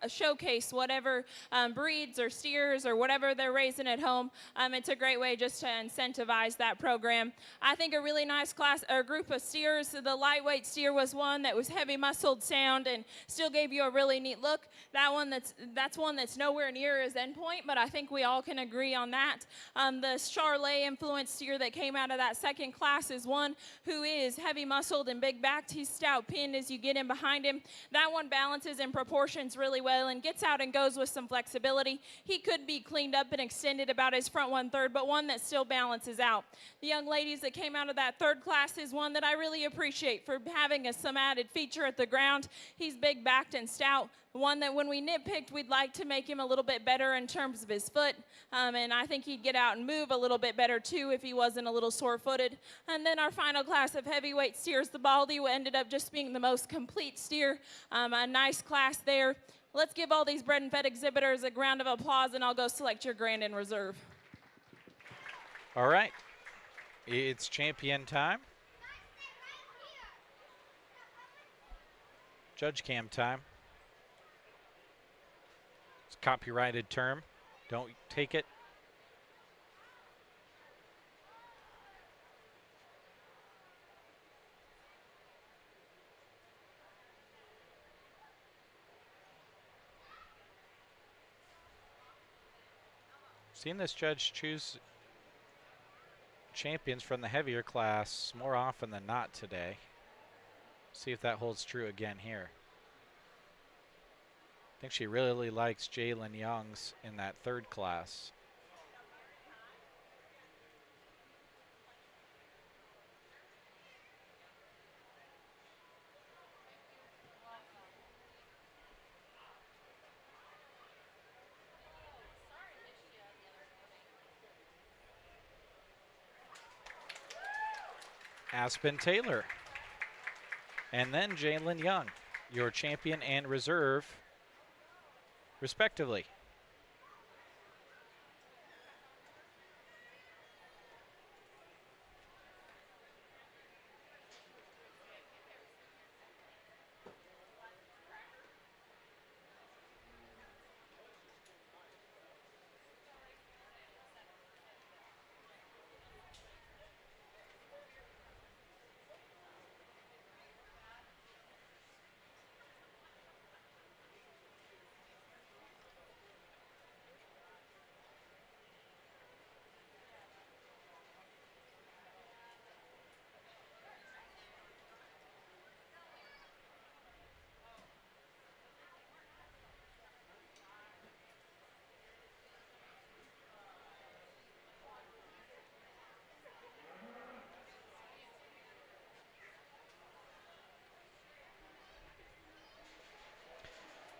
showcase whatever breeds or steers or whatever they're raising at home. It's a great way just to incentivize that program. I think a really nice class or group of steers. The lightweight steer was one that was heavy muscled sound and still gave you a really neat look. That's one that's nowhere near his endpoint, but I think we all can agree on that. The Charlet influenced steer that came out of that second class is one who is heavy muscled and big backed. He's stout pinned as you get in behind him. That one balances in proportions really well and gets out and goes with some flexibility. He could be cleaned up and extended about his front 1/3, but one that still balances out. The young ladies that came out of that third class is one that I really appreciate for having some added feature at the ground. He's big backed and stout. One that when we nitpicked, we'd like to make him a little bit better in terms of his foot. And I think he'd get out and move a little bit better too if he wasn't a little sore-footed. And then our final class of heavyweight steers, the Baldy, who ended up just being the most complete steer. A nice class there. Let's give all these bred and fed exhibitors a round of applause, and I'll go select your grand and reserve. All right, it's champion time. Judge cam time. It's a copyrighted term. Don't take it. Seen this judge choose champions from the heavier class more often than not today. See if that holds true again here. I think she really likes Jalen Young's in that third class. Aspen Taylor. And then Jalen Young, your champion and reserve, respectively.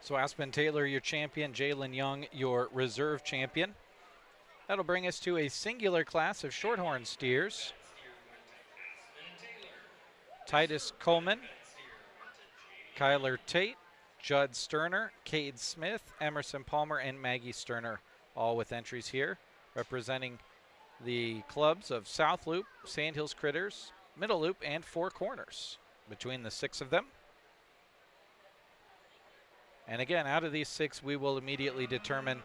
So Aspen Taylor, your champion, Jalen Young, your reserve champion. That'll bring us to a singular class of shorthorn steers. Titus Coleman, Kyler Tate, Judd Sterner, Cade Smith, Emerson Palmer, and Maggie Sterner, all with entries here, representing the clubs of South Loop, Sandhills Critters, Middle Loop, and Four Corners. Between the 6 of them. And again, out of these 6, we will immediately determine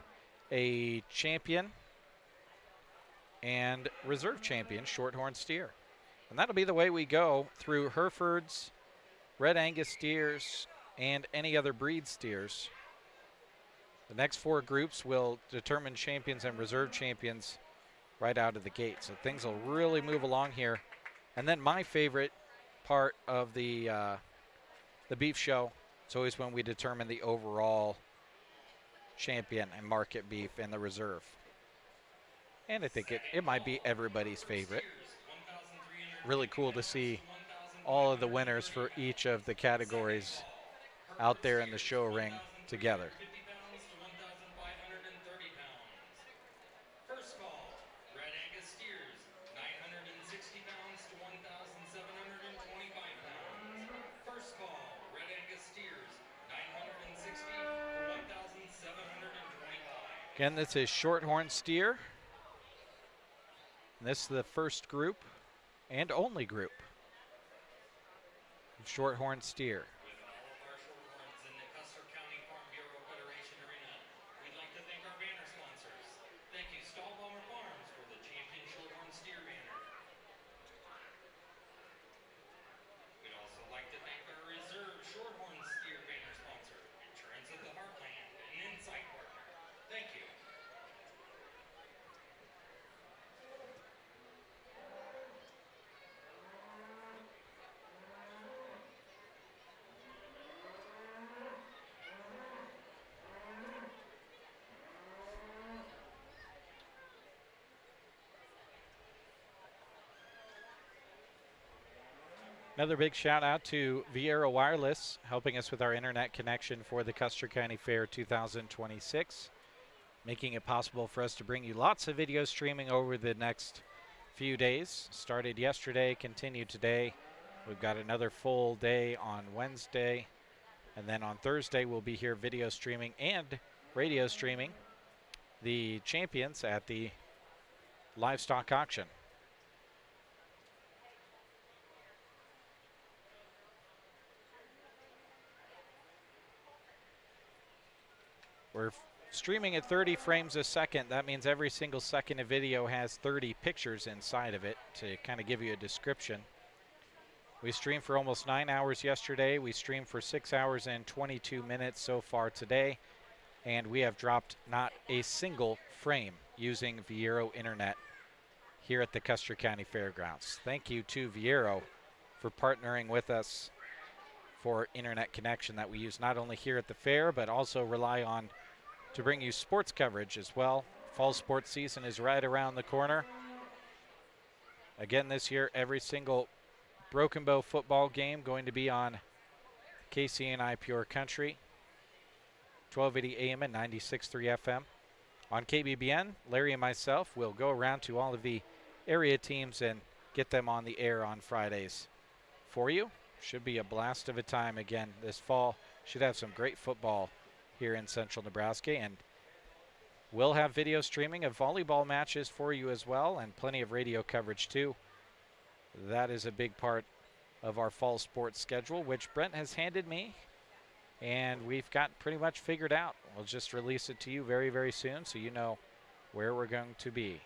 a champion and reserve champion shorthorn steer. And that'll be the way we go through Herefords, Red Angus steers, and any other breed steers. The next 4 groups will determine champions and reserve champions right out of the gate. So things will really move along here. And then my favorite part of the beef show, it's always when we determine the overall champion and market beef and the reserve. And I think it might be everybody's favorite. Really cool to see all of the winners for each of the categories out there in the show ring together. First call, Red Angus steers, 960 pounds to 1,725 pounds. First call, Red Angus steers, 960 to 1,725. Again, this is shorthorn steer. And this is the first group and only group of shorthorn steer. With all of our shorthorns in the Custer County Farm Bureau Federation Arena, we'd like to thank our banner sponsors. Thank you, Stahlbomber Farms, for the champion shorthorn steer banner. We'd also like to thank our reserve shorthorn steer banner sponsor, Insurance of the Heartland, and Insight Partner. Thank you. Another big shout out to Viera Wireless, helping us with our internet connection for the Custer County Fair 2026, making it possible for us to bring you lots of video streaming over the next few days. Started yesterday, continued today. We've got another full day on Wednesday, and then on Thursday we'll be here video streaming and radio streaming the champions at the livestock auction. We're streaming at 30 frames a second. That means every single second of video has 30 pictures inside of it to kind of give you a description. We streamed for almost 9 hours yesterday. We streamed for 6 hours and 22 minutes so far today. And we have dropped not a single frame using Viero Internet here at the Custer County Fairgrounds. Thank you to Viero for partnering with us for internet connection that we use not only here at the fair, but also rely on to bring you sports coverage as well. Fall sports season is right around the corner. Again this year, every single Broken Bow football game going to be on KCNI Pure Country, 1280 AM and 96.3 FM. On KBBN, Larry and myself will go around to all of the area teams and get them on the air on Fridays for you. Should be a blast of a time again this fall. Should have some great football here in central Nebraska, and we'll have video streaming of volleyball matches for you as well, and plenty of radio coverage too. That is a big part of our fall sports schedule, which Brent has handed me, and we've got pretty much figured out. We'll just release it to you very, very soon so you know where we're going to be.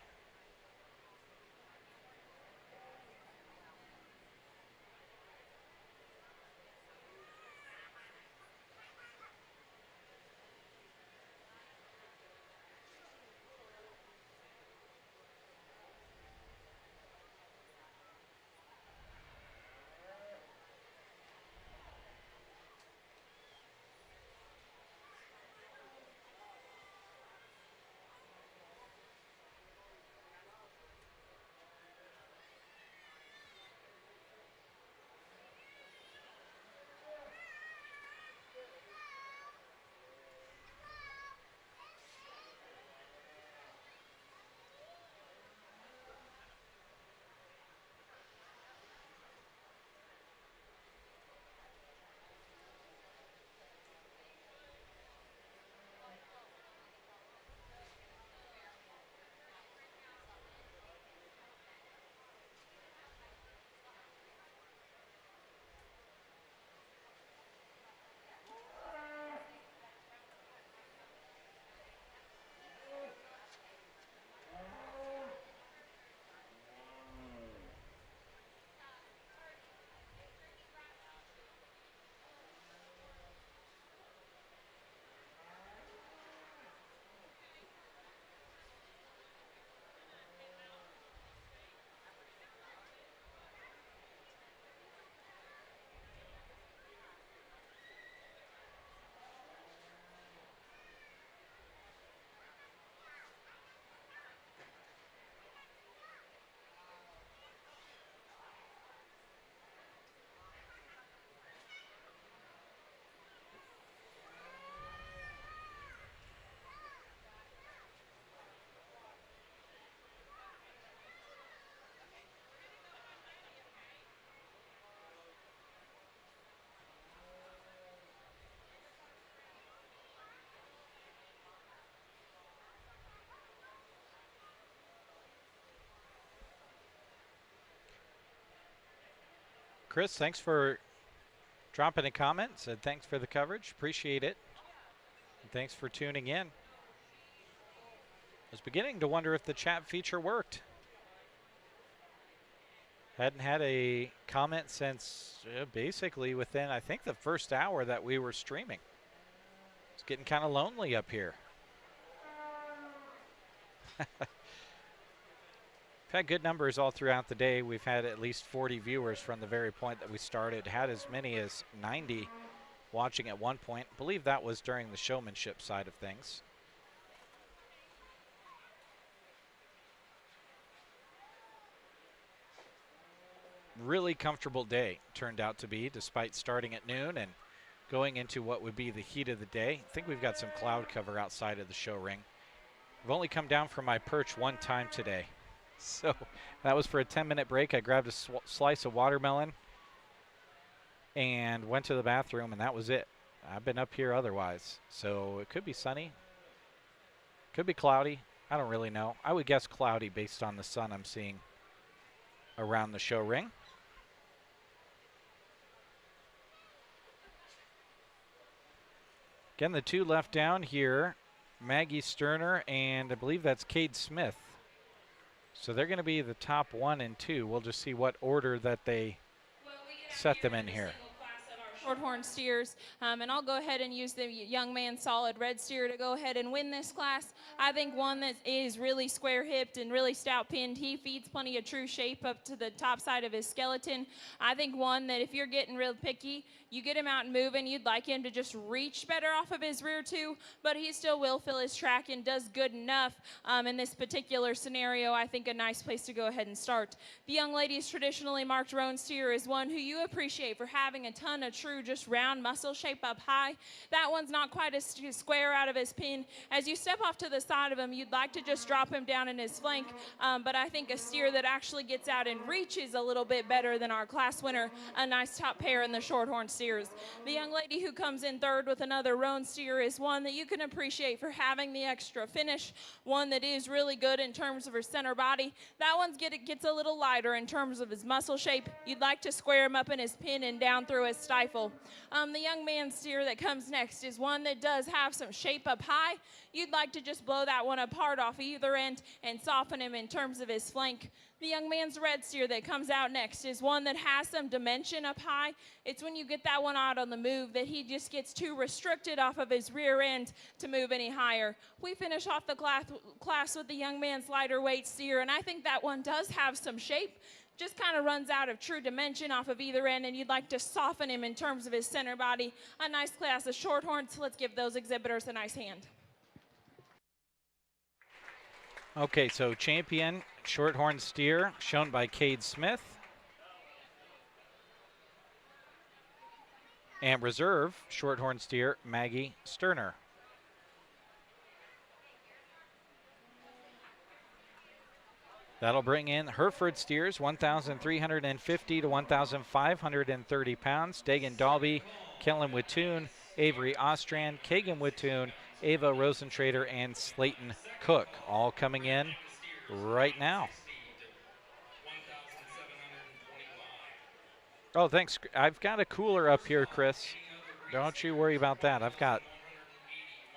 Chris, thanks for dropping a comment. Said thanks for the coverage. Appreciate it. And thanks for tuning in. I was beginning to wonder if the chat feature worked. Hadn't had a comment since basically within, I think, the first hour that we were streaming. It's getting kind of lonely up here. We've had good numbers all throughout the day. We've had at least 40 viewers from the very point that we started. Had as many as 90 watching at one point. I believe that was during the showmanship side of things. Really comfortable day turned out to be, despite starting at noon and going into what would be the heat of the day. I think we've got some cloud cover outside of the show ring. I've only come down from my perch one time today. So that was for a 10-minute break. I grabbed a slice of watermelon and went to the bathroom, and that was it. I've been up here otherwise. So it could be sunny, could be cloudy. I don't really know. I would guess cloudy based on the sun I'm seeing around the show ring. Again, the two left down here, Maggie Sterner and I believe that's Cade Smith. So they're going to be the top 1 and 2. We'll just see what order that they set them in here. Shorthorn steers, and I'll go ahead and use the young man solid red steer to go ahead and win this class. I think one that is really square hipped and really stout pinned. He feeds plenty of true shape up to the top side of his skeleton. I think one that if you're getting real picky, you get him out and moving, you'd like him to just reach better off of his rear too, but he still will fill his track and does good enough in this particular scenario. I think a nice place to go ahead and start. The young lady's traditionally marked roan steer is one who you appreciate for having a ton of true just round muscle shape up high. That one's not quite as square out of his pin. As you step off to the side of him, you'd like to just drop him down in his flank, but I think a steer that actually gets out and reaches a little bit better than our class winner, a nice top pair in the shorthorn steers. The young lady who comes in third with another roan steer is one that you can appreciate for having the extra finish, one that is really good in terms of her center body. That one gets a little lighter in terms of his muscle shape. You'd like to square him up in his pin and down through his stifle. The young man steer that comes next is one that does have some shape up high. You'd like to just blow that one apart off either end and soften him in terms of his flank. The young man's red steer that comes out next is one that has some dimension up high. It's when you get that one out on the move that he just gets too restricted off of his rear end to move any higher. We finish off the class with the young man's lighter weight steer, and I think that one does have some shape. Just kind of runs out of true dimension off of either end, and you'd like to soften him in terms of his center body. A nice class of shorthorns. Let's give those exhibitors a nice hand. Okay, so champion shorthorn steer shown by Cade Smith. And reserve shorthorn steer Maggie Sterner. That'll bring in Hereford steers, 1,350 to 1,530 pounds. Dagan Dalby, Kellen Wittoon, Avery Ostrand, Kagan Wittoon, Ava Rosentrader, and Slayton Cook, all coming in right now. Oh, thanks. I've got a cooler up here, Chris. Don't you worry about that. I've got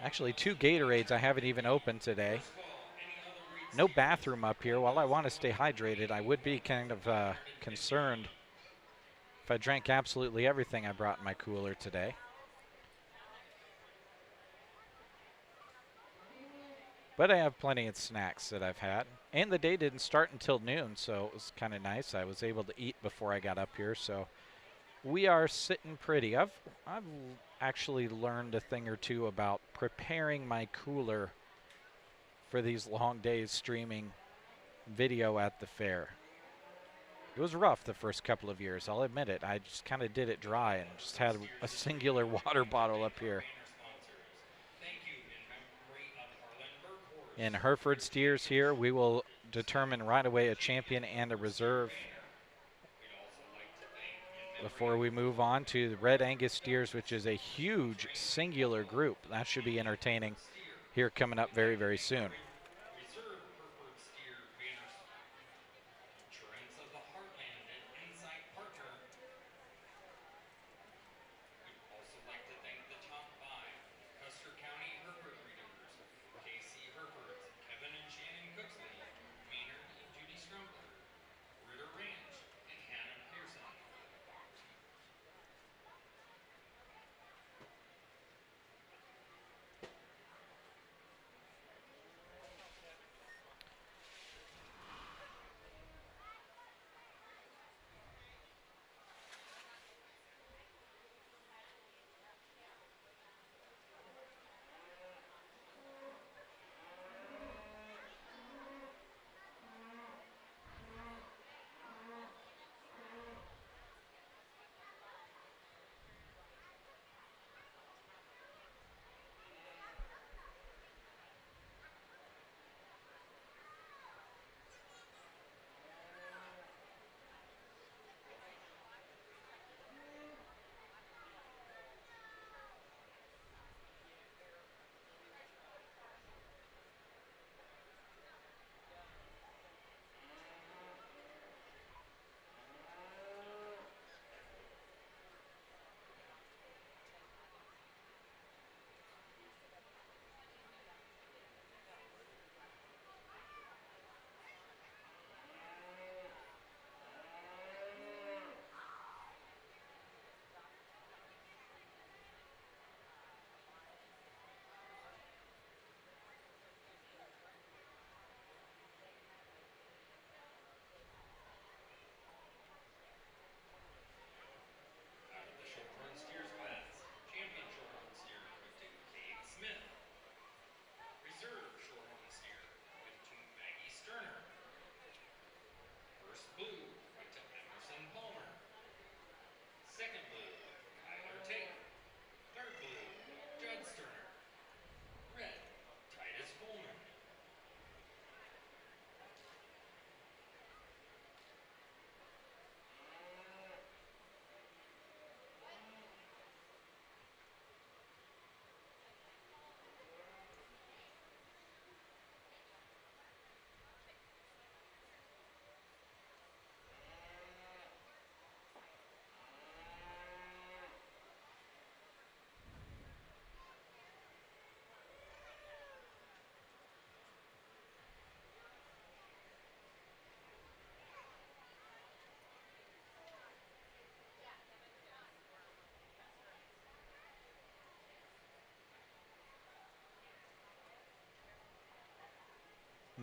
actually 2 Gatorades I haven't even opened today. No bathroom up here. While I want to stay hydrated, I would be kind of concerned if I drank absolutely everything I brought in my cooler today. But I have plenty of snacks that I've had. And the day didn't start until noon, so it was kind of nice. I was able to eat before I got up here, so we are sitting pretty. I've actually learned a thing or two about preparing my cooler for these long days streaming video at the fair. It was rough the first couple of years, I'll admit it. I just kind of did it dry and just had a singular water bottle up here. In Hereford steers here, we will determine right away a champion and a reserve before we move on to the Red Angus steers, which is a huge singular group. That should be entertaining here coming up very, very soon.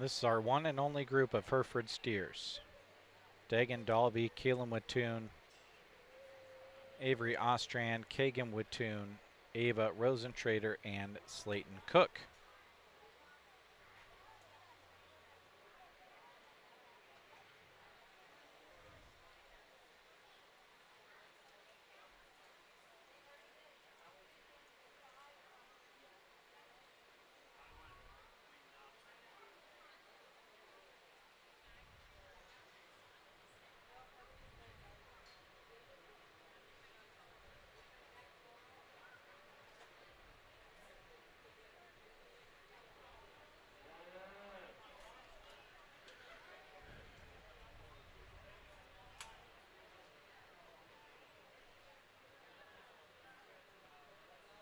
This is our one and only group of Hereford steers. Dagan Dalby, Keelan Wattoon, Avery Ostrand, Kagan Wattoon, Ava Rosentrader, and Slayton Cook.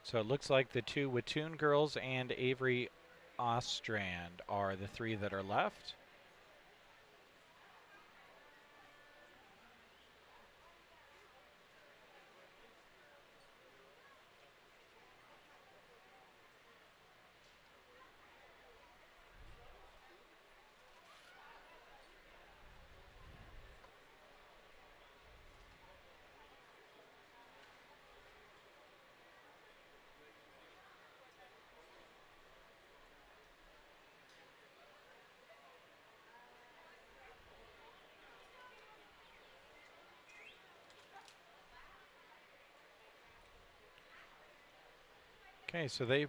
So it looks like the two Wattoon girls and Avery Ostrand are the three that are left. Okay, so they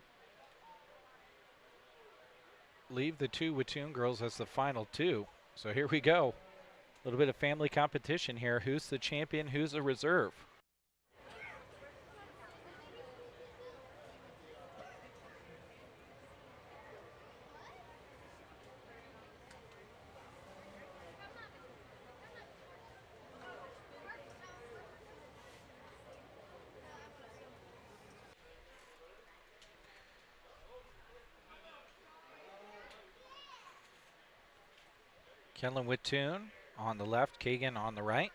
leave the two Wattoon girls as the final two. So here we go. A little bit of family competition here. Who's the champion? Who's the reserve? Keelan Wattoon on the left, Kagan on the right.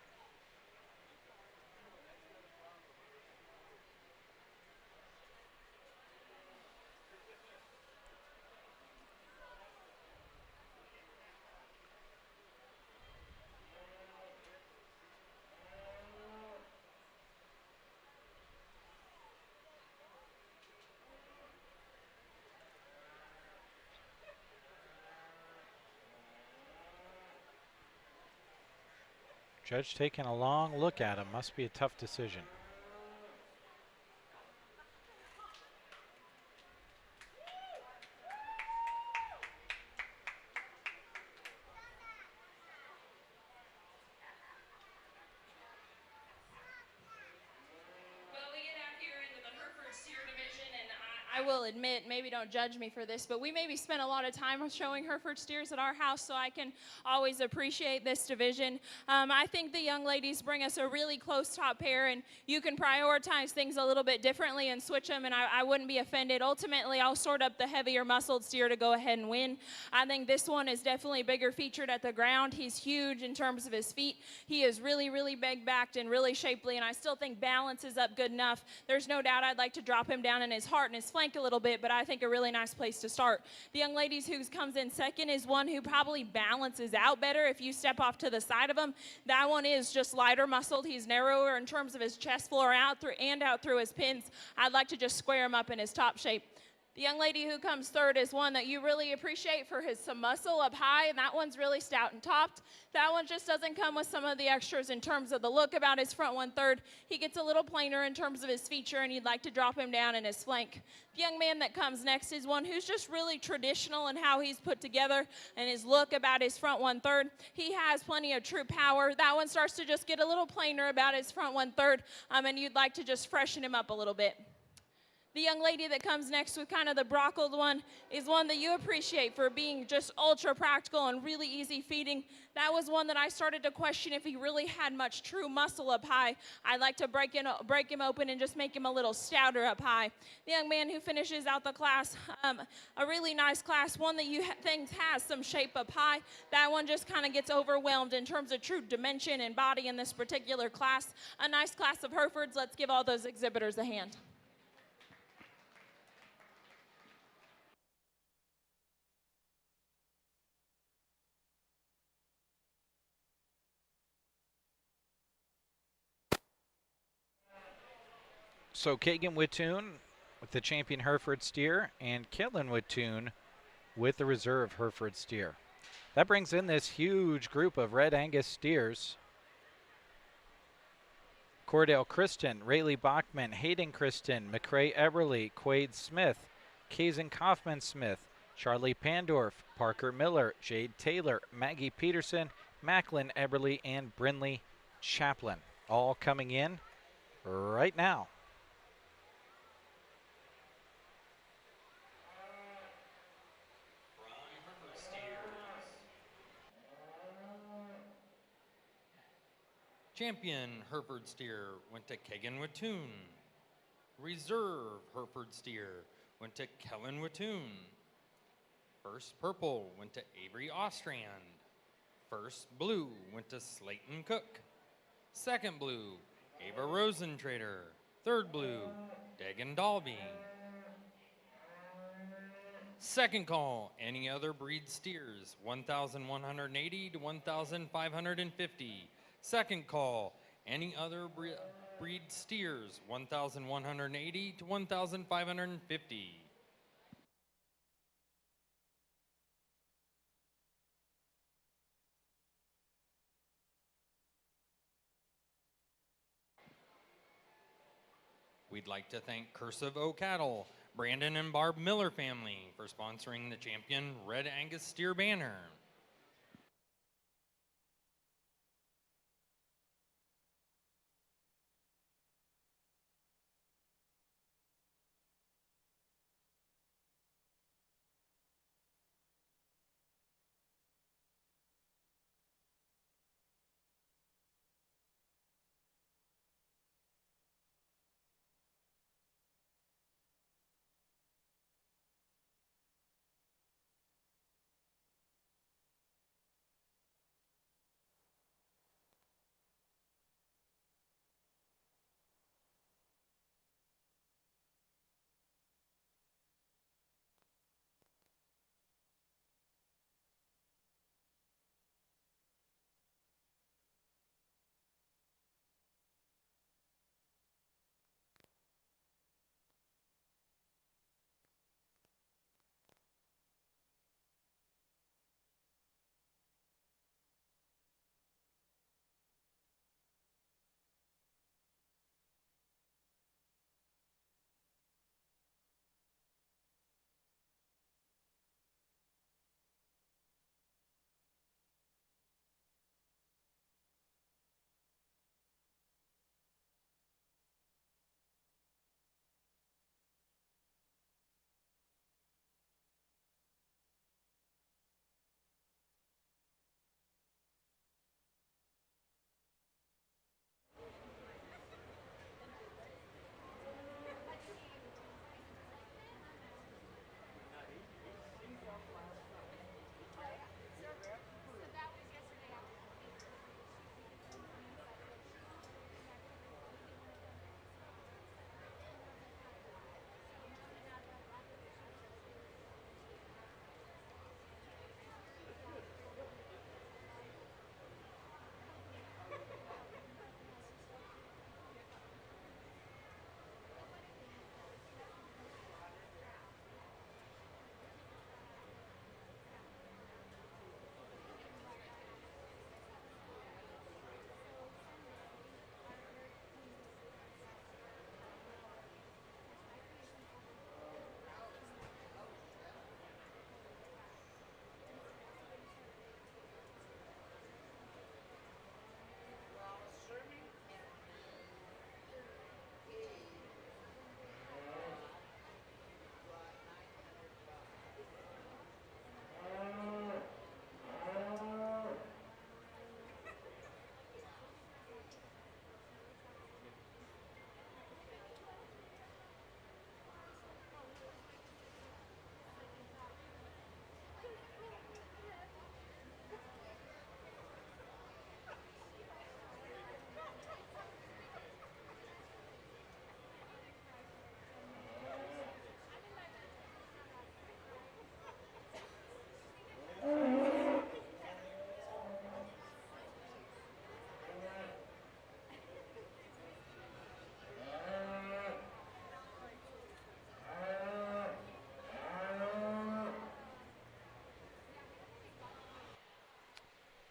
Judge taking a long look at him. Must be a tough decision. I will admit, maybe don't judge me for this, but we maybe spent a lot of time showing Hereford steers at our house, so I can always appreciate this division. I think the young ladies bring us a really close top pair, and you can prioritize things a little bit differently and switch them, and I wouldn't be offended. Ultimately, I'll sort up the heavier muscled steer to go ahead and win. I think this one is definitely bigger featured at the ground. He's huge in terms of his feet. He is really, really big backed and really shapely, and I still think balance is up good enough. There's no doubt I'd like to drop him down in his heart and his flank a little bit, but I think a really nice place to start. The young ladies who comes in second is one who probably balances out better if you step off to the side of him. That one is just lighter muscled. He's narrower in terms of his chest floor out through his pins. I'd like to just square him up in his top shape. The young lady who comes third is one that you really appreciate for some muscle up high, and that one's really stout and topped. That one just doesn't come with some of the extras in terms of the look about his front 1/3. He gets a little plainer in terms of his feature, and you'd like to drop him down in his flank. The young man that comes next is one who's just really traditional in how he's put together and his look about his front 1/3. He has plenty of true power. That one starts to just get a little plainer about his front 1/3, and you'd like to just freshen him up a little bit. The young lady that comes next with kind of the brockled one is one that you appreciate for being just ultra practical and really easy feeding. That was one that I started to question if he really had much true muscle up high. I'd like to break him open and just make him a little stouter up high. The young man who finishes out the class, a really nice class, one that you think has some shape up high. That one just kind of gets overwhelmed in terms of true dimension and body in this particular class. A nice class of Herefords. Let's give all those exhibitors a hand. So Kagan Wittoon with the champion Hereford steer and Kellen Wittoon with the reserve Hereford steer. That brings in this huge group of Red Angus steers. Cordell Christen, Rayleigh Bachman, Hayden Christen, McCrae Eberly, Quade Smith, Kazen Kaufman Smith, Charlie Pandorf, Parker Miller, Jade Taylor, Maggie Peterson, Macklin Eberly, and Brinley Chaplin. All coming in right now. Champion Hereford steer went to Kagan Wittoon. Reserve Hereford steer went to Kellen Wittoon. First purple went to Avery Ostrand. First blue went to Slayton Cook. Second blue, Ava Rosentrader. Third blue, Dagan Dalby. Second call, any other breed steers, 1,180 to 1,550. Second call, any other breed steers, 1,180 to 1,550. We'd like to thank Cursive O Cattle, Brandon and Barb Miller family for sponsoring the champion Red Angus steer banner.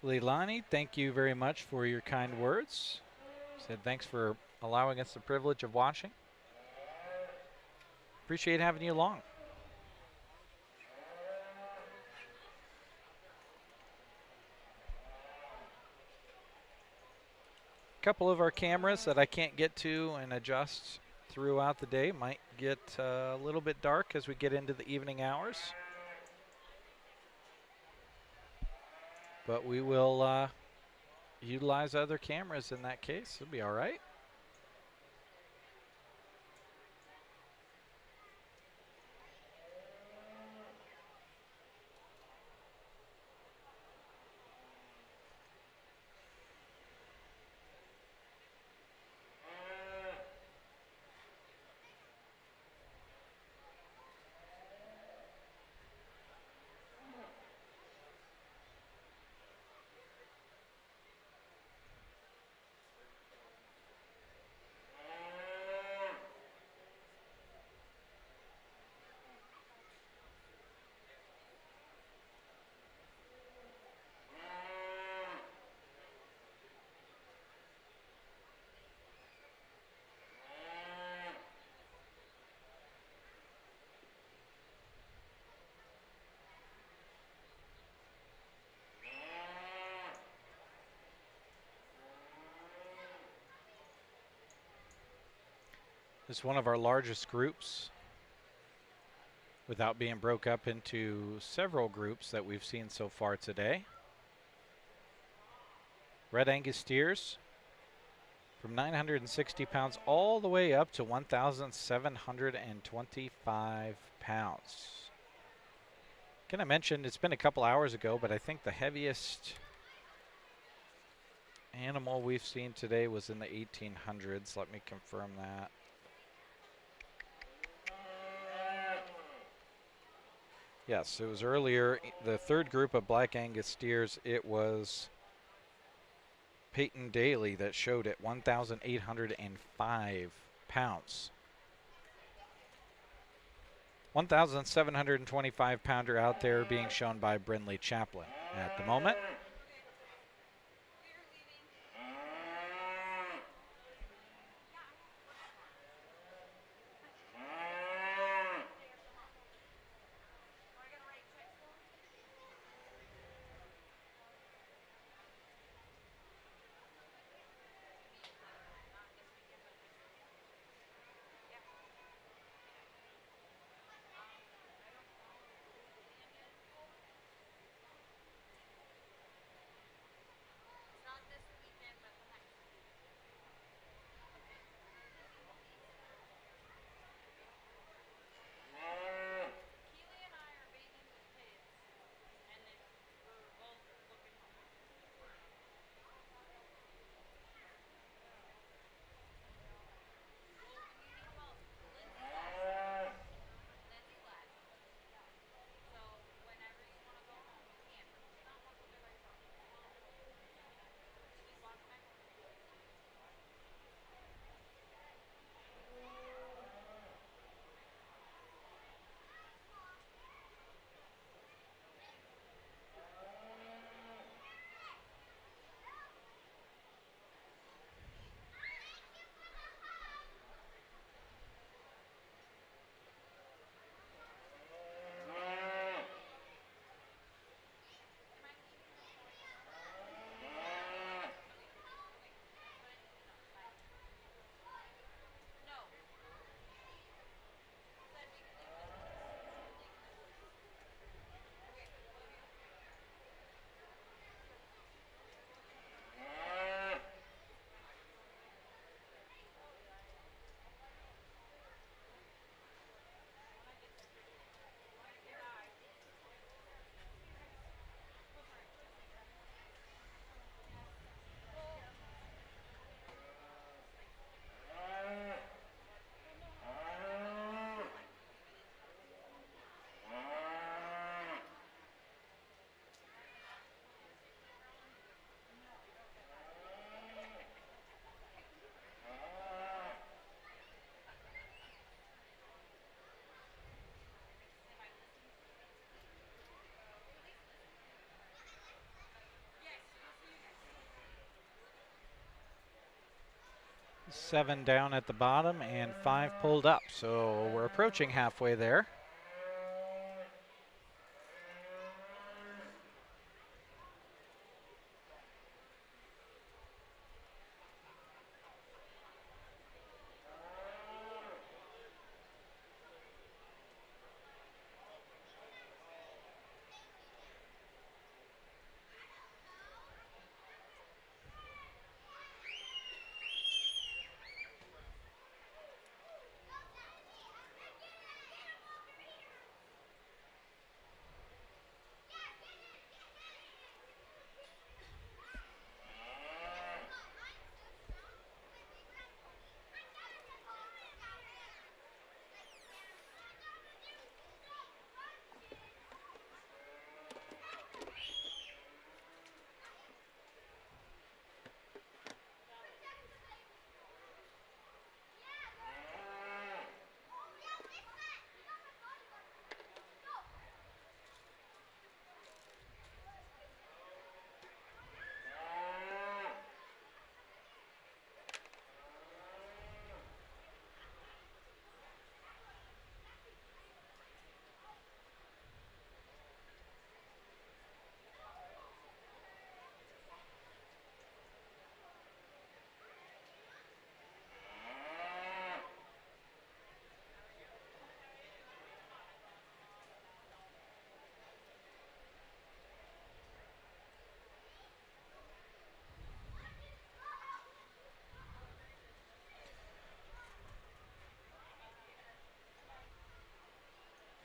Leilani, thank you very much for your kind words. Said thanks for allowing us the privilege of watching. Appreciate having you along. A couple of our cameras that I can't get to and adjust throughout the day might get a little bit dark as we get into the evening hours. But we will utilize other cameras in that case. It'll be all right. It's one of our largest groups without being broke up into several groups that we've seen so far today. Red Angus steers from 960 pounds all the way up to 1,725 pounds. Can I mention, it's been a couple hours ago, but I think the heaviest animal we've seen today was in the 1800s. Let me confirm that. Yes, it was earlier, the third group of Black Angus steers, it was Peyton Daly that showed at 1,805 pounds. 1,725 pounder out there being shown by Brindley Chaplin at the moment. 7 down at the bottom and 5 pulled up. So we're approaching halfway there.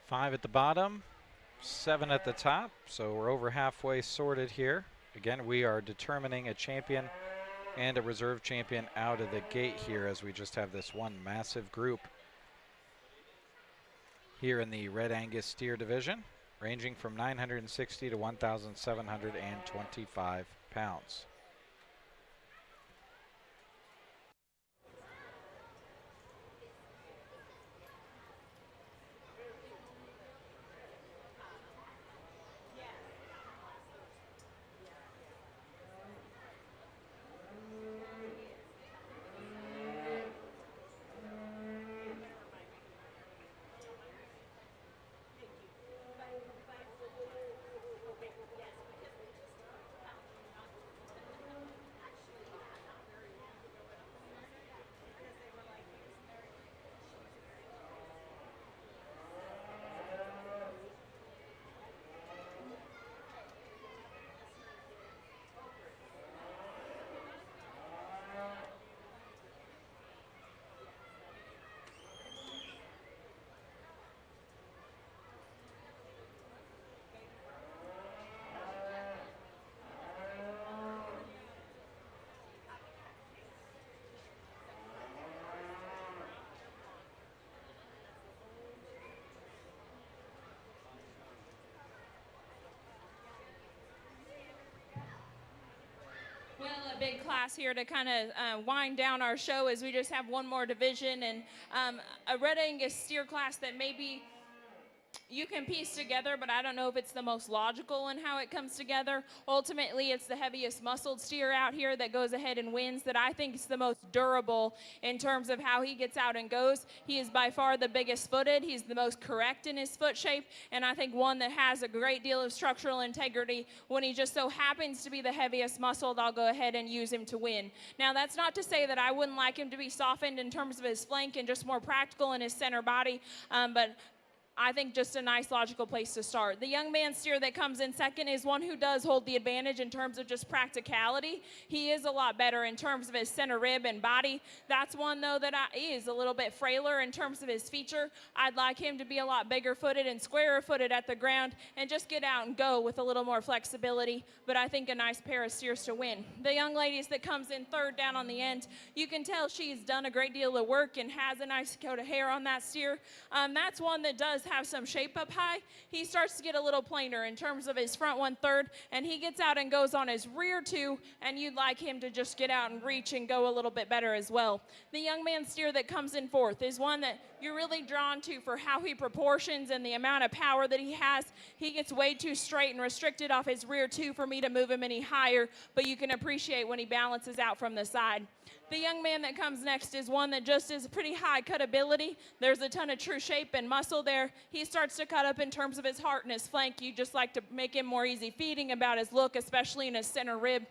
Five at the bottom, 7 at the top, so we're over halfway sorted here. Again, we are determining a champion and a reserve champion out of the gate here, as we just have this one massive group here in the Red Angus steer division, ranging from 960 to 1,725 pounds. Well, a big class here to kind of wind down our show, as we just have one more division, and a Red Angus steer class that maybe you can piece together, but I don't know if it's the most logical in how it comes together. Ultimately, it's the heaviest muscled steer out here that goes ahead and wins, that I think is the most durable in terms of how he gets out and goes. He is by far the biggest footed. He's the most correct in his foot shape, and I think one that has a great deal of structural integrity. When he just so happens to be the heaviest muscled, I'll go ahead and use him to win. Now, that's not to say that I wouldn't like him to be softened in terms of his flank and just more practical in his center body, but I think just a nice logical place to start. The young man steer that comes in second is one who does hold the advantage in terms of just practicality. He is a lot better in terms of his center rib and body. That's one, though, that is a little bit frailer in terms of his feature. I'd like him to be a lot bigger footed and squarer footed at the ground and just get out and go with a little more flexibility, but I think a nice pair of steers to win. The young ladies that comes in third down on the end, you can tell she's done a great deal of work and has a nice coat of hair on that steer. That's one that does have some shape up high. He starts to get a little plainer in terms of his front 1/3, and he gets out and goes on his rear 2, and you'd like him to just get out and reach and go a little bit better as well. The young man steer that comes in fourth is one that you're really drawn to for how he proportions and the amount of power that he has. He gets way too straight and restricted off his rear too for me to move him any higher, but you can appreciate when he balances out from the side. The young man that comes next is one that just is pretty high cutability. There's a ton of true shape and muscle there. He starts to cut up in terms of his heart and his flank. You just like to make him more easy feeding about his look, especially in his center rib.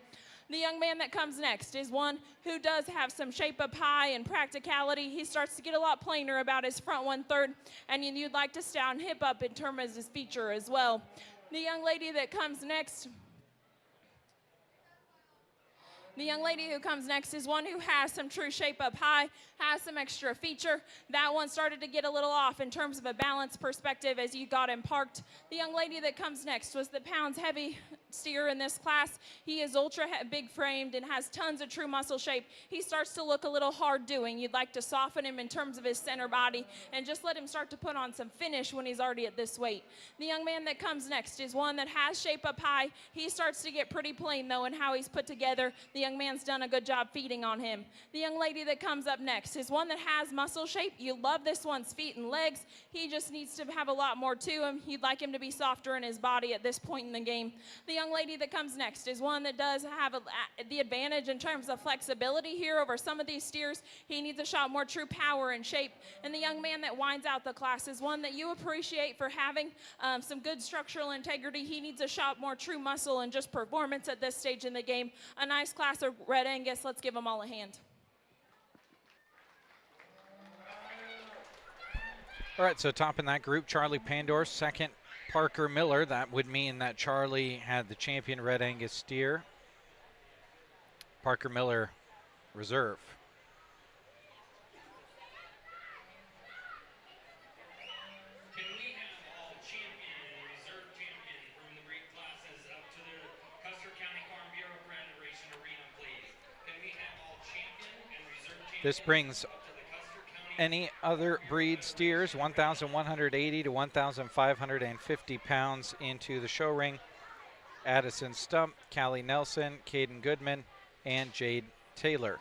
The young man that comes next is one who does have some shape up high and practicality. He starts to get a lot plainer about his front 1/3, and you'd like to stand hip up in terms of his feature as well. The young lady that comes next The young lady who comes next is one who has some true shape up high, has some extra feature. That one started to get a little off in terms of a balance perspective as you got him parked. The young lady that comes next was the pounds heavy steer in this class. He is ultra big framed and has tons of true muscle shape. He starts to look a little hard doing. You'd like to soften him in terms of his center body and just let him start to put on some finish when he's already at this weight. The young man that comes next is one that has shape up high. He starts to get pretty plain though in how he's put together. The young man's done a good job feeding on him. The young lady that comes up next is one that has muscle shape. You love this one's feet and legs. He just needs to have a lot more to him. You'd like him to be softer in his body at this point in the game. The young lady that comes next is one that does have the advantage in terms of flexibility here over some of these steers. He needs a shot more true power and shape. And the young man that winds out the class is one that you appreciate for having some good structural integrity. He needs a shot more true muscle and just performance at this stage in the game. A nice class of Red Angus. Let's give them all a hand. All right, so top in that group, Charlie Pandor, second Parker Miller. That would mean that Charlie had the champion Red Angus steer. Parker Miller, reserve. Can we have all champion and reserve champion from the breed classes up to the Custer County Farm Bureau Graduation Arena, please? Can we have all champion and reserve champion? This brings any other breed steers, 1,180 to 1,550 pounds into the show ring. Addison Stump, Callie Nelson, Caden Goodman, and Jade Taylor.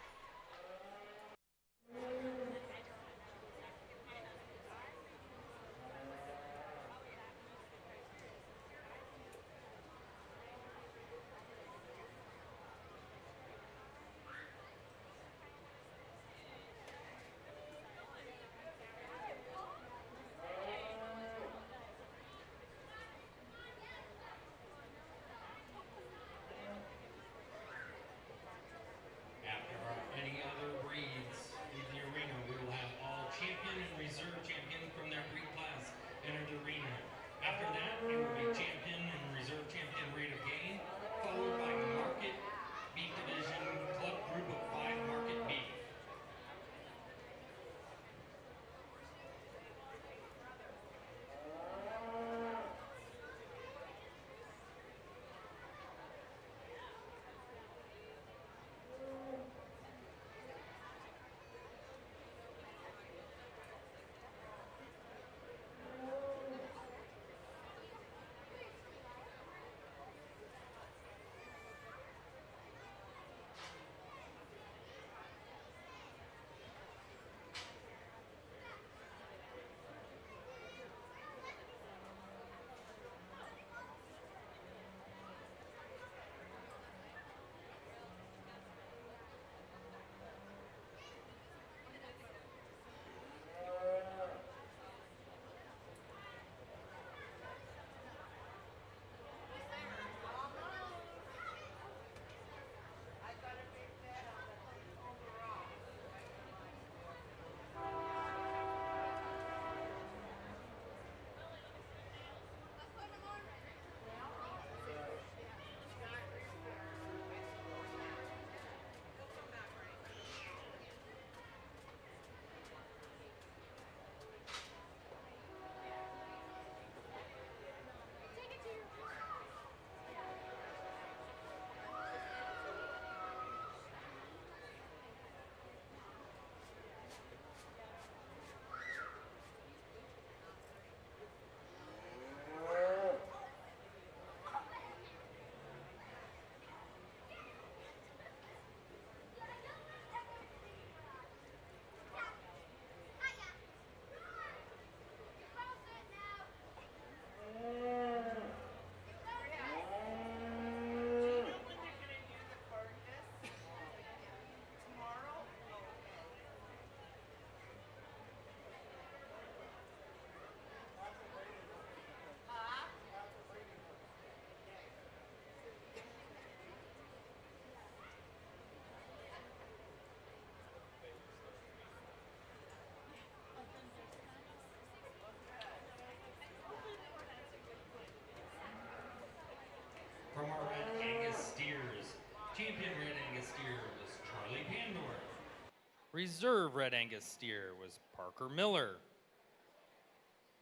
reserve Red Angus steer was Parker Miller.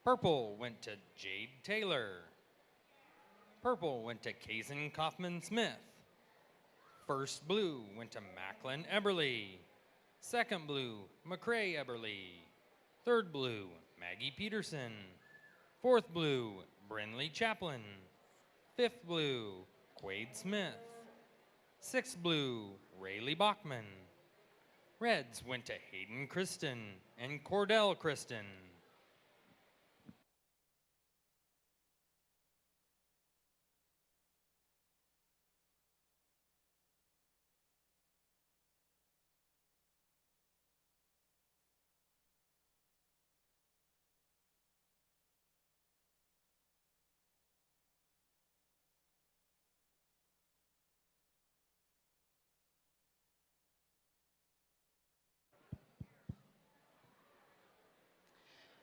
Purple went to Jade Taylor. Purple went to Kaysen Kaufman Smith. First blue went to Macklin Eberly. Second blue, McCrae Eberly. Third blue, Maggie Peterson. Fourth blue, Brinley Chaplin. Fifth blue, Quade Smith. Sixth blue, Rayleigh Bachman. Reds went to Hayden Kristen and Cordell Kristen.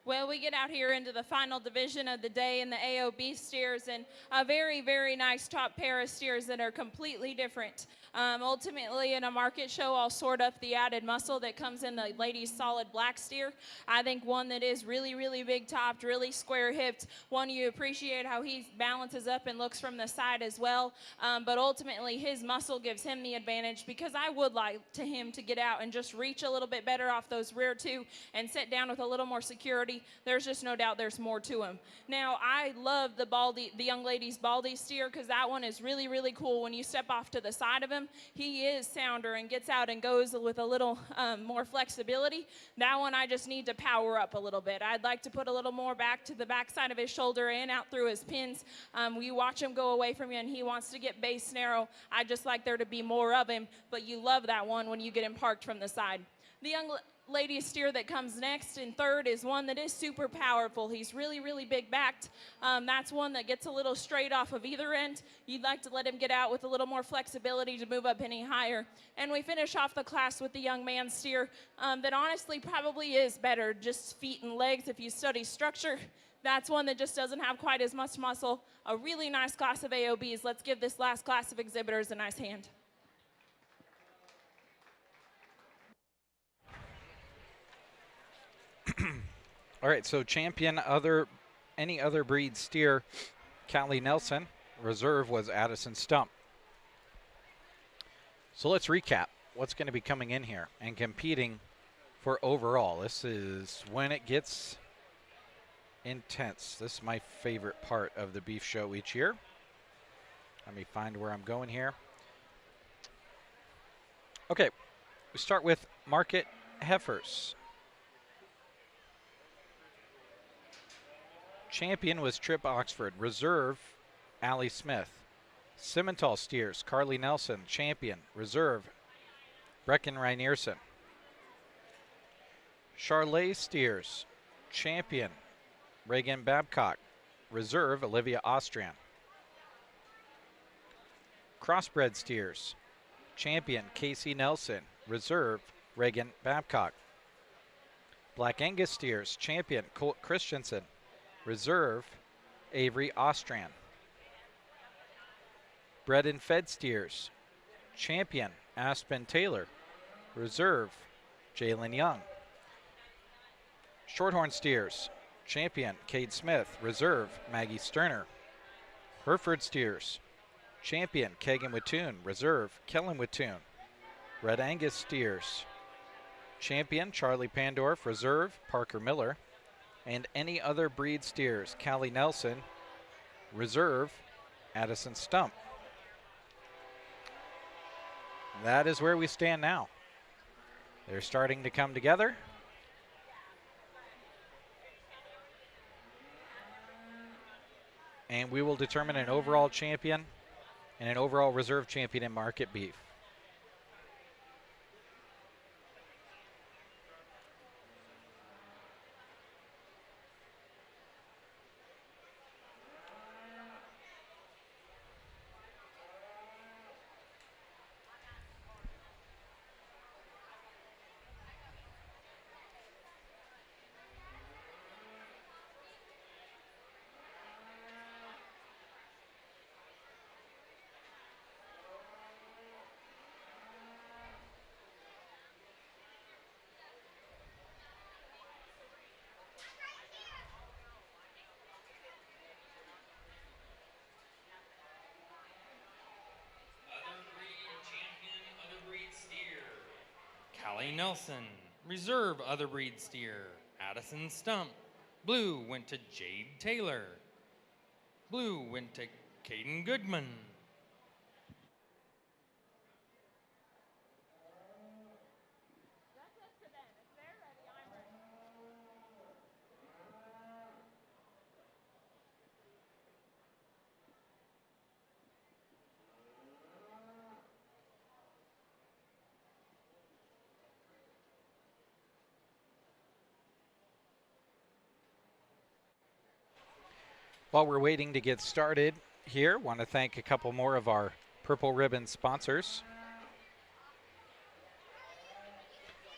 Well, we get out here into the final division of the day in the AOB steers, and a very, very nice top pair of steers that are completely different. Ultimately, in a market show, I'll sort up the added muscle that comes in the ladies' solid black steer. I think one that is really, really big topped, really square hipped. One you appreciate how he balances up and looks from the side as well. But ultimately, his muscle gives him the advantage, because I would like him to get out and just reach a little bit better off those rear two and sit down with a little more security. There's just no doubt there's more to him. Now, I love the young lady's baldy steer, because that one is really, really cool. When you step off to the side of him, he is sounder and gets out and goes with a little more flexibility. That one I just need to power up a little bit. I'd like to put a little more back to the backside of his shoulder and out through his pins. You watch him go away from you and he wants to get base narrow. I just like there to be more of him, but you love that one when you get him parked from the side. The young lady steer that comes next in third is one that is super powerful. He's really, really big backed. That's one that gets a little straight off of either end. You'd like to let him get out with a little more flexibility to move up any higher. And we finish off the class with the young man steer that honestly probably is better, just feet and legs if you study structure. That's one that just doesn't have quite as much muscle. A really nice class of AOBs. Let's give this last class of exhibitors a nice hand. All right, so champion any other breed steer, Callie Nelson. Reserve was Addison Stump. So let's recap what's going to be coming in here and competing for overall. This is when it gets intense. This is my favorite part of the beef show each year. Let me find where I'm going here. Okay, we start with market heifers. Champion was Trip Oxford. Reserve, Allie Smith. Simmental steers, Carly Nelson. Champion, Reserve, Brecken Reinierson. Charlet steers, Champion, Reagan Babcock. Reserve, Olivia Austrian. Crossbred steers, Champion, Casey Nelson. Reserve, Reagan Babcock. Black Angus steers, Champion, Colt Christensen. Reserve, Avery Austrian. Bred and fed steers, Champion, Aspen Taylor. Reserve, Jalen Young. Shorthorn steers, Champion, Cade Smith. Reserve, Maggie Sterner. Hereford steers, Champion, Kagan Wittoon. Reserve, Kellen Wittoon. Red Angus steers, Champion, Charlie Pandorf. Reserve, Parker Miller. And any other breed steers, Callie Nelson. Reserve, Addison Stump. That is where we stand now. They're starting to come together. And we will determine an overall champion and an overall reserve champion in market beef. Allie Nelson. Reserve other breed steer, Addison Stump. Blue went to Jade Taylor. Blue went to Caden Goodman. While we're waiting to get started here, want to thank a couple more of our Purple Ribbon sponsors.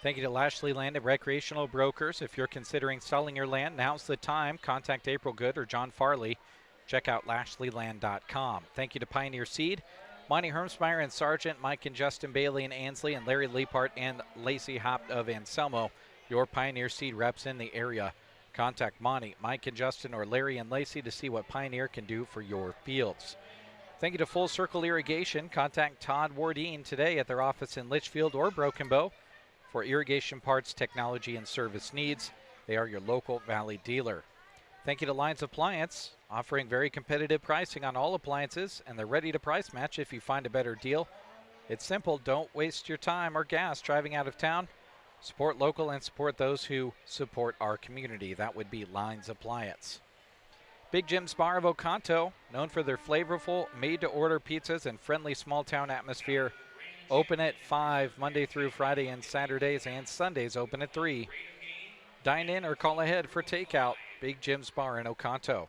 Thank you to Lashley Land and Recreational Brokers. If you're considering selling your land, now's the time. Contact April Good or John Farley. Check out lashleyland.com. Thank you to Pioneer Seed, Monty Hermsmeyer and Sargent, Mike and Justin Bailey and Ansley, and Larry Leapart and Lacey Hopt of Anselmo, your Pioneer Seed reps in the area. Contact Monty, Mike and Justin, or Larry and Lacey to see what Pioneer can do for your fields. Thank you to Full Circle Irrigation. Contact Todd Wardine today at their office in Litchfield or Broken Bow for irrigation parts, technology, and service needs. They are your local Valley dealer. Thank you to Lines Appliance, offering very competitive pricing on all appliances, and they're ready to price match if you find a better deal. It's simple. Don't waste your time or gas driving out of town. Support local and support those who support our community. That would be Lines Appliance. Big Jim's Bar of Oconto, known for their flavorful, made-to-order pizzas and friendly small-town atmosphere. Open at 5 Monday through Friday and Saturdays, and Sundays open at 3. Dine in or call ahead for takeout. Big Jim's Bar in Oconto.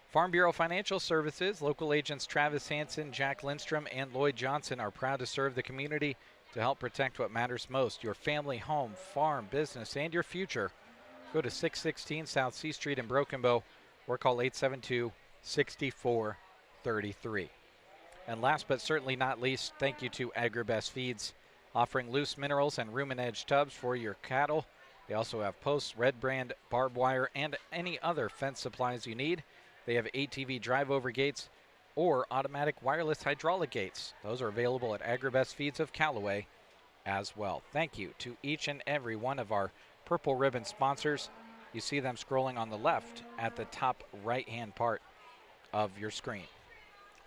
Farm Bureau Financial Services, local agents Travis Hansen, Jack Lindstrom, and Lloyd Johnson are proud to serve the community to help protect what matters most, your family, home, farm, business, and your future. Go to 616 South C Street in Broken Bow or call 872-6433. And last but certainly not least, thank you to Agribest Feeds, offering loose minerals and room and edge tubs for your cattle. They also have posts, red brand, barbed wire, and any other fence supplies you need. They have ATV drive-over gates or automatic wireless hydraulic gates. Those are available at Agribest Feeds of Callaway as well. Thank you to each and every one of our Purple Ribbon sponsors. You see them scrolling on the left at the top right-hand part of your screen.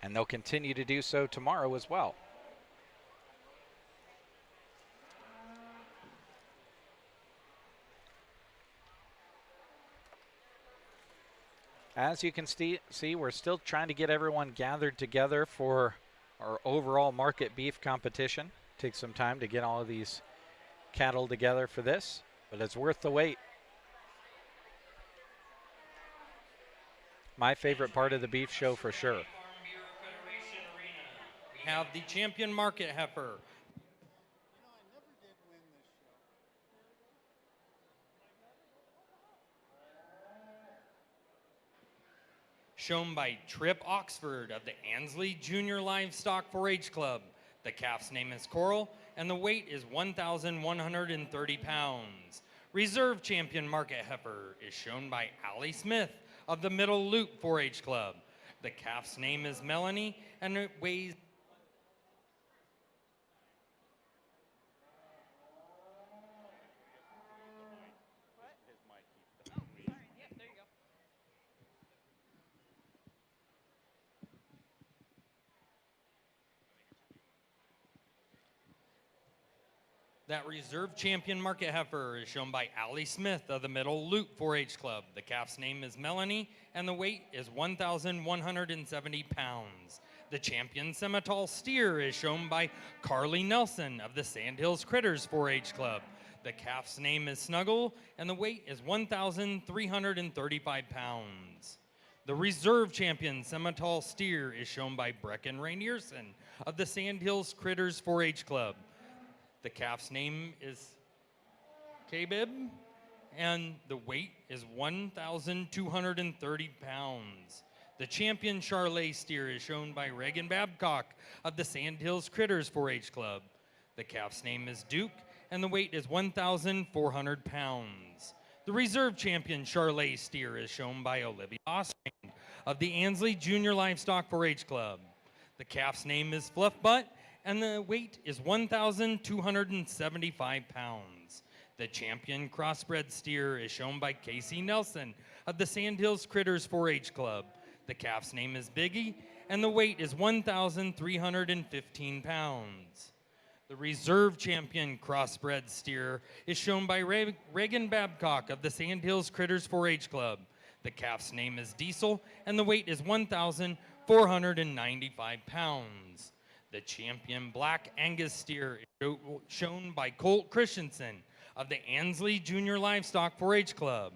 And they'll continue to do so tomorrow as well. As you can see, we're still trying to get everyone gathered together for our overall market beef competition. Takes some time to get all of these cattle together for this, but it's worth the wait. My favorite part of the beef show for sure. We have the champion market heifer. Shown by Trip Oxford of the Ansley Junior Livestock 4-H Club. The calf's name is Coral, and the weight is 1,130 pounds. Reserve champion market heifer is shown by Allie Smith of the Middle Loop 4-H Club. The calf's name is Melanie, and it weighs That reserve champion market heifer is shown by Allie Smith of the Middle Loop 4-H Club. The calf's name is Melanie, and the weight is 1,170 pounds. The champion Semitol steer is shown by Carly Nelson of the Sandhills Critters 4-H Club. The calf's name is Snuggle, and the weight is 1,335 pounds. The reserve champion Semitol steer is shown by Brecken Rainierson of the Sandhills Critters 4-H Club. The calf's name is K-Bib, and the weight is 1,230 pounds. The champion Charlet steer is shown by Reagan Babcock of the Sandhills Critters 4-H Club. The calf's name is Duke, and the weight is 1,400 pounds. The reserve champion Charlet steer is shown by Olivia Ostrand of the Ansley Junior Livestock 4-H Club. The calf's name is Fluff Butt, and the weight is 1,275 pounds. The champion crossbred steer is shown by Casey Nelson of the Sandhills Critters 4-H Club. The calf's name is Biggie, and the weight is 1,315 pounds. The reserve champion crossbred steer is shown by Reagan Babcock of the Sandhills Critters 4-H Club. The calf's name is Diesel, and the weight is 1,495 pounds. The champion black Angus steer is shown by Colt Christensen of the Ansley Junior Livestock 4-H Club.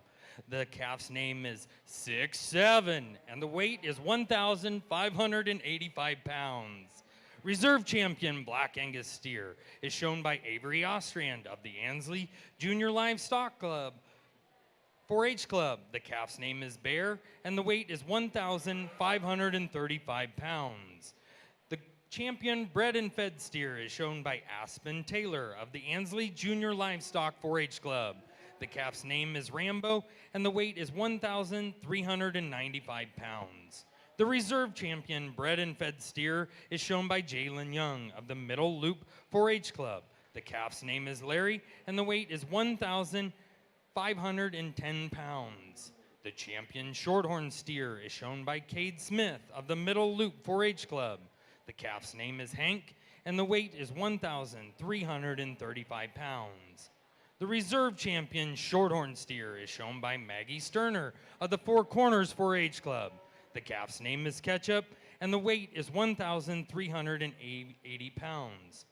The calf's name is 6'7", and the weight is 1,585 pounds. Reserve champion Black Angus steer is shown by Avery Ostrand of the Ansley Junior Livestock Club 4-H Club. The calf's name is Bear, and the weight is 1,535 pounds. The champion bred and fed steer is shown by Aspen Taylor of the Ansley Junior Livestock 4-H Club. The calf's name is Rambo, and the weight is 1,395 pounds. The reserve champion bred and fed steer is shown by Jalen Young of the Middle Loop 4-H Club. The calf's name is Larry, and the weight is 1,510 pounds. The champion shorthorn steer is shown by Cade Smith of the Middle Loop 4-H Club. The calf's name is Hank, and the weight is 1,335 pounds. The reserve champion shorthorn steer is shown by Maggie Sterner of the Four Corners 4-H Club. The calf's name is Ketchup, and the weight is 1,380 pounds.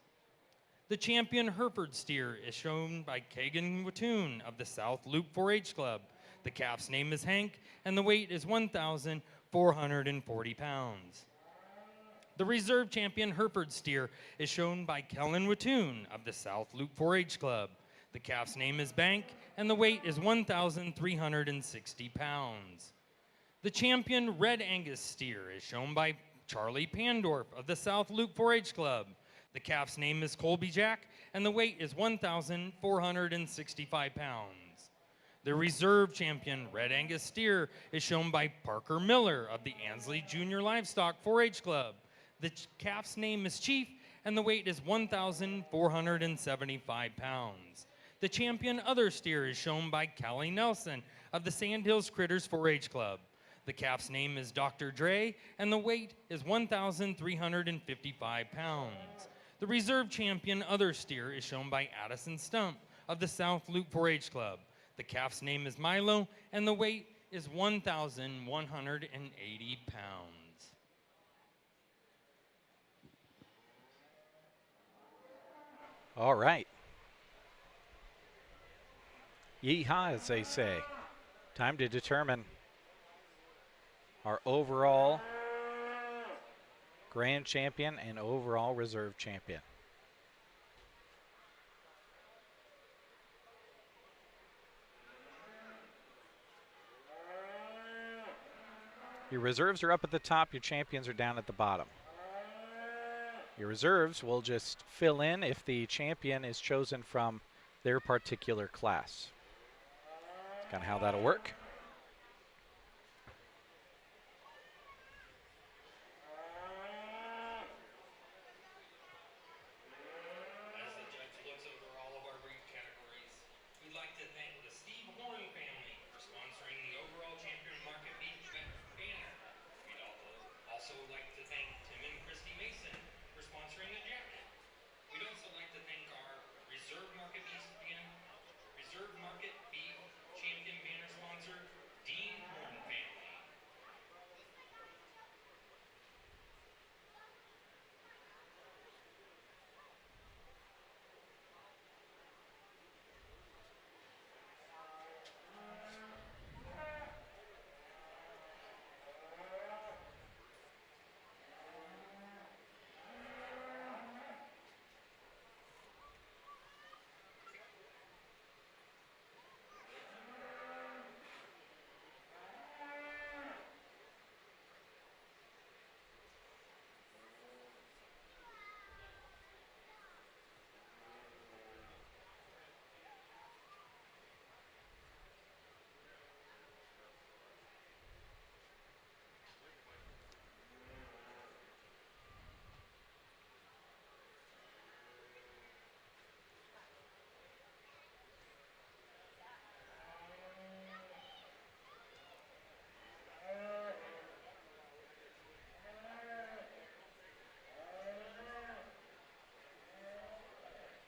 The champion Hereford steer is shown by Kagan Watoon of the South Loop 4-H Club. The calf's name is Hank, and the weight is 1,440 pounds. The reserve champion Hereford steer is shown by Kellen Watoon of the South Loop 4-H Club. The calf's name is Bank, and the weight is 1,360 pounds. The champion Red Angus steer is shown by Charlie Pandorf of the South Loop 4-H Club. The calf's name is Colby Jack, and the weight is 1,465 pounds. The reserve champion Red Angus steer is shown by Parker Miller of the Ansley Junior Livestock 4-H Club. The calf's name is Chief, and the weight is 1,475 pounds. The champion other steer is shown by Callie Nelson of the Sandhills Critters 4-H Club. The calf's name is Dr. Dre, and the weight is 1,355 pounds. The reserve champion other steer is shown by Addison Stump of the South Loop 4-H Club. The calf's name is Milo, and the weight is 1,180 pounds. All right. Yeehaw, as they say. Time to determine our overall grand champion and overall reserve champion. Your reserves are up at the top, your champions are down at the bottom. Your reserves will just fill in if the champion is chosen from their particular class. That's kind of how that'll work. As the judge looks over all of our breed categories, we'd like to thank the Steve Horn family for sponsoring the overall champion market beef banner. We'd also like to thank Tim and Christy Mason for sponsoring the jacket. We'd also like to thank our reserve market beef champion banner sponsor, Dean Horn family.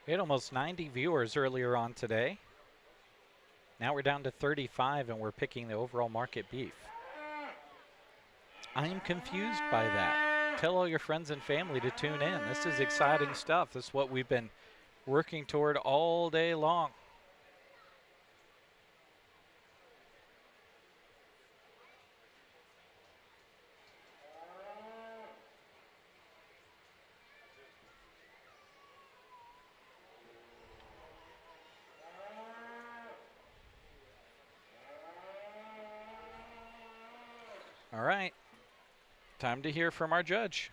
We had almost 90 viewers earlier on today. Now we're down to 35 and we're picking the overall market beef. I am confused by that. Tell all your friends and family to tune in. This is exciting stuff. This is what we've been working toward all day long. All right, time to hear from our judge.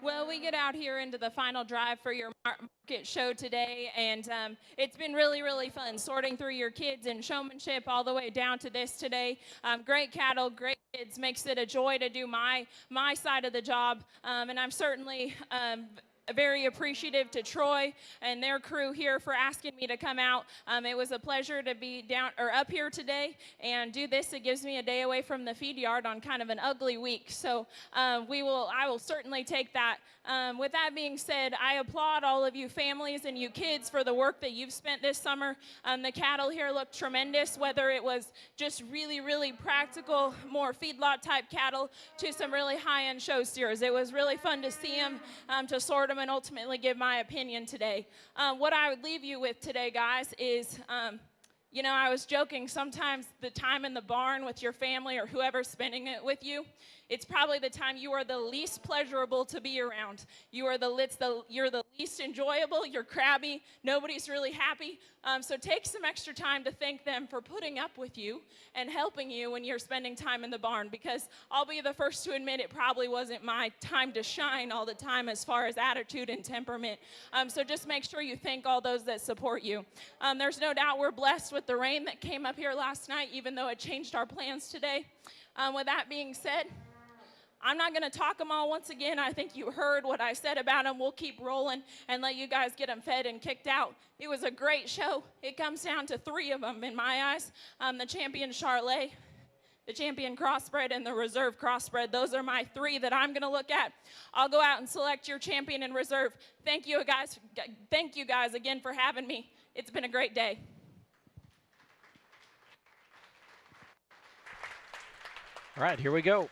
Well, we get out here into the final drive for your market show today, and it's been really, really fun sorting through your kids and showmanship all the way down to this today. Great cattle, great kids, makes it a joy to do my side of the job, and I'm certainly very appreciative to Troy and their crew here for asking me to come out. It was a pleasure to be down or up here today and do this. It gives me a day away from the feed yard on kind of an ugly week. So I will certainly take that. With that being said, I applaud all of you families and you kids for the work that you've spent this summer. The cattle here look tremendous, whether it was just really, really practical, more feedlot type cattle to some really high-end show steers. It was really fun to see them, to sort them, and ultimately give my opinion today. What I would leave you with today, guys, is you know, I was joking, sometimes the time in the barn with your family or whoever's spending it with you, it's probably the time you are the least pleasurable to be around. You're the least enjoyable, you're crabby, nobody's really happy. So take some extra time to thank them for putting up with you and helping you when you're spending time in the barn, because I'll be the first to admit it probably wasn't my time to shine all the time as far as attitude and temperament. So just make sure you thank all those that support you. There's no doubt we're blessed with the rain that came up here last night, even though it changed our plans today. With that being said, I'm not going to talk them all once again. I think you heard what I said about them. We'll keep rolling and let you guys get them fed and kicked out. It was a great show. It comes down to 3 of them in my eyes. The champion Charlet, the champion crossbred, and the reserve crossbred. Those are my 3 that I'm going to look at. I'll go out and select your champion and reserve. Thank you guys again for having me. It's been a great day. All right, here we go.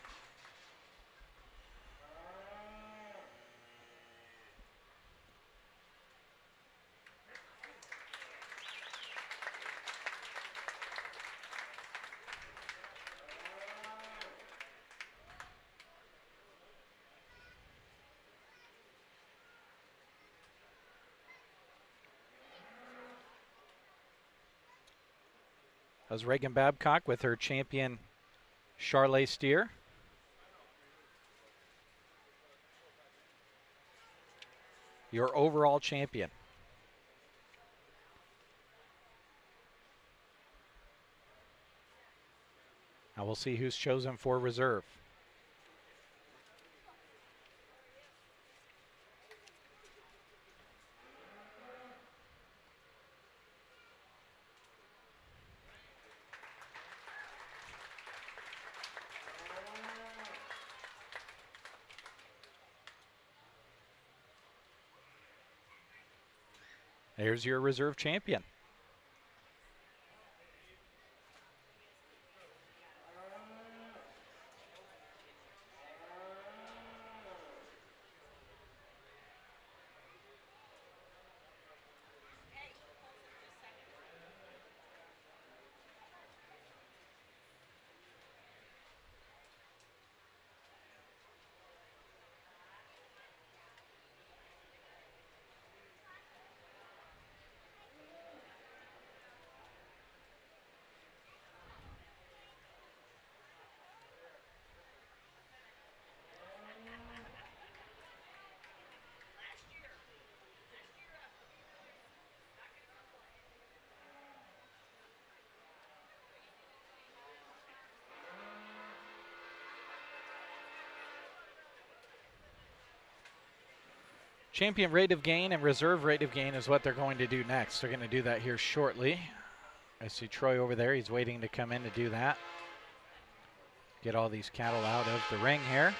That was Reagan Babcock with her champion Charlet steer. Your overall champion. Now we'll see who's chosen for reserve. There's your reserve champion. Champion rate of gain and reserve rate of gain is what they're going to do next. They're going to do that here shortly. I see Troy over there. He's waiting to come in to do that. Get all these cattle out of the ring here.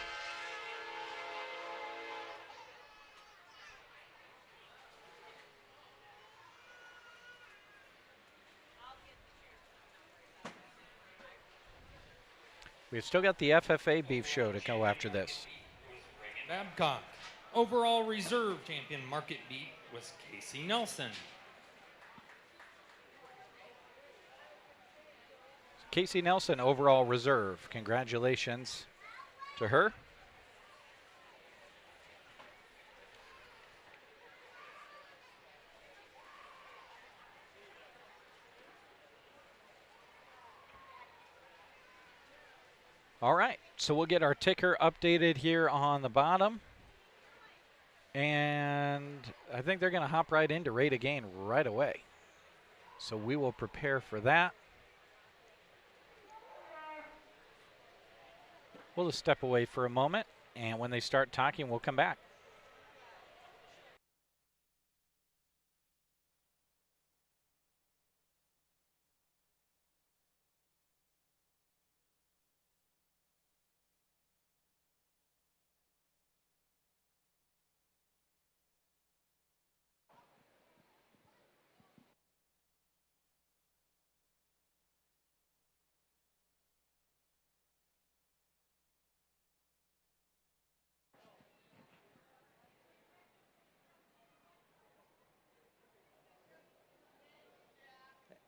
We've still got the FFA beef show to go after this. Babcock. Overall reserve champion market beef was Casey Nelson. Casey Nelson, overall reserve. Congratulations to her. All right, so we'll get our ticker updated here on the bottom. And I think they're going to hop right into rate of gain right away. So we will prepare for that. We'll just step away for a moment, and when they start talking, we'll come back.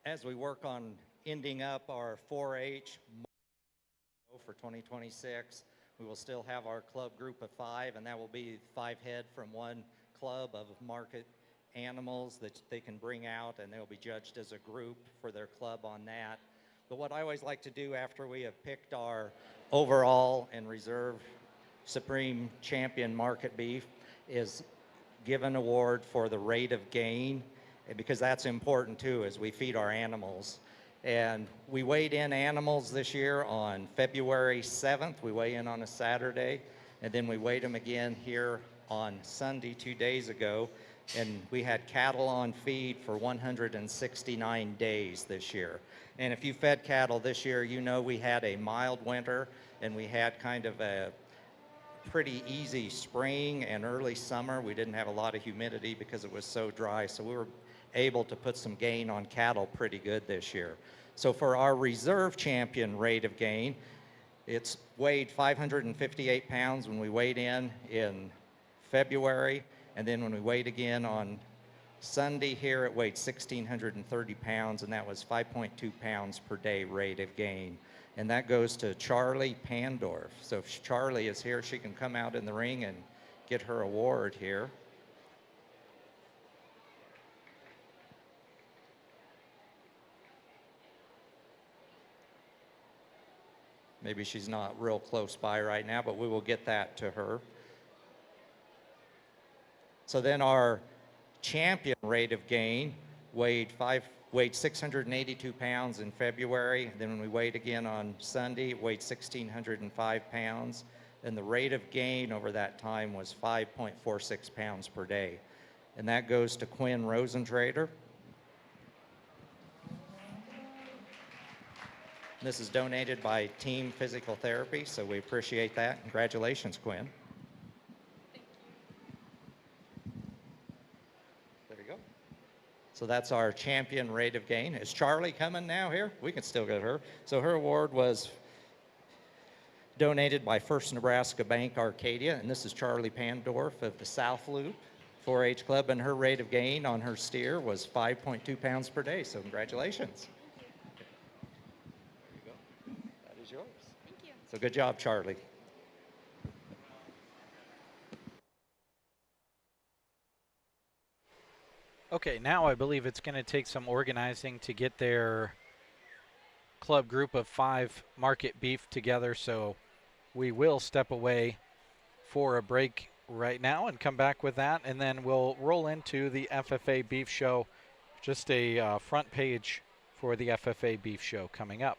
As we work on ending up our 4-H for 2026, we will still have our club group of 5, and that will be 5 head from one club of market animals that they can bring out, and they'll be judged as a group for their club on that. But what I always like to do after we have picked our overall and reserve supreme champion market beef is give an award for the rate of gain, because that's important too as we feed our animals. And we weighed in animals this year on February 7th. We weigh in on a Saturday, and then we weighed them again here on Sunday 2 days ago. And we had cattle on feed for 169 days this year. And if you fed cattle this year, you know we had a mild winter, and we had kind of a pretty easy spring and early summer. We didn't have a lot of humidity because it was so dry, so we were able to put some gain on cattle pretty good this year. So for our reserve champion rate of gain, it's weighed 558 pounds when we weighed in February, and then when we weighed again on Sunday here, it weighed 1,630 pounds, and that was 5.2 pounds per day rate of gain. And that goes to Charlie Pandorf. So if Charlie is here, she can come out in the ring and get her award here. Maybe she's not real close by right now, but we will get that to her. So then our champion rate of gain weighed 682 pounds in February. Then when we weighed again on Sunday, it weighed 1,605 pounds. And the rate of gain over that time was 5.46 pounds per day. And that goes to Quinn Rosentrader. This is donated by Team Physical Therapy, so we appreciate that. Congratulations, Quinn. There you go. So that's our champion rate of gain. Is Charlie coming now here? We can still get her. So her award was donated by First Nebraska Bank Arcadia, and this is Charlie Pandorf of the South Loop 4-H Club, and her rate of gain on her steer was 5.2 pounds per day, so congratulations. Yours. Thank you. So good job, Charlie. Okay, now I believe it's going to take some organizing to get their club group of 5 market beef together, so we will step away for a break right now and come back with that, and then we'll roll into the FFA beef show. Just a front page for the FFA beef show coming up.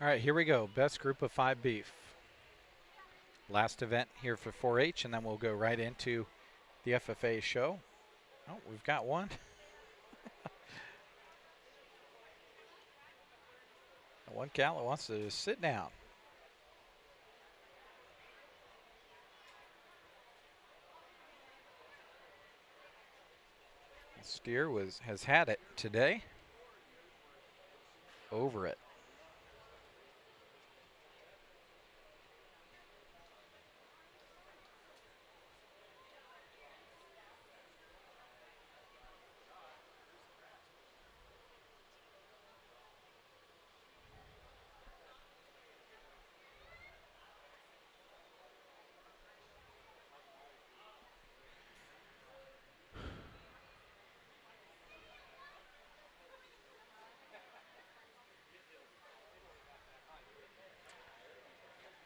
All right, here we go. Best group of 5 beef. Last event here for 4-H, and then we'll go right into the FFA show. Oh, we've got one. One cow that wants to sit down. The steer has had it today. Over it.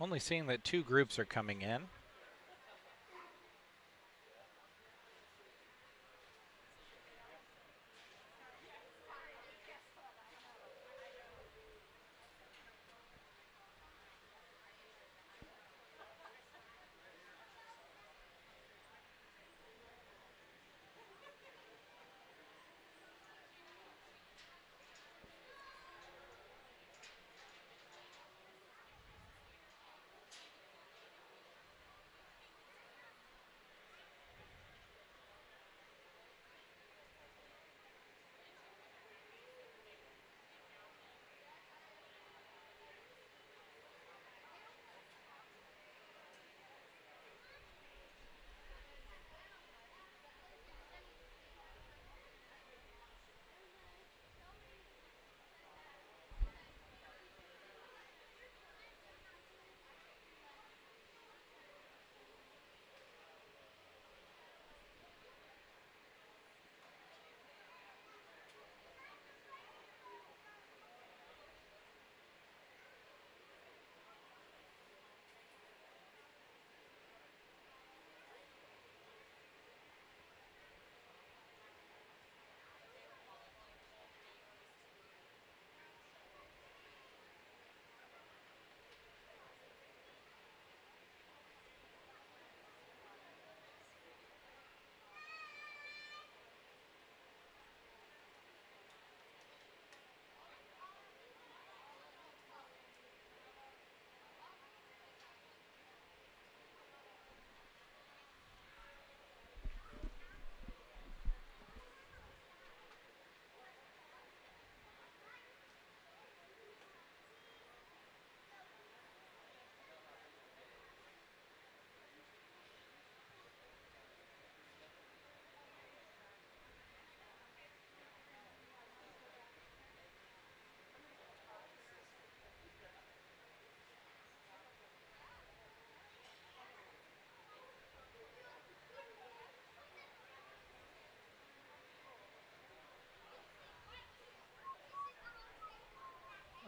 Only seeing that 2 groups are coming in.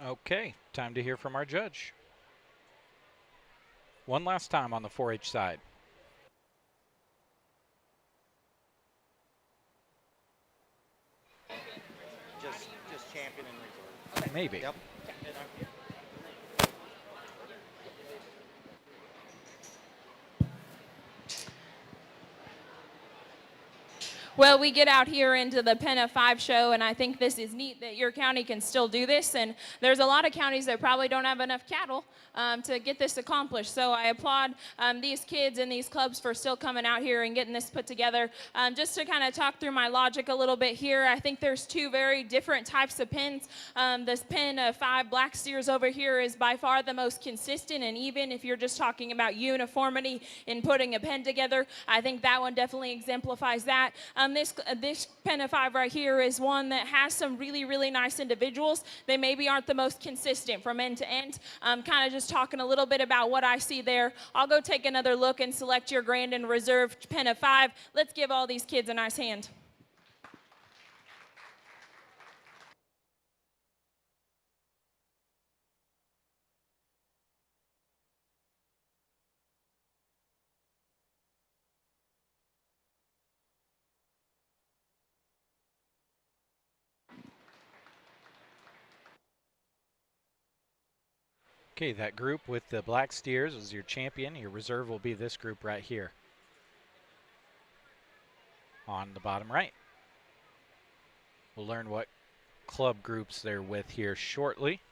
Okay, time to hear from our judge. One last time on the 4-H side. Just champion and reserve. Maybe. Yep. Well, we get out here into the Pen of 5 show, and I think this is neat that your county can still do this. And there's a lot of counties that probably don't have enough cattle to get this accomplished. So I applaud these kids and these clubs for still coming out here and getting this put together. Just to kind of talk through my logic a little bit here, I think there's 2 very different types of pens. This Pen of 5 black steers over here is by far the most consistent, and even if you're just talking about uniformity in putting a pen together, I think that one definitely exemplifies that. This Pen of 5 right here is one that has some really, really nice individuals. They maybe aren't the most consistent from end to end. Kind of just talking a little bit about what I see there. I'll go take another look and select your grand and reserve Pen of 5. Let's give all these kids a nice hand. Okay, that group with the black steers is your champion. Your reserve will be this group right here on the bottom right. We'll learn what club groups they're with here shortly.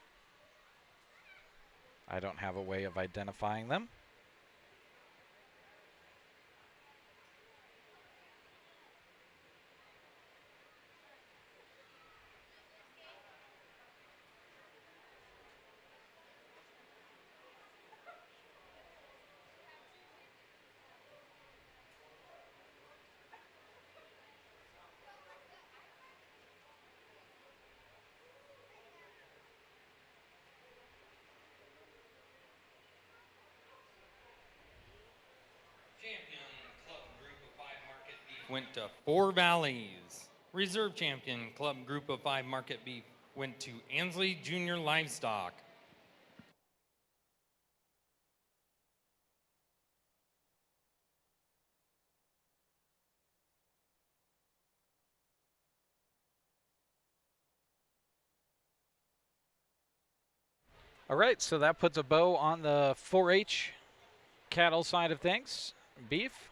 I don't have a way of identifying them. Champion Club Group of 5 Market Beef went to Four Valleys. Reserve Champion Club Group of 5 Market Beef went to Ansley Junior Livestock. All right, so that puts a bow on the 4-H cattle side of things, beef.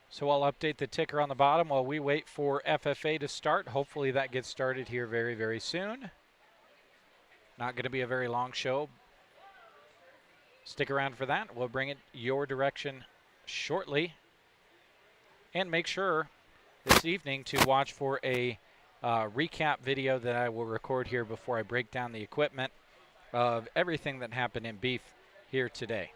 So I'll update the ticker on the bottom while we wait for FFA to start. Hopefully that gets started here very, very soon. Not going to be a very long show. Stick around for that. We'll bring it your direction shortly. And make sure this evening to watch for a recap video that I will record here before I break down the equipment of everything that happened in beef here today.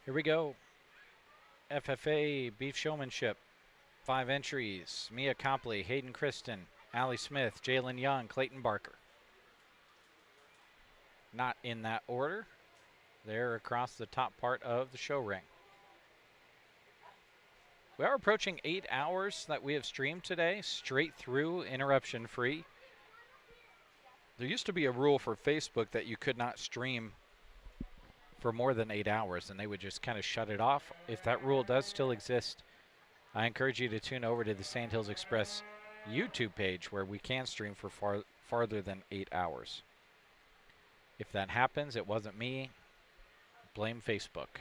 Here we go. FFA Beef Showmanship. 5 entries. Mia Copley, Hayden Kristen, Allie Smith, Jalen Young, Clayton Barker. Not in that order. They're across the top part of the show ring. We are approaching 8 hours that we have streamed today, straight through, interruption free. There used to be a rule for Facebook that you could not stream for more than 8 hours, and they would just kind of shut it off. If that rule does still exist, I encourage you to tune over to the Sandhills Express YouTube page where we can stream for farther than 8 hours. If that happens, it wasn't me. Blame Facebook.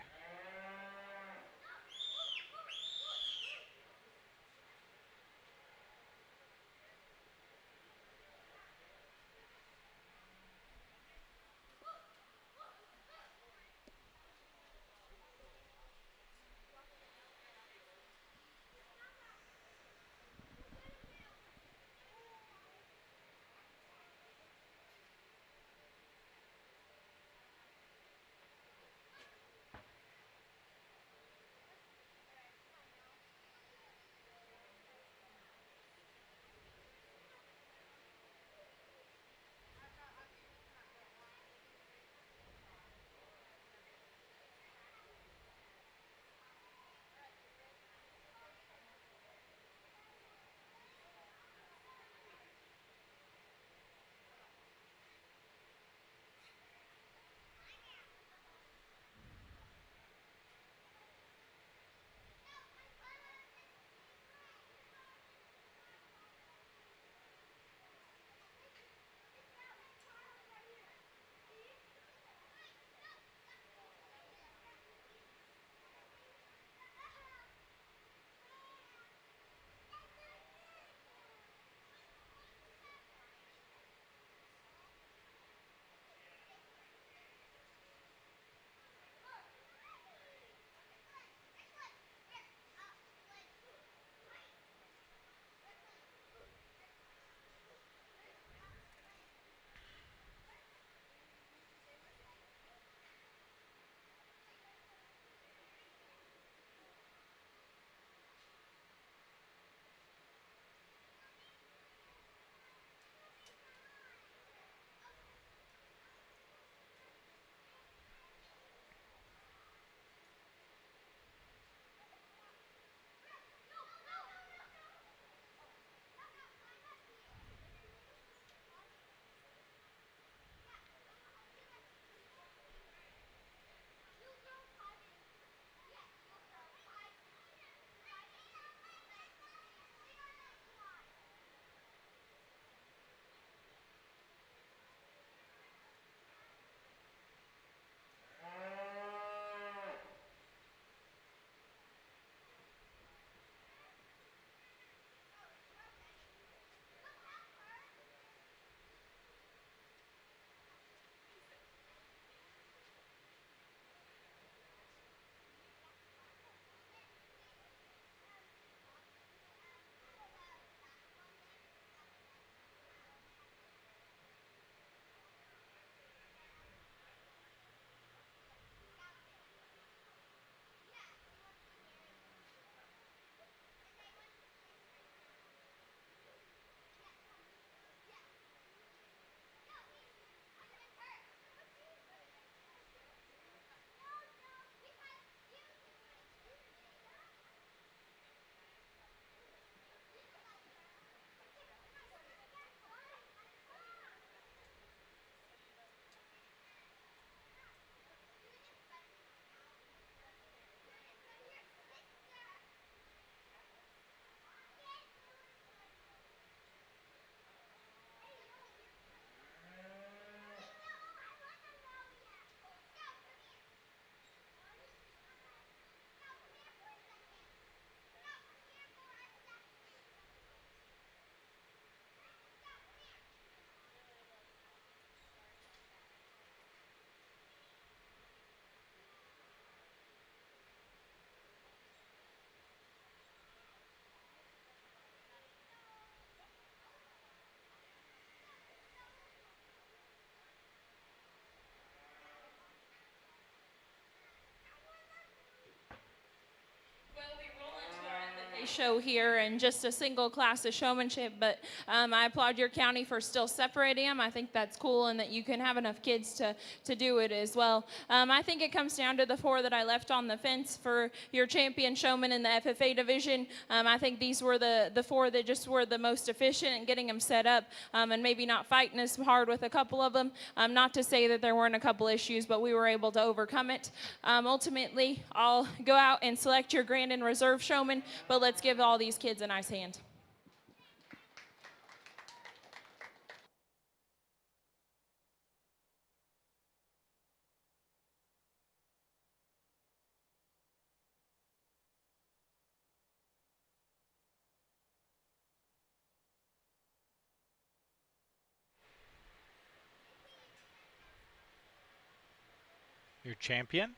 show here and just a single class of showmanship, but I applaud your county for still separating them. I think that's cool and that you can have enough kids to do it as well. I think it comes down to the 4 that I left on the fence for your champion showman in the FFA division. I think these were the 4 that just were the most efficient in getting them set up and maybe not fighting as hard with a couple of them. Not to say that there weren't a couple issues, but we were able to overcome it. Ultimately, I'll go out and select your Grand and Reserve showman, but let's give all these kids a nice hand. Your champion.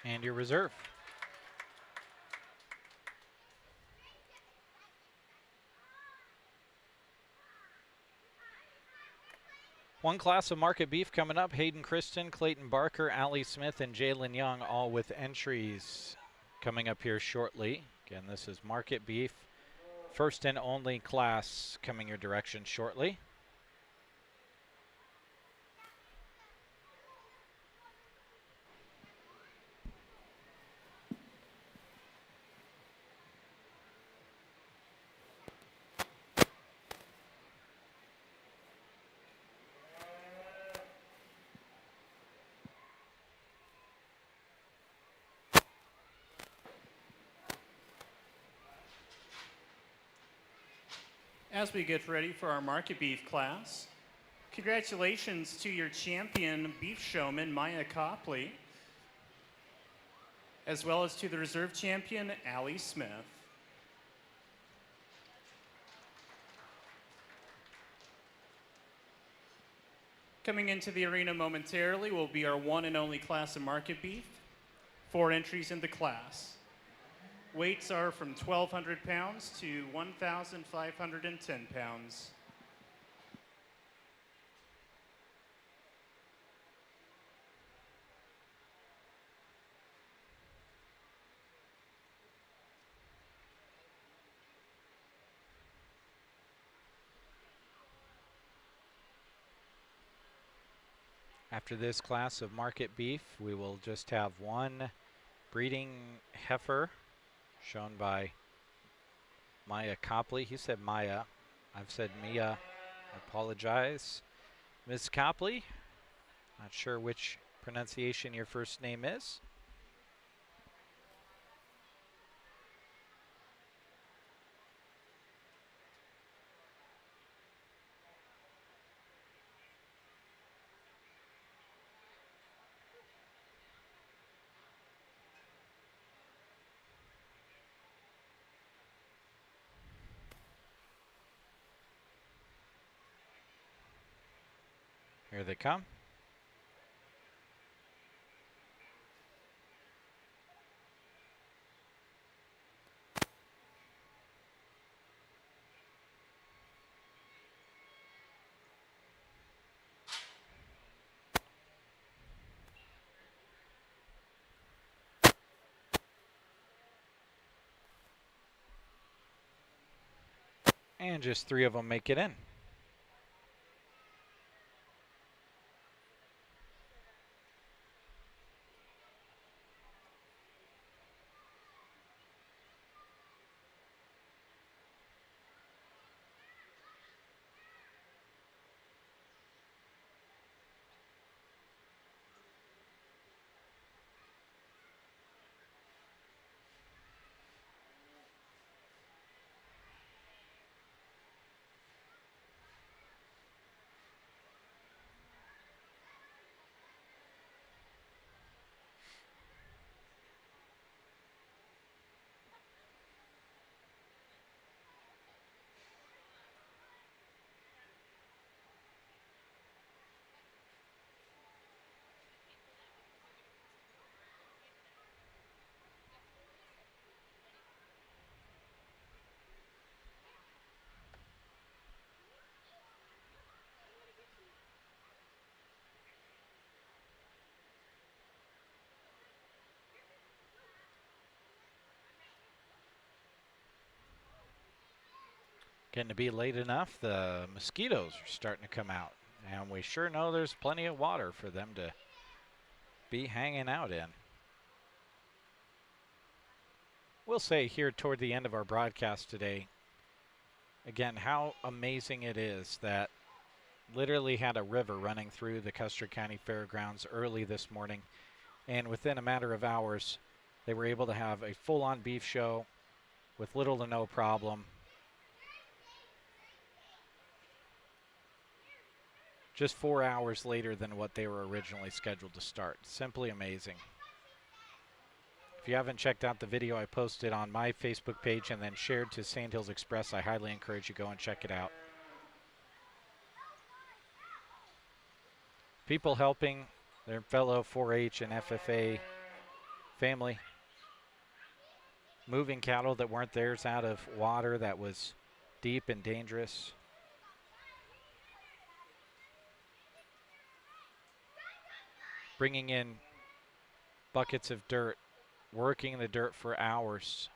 And your reserve. One class of market beef coming up. Hayden Kristen, Clayton Barker, Allie Smith, and Jalen Young, all with entries coming up here shortly. Again, this is market beef. First and only class coming your direction shortly. As we get ready for our market beef class, congratulations to your champion beef showman, Maya Copley, as well as to the reserve champion, Allie Smith. Coming into the arena momentarily will be our one and only class of market beef. 4 entries in the class. Weights are from 1,200 pounds to 1,510 pounds. After this class of market beef, we will just have one breeding heifer shown by Maya Copley. He said Maya. I've said Mia. I apologize. Ms. Copley, not sure which pronunciation your first name is. Here they come. And just 3 of them make it in. Getting to be late enough, the mosquitoes are starting to come out. And we sure know there's plenty of water for them to be hanging out in. We'll say here toward the end of our broadcast today, again, how amazing it is that literally had a river running through the Custer County Fairgrounds early this morning. And within a matter of hours, they were able to have a full-on beef show with little to no problem. Just 4 hours later than what they were originally scheduled to start. Simply amazing. If you haven't checked out the video I posted on my Facebook page and then shared to Sandhills Express, I highly encourage you to go and check it out. People helping their fellow 4-H and FFA family, moving cattle that weren't theirs out of water that was deep and dangerous. Bringing in buckets of dirt, working the dirt for hours,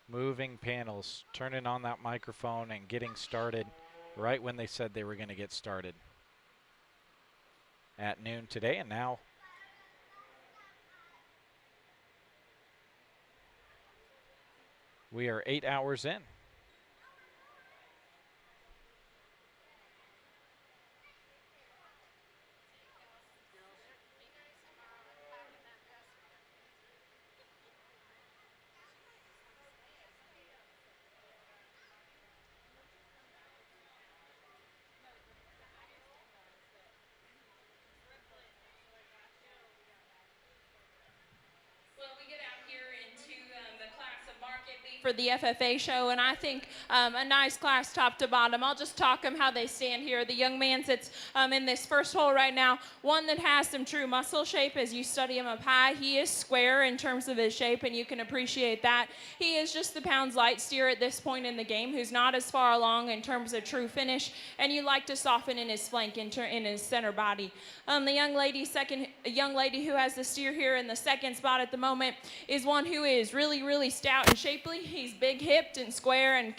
moving panels, turning on that microphone and getting started right when they said they were going to get started at noon today. And now we are 8 hours in. For the FFA show, and I think a nice class top to bottom. I'll just talk them how they stand here. The young man sits in this first hole right now, one that has some true muscle shape as you study him up high. He is square in terms of his shape, and you can appreciate that. He is just the pounds light steer at this point in the game, who's not as far along in terms of true finish, and you like to soften in his flank, in his center body. The young lady who has the steer here in the second spot at the moment is one who is really, really stout and shapely. He's big-hipped and square and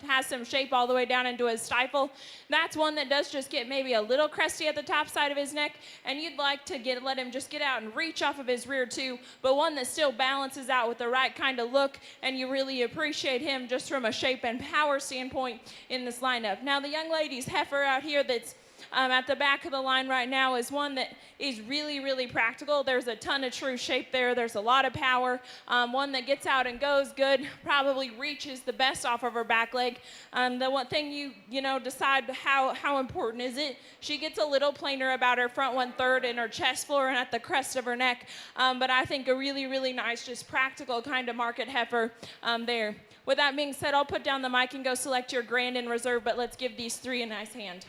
has some shape all the way down into his stifle. That's one that does just get maybe a little crusty at the top side of his neck, and you'd like to let him just get out and reach off of his rear too, but one that still balances out with the right kind of look, and you really appreciate him just from a shape and power standpoint in this lineup. Now, the young lady's heifer out here that's at the back of the line right now is one that is really, really practical. There's a ton of true shape there. There's a lot of power. One that gets out and goes good, probably reaches the best off of her back leg. The one thing you know, decide how important is it. She gets a little plainer about her front 1/3 and her chest floor and at the crest of her neck. But I think a really, really nice, just practical kind of market heifer there. With that being said, I'll put down the mic and go select your grand and reserve, but let's give these three a nice hand.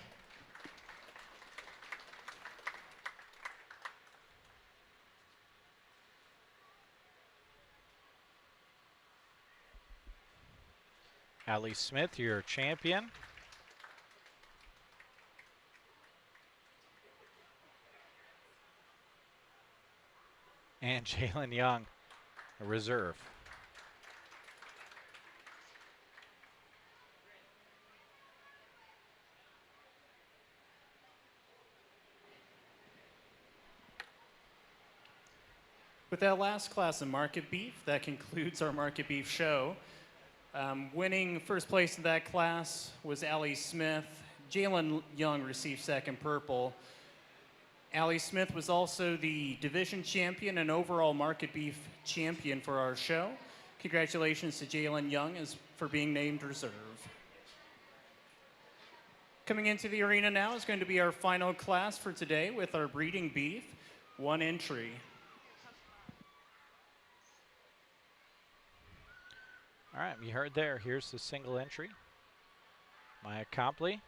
Allie Smith, your champion. And Jalen Young, a reserve. With that last class of market beef, that concludes our market beef show. Winning first place in that class was Allie Smith. Jalen Young received second purple. Allie Smith was also the division champion and overall market beef champion for our show. Congratulations to Jalen Young for being named reserve. Coming into the arena now is going to be our final class for today with our breeding beef, 1 entry. All right, you heard there. Here's the single entry. Maya Copley.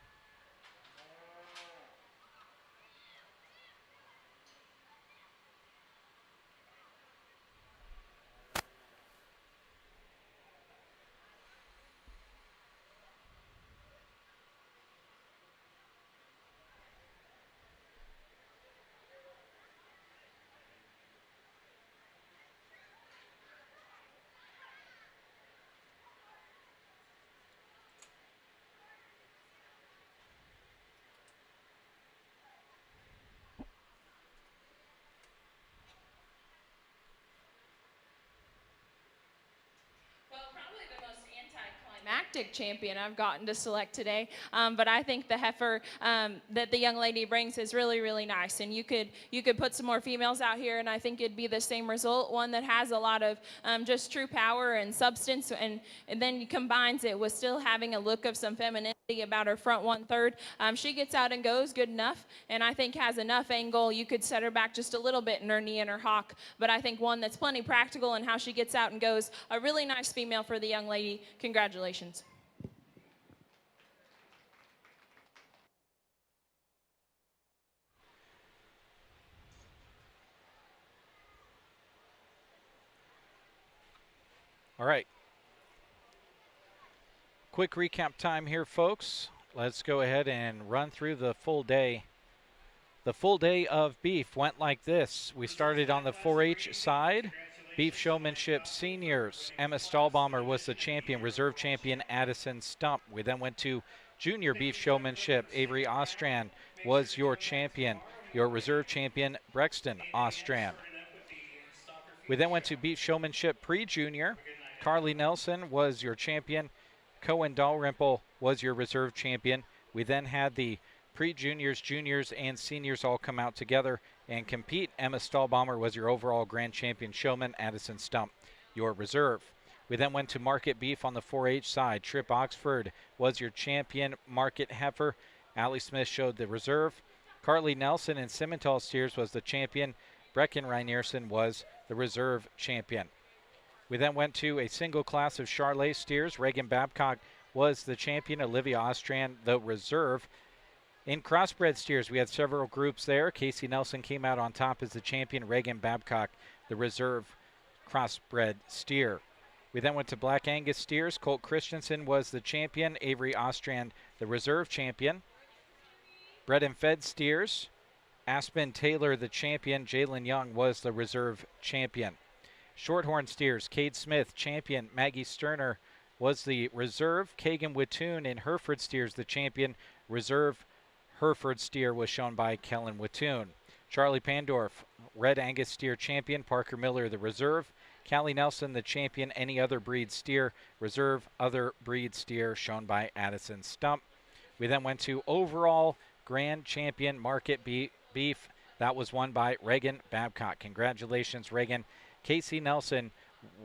galactic champion I've gotten to select today. But I think the heifer that the young lady brings is really, really nice. And you could put some more females out here, and I think it'd be the same result. One that has a lot of just true power and substance, and then combines it with still having a look of some femininity about her front 1/3. She gets out and goes good enough, and I think has enough angle. You could set her back just a little bit in her knee and her hock, but I think one that's plenty practical in how she gets out and goes. A really nice female for the young lady. Congratulations. All right. Quick recap time here, folks. Let's go ahead and run through the full day. The full day of beef went like this. We started on the 4-H side. Beef Showmanship Seniors. Emma Stahlbaumer was the champion, reserve champion Addison Stump. We then went to Junior Beef Showmanship. Avery Ostrand was your champion. Your reserve champion, Brexton Ostrand. We then went to Beef Showmanship Pre-Junior. Carly Nelson was your champion. Cohen Dalrymple was your reserve champion. We then had the pre-juniors, juniors, and seniors all come out together and compete. Emma Stahlbaumer was your overall grand champion showman. Addison Stump, your reserve. We then went to Market Beef on the 4-H side. Trip Oxford was your champion market heifer. Allie Smith showed the reserve. Carly Nelson and Simmental steers was the champion. Brecken Reinierson was the reserve champion. We then went to a single class of Charlet steers. Reagan Babcock was the champion. Olivia Ostrand, the reserve. In crossbred steers, we had several groups there. Casey Nelson came out on top as the champion. Reagan Babcock, the reserve crossbred steer. We then went to Black Angus steers. Colt Christensen was the champion. Avery Ostrand, the reserve champion. Bred and fed steers. Aspen Taylor, the champion. Jalen Young was the reserve champion. Shorthorn steers, Cade Smith, champion. Maggie Sterner was the reserve. Kagan Wittoon in Hereford steers, the champion. Reserve Hereford steer was shown by Kellen Wittoon. Charlie Pandorf, Red Angus steer champion. Parker Miller, the reserve. Callie Nelson, the champion. Any other breed steer. Reserve other breed steer shown by Addison Stump. We then went to overall grand champion market beef. That was won by Reagan Babcock. Congratulations, Reagan. Casey Nelson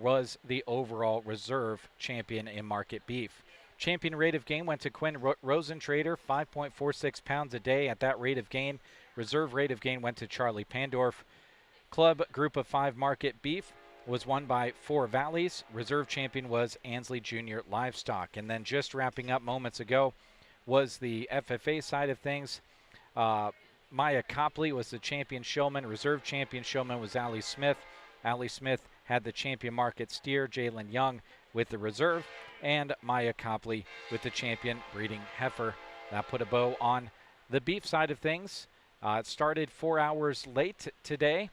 was the overall reserve champion in market beef. Champion rate of gain went to Quinn Rosentrader, 5.46 pounds a day at that rate of gain. Reserve rate of gain went to Charlie Pandorf. Club group of 5 market beef was won by Four Valleys. Reserve champion was Ansley Junior Livestock. And then just wrapping up moments ago was the FFA side of things. Maya Copley was the champion showman. Reserve champion showman was Allie Smith. Allie Smith had the champion market steer, Jalen Young with the reserve, and Maya Copley with the champion breeding heifer. That put a bow on the beef side of things. It started 4 hours late today,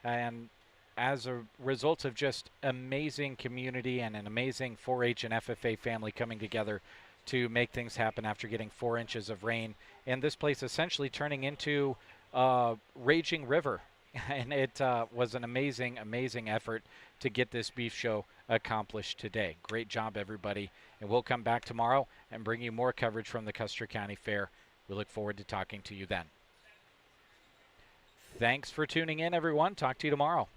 and as a result of just amazing community and an amazing 4-H and FFA family coming together to make things happen after getting 4 inches of rain, and this place essentially turning into a raging river. And it was an amazing, amazing effort to get this beef show accomplished today. Great job, everybody. And we'll come back tomorrow and bring you more coverage from the Custer County Fair. We look forward to talking to you then. Thanks for tuning in, everyone. Talk to you tomorrow.